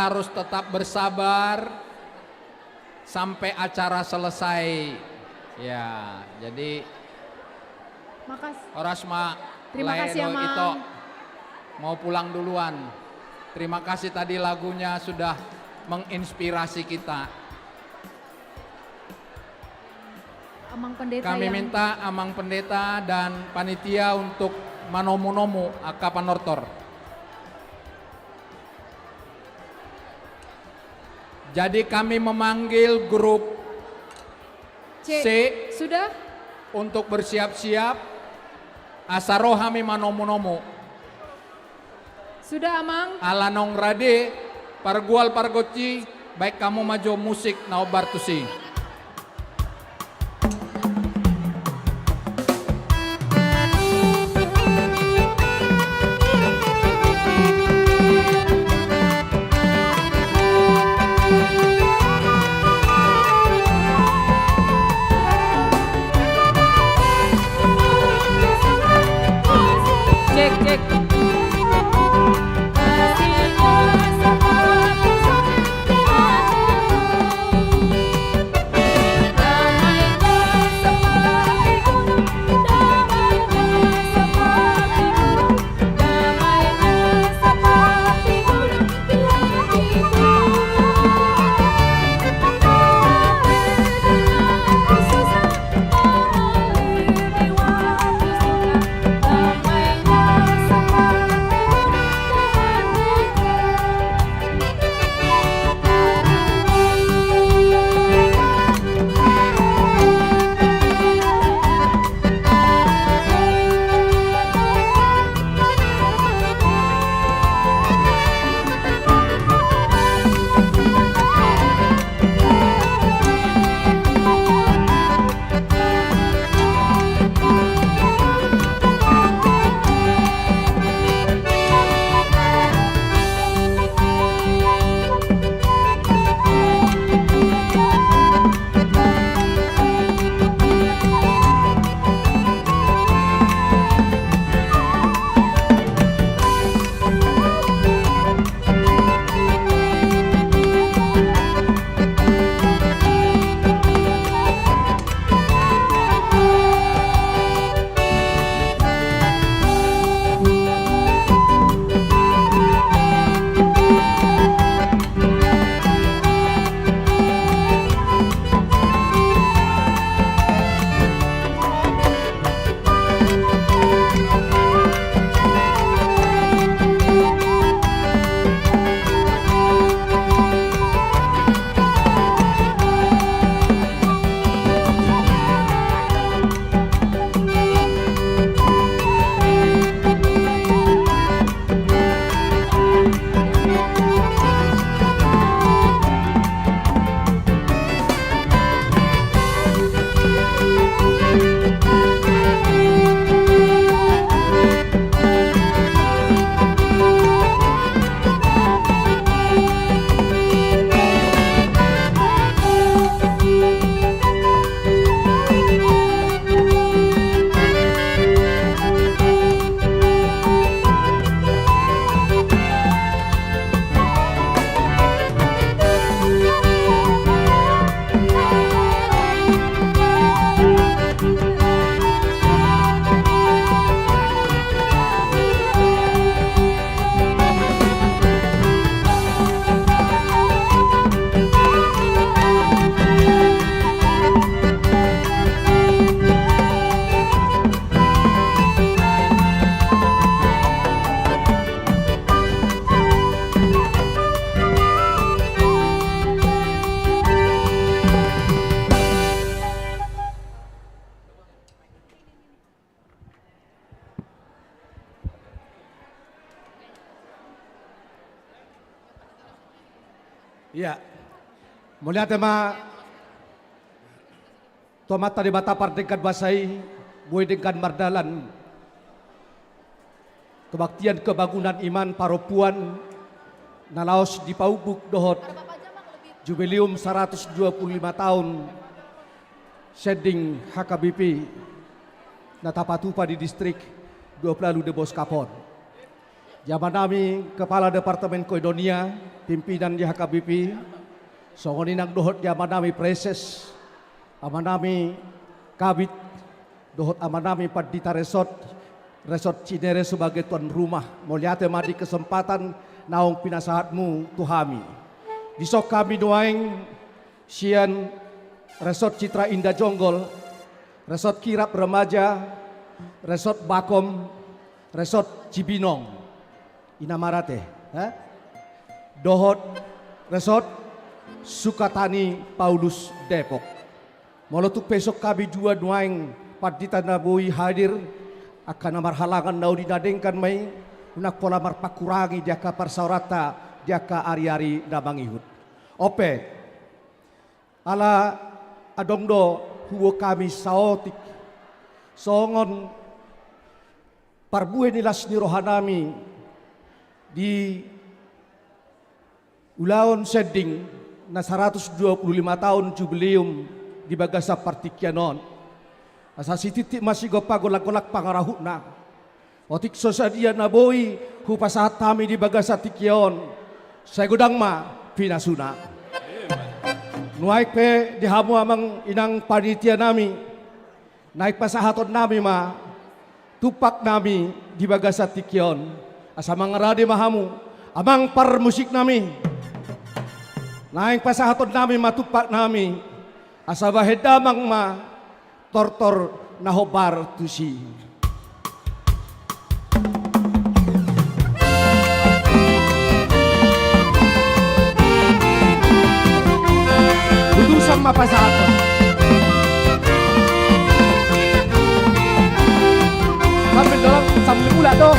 harus tetap bersabar sampai acara selesai. Ya, jadi Makasih. Orasma Terima kasih, Laeno Amang. Ito mau pulang duluan. Terima kasih tadi lagunya sudah menginspirasi kita. Amang Pendeta Kami yang minta Amang Pendeta dan panitia untuk manomu-nomu aka panortor. Jadi kami memanggil grup C Sudah? untuk bersiap-siap asarohami manomu-nomu. Sudah Amang? Alanong rade pargual pargoci baik kamu maju musik naobartusi. Cek, cek. Iya. Mulia tema tomat tadi bata partingkan basai, buai dengan mardalan. Kebaktian kebangunan iman paropuan nalaos di paubuk dohot jubileum 125 tahun sending HKBP Natapatupa di distrik 20 de Boskapon. Zaman nami Kepala Departemen Koidonia, pimpinan di HKBP, songoninang dohot zaman nami Preses, amanami Kabit, dohot amanami Padita Resort Cinere sebagai tuan rumah. Mulia temadi kesempatan naung pinasahatmu tuhami. Disok kami doaing sian Resort Citra Indah Jonggol, Resort Kirap Remaja, Resort Bakom, Resort Cibinong, Inamarate, Dohot Resort Sukatani Paulus Depok. Molotuk besok kami juga nuaing Padita Nabui hadir akan amar halangan nau dinadengkan mai unak pola marpakurangi jaka parsaurata jaka ari-ari nabangihut. Ope ala adongdo huwo kami saotik songon parbuhe nilas ni rohanami di Ulaon Seding na 125 tahun jubileum di Bagasa Partikianon. Asa sititik masih gopa golak-golak pangarahuna. Otik sosadia naboi hupasahat kami di Bagasa Tikion. Saya godang ma pinasuna. Nuaik pe dihamu amang inang panitia nami. Naik pasahaton nami ma tupak nami di Bagasa Tikion. Asa mangarade mahamu amang par musik nami. Naik pasahaton nami matupak nami. Asa bahedamang ma tortor nahobar tusi. Utusan mapasahaton. Sambil dalam sambil mula toh.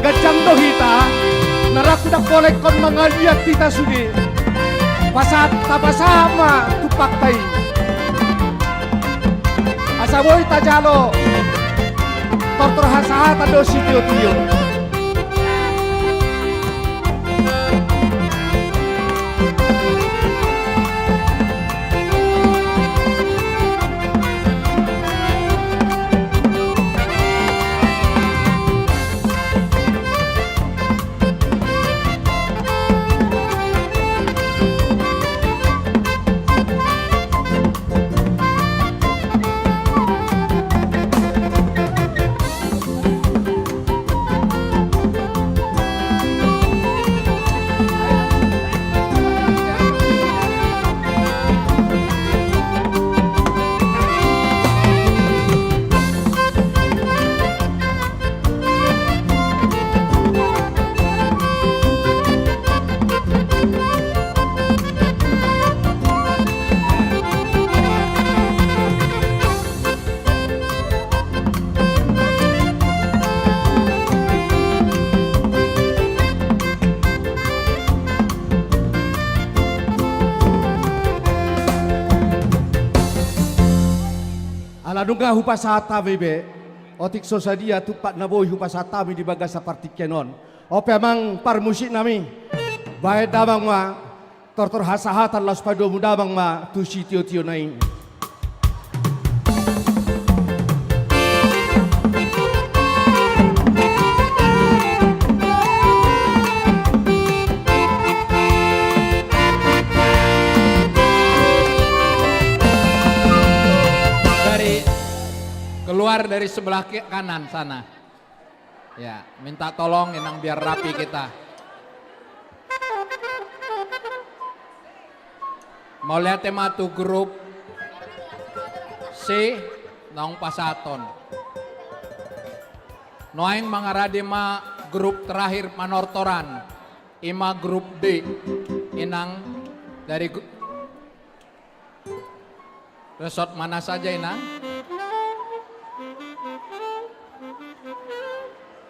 Gajang dohita narakudak kolek kon mangaliat tita sudi pasat tapasama tupak tai asaboy tajalo tortor hasahata dosi tio-tio. Aladunga hupasata bebe, otik sosadia tupak naboi hupasata mi di Bagasa Partikianon. Ope amang par musik nami, bae damang ma tortor hasahatan las pado mudamang ma tusi tio-tio naing. dari sebelah kanan sana. Ya, minta tolong Inang biar rapi kita. Mau lihat tema tu grup C nong pasaton. Noaing mangaradema grup terakhir manortoran. Ima grup D. Inang dari resort mana saja Inang?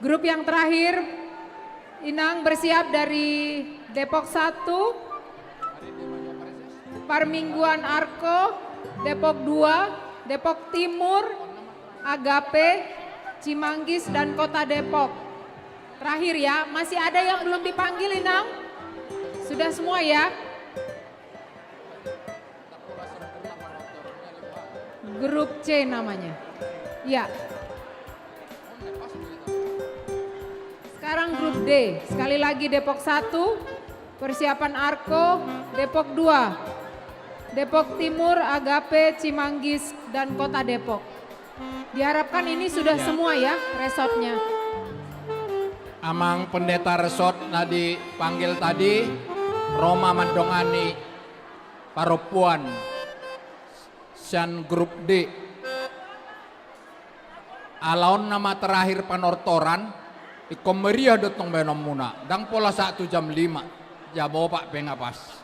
Grup yang terakhir, Inang bersiap dari Depok 1, Parmingguan Arko, Depok 2, Depok Timur, Agape, Cimanggis, dan Kota Depok. Terakhir ya, masih ada yang belum dipanggil Inang? Sudah semua ya? Grup C namanya. Ya. Sekarang grup D, sekali lagi Depok 1, persiapan Arko, Depok 2, Depok Timur, Agape, Cimanggis, dan Kota Depok. Diharapkan ini sudah semua ya resortnya. Amang pendeta resort nadi panggil tadi, Roma Mandongani, Paropuan, Sian grup D. Alaun nama terakhir panortoran, ikomeria dotong benom muna, dang pola 1 jam 5, jabo pak pengapas.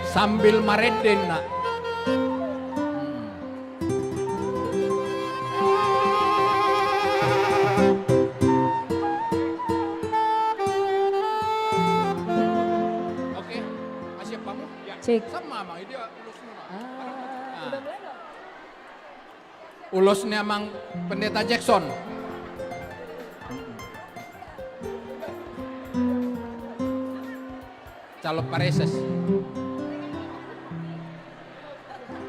Sambil mareden nak. Oke, masih kamu? Ya. Cek. Sama mang dia ulus muna. Ulusnya mang pendeta Jackson. Calon pareses.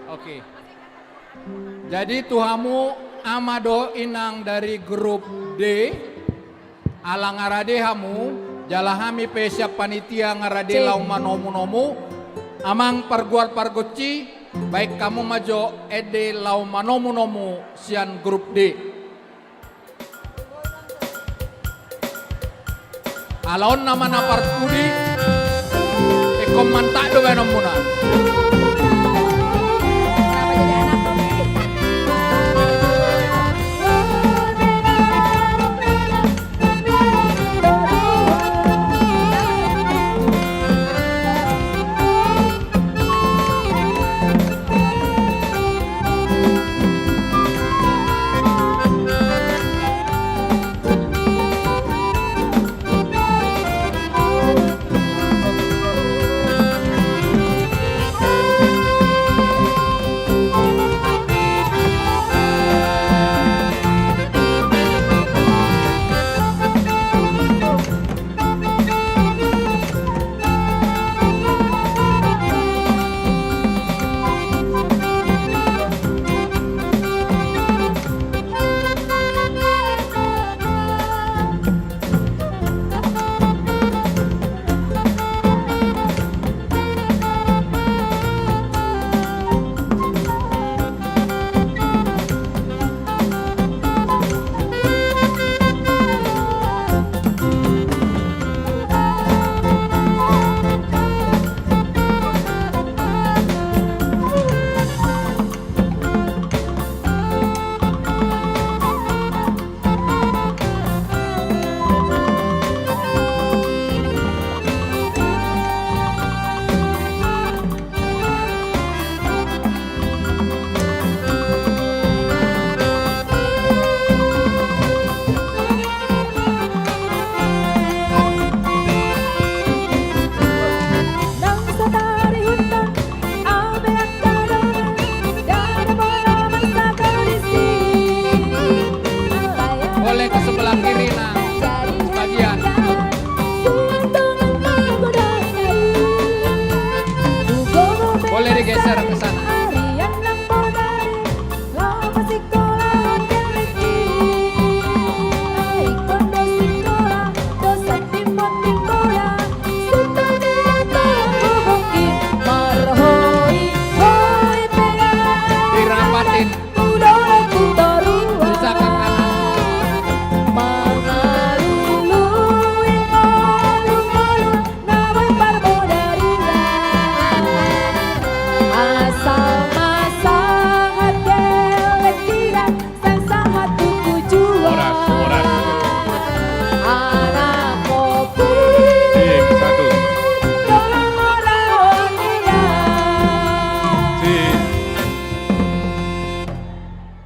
Oke. Jadi tuhamu amado Inang dari grup D, alang ngarade hamu, jalahami pesiap panitia ngarade lau manomu-nomu, amang parguar pargoci, baik kamu majo ede lau manomu-nomu sian grup D. Alaon nama napar kudi, komantak do benom muna.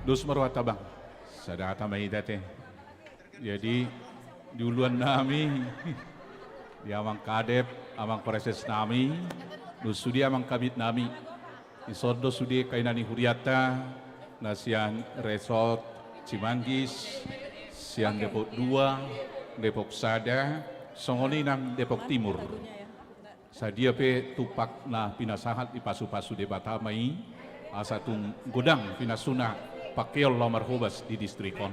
dos marwata bang, sadata maidate. Jadi duluan nami, di amang kadep, amang proses nami, dus sudi amang kabit nami, isodo sudi kainani huriata, nasian resort Cimanggis, siang Depok 2, Depok Sada, songoni nang Depok Timur. Sadia pe tupak na pinasahat di pasu-pasu de Batamai, asatung godang pinasuna pakeol lamar hobas di distrikon.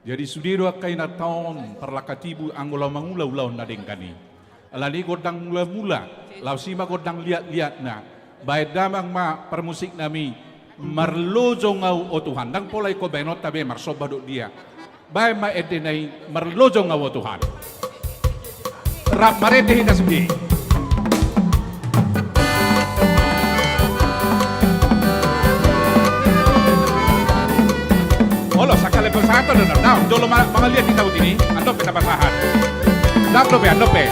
Jadi sudiro kay na taon perlakatibu anggola mangula-ulaw na dengkani. Alani godang mula-mula, lausima godang liat-liat na. Baik damang ma permusik nami marlojo ngau o Tuhan. Dang polay ko benot tabi marsoba do dia. Baik ma edenay marlojo ngau o Tuhan. Rap marete hina sudi. Olo sakale pesato na daw dolo mga lihat kita utini ando pe napasahan daplo pe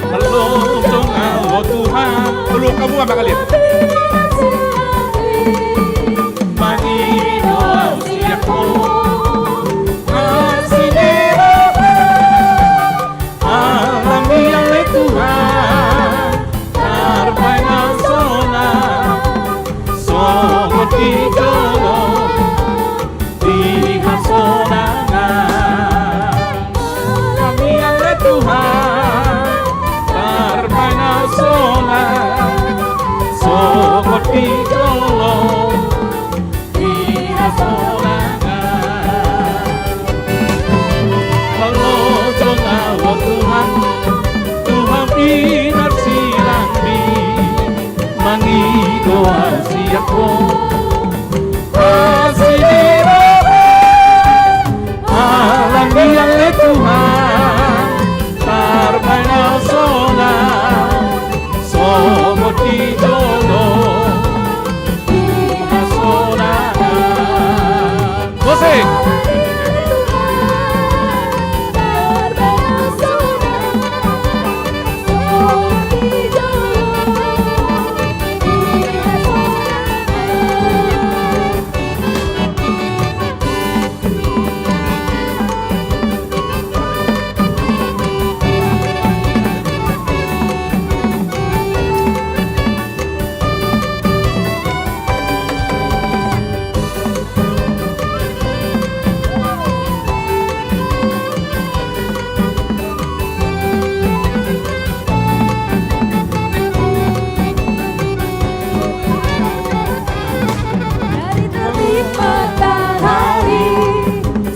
Marlojo ngau o Tuhan dulu kamu mga lihat Manino ausiako asinero alami yang le Tuhan arbana sona sogot idolo di hasonangan kami yang le Tuhan arbana sona sogot idolo di hasonangan Marlojo ngau o Tuhan Tuhan pinar silambi mangido ausiako asinero alam yang le Tuhan tarbana sona somo di jono di hasonangan musik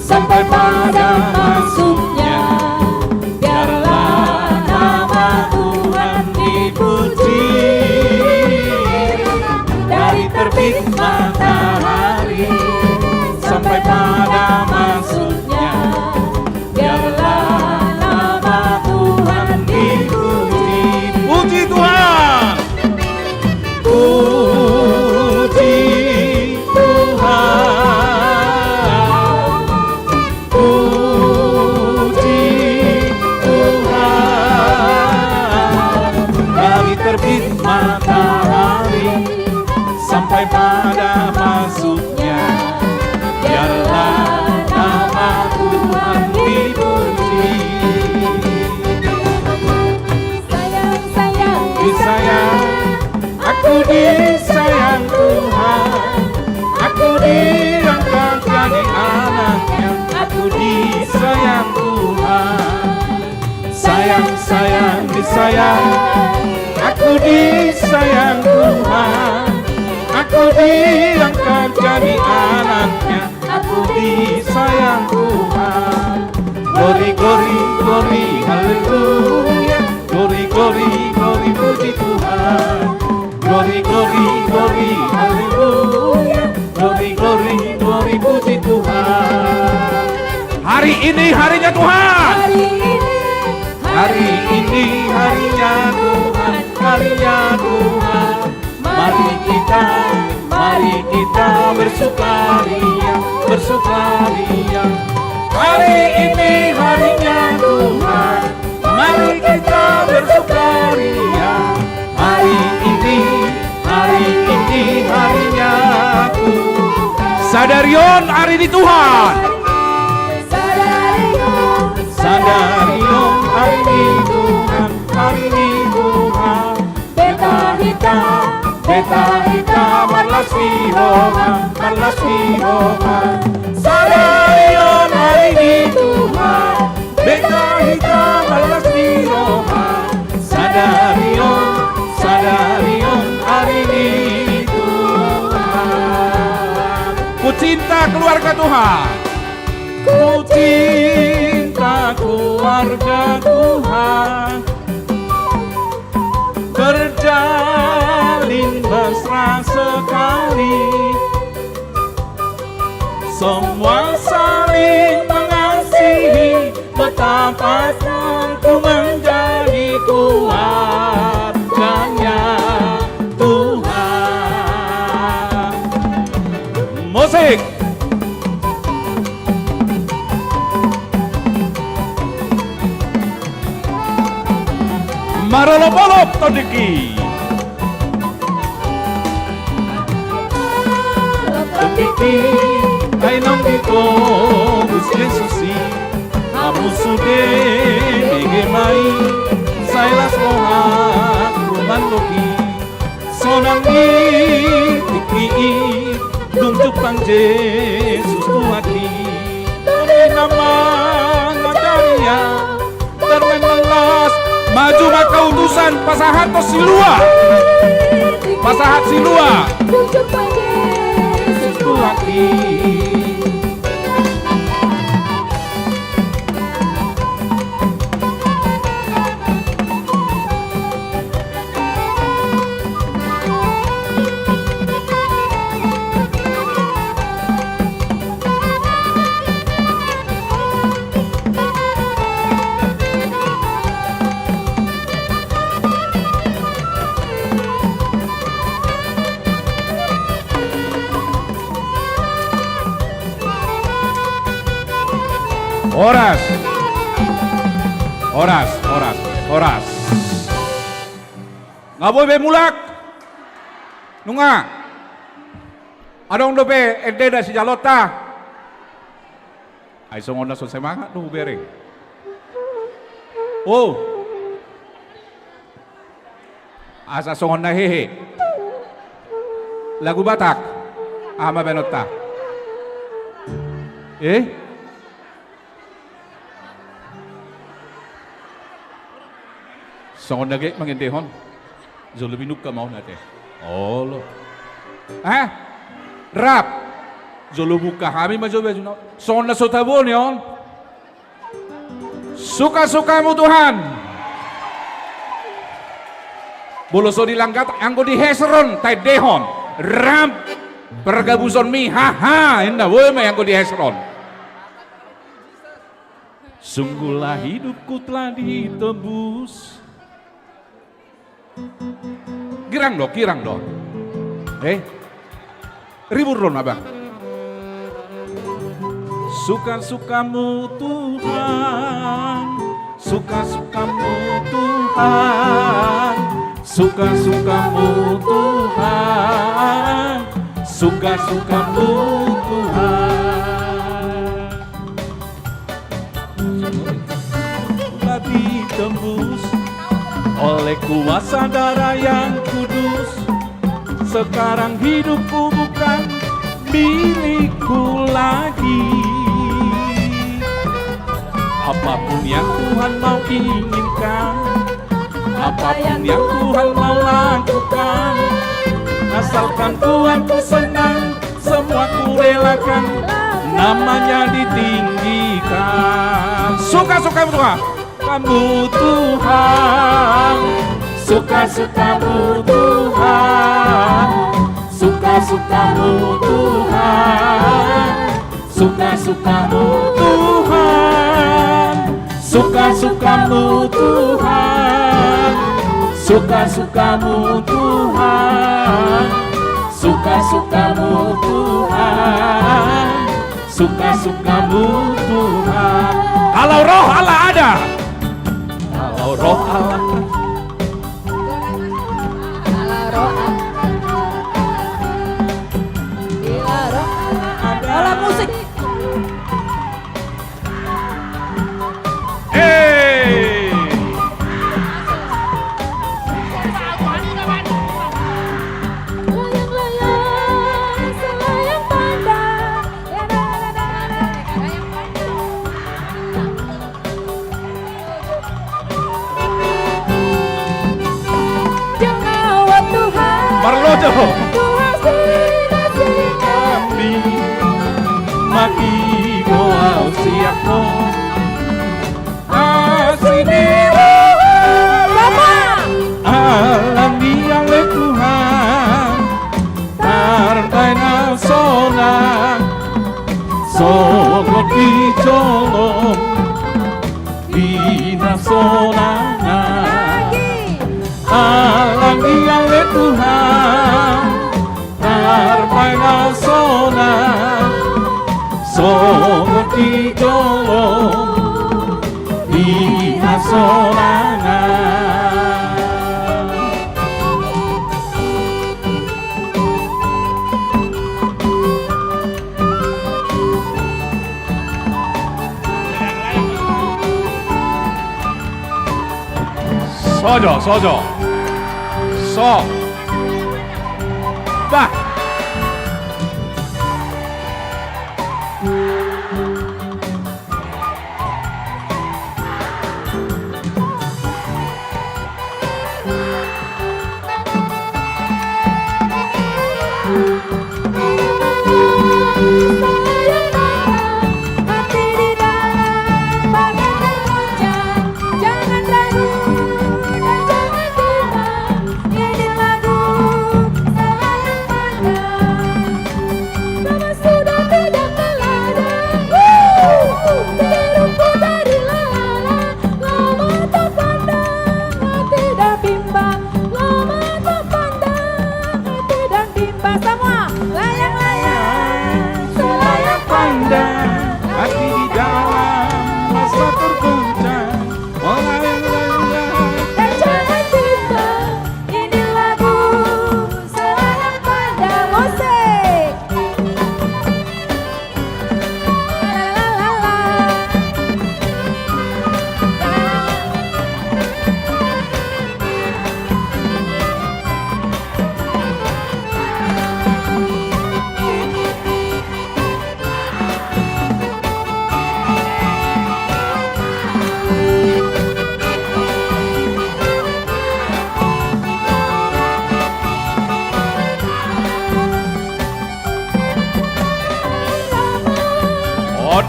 sampai pada masuknya biarlah nama Tuhan dipuji dari terbit matahari sampai pada masuknya biarlah nama Tuhan dipuji puji Tuhan puji Tuhan terbit matahari sampai pada masuknya biarlah nama Tuhan dipuji sayang disayang aku disayang Tuhan aku diangkat jadi anaknya aku disayang Tuhan sayang disayang aku disayang Tuhan aku diangkat jadi anaknya aku disayang Tuhan glory glory glory haleluya glory glory glory puji Tuhan glory glory glory haleluya glory glory glory puji Tuhan hari ini harinya Tuhan hari ini harinya Tuhan harinya Tuhan mari kita bersukaria bersukaria hari ini harinya Tuhan mari kita bersukaria hari ini harinya Sadarion hari ini Tuhan. Sadarion hari ini Tuhan, hari ini Tuhan. Beta hita malas Tuhan. Sadarion hari ini Tuhan. Beta hita malas Tuhan. Sadarion hari ini Tuhan. Ku cinta keluarga Tuhan. Ku cinta keluarga Tuhan. Berjalin mesra sekali. Semua saling mengasihi. Betapa ku menjadi keluarganya Tuhan. Musik. Marolop-olop todiki. Todiki, ay nang dito, Gus Yesusi. Amu sude bigemai sailas mohak kumandoki sonang di tiki tungtuk pang Yesus tuaki nama ngadaria termenelas maju maka utusan pasahat silua tungtuk pang Yesus tuaki. Oras. Ngaboy be mulak. Nunga. Adong dope ede da si jalota. Ay songon na so semangat nu bereng. Oh. Asa songon na hehe. Lagu Batak. Ama benota. Songon nage mangindehon. Zolubinuk ka mau nate. Oh lo. Rap. Zolubuka kami majobe juno. Songon na sotabon yon. Suka-sukamu Tuhan. Boloso dilangkat anggo di Hesron tai dehon. Rap. Pergabuson mi haha. Indah woy may anggo di Hesron. Sungguhlah hidupku telah ditebus. Kirang dong. Ribur dong abang. Suka-sukamu Tuhan, suka-sukamu Tuhan, suka-sukamu Tuhan, suka-sukamu Tuhan. Telah ditembus oleh kuasa darah yang kudus. Sekarang hidupku bukan milikku lagi. Apapun yang Tuhan mau inginkan, apapun yang Tuhan mau lakukan, asalkan Tuhan ku senang, semua ku relakan, namanya ditinggikan. Suka-sukamu Tuhan, kamu Tuhan, suka-sukamu Tuhan, suka-sukamu Tuhan, suka-sukamu Tuhan, suka-sukamu Tuhan, suka-sukamu Tuhan, suka-sukamu Tuhan, suka-sukamu Tuhan. Kalau roh Allah ada, kalau roh Allah sona Sogot ijolom Bina sonana Alam iale Tuhan Arpaina sona Sogot ijolom Bina sonana Sojo So Dah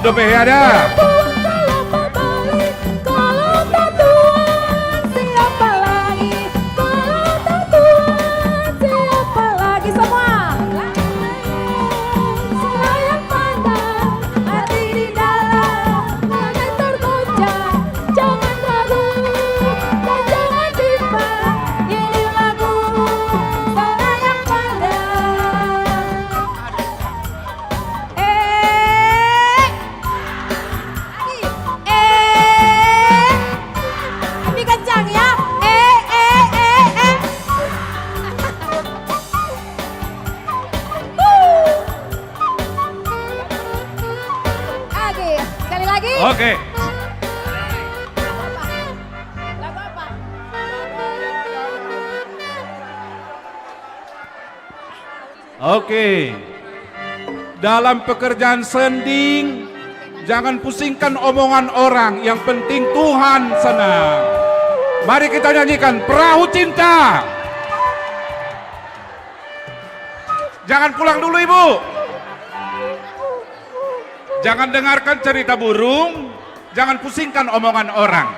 Odo ada. Oke. Oke. Dalam pekerjaan sending, jangan pusingkan omongan orang, yang penting Tuhan senang. Mari kita nyanyikan Perahu Cinta. Jangan pulang dulu Ibu. Jangan dengarkan cerita burung, jangan pusingkan omongan orang.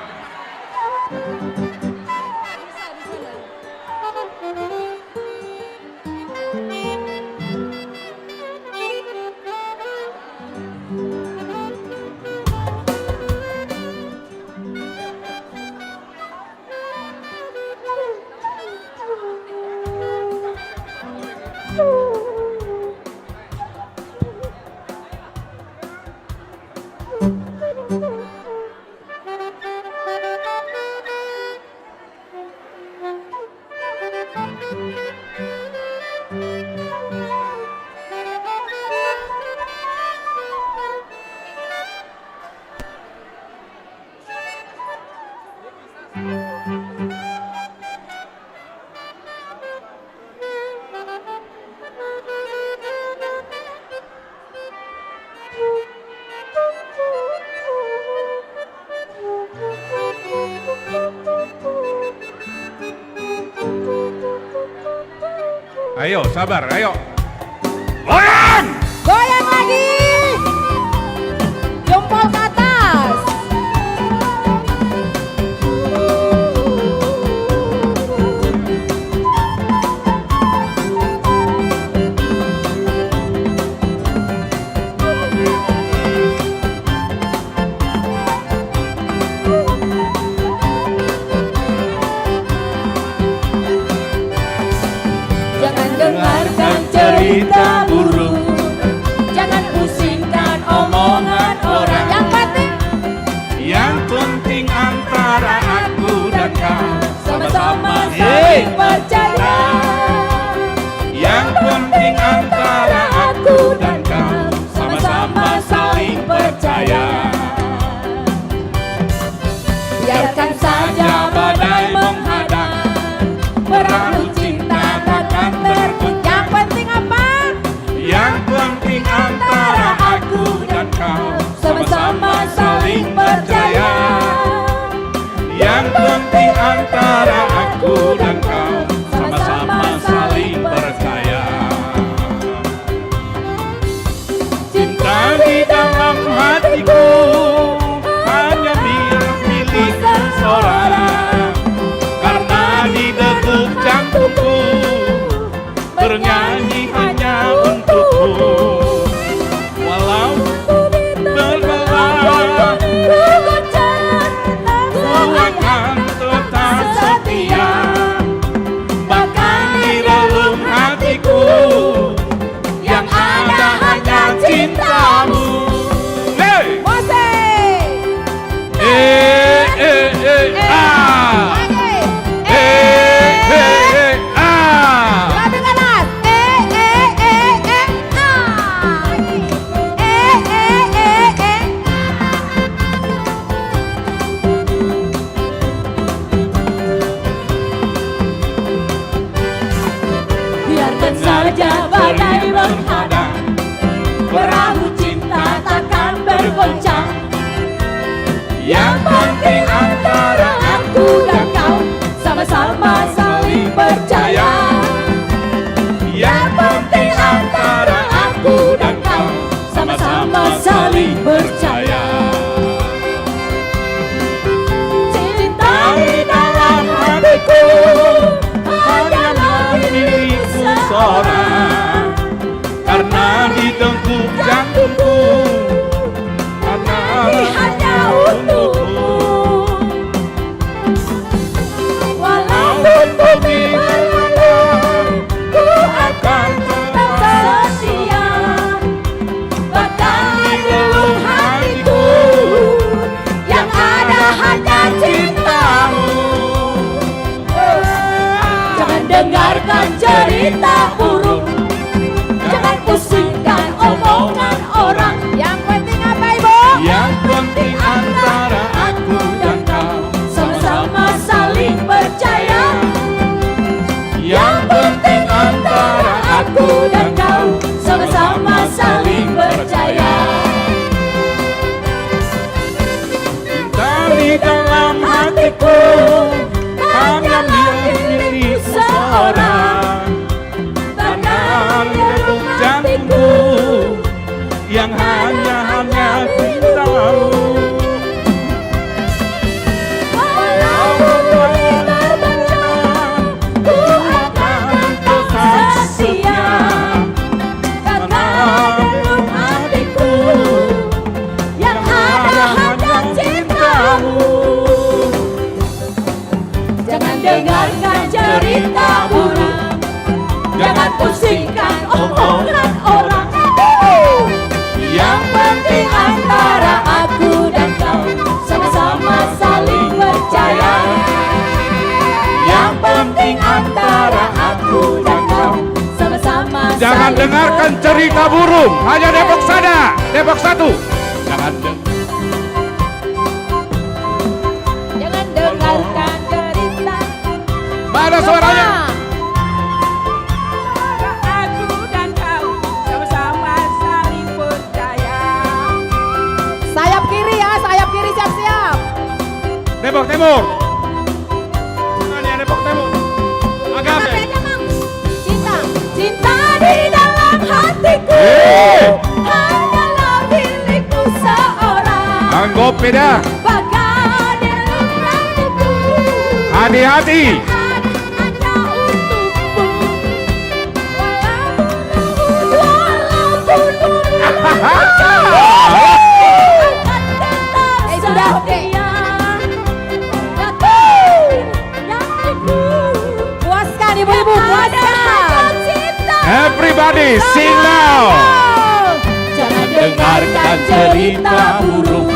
Ayo, sabar, ayo. Goyang! Goyang lagi. Jempol ke atas. di dalam hatiku hanya milikmu seorang, karena di degup jantungku bernyanyi hanya untukmu. Walau berbelah ku akan tetap setia, bahkan di relung hatiku yang ada hanya cintamu. Hey! Biarkan saja badai menghadang, perahu cinta takkan bergoncang. Yang penting antara Aku dan kau sama-sama saling percaya. Yang penting antara aku dan kau Sama-sama saling percaya. Cinta di dalam hatiku hanyalah milikmu seorang, karena di degup jantungku karena hanya untukmu. Walaupun bumi berhalang, ku akan tetap setia, bahkan di relung hatiku yang ada hanya cintamu. Jangan dengarkan cerita buruk, jangan pusingkan omongan orang. Yang penting apa, Ibu? Yang penting antara aku dan kau Sama-sama saling percaya. Yang penting antara aku dan kau Sama-sama saling percaya. cinta di dalam hatiku hanya milik seorang, karena di degup jantungku yang hanya cintamu. Walaupun bumi berbencang, ku akan tetap setia, karena dalam hatiku yang ada hanya cintamu. Jangan dengarkan cerita buruk, jangan pusingkan omongan orang. Yang Penting antara aku dan kau sama-sama saling percaya. Yang penting antara aku dan kau Sama-sama jangan saling dengarkan cerita burung, hanya Depok Sada, Depok 1. Jangan Jangan dengarkan cerita. Mana suaranya? Aku dan kau sama-sama saling percaya. Sayap kiri ya, sayap kiri siap-siap. Depok Timur. Mana ya Depok Timur? Agape. Cinta, cinta di dalam hatiku hanyalah milikmu seorang. Anggap beda. Bahkan di dalam hatiku Hati-hati. hanya untukmu. Walaupun bumi bergoncang, akan tetap setia. Puaskan ibu-ibu, puaskan. Everybody sing now. Jangan dengarkan cerita buruk,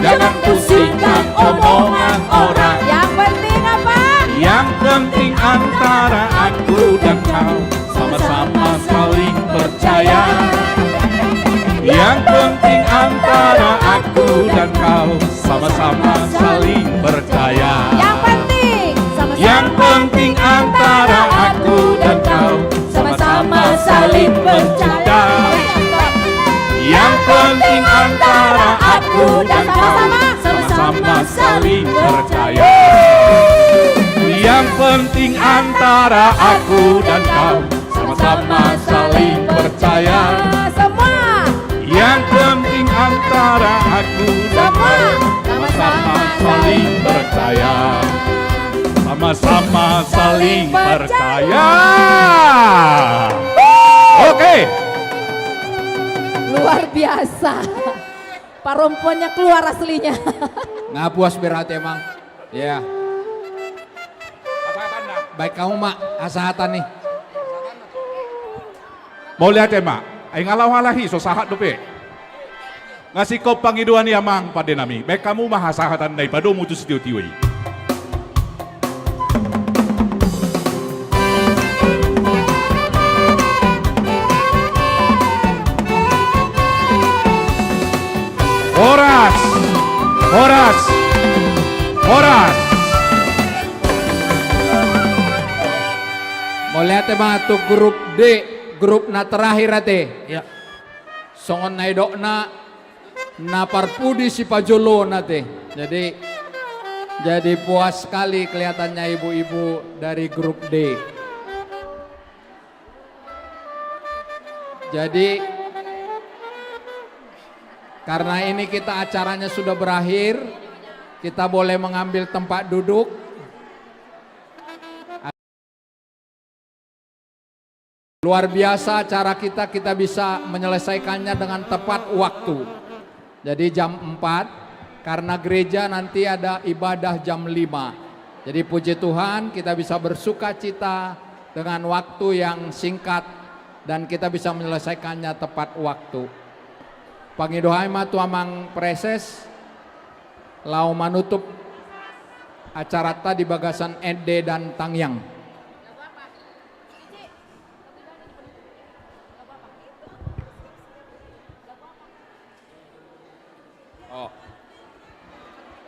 jangan pusingkan omongan orang. Yang penting apa? Yang penting antara aku dan kau sama-sama saling percaya. Yang penting antara aku dan kau sama-sama saling percaya. Yang penting Yang penting antara aku dan kau sama-sama saling percaya. Yang penting antara aku dan kau sama-sama saling percaya. Yang penting antara aku dan kau sama-sama saling percaya. Semua. Yang saudara aku dan kau sama-sama saling percaya. Sama-sama saling percaya. Oke. Luar biasa. Perempuannya keluar aslinya. Nggak puas berarti emang. Ya. Baik kamu mak, asahatan nih. Mau lihat ya mak? Ay ngalah-ngalahi so sahat dope. Ngasih kau pangiduan ya mang pada nami. Baik kamu mah sahatan daripada mutus tiwi. Horas, horas, horas. Mau lihat emang tuh grup D, grup na terakhir ate. Ya. Songon naidok na parpudi si pajolo nate. Jadi puas sekali kelihatannya ibu-ibu dari grup D. Jadi karena ini kita acaranya sudah berakhir, kita boleh mengambil tempat duduk. Luar biasa acara kita bisa menyelesaikannya dengan tepat waktu. Jadi jam 4, karena gereja nanti ada ibadah jam 5. Jadi puji Tuhan kita bisa bersuka cita dengan waktu yang singkat dan kita bisa menyelesaikannya tepat waktu. Pangidohai matu amang preses lau manutup acara tadi bagasan Ede dan Tangyang. Oh,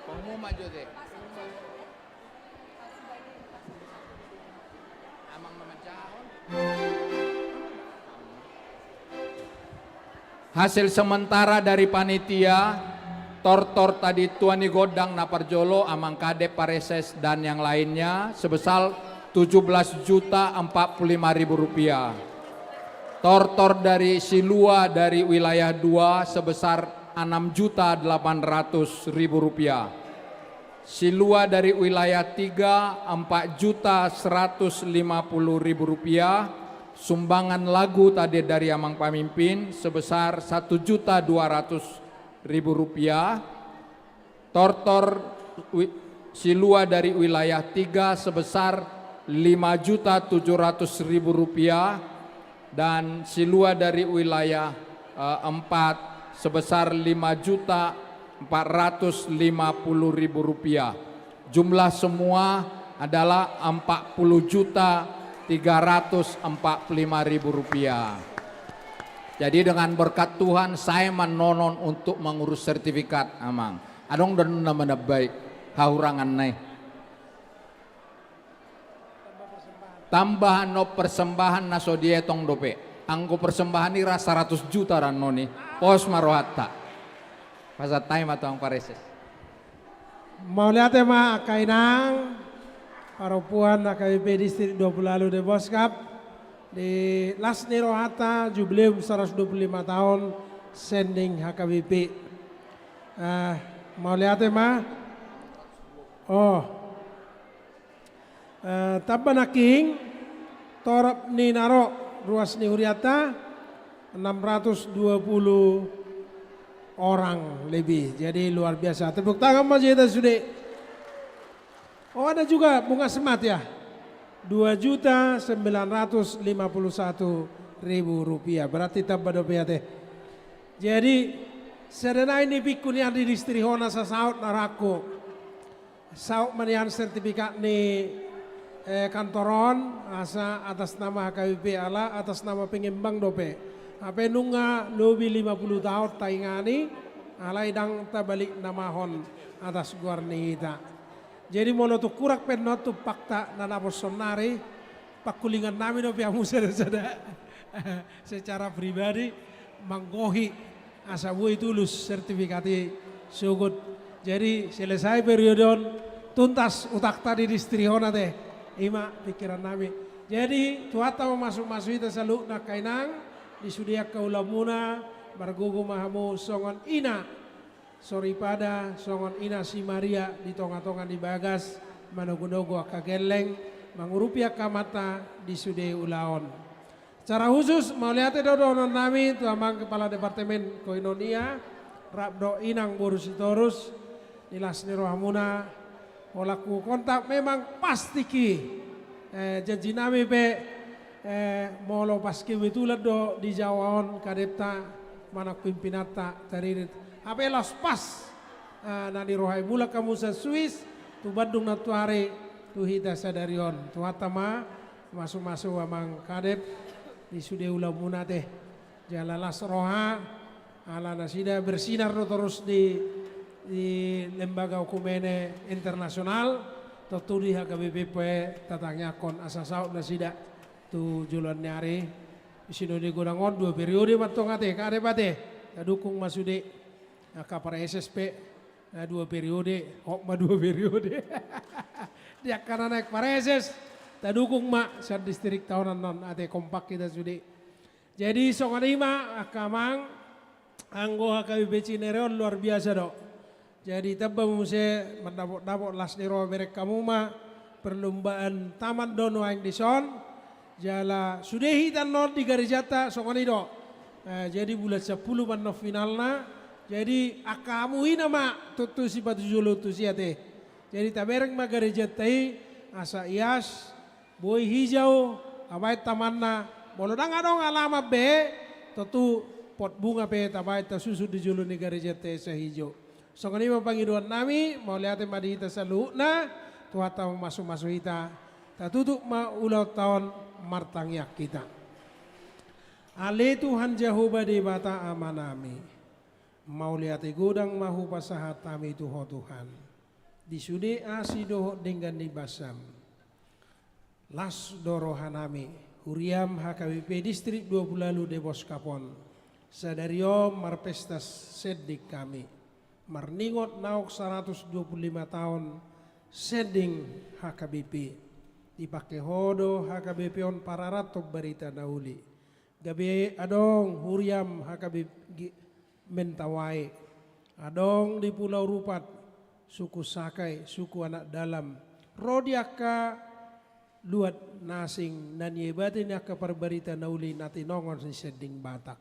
kamu maju deh. Amang memecahon. Hasil sementara dari panitia, tortor tadi Tuani Godang Naparjolo, Amang Kadep Pareses dan yang lainnya sebesar 17.045.000 rupiah. Tortor dari Silua dari wilayah 2 sebesar 6.800.000 rupiah. Silua dari wilayah 3 4.150.000 rupiah. Sumbangan lagu tadi dari Amang Pamimpin sebesar 1.200.000 rupiah. Tortor Silua dari wilayah 3 sebesar 5.700.000 rupiah dan Silua dari wilayah 4 sebesar 5.450.000 rupiah. Jumlah semua adalah 40.345.000 rupiah. Jadi dengan berkat Tuhan saya menonon untuk mengurus sertifikat Amang. Adong dan nama baik haurangan naik. Tambahan no persembahan naso dietong dope. Angko persembahan ini rasa 100 juta ran noni. Pos marohata. Pasat time atau ang pareses. Mau lihat ya mak kainang. Parapuan AKBP Distrik 20 lalu de Boskap di Lasni Rohata jubileum 125 tahun sending HKBP. Mau lihat ya ma? Oh, Tabanaking Torap ni Naro Ruas ni Huriata 620 orang lebih. Jadi luar biasa. Tepuk tangan Masjid Sude. Oh ada juga bunga semat ya, 2.951.000 rupiah. Berarti tambah dopiah teh. Jadi sedena ini pikun yang di distri hona sa saut narako. Saut manian sertifikat ni kantoron asa atas nama HKBP ala atas nama pengembang dope. Apa nunga lebih 50 tahun taingani alai dang tabalik nama hon atas guarni kita. Jadi mono tu kurak penot tu fakta nana sonari pakulingan nami no pihak musada secara pribadi manggohi asabu itu lulus sertifikati sugut. Jadi selesai periode tuntas utak tadi di strihona teh ima pikiran nami. Jadi tuata masuk itu selalu nak kainang disudia kaulamuna bargugu mahamu songon ina sorry pada songon ina si Maria di tonga-tonga di bagas manogonogo akageleng mangurupia kamata di sude ulaon. Secara khusus mau lihat dodonon nami tu amang kepala departemen koinonia Rabdo Inang Borusitorus nilas nirohamuna olaku kontak memang pasti ki janji nami pe molo paski betulat do di Jawaon kadepta manak pimpinata taririt apelas pas nadi rohai bula kamu sa Swiss tu Bandung na tuare tu hita sadarion tu hatama masuk-masuk amang kadep di sude ulamuna teh jalalas roha ala nasida bersinar do terus di lembaga okumene internasional tuturi HKBP tatangnya kon asasau nasida tu juluan nyari isino di godangon 2 periode matong ate kare bate dukung masude para SSP 2 periode hok ma 2 periode dia karena naik para SS dukung mak sa distrik tahunan non ate kompak kita sude jadi songanima akamang anggo HKBP Cinereon luar biasa dok. Jadi tabang muse mendapot las niro merek kamu mah perlombaan taman dono yang dison jala sudehi dan non di garijata songoni dok. Jadi bulan 10 mano finalna jadi akamu ina mak tutu si batu julu tu siate. Jadi tabereng mah garijatai asa ias boy hijau abai tamanna bolodang adong alama be tutu pot bunga pe tabai ta susu di julu ni garijate sa hijau. Songani mapanggiduan nami mau lihat madi hita saluna tuata masuk hita tatutuk ma ulau tahun martangyak kita. Ale Tuhan Jehovah di bata amanami mau lihat gudang mahu pasahat kami tuho Tuhan di sude asido dengan di basam las dorohanami huriam HKBP distrik 20 lalu de Boskapon sadario marpestas sedik kami marningot nauk 125 tahun seding HKBP dipakai hodo HKBP on pararat berita nauli gabe adong huriam HKBP mentawai adong di Pulau Rupat suku Sakai suku anak dalam rodiaka luat nasing dan yebatin aka perberita nauli nati nongon si seding Batak.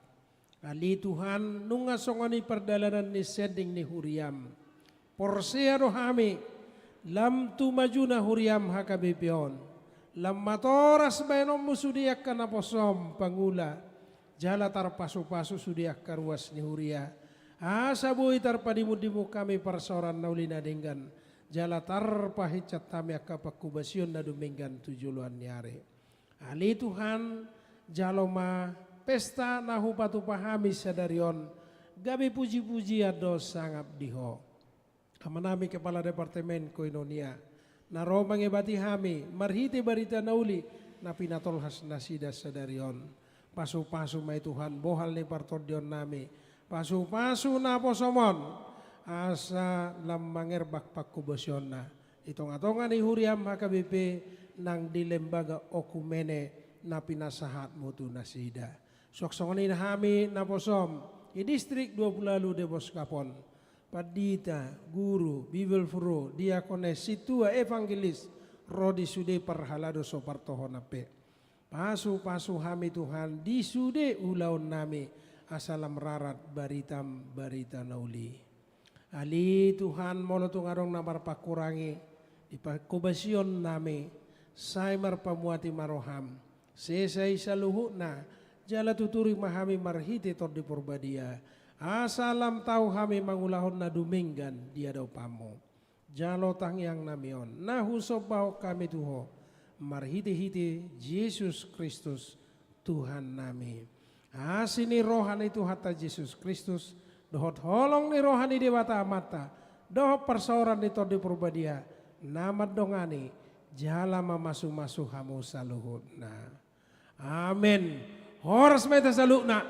Ali Tuhan nunga songoni perdalanan ni seding ni huriam. Porsea rohami lam tu majuna huriam HKBP-on. Lam matoras bayanom musudiak kana posom pangula. Jala tar pasu-pasu sudiak karuas ni huria. Asa bui tar padimu-dimu kami parsoran naulina denggan. Jala tar pahicat tami akapakubasyon na duminggan tujuluan nyari. Ali Tuhan jaloma pesta nahu patu pahami sadarion gabi puji-puji ado sangap diho. Kamanami kepala departemen koinonia naro mangebati hami marhiti barita nauli na pinatol has nasida sadarion. Pasu-pasu may Tuhan bohal ni partordion nami. Pasu-pasu na posomon asa lamangerbak pakubasyon na. Itong-atongan ni huriam HKBP nang di lembaga okumene na pinasahat mo tu nasida. Sok-sokonin hami na posom i distrik 20 lalu de Boskapon padita guru bibel furo diakones situa evangelis rodi sude perhalado sopartohon ape pasu hami Tuhan di sude ulaun nami asalam rarat barita nauli ali Tuhan molo tungarong namar pakurangi di pakubasion nami saimar pamuati maroham sesai saluhu na jala tuturi mahami marhiti tor di purbadia asalam tahu hami mangulahon na duminggan dia daw pamo jalo tangyang namion nahu sobaw kami tuho marhiti-hiti Yesus Kristus Tuhan nami asini rohani itu hatta Yesus Kristus dohot holong ni rohani dewata amata dohot persoran di tor di purbadia nama dongani jala mamasu-masu hamu saluhut na amin. Horas meta salukna